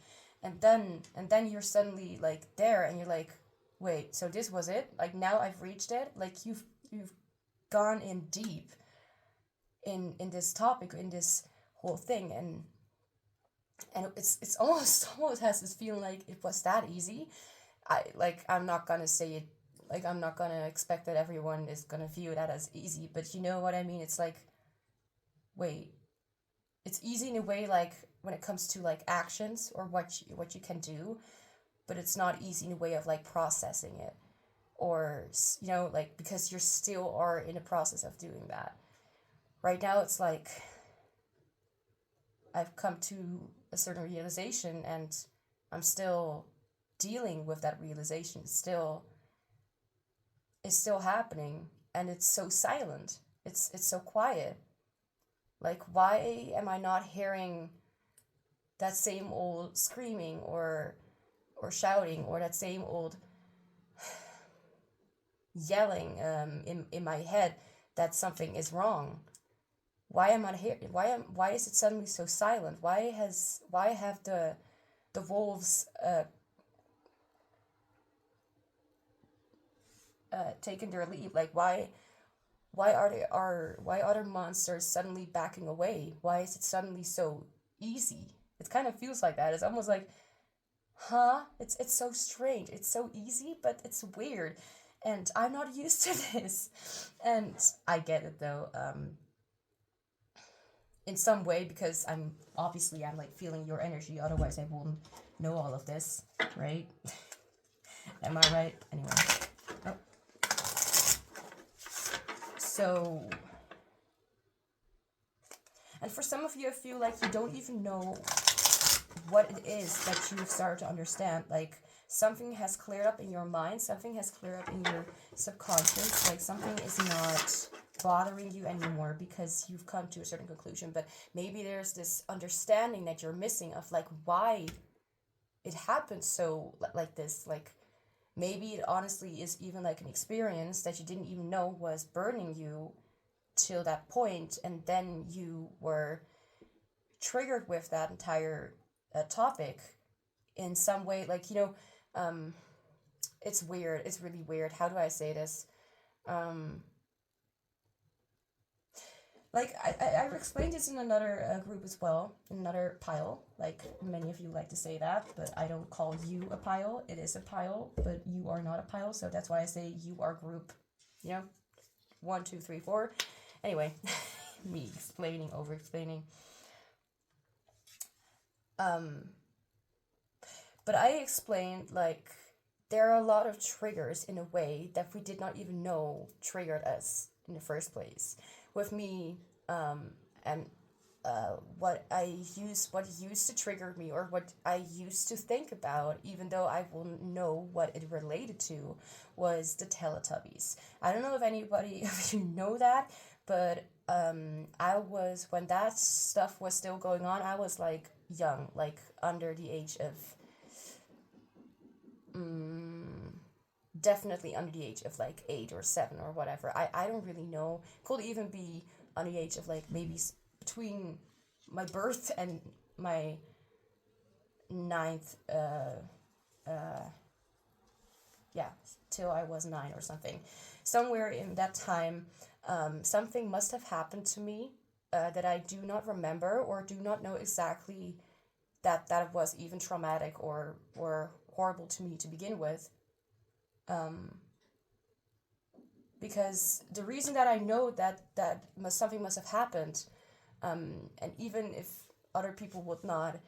And then you're suddenly like there, and you're like, wait, so this was it? Like, now I've reached it? Like, you've gone in deep in this topic, in this whole thing, and it's almost has this feeling like it was that easy. I'm not gonna say it, like, I'm not gonna expect that everyone is gonna view that as easy, but you know what I mean? It's like, wait, it's easy in a way, like when it comes to like actions or what you can do, but it's not easy in a way of like processing it, or like, because you're still are in a process of doing that. Right now it's like I've come to a certain realization, and I'm still dealing with that realization. It's still happening, and it's so silent. It's so quiet. Like, why am I not hearing that same old screaming or shouting, or that same old yelling in my head that something is wrong? Why am I here? Why is it suddenly so silent? Why have the wolves taken their leave. Like, why are there monsters suddenly backing away? Why is it suddenly so easy? It kind of feels like that. It's almost like, huh? It's so strange. It's so easy, but it's weird, and I'm not used to this. And I get it though. In some way, because I'm like feeling your energy. Otherwise, I wouldn't know all of this, right? Am I right? Anyway. Oh. So, and for some of you, I feel like you don't even know what it is that you've started to understand. Like, something has cleared up in your mind, something has cleared up in your subconscious, like something is not bothering you anymore because you've come to a certain conclusion. But maybe there's this understanding that you're missing of like why it happened so like this. Like, maybe it honestly is even like an experience that you didn't even know was burning you till that point, and then you were triggered with that entire topic in some way. Like, it's weird. It's really weird. How do I say this? Like, I explained this in another group as well, in another pile. Like, many of you like to say that, but I don't call you a pile. It is a pile, but you are not a pile, so that's why I say you are group, 1, 2, 3, 4. Anyway, me explaining, over-explaining. But I explained, like, there are a lot of triggers in a way that we did not even know triggered us in the first place. With me, and what used to trigger me, or what I used to think about, even though I wouldn't know what it related to, was the Teletubbies. I don't know if anybody of you know that, but when that stuff was still going on, I was like young, like under the age of, definitely under the age of like 8 or 7 or whatever. I don't really know. Could even be under the age of like maybe between my birth and my 9th, till I was 9 or something. Somewhere in that time, something must have happened to me that I do not remember, or do not know exactly that was even traumatic or horrible to me to begin with. Because the reason that I know that something must have happened, and even if other people would not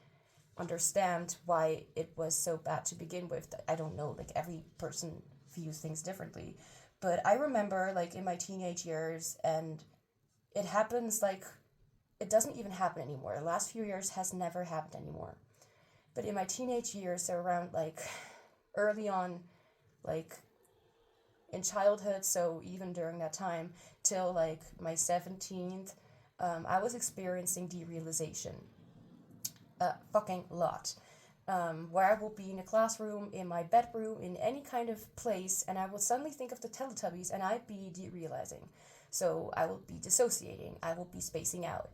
understand why it was so bad to begin with, I don't know, like every person views things differently. But I remember like in my teenage years, and it happens like, it doesn't even happen anymore. The last few years has never happened anymore. But in my teenage years, so around like early on, like in childhood, so even during that time till like my 17th, I was experiencing derealization a fucking lot. Where I will be in a classroom, in my bedroom, in any kind of place, and I will suddenly think of the Teletubbies, and I'd be derealizing. So I will be dissociating, I will be spacing out.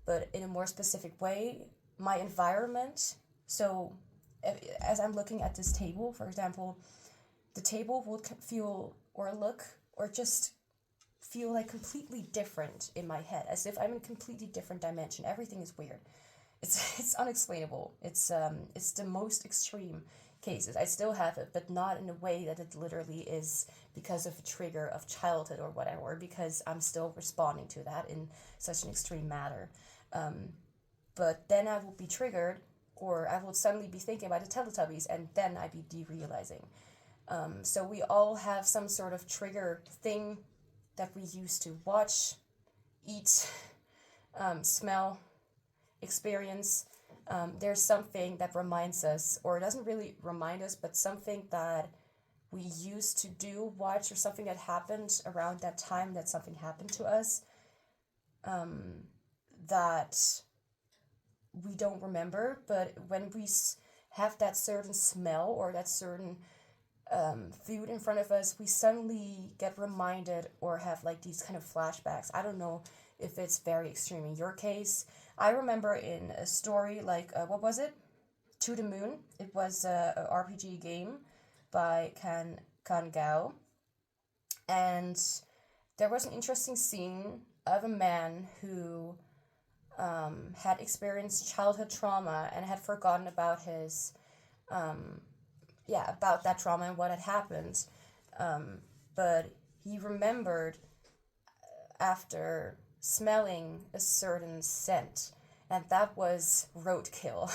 But in a more specific way, my environment, so as I'm looking at this table, for example, the table would feel or look or just feel like completely different in my head, as if I'm in a completely different dimension. Everything is weird. It's unexplainable. It's the most extreme cases. I still have it, but not in a way that it literally is because of a trigger of childhood or whatever, or because I'm still responding to that in such an extreme manner. But then I will be triggered, or I will suddenly be thinking about the Teletubbies, and then I'd be derealizing. So we all have some sort of trigger thing that we used to watch, eat, smell, experience. There's something that reminds us, or it doesn't really remind us, but something that we used to do, watch, or something that happened around that time, that something happened to us, that we don't remember. But when we have that certain smell or that certain food in front of us, we suddenly get reminded or have like these kind of flashbacks. I don't know if it's very extreme in your case. I remember in a story like, what was it? To the Moon. It was a RPG game by Kan Gao. And there was an interesting scene of a man who had experienced childhood trauma and had forgotten about his, about that trauma and what had happened. But he remembered after smelling a certain scent, and that was roadkill.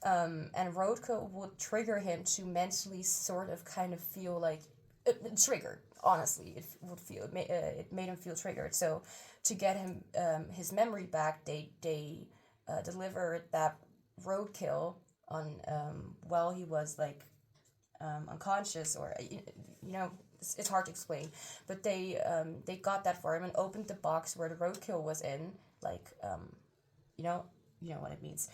And roadkill would trigger him to mentally sort of kind of feel like triggered. Honestly, it made him feel triggered. So to get him his memory back, they delivered that roadkill on while he was like unconscious, or it's hard to explain, but they got that for him and opened the box where the roadkill was in, like you know what it means.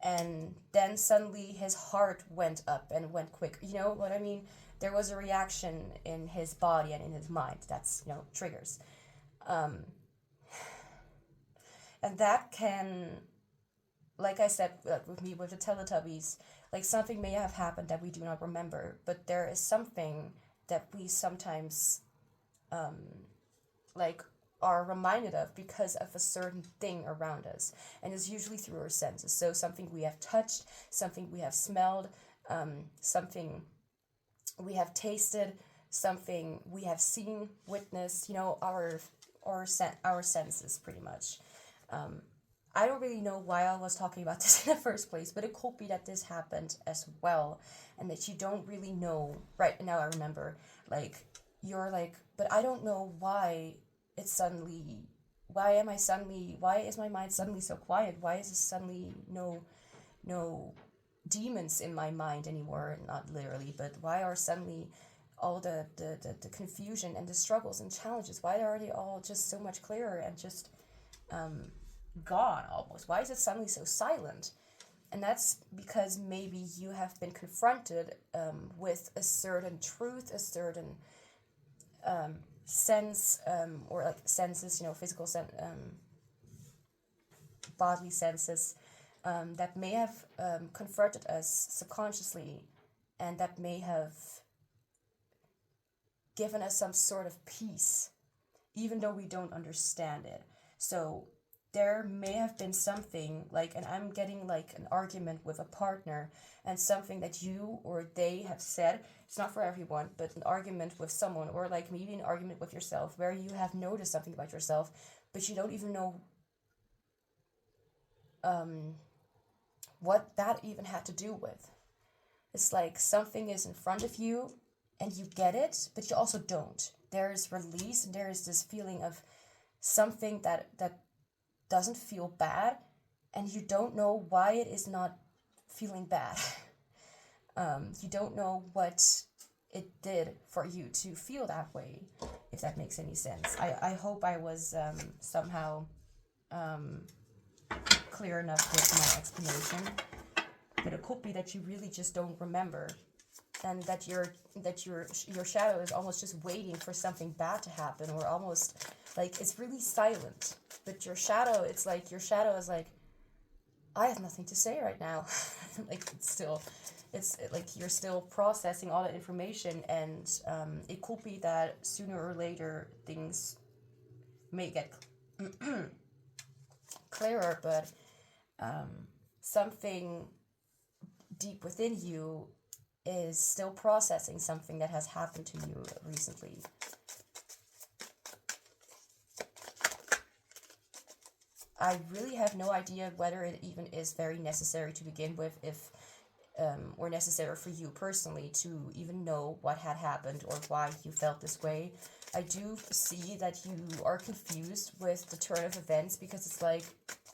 And then suddenly his heart went up and went quick. You know what I mean? There was a reaction in his body and in his mind. That's, triggers. And that can, like I said, with me, with the Teletubbies, like something may have happened that we do not remember, but there is something that we sometimes, are reminded of because of a certain thing around us, and it's usually through our senses. So something we have touched, something we have smelled, something we have tasted, something we have seen, witnessed. Our senses, pretty much. I don't really know why I was talking about this in the first place, but it could be that this happened as well, and that you don't really know. Right now, I remember, you're like, but I don't know why. Why is my mind suddenly so quiet? Why is there suddenly no demons in my mind anymore? Not literally, but why are suddenly all the confusion and the struggles and challenges, why are they all just so much clearer and just gone almost? Why is it suddenly so silent? And that's because maybe you have been confronted with a certain truth, a certain sense, or like senses, physical bodily senses, that may have confronted us subconsciously, and that may have given us some sort of peace, even though we don't understand it. So there may have been something and I'm getting an argument with a partner, and something that you or they have said. It's not for everyone, but an argument with someone, or maybe an argument with yourself, where you have noticed something about yourself, but you don't even know what that even had to do with. It's like something is in front of you and you get it, but you also don't. There is release, and there is this feeling of something that doesn't feel bad, and you don't know why it is not feeling bad. You don't know what it did for you to feel that way, if that makes any sense. I hope I was somehow clear enough with my explanation, but it could be that you really just don't remember, and that your shadow is almost just waiting for something bad to happen, or almost it's really silent. But your shadow is like, I have nothing to say right now. It's you're still processing all that information, and it could be that sooner or later things may get clearer, but something deep within you is still processing something that has happened to you recently. I really have no idea whether it even is very necessary to begin with, if or necessary for you personally to even know what had happened or why you felt this way. I do see that you are confused with the turn of events, because it's like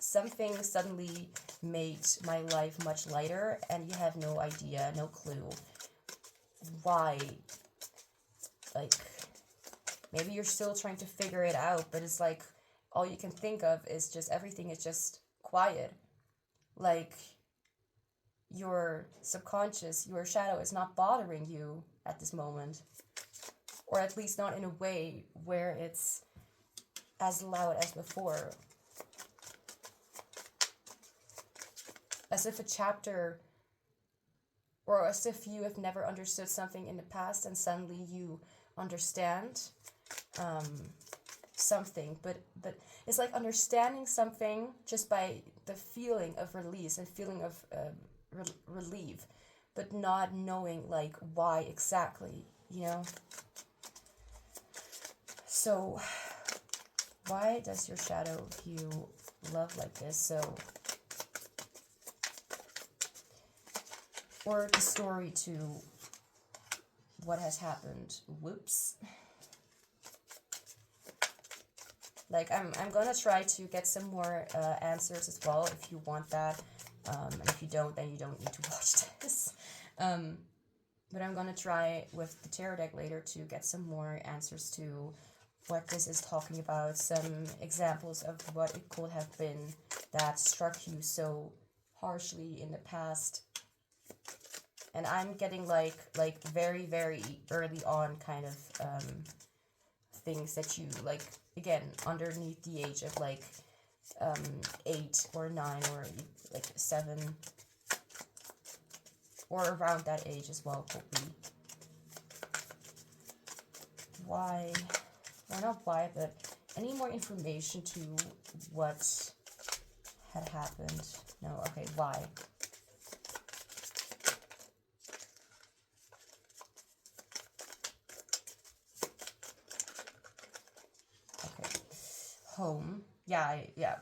something suddenly made my life much lighter, and you have no idea, no clue why. Maybe you're still trying to figure it out, but it's like all you can think of is just everything is just quiet. Your subconscious, your shadow is not bothering you at this moment, or at least not in a way where it's as loud as before. As if a chapter, or as if you have never understood something in the past, and suddenly you understand something, but it's like understanding something just by the feeling of release and feeling of relief, but not knowing like why exactly, you know. So why does your shadow view love like this? So, or the story to what has happened. Whoops. Like, I'm gonna try to get some more answers as well if you want that. And if you don't, then you don't need to watch this. But I'm gonna try with the tarot deck later to get some more answers to what this is talking about. Some examples of what it could have been that struck you so harshly in the past. And I'm getting like very, very early on kind of things that you like, again, underneath the age of like 8 or 9 or like 7 or around that age as well could be. Why, or not why, but any more information to what had happened? No, okay, why? Home. Yeah.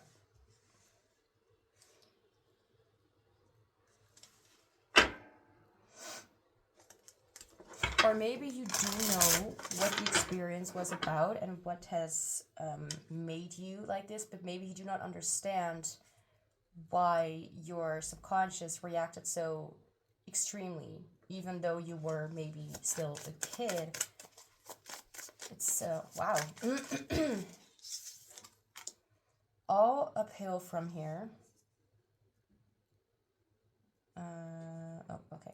Or maybe you do know what the experience was about and what has made you like this, but maybe you do not understand why your subconscious reacted so extremely, even though you were maybe still a kid. It's, wow. All uphill from here. Oh, okay.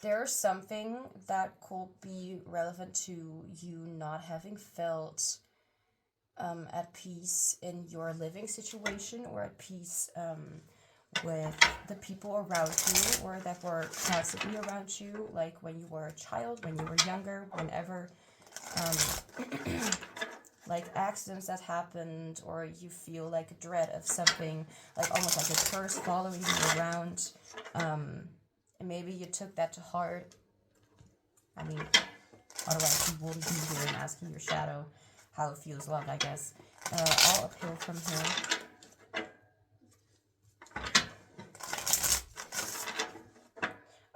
There's something that could be relevant to you not having felt at peace in your living situation, or at peace with the people around you, or that were constantly around you, like when you were a child, when you were younger, whenever, like accidents that happened, or you feel like a dread of something, like almost like a curse following you around, and maybe you took that to heart. I mean, otherwise you wouldn't be here and asking your shadow how it feels loved, I guess. All uphill from here.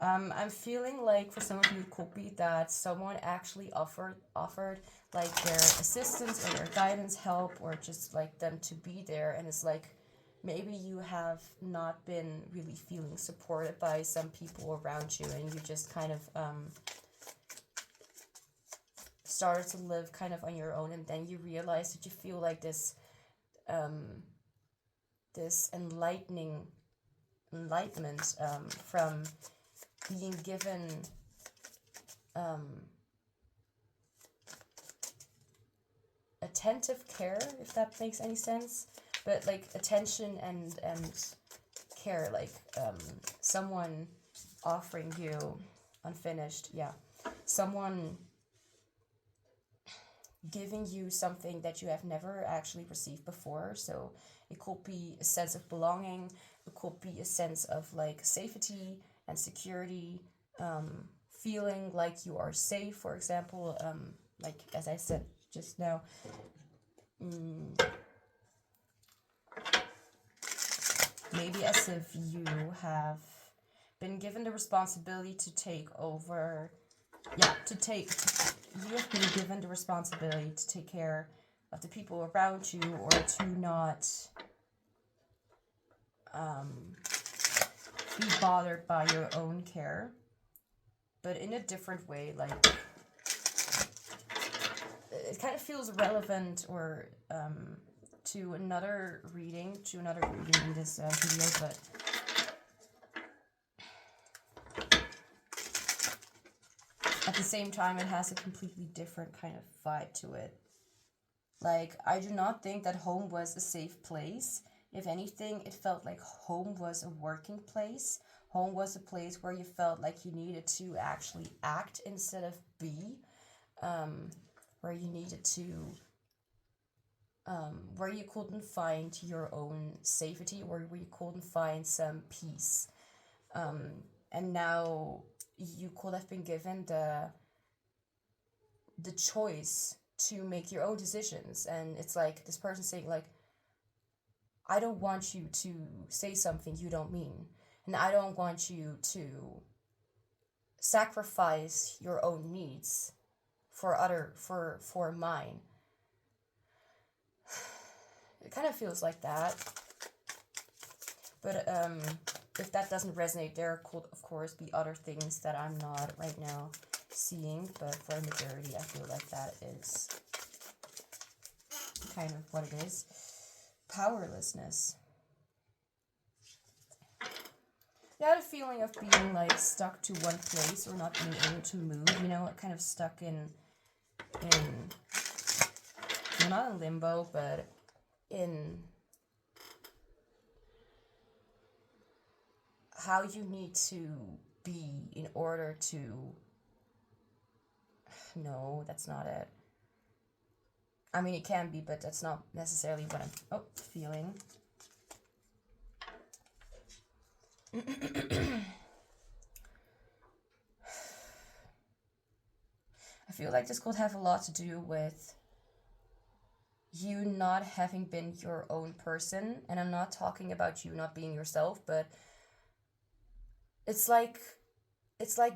I'm feeling like for some of you it could be that someone actually offered like their assistance or their guidance, help, or just like them to be there, and it's like maybe you have not been really feeling supported by some people around you, and you just kind of started to live kind of on your own, and then you realize that you feel like this this enlightenment from being given attentive care, if that makes any sense, but like attention and care, like someone offering you unfinished, someone giving you something that you have never actually received before. So it could be a sense of belonging, it could be a sense of like safety and security, feeling like you are safe, for example, like as I said just now, maybe as if you have been given the responsibility to take over, you have been given the responsibility to take care of the people around you, or to not be bothered by your own care, but in a different way. Like it kind of feels relevant, or to another reading in this video, but at the same time it has a completely different kind of vibe to it. Like, I do not think that home was a safe place If anything, it felt like home was a working place. Home was a place where you felt like you needed to actually act instead of be. Where you needed to, where you couldn't find your own safety, or where you couldn't find some peace. And now you could have been given the choice to make your own decisions. And it's like this person saying like, I don't want you to say something you don't mean. And I don't want you to sacrifice your own needs for mine. It kind of feels like that. But if that doesn't resonate, there could of course be other things that I'm not right now seeing, but for a majority I feel like that is kind of what it is. Powerlessness. You had a feeling of being like stuck to one place or not being able to move, you know, kind of stuck in well, not in limbo, but in how you need to be in order to, no, that's not it. I mean, it can be, but that's not necessarily what I'm feeling. I feel like this could have a lot to do with you not having been your own person. And I'm not talking about you not being yourself, but it's like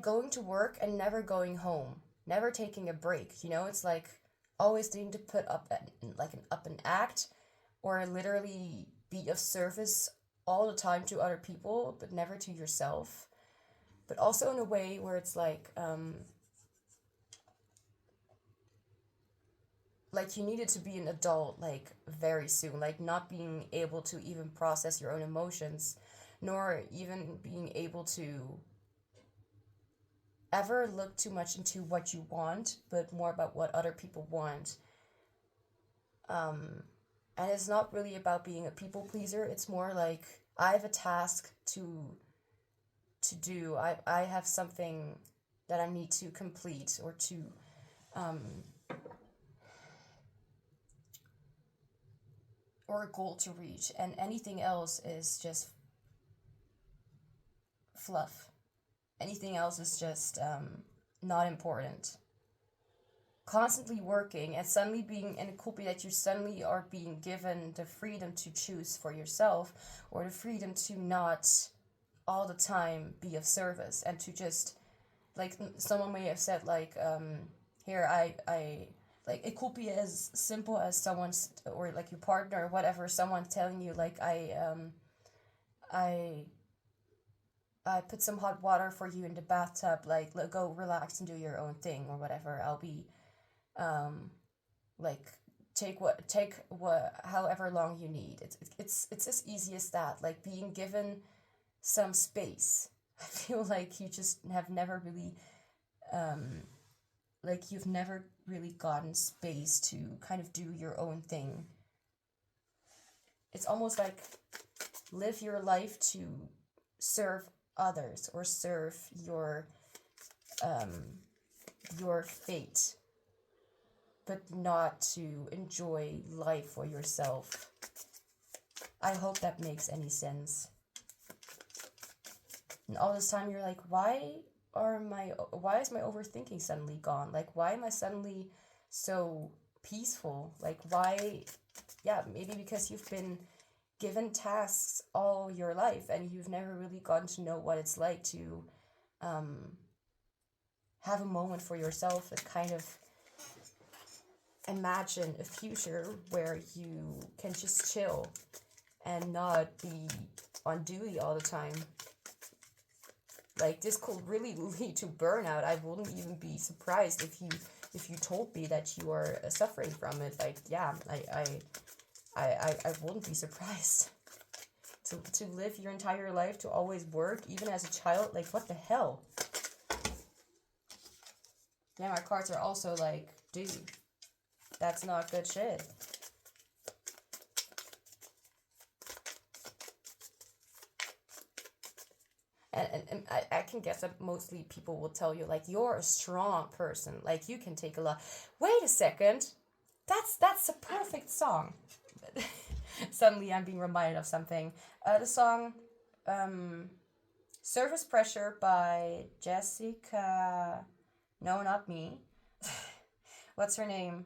going to work and never going home, never taking a break, you know? It's like always needing to put up an act, or literally be of service all the time to other people, but never to yourself. But also in a way where it's like you needed to be an adult like very soon, like not being able to even process your own emotions, nor even being able to ever look too much into what you want, but more about what other people want. And it's not really about being a people pleaser. It's more like, I have a task to do. I have something that I need to complete, or to or a goal to reach, and anything else is just fluff. Anything else is just not important. Constantly working and suddenly being, and it could be that you suddenly are being given the freedom to choose for yourself, or the freedom to not all the time be of service, and to just, like someone may have said, like here I like, it could be as simple as someone's, or like your partner or whatever, someone telling you like, I put some hot water for you in the bathtub, like go relax and do your own thing or whatever. I'll be like take what however long you need. It's as easy as that, like being given some space. I feel like you just have never really like you've never really gotten space to kind of do your own thing. It's almost like live your life to serve others, or serve your fate, but not to enjoy life for yourself. I hope that makes any sense. And all this time you're like, why is my overthinking suddenly gone? Like, why am I suddenly so peaceful? Like, why? Yeah, maybe because you've been given tasks all your life, and you've never really gotten to know what it's like to have a moment for yourself, and kind of imagine a future where you can just chill and not be on duty all the time. Like, this could really lead to burnout. I wouldn't even be surprised if you told me that you are suffering from it. Like, yeah, I wouldn't be surprised. To live your entire life, to always work, even as a child, like, what the hell? Yeah, my cards are also like, dude, that's not good shit. and I can guess that mostly people will tell you, like, you're a strong person, like, you can take a lot. Wait a second, that's a perfect song. Suddenly I'm being reminded of something. The song Surface Pressure by Jessica, no, not me. What's her name?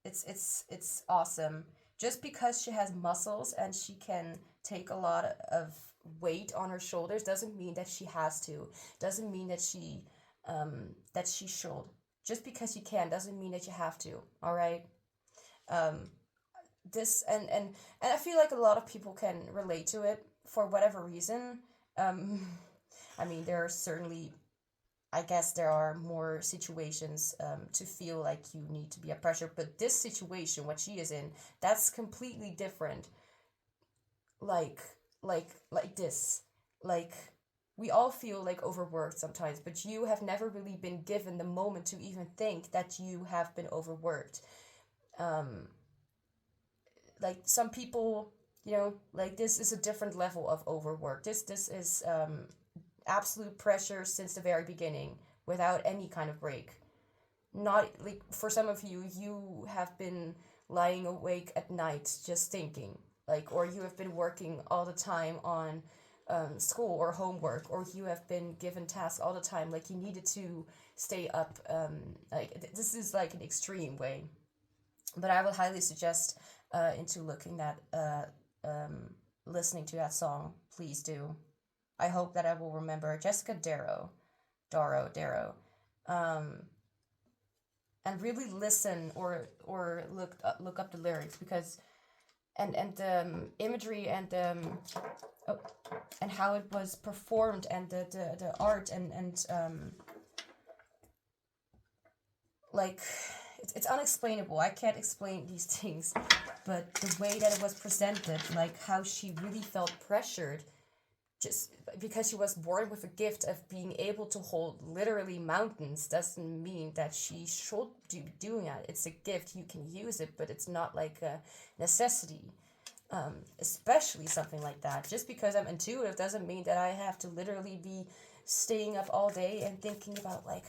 It's awesome. Just because she has muscles and she can take a lot of weight on her shoulders doesn't mean that she has to. Doesn't mean that she should. Just because you can doesn't mean that you have to. All right. This and I feel like a lot of people can relate to it for whatever reason. I mean, there are certainly, I guess there are more situations to feel like you need to be a pressure, but this situation, what she is in, that's completely different. Like this. Like, we all feel like overworked sometimes, but you have never really been given the moment to even think that you have been overworked. Like, some people, you know, like, this is a different level of overwork. This is absolute pressure since the very beginning, without any kind of break. Not like, for some of you, you have been lying awake at night just thinking, like, or you have been working all the time on school or homework, or you have been given tasks all the time, like, you needed to stay up. Like, this is like an extreme way, but I will highly suggest into looking at listening to that song. Please do. I hope that I will remember Jessica Darrow, and really listen or look up the lyrics, because and the imagery and and how it was performed, and the art, and like, it's unexplainable. I can't explain these things, but the way that it was presented, like how she really felt pressured, just because she was born with a gift of being able to hold literally mountains, doesn't mean that she should be doing that. It's a gift, you can use it, but it's not like a necessity. Especially something like that. Just because I'm intuitive doesn't mean that I have to literally be staying up all day and thinking about, like,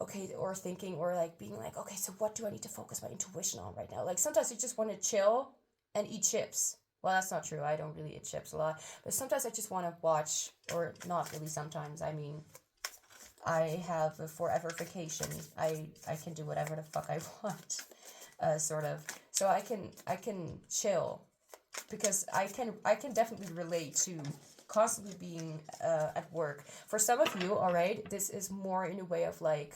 okay, or thinking, or like being like, okay, so what do I need to focus my intuition on right now? Like, sometimes you just want to chill and eat chips. Well, that's not true. I don't really eat chips a lot. But sometimes I just want to watch, or not really sometimes. I mean, I have a forever vacation. I can do whatever the fuck I want, sort of. So I can chill, because I can definitely relate to constantly being at work. For some of you, all right, this is more in a way of like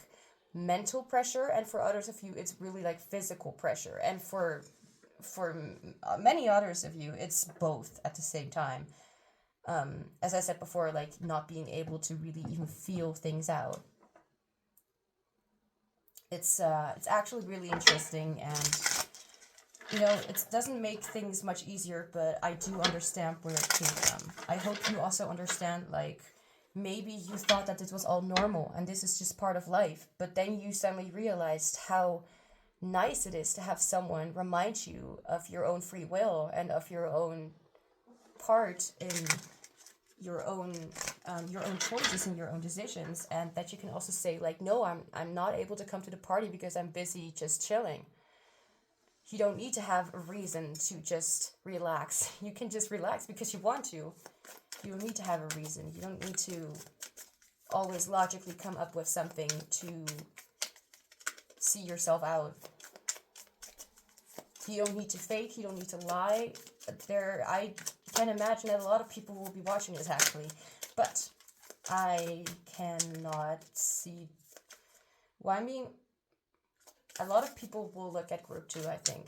mental pressure, and for others of you, it's really like physical pressure, and for many others of you, it's both at the same time. As I said before, like, not being able to really even feel things out. It's actually really interesting, and you know, it doesn't make things much easier, but I do understand where it came from. I hope you also understand, like, maybe you thought that this was all normal and this is just part of life, but then you suddenly realized how nice it is to have someone remind you of your own free will and of your own part in your own choices and your own decisions, and that you can also say, like, no, I'm not able to come to the party because I'm busy just chilling. You don't need to have a reason to just relax. You can just relax because you want to. You don't need to have a reason. You don't need to always logically come up with something to see yourself out. You don't need to fake. You don't need to lie. I can imagine that a lot of people will be watching this, actually. But I cannot see... Well, I mean... A lot of people will look at group 2, I think.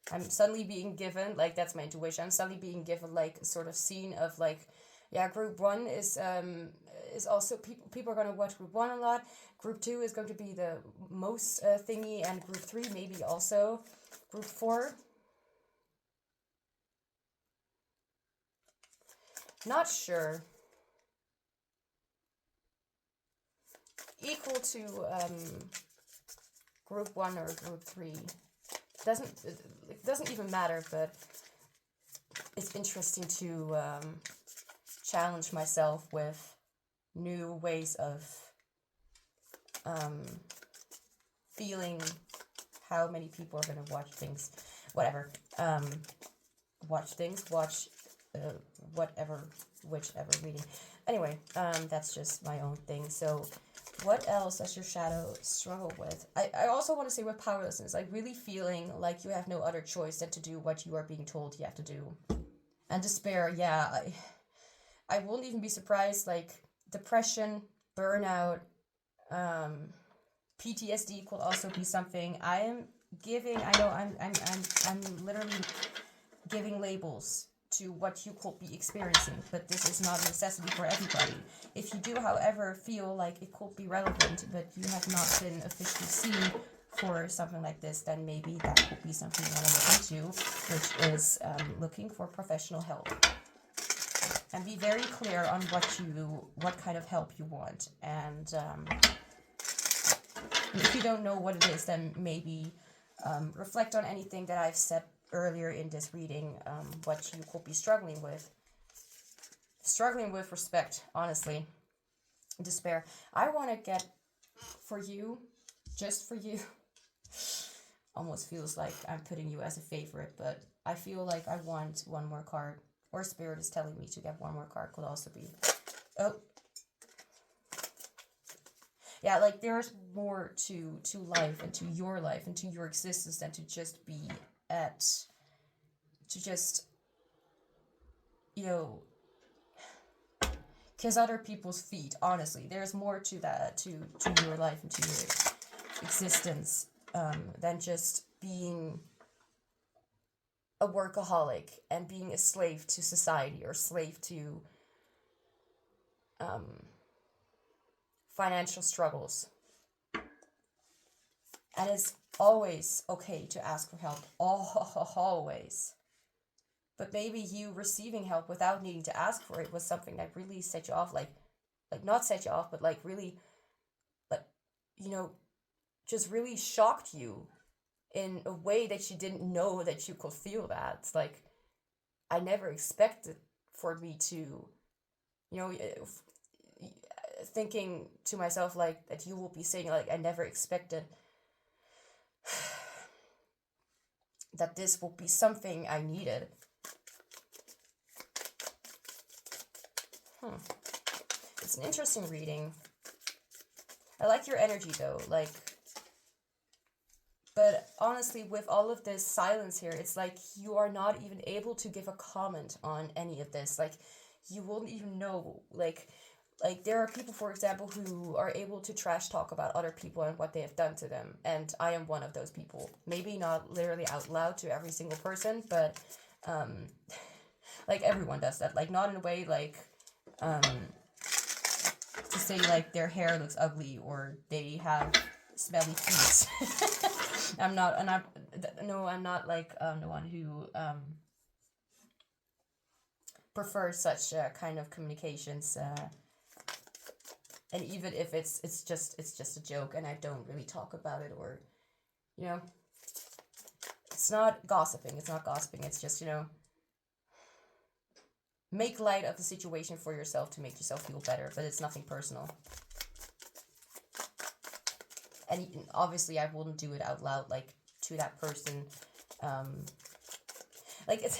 I'm suddenly being given, like, that's my intuition, I'm suddenly being given, like, a sort of scene of, like, yeah, group 1 is also, people are going to watch group 1 a lot. Group 2 is going to be the most thingy, and group 3 maybe also. Group 4. Not sure. Equal to, group 1 or group 3. It doesn't even matter, but it's interesting to challenge myself with new ways of feeling how many people are going to watch things, whatever, watch whatever, whichever reading. Anyway, that's just my own thing. So what else does your shadow struggle with? I also want to say with powerlessness, like really feeling like you have no other choice than to do what you are being told you have to do. And despair, yeah, I won't even be surprised, like depression, burnout, PTSD could also be something. I'm literally giving labels to what you could be experiencing, but this is not a necessity for everybody. If you do, however, feel like it could be relevant, but you have not been officially seen for something like this, then maybe that could be something you want to look into, which is looking for professional help. And be very clear on what kind of help you want. And if you don't know what it is, then maybe reflect on anything that I've said earlier in this reading, what you could be struggling with. Struggling with respect, honestly. Despair. I want to get for you, just for you. Almost feels like I'm putting you as a favorite, but I feel like I want one more card. Or Spirit is telling me to get one more card, could also be. Oh. Yeah, like there's more to life and to your life and to your existence than to just be kiss other people's feet. Honestly, there's more to that, to your life and to your existence than just being a workaholic and being a slave to society or slave to financial struggles. And it's always okay to ask for help, always. But maybe you receiving help without needing to ask for it was something that really set you off, like not set you off, but like really, like, just really shocked you in a way that you didn't know that you could feel that. It's like, I never expected for me to, thinking to myself like that you will be saying like, I never expected that this will be something I needed. It's an interesting reading. I like your energy though, like, but honestly, with all of this silence here, it's like you are not even able to give a comment on any of this. Like, you won't even know, like there are people, for example, who are able to trash talk about other people and what they have done to them. And I am one of those people. Maybe not literally out loud to every single person, but, like, everyone does that. Like, not in a way, like, to say, like, their hair looks ugly or they have smelly feet. I'm not like, the one who, prefers such, kind of communications, and even if it's just a joke and I don't really talk about it, or, it's not gossiping, it's just, make light of the situation for yourself to make yourself feel better, but it's nothing personal. And obviously I wouldn't do it out loud, like, to that person, like, it's,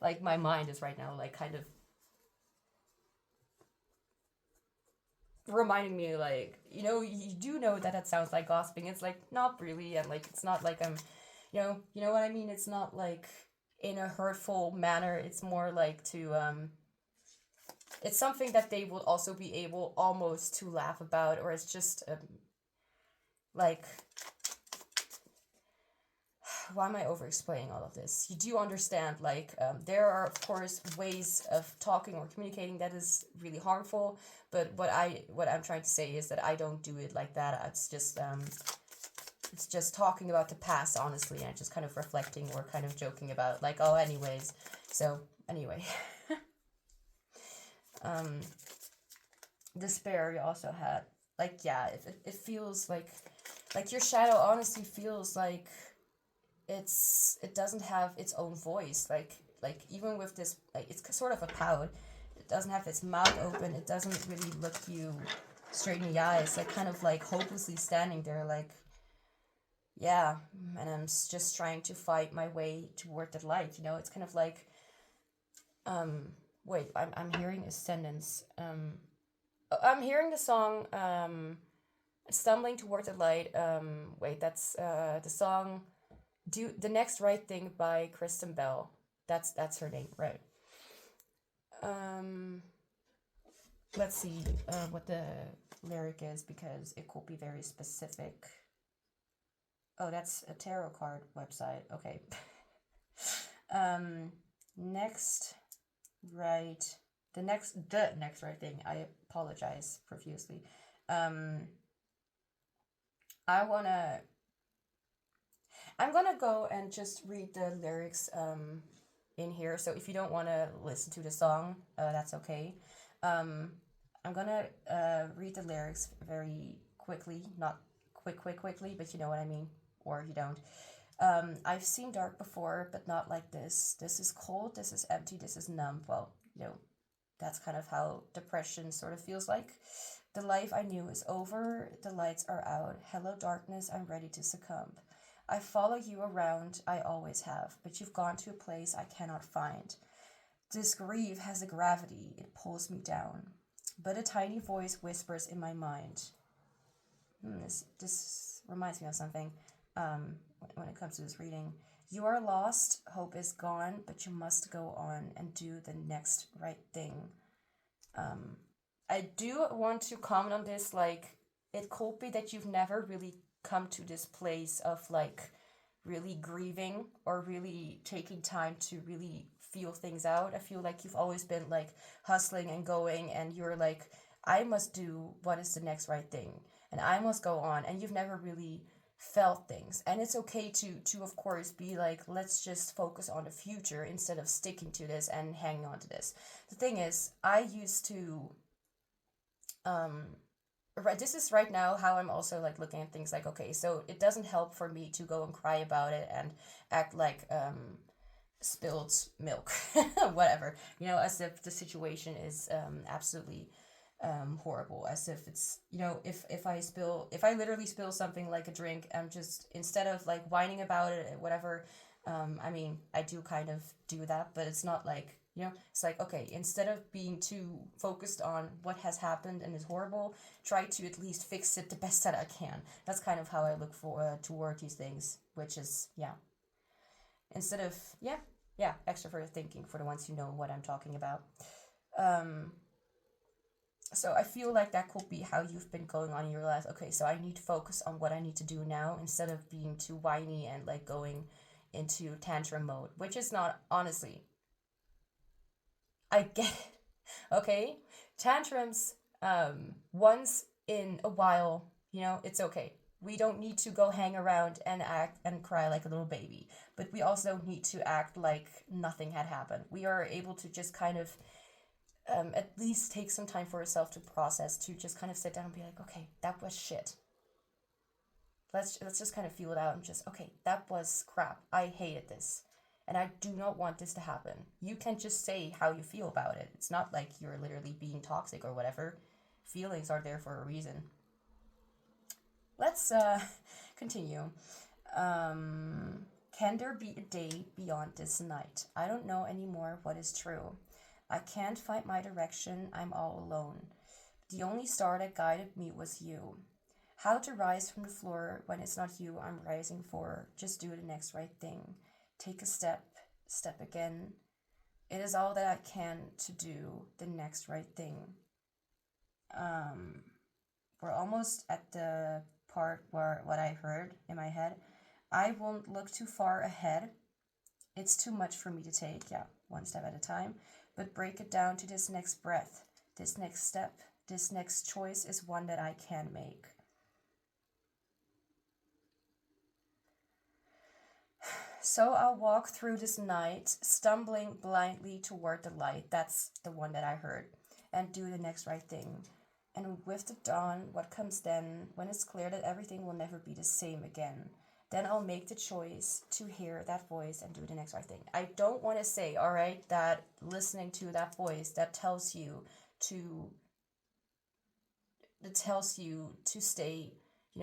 like, my mind is right now, like, kind of reminding me, like, you do know that it sounds like gossiping. It's like, not really, and like, it's not like I'm, you know what I mean? It's not like in a hurtful manner. It's more like to, it's something that they will also be able almost to laugh about, or it's just, like, why am I over-explaining all of this? You do understand, like, there are, of course, ways of talking or communicating that is really harmful, but what I'm trying to say is that I don't do it like that. It's just talking about the past, honestly, and just kind of reflecting or kind of joking about, like, oh, anyways. So, anyway. Despair you also had. Like, yeah, it feels like your shadow honestly feels like it doesn't have its own voice. Like, like even with this, like it's sort of a pout. It doesn't have its mouth open. It doesn't really look you straight in the eyes. Like kind of like hopelessly standing there, like yeah. And I'm just trying to fight my way toward the light. You know, it's kind of like wait, I'm hearing Ascendants. I'm hearing the song Stumbling Toward the Light. Wait, that's the song Do the Next Right Thing by Kristen Bell. That's her name, right? Let's see what the lyric is, because it could be very specific. Oh, that's a tarot card website. Okay. Next right, the next right thing. I apologize profusely. I'm gonna go and just read the lyrics in here. So if you don't want to listen to the song, that's okay. I'm gonna read the lyrics very quickly, not quickly, but you know what I mean, or you don't. I've seen dark before, but not like this. This is cold, this is empty, this is numb. Well, you know, that's kind of how depression sort of feels like. The life I knew is over, the lights are out. Hello darkness, I'm ready to succumb. I follow you around, I always have, but you've gone to a place I cannot find. This grief has a gravity, it pulls me down. But a tiny voice whispers in my mind. This reminds me of something when it comes to this reading. You are lost, hope is gone, but you must go on and do the next right thing. I do want to comment on this, like, it could be that you've never really come to this place of, like, really grieving or really taking time to really feel things out. I feel like you've always been, like, hustling and going, and you're like, I must do what is the next right thing, and I must go on, and you've never really felt things. And it's okay to of course be like, let's just focus on the future instead of sticking to this and hanging on to this. The thing is, I used to right, this is right now how I'm also like looking at things, like, okay, so it doesn't help for me to go and cry about it and act like spilled milk whatever, you know, as if the situation is absolutely horrible, as if it's, you know, if I literally spill something like a drink, I'm just, instead of like whining about it, whatever, I mean, I do kind of do that, but it's not like, you know, it's like, okay, instead of being too focused on what has happened and is horrible, try to at least fix it the best that I can. That's kind of how I look for toward these things, which is, yeah, instead of, yeah, extrovert thinking, for the ones who know what I'm talking about. So I feel like that could be how you've been going on in your life. Okay, so I need to focus on what I need to do now instead of being too whiny and like going into tantrum mode, which is not, honestly, I get it, okay? Tantrums, once in a while, you know, it's okay. We don't need to go hang around and act and cry like a little baby, but we also don't need to act like nothing had happened. We are able to just kind of at least take some time for yourself to process, to just kind of sit down and be like, okay, that was shit. Let's just kind of feel it out and just, okay, that was crap. I hated this. And I do not want this to happen. You can just say how you feel about it. It's not like you're literally being toxic or whatever. Feelings are there for a reason. Let's continue. Can there be a day beyond this night? I don't know anymore what is true. I can't find my direction. I'm all alone. The only star that guided me was you. How to rise from the floor when it's not you I'm rising for. Just do the next right thing. Take a step again. It is all that I can to do the next right thing. We're almost at the part where what I heard in my head. I won't look too far ahead. It's too much for me to take. Yeah, one step at a time. But break it down to this next breath, this next step, this next choice is one that I can make. So I'll walk through this night, stumbling blindly toward the light. That's the one that I heard. And do the next right thing. And with the dawn, what comes then, when it's clear that everything will never be the same again. then I'll make the choice to hear that voice and do the next right thing. I don't want to say, all right, that listening to that voice that tells you to stay,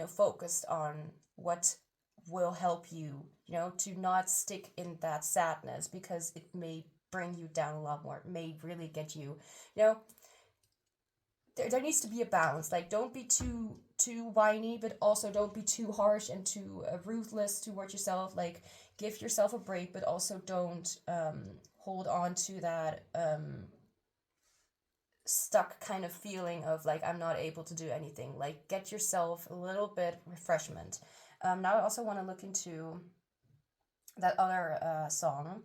focused on what will help you, to not stick in that sadness, because it may bring you down a lot more. It may really get you, there needs to be a balance. Like, don't be too whiny, but also don't be too harsh and too ruthless towards yourself. Like, give yourself a break, but also don't hold on to that stuck kind of feeling of like, I'm not able to do anything. Like, get yourself a little bit refreshment. Now I also want to look into that other song.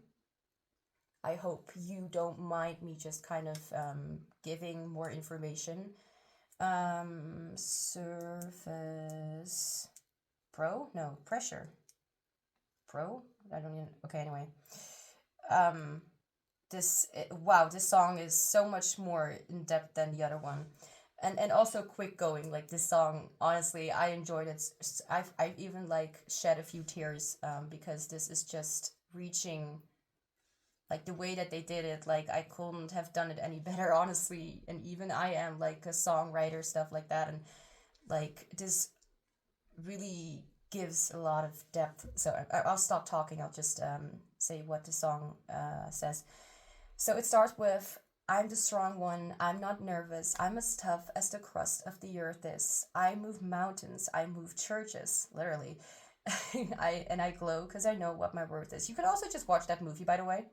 I hope you don't mind me just kind of giving more information. Surface Pro? No, Pressure Pro? I don't even, okay, anyway. This song is so much more in depth than the other one. And also quick going. Like, this song, honestly, I enjoyed it. I've even like shed a few tears because this is just reaching, like, the way that they did it. Like, I couldn't have done it any better, honestly. And even I am like a songwriter, stuff like that, and like, this really gives a lot of depth. So I'll stop talking. I'll just say what the song says. So it starts with, I'm the strong one, I'm not nervous, I'm as tough as the crust of the earth is. I move mountains, I move churches, literally. I glow because I know what my worth is. You could also just watch that movie, by the way.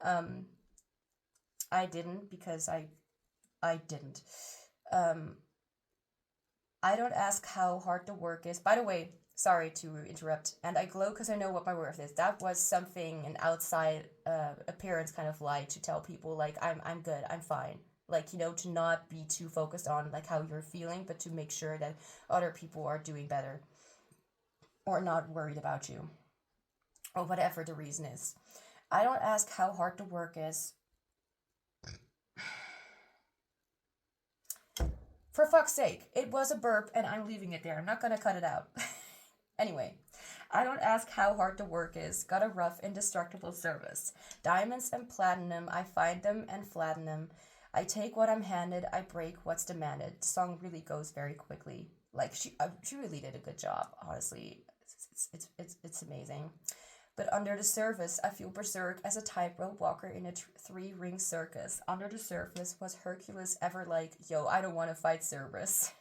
I didn't, because I didn't. I don't ask how hard the work is. By the way, sorry to interrupt. And I glow because I know what my worth is. That was something an outside appearance kind of lie to tell people, like, I'm good, I'm fine. Like, to not be too focused on like how you're feeling, but to make sure that other people are doing better or not worried about you, or whatever the reason is. I don't ask how hard the work is. For fuck's sake, it was a burp and I'm leaving it there. I'm not gonna cut it out. Anyway, I don't ask how hard the work is. Got a rough, indestructible service. Diamonds and platinum, I find them and flatten them. I take what I'm handed, I break what's demanded. The song really goes very quickly. Like, she really did a good job, honestly. It's amazing. But under the surface, I feel berserk as a tightrope walker in a three-ring circus. Under the surface, was Hercules ever like, yo, I don't want to fight Cerberus?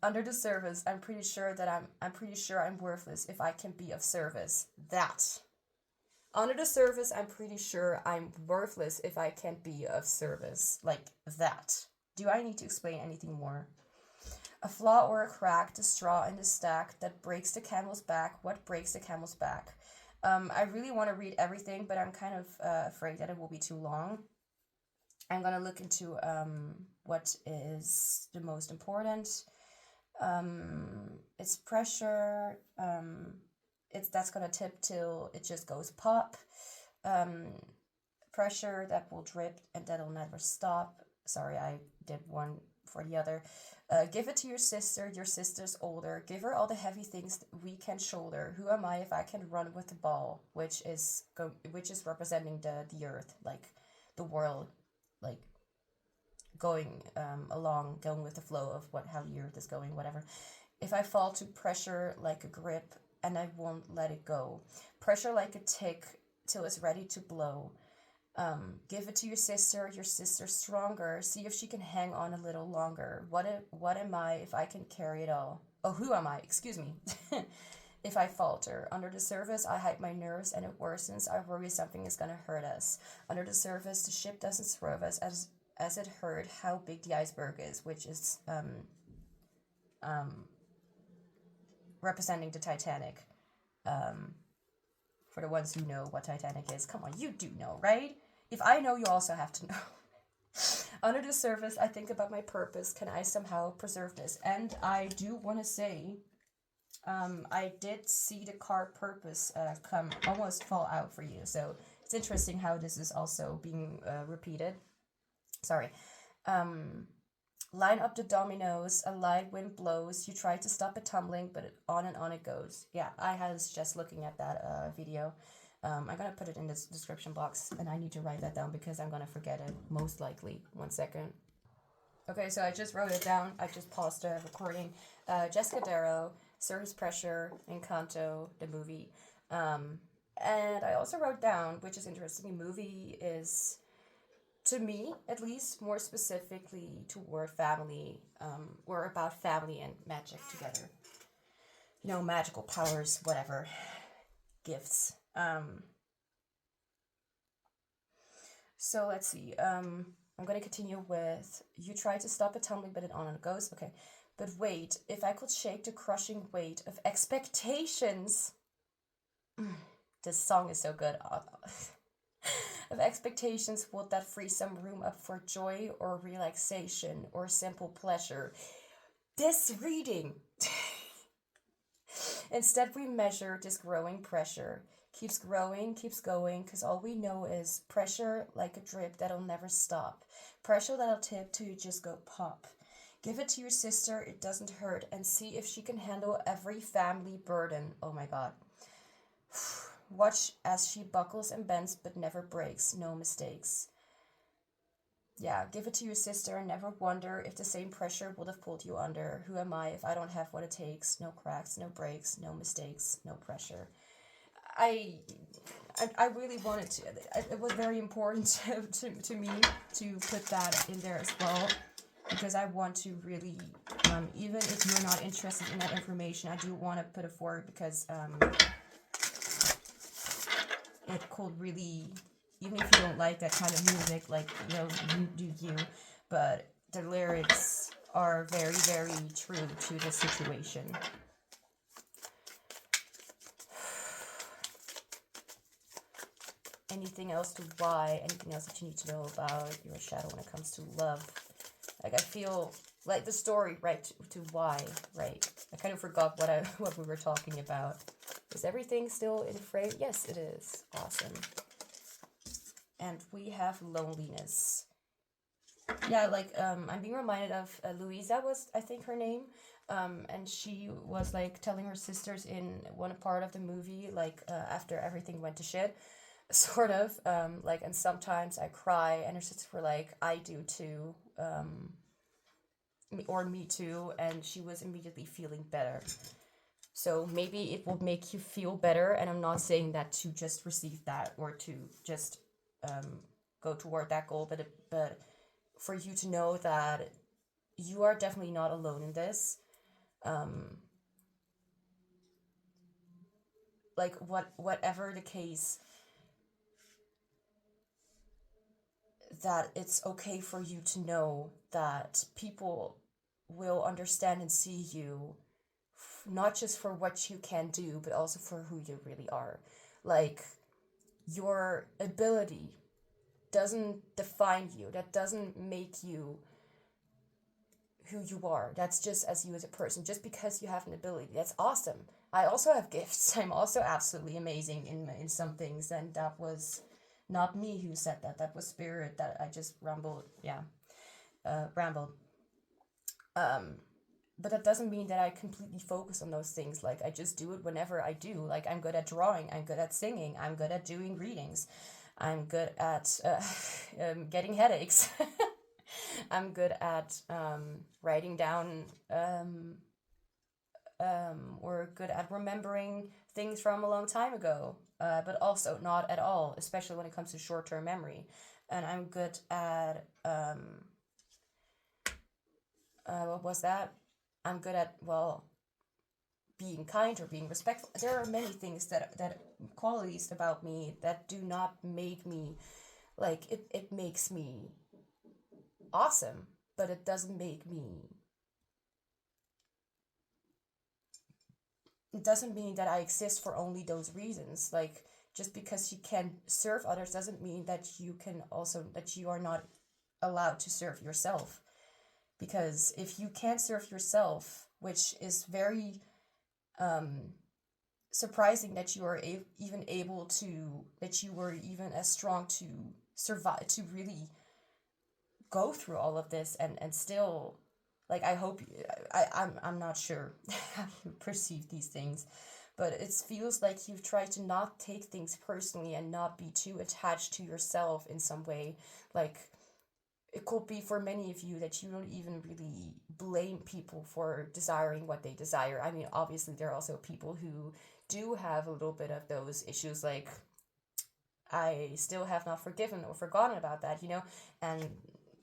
Under the surface, I'm pretty sure I'm worthless if I can be of service. That. Under the surface, I'm pretty sure I'm worthless if I can't be of service. Like, that. Do I need to explain anything more? A flaw or a crack, the straw in the stack that breaks the camel's back. What breaks the camel's back? I really want to read everything, but I'm kind of afraid that it will be too long. I'm going to look into what is the most important. It's pressure. That's going to tip till it just goes pop. Pressure that will drip and that'll never stop. Sorry, I did one for the other. Give it to your sister's older. Give her all the heavy things we can shoulder. Who am I if I can run with the ball? Which is representing the earth, like the world, like going going with the flow of how the earth is going, whatever. If I fall to pressure like a grip and I won't let it go. Pressure like a tick till it's ready to blow. Give it to your sister stronger. See if she can hang on a little longer. What am I if I can carry it all? Oh, who am I? Excuse me. If I falter. Under the surface, I hide my nerves and it worsens. I worry something is gonna hurt us. Under the surface, the ship doesn't swerve us as it heard how big the iceberg is, which is representing the Titanic. For the ones who know what Titanic is. Come on, you do know, right? If I know, you also have to know. Under the surface, I think about my purpose. Can I somehow preserve this? And I do want to say, I did see the card purpose almost fall out for you. So it's interesting how this is also being repeated. Sorry. Line up the dominoes, a light wind blows. You try to stop it tumbling, but on and on it goes. Yeah, I was just looking at that video. I'm gonna put it in this description box, and I need to write that down because I'm gonna forget it, most likely. 1 second. Okay, so I just wrote it down. I just paused the recording. Jessica Darrow, Surface Pressure, Encanto, the movie. And I also wrote down, which is interesting, the movie is, to me, at least, more specifically toward family, or about family and magic together. You know, magical powers, whatever, gifts. So let's see. I'm going to continue with, you try to stop it tumbling, but it on and it goes. Okay. But wait, if I could shake the crushing weight of expectations. This song is so good. Of expectations, would that free some room up for joy or relaxation or simple pleasure? This reading. Instead, we measure this growing pressure. Keeps growing, keeps going, because all we know is pressure like a drip that'll never stop. Pressure that'll tip till you just go pop. Give it to your sister, it doesn't hurt, and see if she can handle every family burden. Oh my god. Watch as she buckles and bends but never breaks, no mistakes. Yeah, give it to your sister and never wonder if the same pressure would have pulled you under. Who am I if I don't have what it takes? No cracks, no breaks, no mistakes, no pressure. I really wanted to. It was very important to me to put that in there as well, because I want to really, even if you're not interested in that information, I do want to put it forward because it could really, even if you don't like that kind of music, like, you know, you do you, but the lyrics are very, very true to the situation. Anything else to why? Anything else that you need to know about your shadow when it comes to love? Like, I feel like the story, right, to why, right? I kind of forgot what we were talking about. Is everything still in frame? Yes, it is. Awesome. And we have loneliness. Yeah, like, I'm being reminded of Louisa was, I think, her name. And she was, like, telling her sisters in one part of the movie, like, after everything went to shit, sort of, like, and sometimes I cry, and her sisters were like, I do too, or me too, and she was immediately feeling better. So maybe it will make you feel better, and I'm not saying that to just receive that or to just go toward that goal, but for you to know that you are definitely not alone in this. Like, whatever the case, that it's okay for you to know that people will understand and see you, not just for what you can do, but also for who you really are. Like, your ability doesn't define you. That doesn't make you who you are. That's just as you as a person. Just because you have an ability, that's awesome. I also have gifts. I'm also absolutely amazing in some things, and that was not me who said that. That was spirit that I just rambled. But that doesn't mean that I completely focus on those things. Like, I just do it whenever I do. Like, I'm good at drawing. I'm good at singing. I'm good at doing readings. I'm good at getting headaches. I'm good at writing down or good at remembering things from a long time ago, but also not at all, especially when it comes to short-term memory. And I'm good at, what was that? I'm good at, well, being kind or being respectful. There are many things that qualities about me that do not make me, like, it makes me awesome, but it doesn't make me, it doesn't mean that I exist for only those reasons. Like, just because you can serve others doesn't mean that you can also, that you are not allowed to serve yourself. Because if you can't serve yourself, which is very surprising that you are even able to, that you were even as strong to survive, to really go through all of this and still, like, I hope, I'm not sure how you perceive these things, but it feels like you've tried to not take things personally and not be too attached to yourself in some way. Like, it could be for many of you that you don't even really blame people for desiring what they desire. I mean, obviously, there are also people who do have a little bit of those issues, like, I still have not forgiven or forgotten about that, you know, and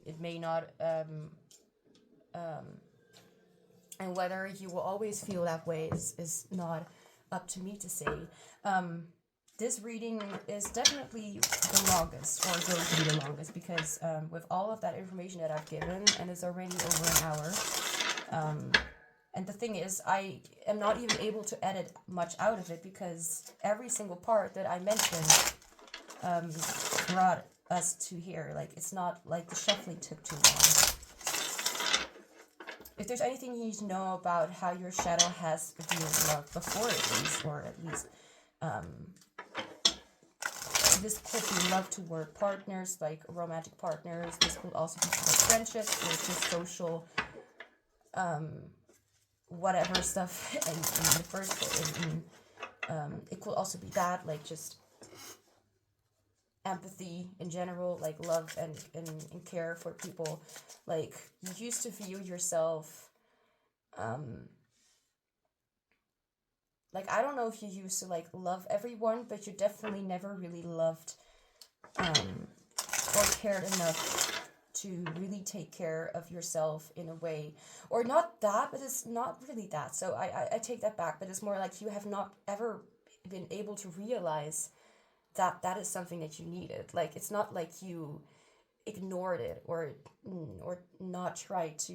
it may not, and whether you will always feel that way is not up to me to say. This reading is definitely the longest, or going to be the longest, because with all of that information that I've given, and it's already over an hour, and the thing is, I am not even able to edit much out of it, because every single part that I mentioned brought us to here. Like, it's not like the shuffling took too long. If there's anything you need to know about how your shadow has viewed love before, at least, or at least, this could be love toward partners, like romantic partners. This could also be toward friendships, or just social, whatever stuff. And in the first, it could also be that, like, just empathy in general, like love and care for people. Like, you used to view yourself, like, I don't know if you used to, like, love everyone, but you definitely never really loved, or cared enough to really take care of yourself in a way. Or not that, but it's not really that. So I take that back, but it's more like you have not ever been able to realize that that is something that you needed. Like, it's not like you ignored it or not tried to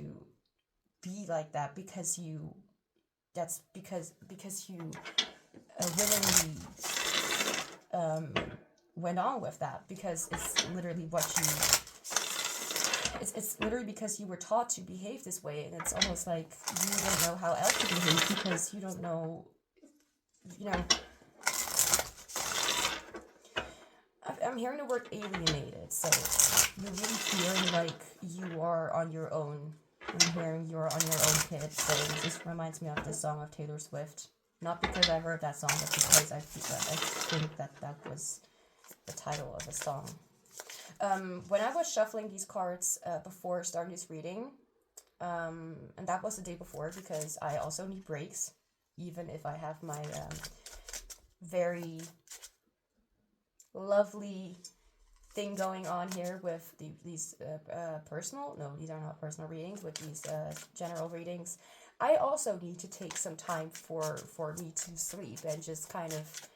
be like that because you, that's because you willingly went on with that, because it's literally what you, it's literally because you were taught to behave this way, and it's almost like you don't know how else to behave because you don't know, you know. I'm hearing the word alienated, so you're really feeling like you are on your own. I'm hearing you're on your own, kid. So this reminds me of this song of Taylor Swift. Not because I heard that song, but because I think that was the title of a song. When I was shuffling these cards before starting this reading, and that was the day before, because I also need breaks, even if I have my very lovely thing going on here with these personal, no, these are not personal readings, with these general readings. I also need to take some time for me to sleep and just kind of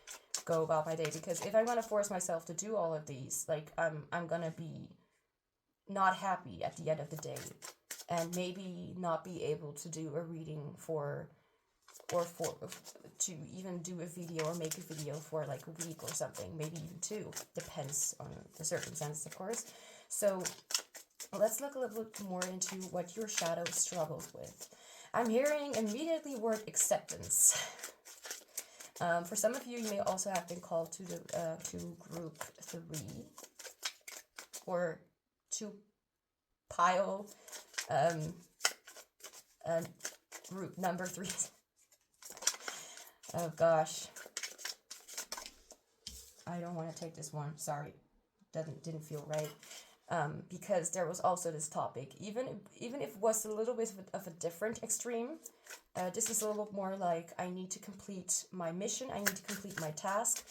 go about my day, because if I'm gonna force myself to do all of these, like, I'm gonna be not happy at the end of the day, and maybe not be able to do a reading to even do a video or make a video for like a week or something, maybe even 2, depends on the circumstances, of course. So let's look a little bit more into what your shadow struggles with. I'm hearing immediately word acceptance. For some of you, you may also have been called to the to group 3, or to pile group number 3. Oh gosh, I don't want to take this one. Sorry, didn't feel right. Because there was also this topic, even if it was a little bit of a different extreme. This is a little bit more like, I need to complete my mission. I need to complete my task.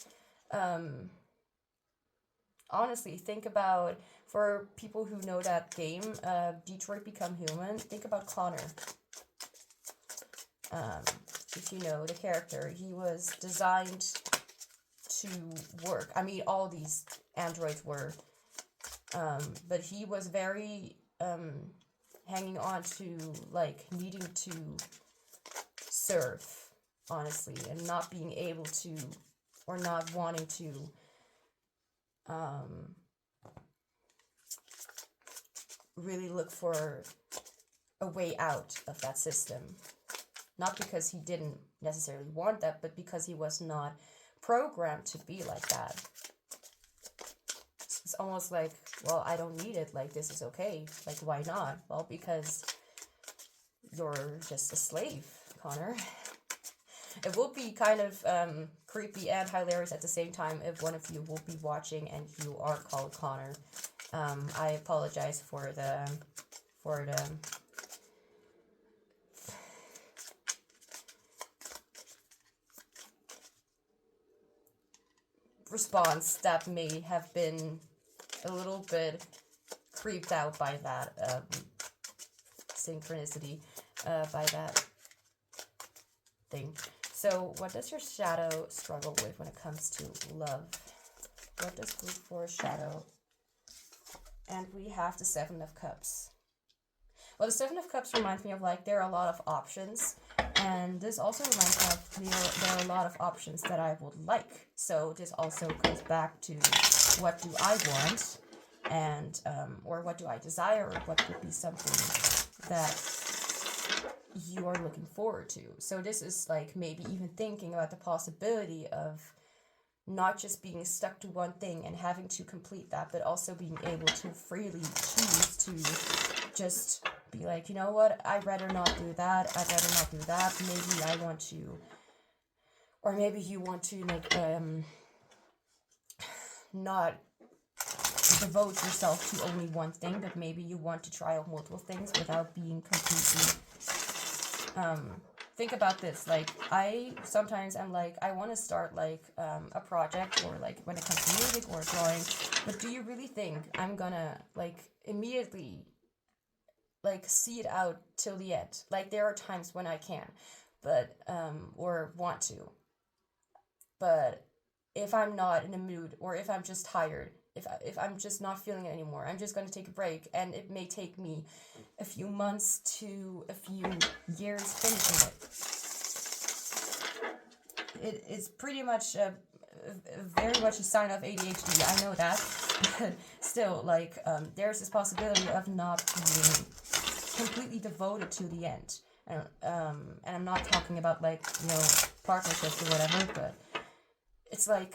Honestly, think about, for people who know that game, Detroit Become Human. Think about Connor. If you know the character, he was designed to work. I mean, all these androids were, but he was very hanging on to, like, needing to serve, honestly, and not being able to, or not wanting to really look for a way out of that system. Not because he didn't necessarily want that, but because he was not programmed to be like that. almost like, well, I don't need it. Like, this is okay. Like, why not? Well, because you're just a slave, Connor. It will be kind of creepy and hilarious at the same time if one of you will be watching and you are called Connor. I apologize for the response that may have been a little bit creeped out by that synchronicity, by that thing. So what does your shadow struggle with when it comes to love? What does group 4 shadow? And we have the 7 of Cups. Well, the 7 of Cups reminds me of, like, there are a lot of options. And this also reminds me of there are a lot of options that I would like. So this also goes back to what do I want? And, or what do I desire? Or what would be something that you are looking forward to. So this is like maybe even thinking about the possibility of not just being stuck to one thing and having to complete that, but also being able to freely choose to just be like, you know what, I'd rather not do that, I'd rather not do that, maybe I want to, or maybe you want to like not devote yourself to only one thing, but maybe you want to try out multiple things without being completely think about this. Like, I sometimes am like, I want to start like a project, or like when it comes to music or drawing, but do you really think I'm gonna like immediately like see it out till the end? Like, there are times when I can, but or want to, but if I'm not in a mood, or if I'm just tired, if I'm just not feeling it anymore, I'm just going to take a break, and it may take me a few months to a few years finishing it. It is pretty much very much a sign of ADHD, I know that, but still, like, there's this possibility of not being completely devoted to the end. And I'm not talking about, like, you know, partnerships or whatever, but it's like,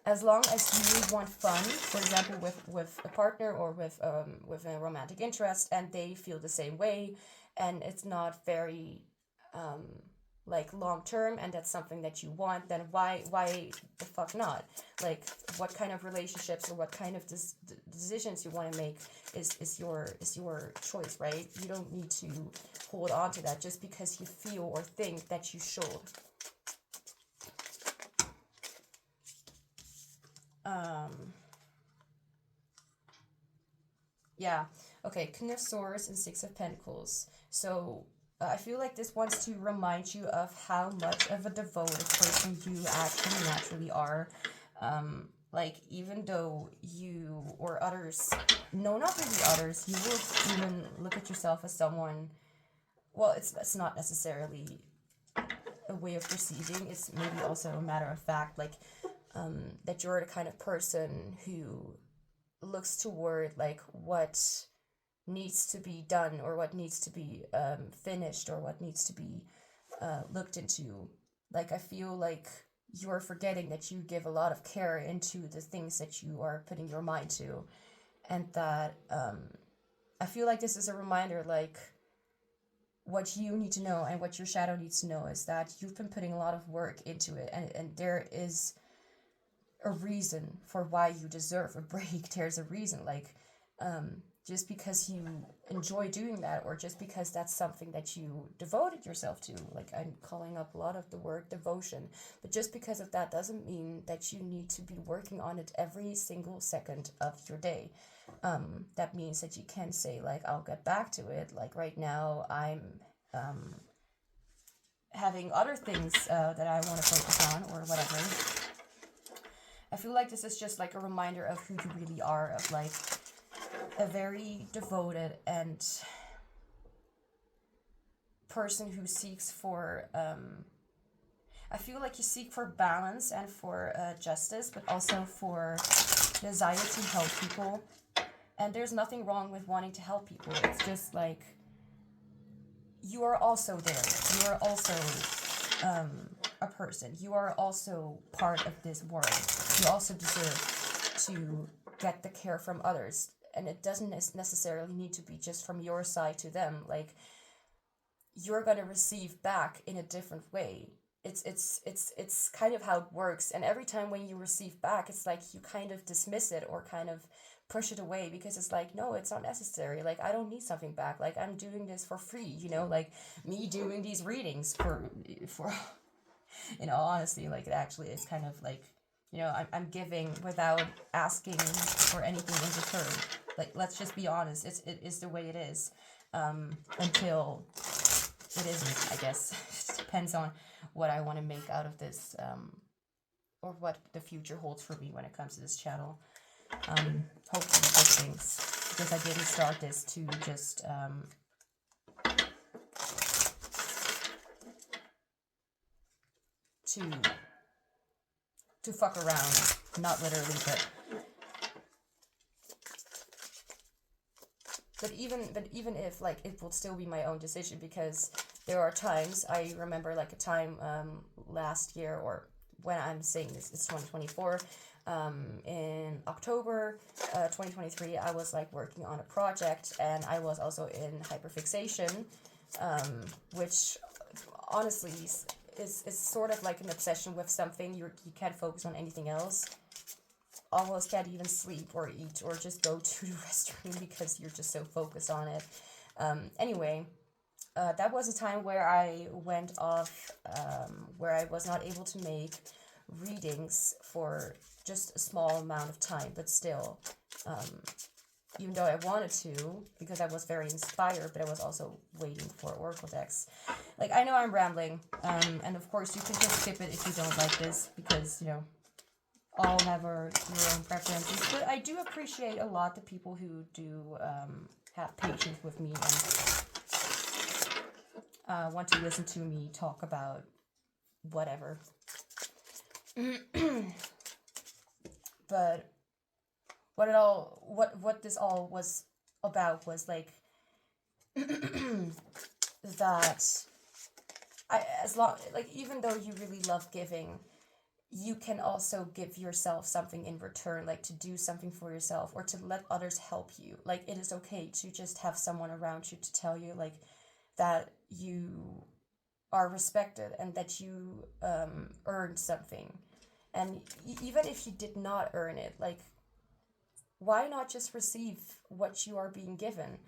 as long as you want fun, for example, with a partner or with a romantic interest, and they feel the same way, and it's not very like long term, and that's something that you want, then why the fuck not? Like, what kind of relationships or what kind of decisions you want to make is your choice, right? You don't need to hold on to that just because you feel or think that you should. Yeah, okay, King of Swords and 6 of Pentacles. So I feel like this wants to remind you of how much of a devoted person you actually naturally are. Like, even though you or others, no, not really others, you will even look at yourself as someone, well, it's not necessarily a way of perceiving, it's maybe also a matter of fact, like, that you're the kind of person who looks toward like what needs to be done, or what needs to be finished, or what needs to be looked into. Like, I feel like you're forgetting that you give a lot of care into the things that you are putting your mind to, and that I feel like this is a reminder, like, what you need to know and what your shadow needs to know is that you've been putting a lot of work into it, and there is a reason for why you deserve a break. There's a reason, like, just because you enjoy doing that, or just because that's something that you devoted yourself to, like, I'm calling up a lot of the word devotion, but just because of that doesn't mean that you need to be working on it every single second of your day. That means that you can say, like, I'll get back to it, like, right now I'm having other things that I want to focus on, or whatever. I feel like this is just like a reminder of who you really are, of like a very devoted and person who seeks for, I feel like you seek for balance and for justice, but also for desire to help people. And there's nothing wrong with wanting to help people. It's just like, you are also there. You are also a person. You are also part of this world. You also deserve to get the care from others. And it doesn't necessarily need to be just from your side to them. Like, you're going to receive back in a different way. It's kind of how it works. And every time when you receive back, it's like you kind of dismiss it or kind of push it away, because it's like, no, it's not necessary. Like, I don't need something back. Like, I'm doing this for free, you know, like me doing these readings for in all honesty, like, it actually is kind of like, you know, I'm giving without asking for anything in return. Like, let's just be honest, it is the way it is, until it isn't, I guess. It depends on what I want to make out of this, or what the future holds for me when it comes to this channel. Hopefully good things, because I didn't start this to just, to fuck around, not literally, but even if, like, it will still be my own decision, because there are times, I remember like a time last year, or when I'm saying this, it's 2024, in October 2023, I was like working on a project, and I was also in hyperfixation, which honestly is sort of like an obsession with something. You can't focus on anything else. Almost can't even sleep or eat or just go to the restroom because you're just so focused on it. Anyway, that was a time where I went off, where I was not able to make readings for just a small amount of time, but still, even though I wanted to, because I was very inspired, but I was also waiting for Oracle decks. Like, I know I'm rambling, and of course you can just skip it if you don't like this, because, you know, all have your own preferences, but I do appreciate a lot the people who do have patience with me and want to listen to me talk about whatever. But what this all was about was like that even though you really love giving, you can also give yourself something in return, like to do something for yourself or to let others help you. Like, it is okay to just have someone around you to tell you, like, that you are respected and that you earned something. And even if you did not earn it, like, why not just receive what you are being given?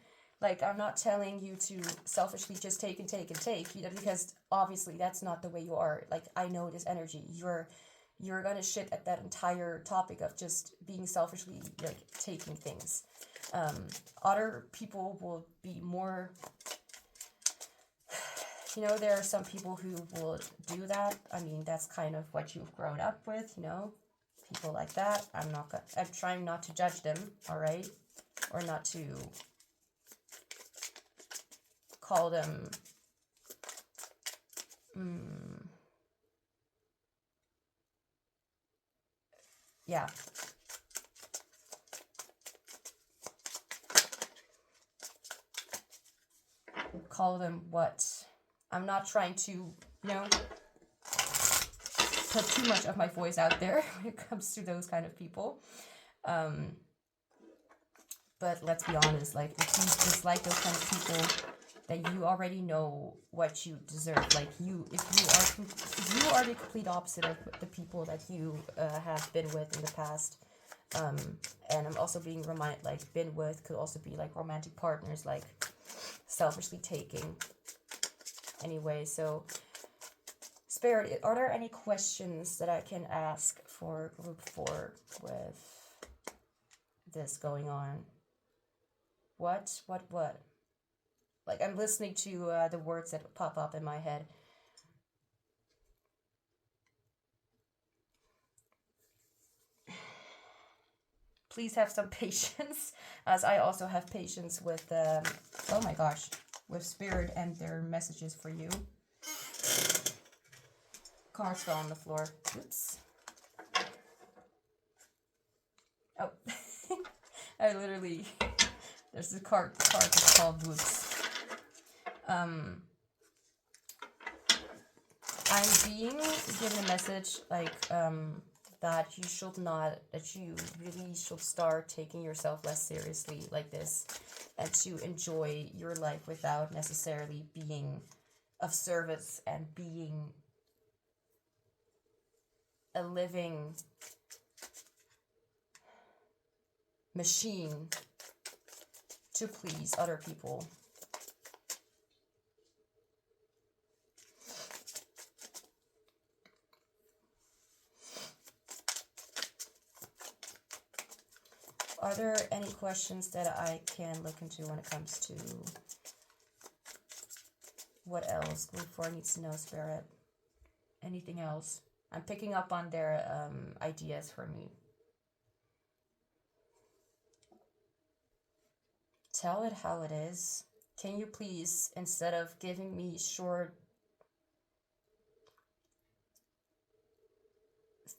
Like, I'm not telling you to selfishly just take and take and take, you know, because obviously that's not the way you are. Like, I know this energy. You're gonna shit at that entire topic of just being selfishly, like, taking things. Other people will be more, you know, there are some people who will do that. I mean, that's kind of what you've grown up with, you know, people like that. I'm trying not to judge them, all right? Or not to call them, yeah. Call them what? I'm not trying to, you know, put too much of my voice out there when it comes to those kind of people. But let's be honest, like, if you dislike those kind of people, then you already know what you deserve. Like, if you are the complete opposite of the people that you have been with in the past. And I'm also being reminded, like, been with could also be like romantic partners, like selfishly taking. Anyway, so Spirit, are there any questions that I can ask for group 4 with this going on? What? Like, I'm listening to the words that pop up in my head. Please have some patience, as I also have patience with, oh my gosh, with Spirit and their messages for you. Cards fell on the floor. Oops. Oh. I literally... There's a card that's called Whoops. I'm being given a message, like, that you really should start taking yourself less seriously like this, and to enjoy your life without necessarily being of service and being a living machine to please other people. Are there any questions that I can look into when it comes to what else Group 4 needs to know, Spirit? Anything else? I'm picking up on their ideas for me. Tell it how it is. Can you please, instead of giving me short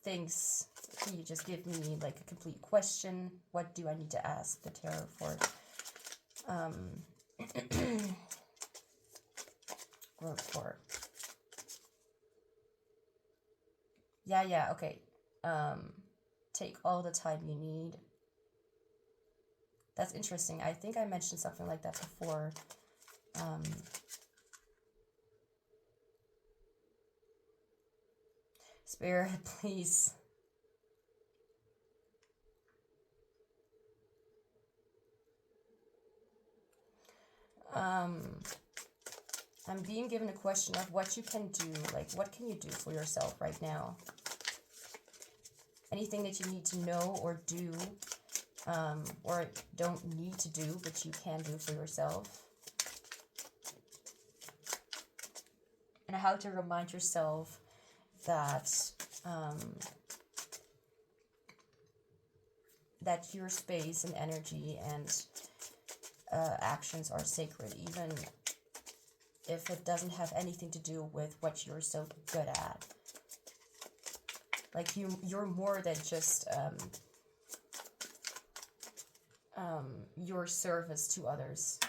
things, can you just give me like a complete question? What do I need to ask the tarot for? Group 4. Yeah, okay. Take all the time you need. That's interesting. I think I mentioned something like that before. Spirit, please. I'm being given a question of what you can do. Like, what can you do for yourself right now? Anything that you need to know or do, or don't need to do, but you can do for yourself. And how to remind yourself that that your space and energy and actions are sacred, even if it doesn't have anything to do with what you're so good at. Like you're more than just your service to others.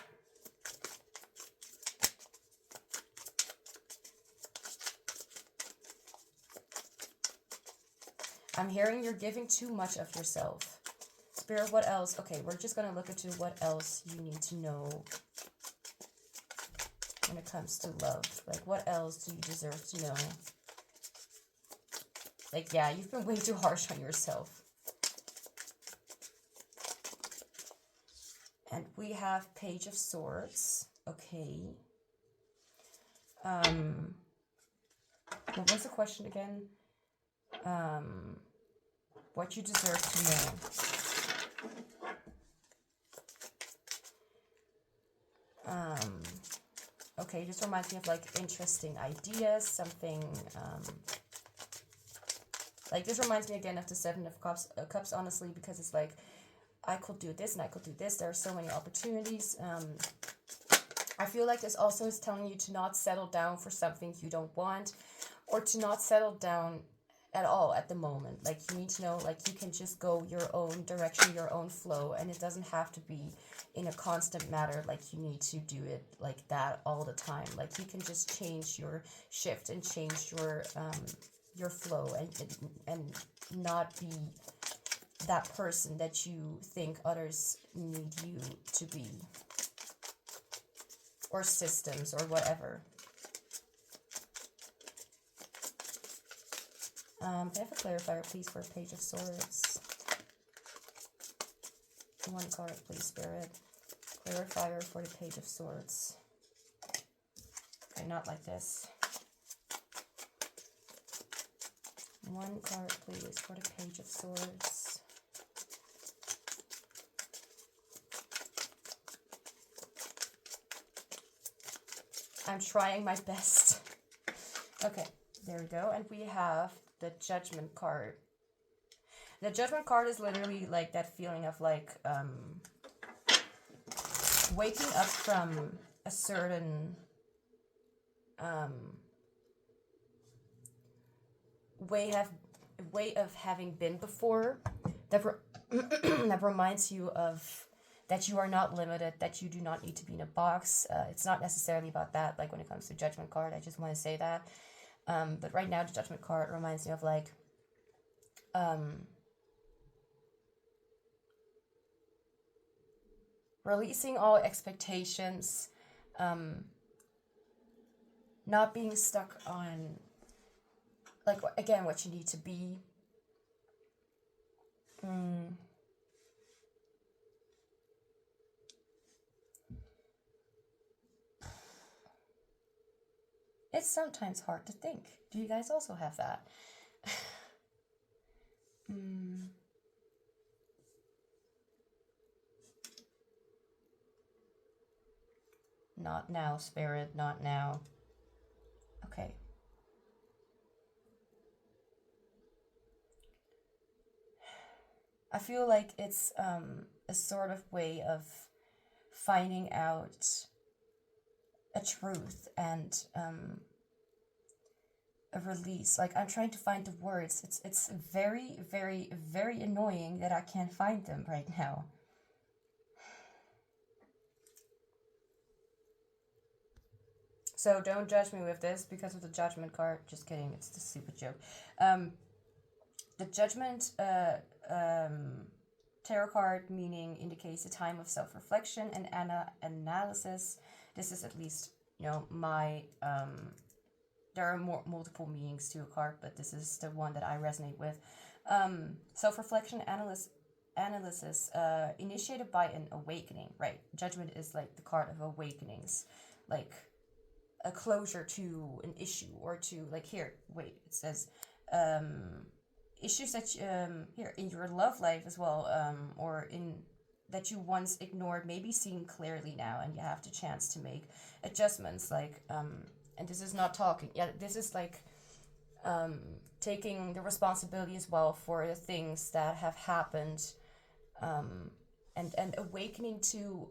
I'm hearing you're giving too much of yourself. Spirit, what else? Okay, we're just going to look into what else you need to know when it comes to love. Like, what else do you deserve to know? Like, yeah, you've been way too harsh on yourself. And we have Page of Swords. Okay. What was the question again? What you deserve to know. Okay, this reminds me of like interesting ideas, something, like this reminds me again of the Seven of Cups, honestly, because it's like, I could do this and I could do this. There are so many opportunities. I feel like this also is telling you to not settle down for something you don't want, or to not settle down at all at the moment. Like, you need to know, like, you can just go your own direction, your own flow, and it doesn't have to be in a constant matter, like you need to do it like that all the time. Like, you can just change your shift and change your flow, and not be that person that you think others need you to be, or systems, or whatever. Can I have a clarifier, please, for Page of Swords? One card, please, Spirit. Clarifier for the Page of Swords. Okay, not like this. One card, please, for the Page of Swords. I'm trying my best. Okay, there we go. And we have the Judgment card. The Judgment card is literally like that feeling of like waking up from a certain way of having been before, that that reminds you of that you are not limited, that you do not need to be in a box. It's not necessarily about that, like when it comes to Judgment card. I just want to say that. But right now, the Judgment card reminds me of like releasing all expectations, not being stuck on, like, again, what you need to be. It's sometimes hard to think. Do you guys also have that? Not now, Spirit, not now. Okay. I feel like it's a sort of way of finding out a truth and a release. Like, I'm trying to find the words. It's very, very, very annoying that I can't find them right now. So don't judge me with this because of the judgment card. Just kidding, it's the stupid joke. The judgment tarot card meaning indicates a time of self-reflection and analysis. This is at least, my... there are multiple meanings to a card, but this is the one that I resonate with. Self-reflection, analysis, initiated by an awakening, right? Judgment is like the card of awakenings, like a closure to an issue or to, like, it says issues that here in your love life as well, or in that you once ignored, maybe seen clearly now, and you have the chance to make adjustments, like and this is not talking, this is like taking the responsibility as well for the things that have happened, and awakening to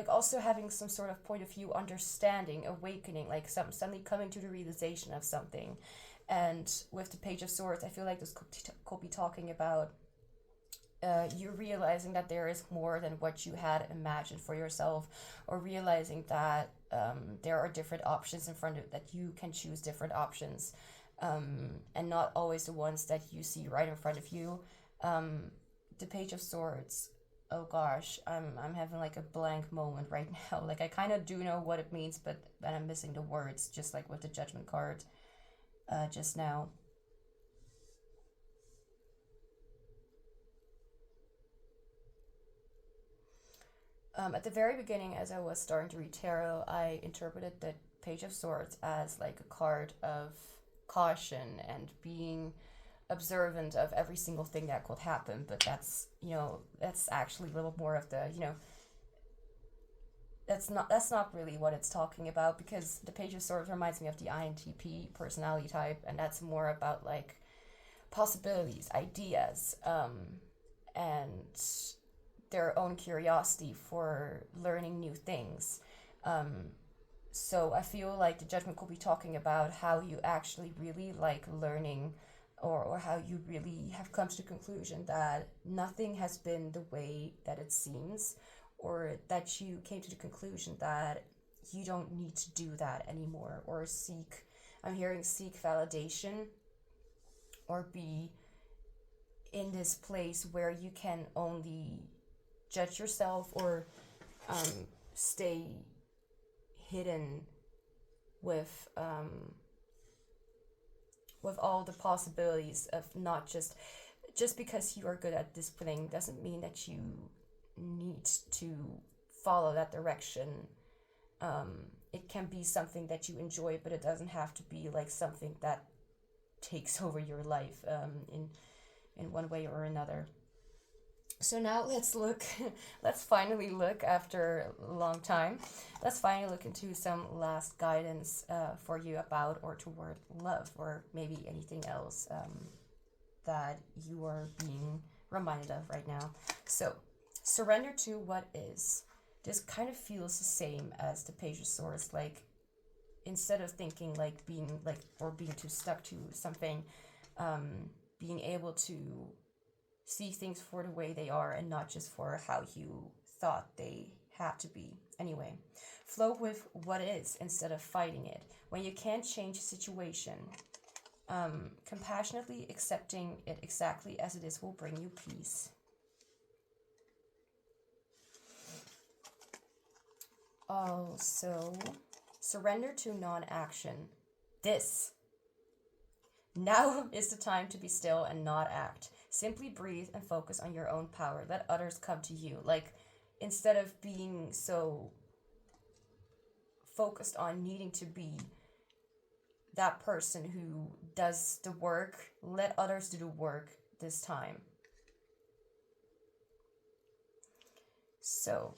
also having some sort of point of view, understanding, awakening, like suddenly coming to the realization of something. And with the Page of Swords, I feel like this could be talking about you realizing that there is more than what you had imagined for yourself, or realizing that there are different options in front of, that you can choose different options, and not always the ones that you see right in front of you. The Page of Swords, oh gosh, I'm having like a blank moment right now. Like, I kind of do know what it means, but I'm missing the words, just like with the Judgment card just now. At the very beginning, as I was starting to read tarot, I interpreted the Page of Swords as like a card of caution and being observant of every single thing that could happen. But that's, that's actually a little more of the, that's not really what it's talking about, because the Page of Swords reminds me of the INTP personality type, and that's more about like possibilities, ideas, and their own curiosity for learning new things. So I feel like the Judgment could be talking about how you actually really like learning, or how you really have come to the conclusion that nothing has been the way that it seems, or that you came to the conclusion that you don't need to do that anymore, or seek validation, or be in this place where you can only judge yourself, or stay hidden with all the possibilities of not just because you are good at this thing doesn't mean that you need to follow that direction. It can be something that you enjoy, but it doesn't have to be like something that takes over your life in one way or another. So now let's finally look, after a long time, let's finally look into some last guidance for you about or toward love, or maybe anything else that you are being reminded of right now. So, surrender to what is. This kind of feels the same as the Page of Swords, like, instead of thinking like being like, or being too stuck to something, being able to see things for the way they are, and not just for how you thought they had to be. Anyway, flow with what is instead of fighting it. When you can't change a situation, compassionately accepting it exactly as it is will bring you peace. Also, surrender to non-action. Now is the time to be still and not act. Simply breathe and focus on your own power. Let others come to you. Like, instead of being so focused on needing to be that person who does the work, let others do the work this time. So,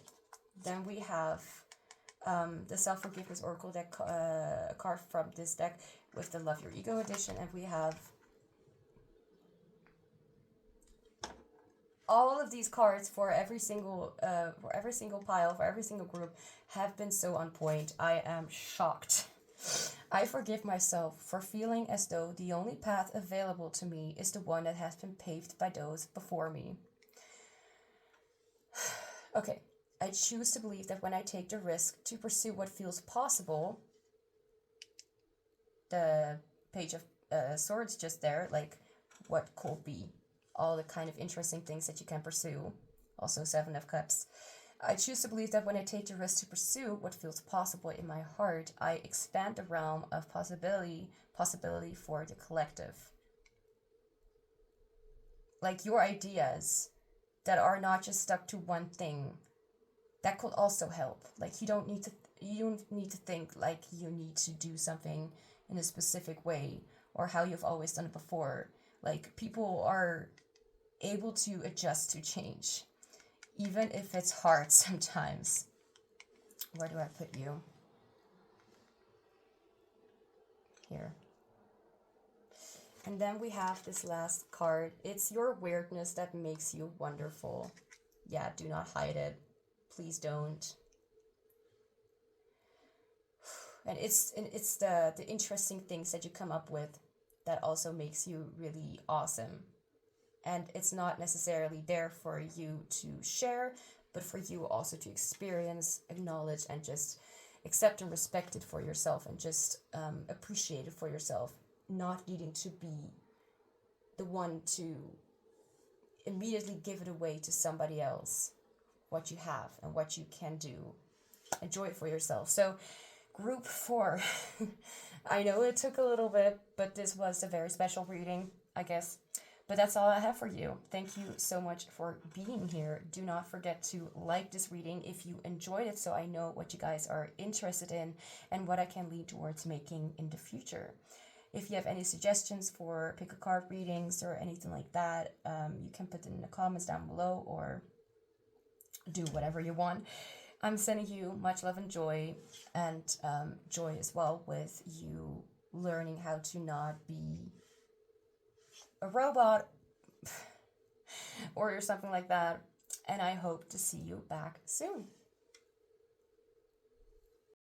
then we have the Self-Forgiveness Oracle deck, a card from this deck with the Love Your Ego edition, and we have all of these cards for every single pile, for every single group, have been so on point. I am shocked. I forgive myself for feeling as though the only path available to me is the one that has been paved by those before me. Okay, I choose to believe that when I take the risk to pursue what feels possible, the Page of Swords just there, like what could be, all the kind of interesting things that you can pursue. Also 7 of Cups. I choose to believe that when I take the risk to pursue what feels possible in my heart, I expand the realm of possibility for the collective. Like your ideas that are not just stuck to one thing, that could also help. Like you don't need to think like you need to do something in a specific way or how you've always done it before. Like people are able to adjust to change, even if it's hard sometimes. Where do I put you? Here. And then we have this last card. It's your weirdness that makes you wonderful. Yeah, do not hide it. Please don't. And it's the interesting things that you come up with that also makes you really awesome. And it's not necessarily there for you to share, but for you also to experience, acknowledge, and just accept and respect it for yourself, and just appreciate it for yourself, not needing to be the one to immediately give it away to somebody else, what you have and what you can do. Enjoy it for yourself. So group 4, I know it took a little bit, but this was a very special reading, I guess. But that's all I have for you. Thank you so much for being here. Do not forget to like this reading if you enjoyed it, so I know what you guys are interested in and what I can lead towards making in the future. If you have any suggestions for pick a card readings or anything like that, you can put it in the comments down below or do whatever you want. I'm sending you much love and joy as well with you learning how to not be a robot or something like that. And I hope to see you back soon.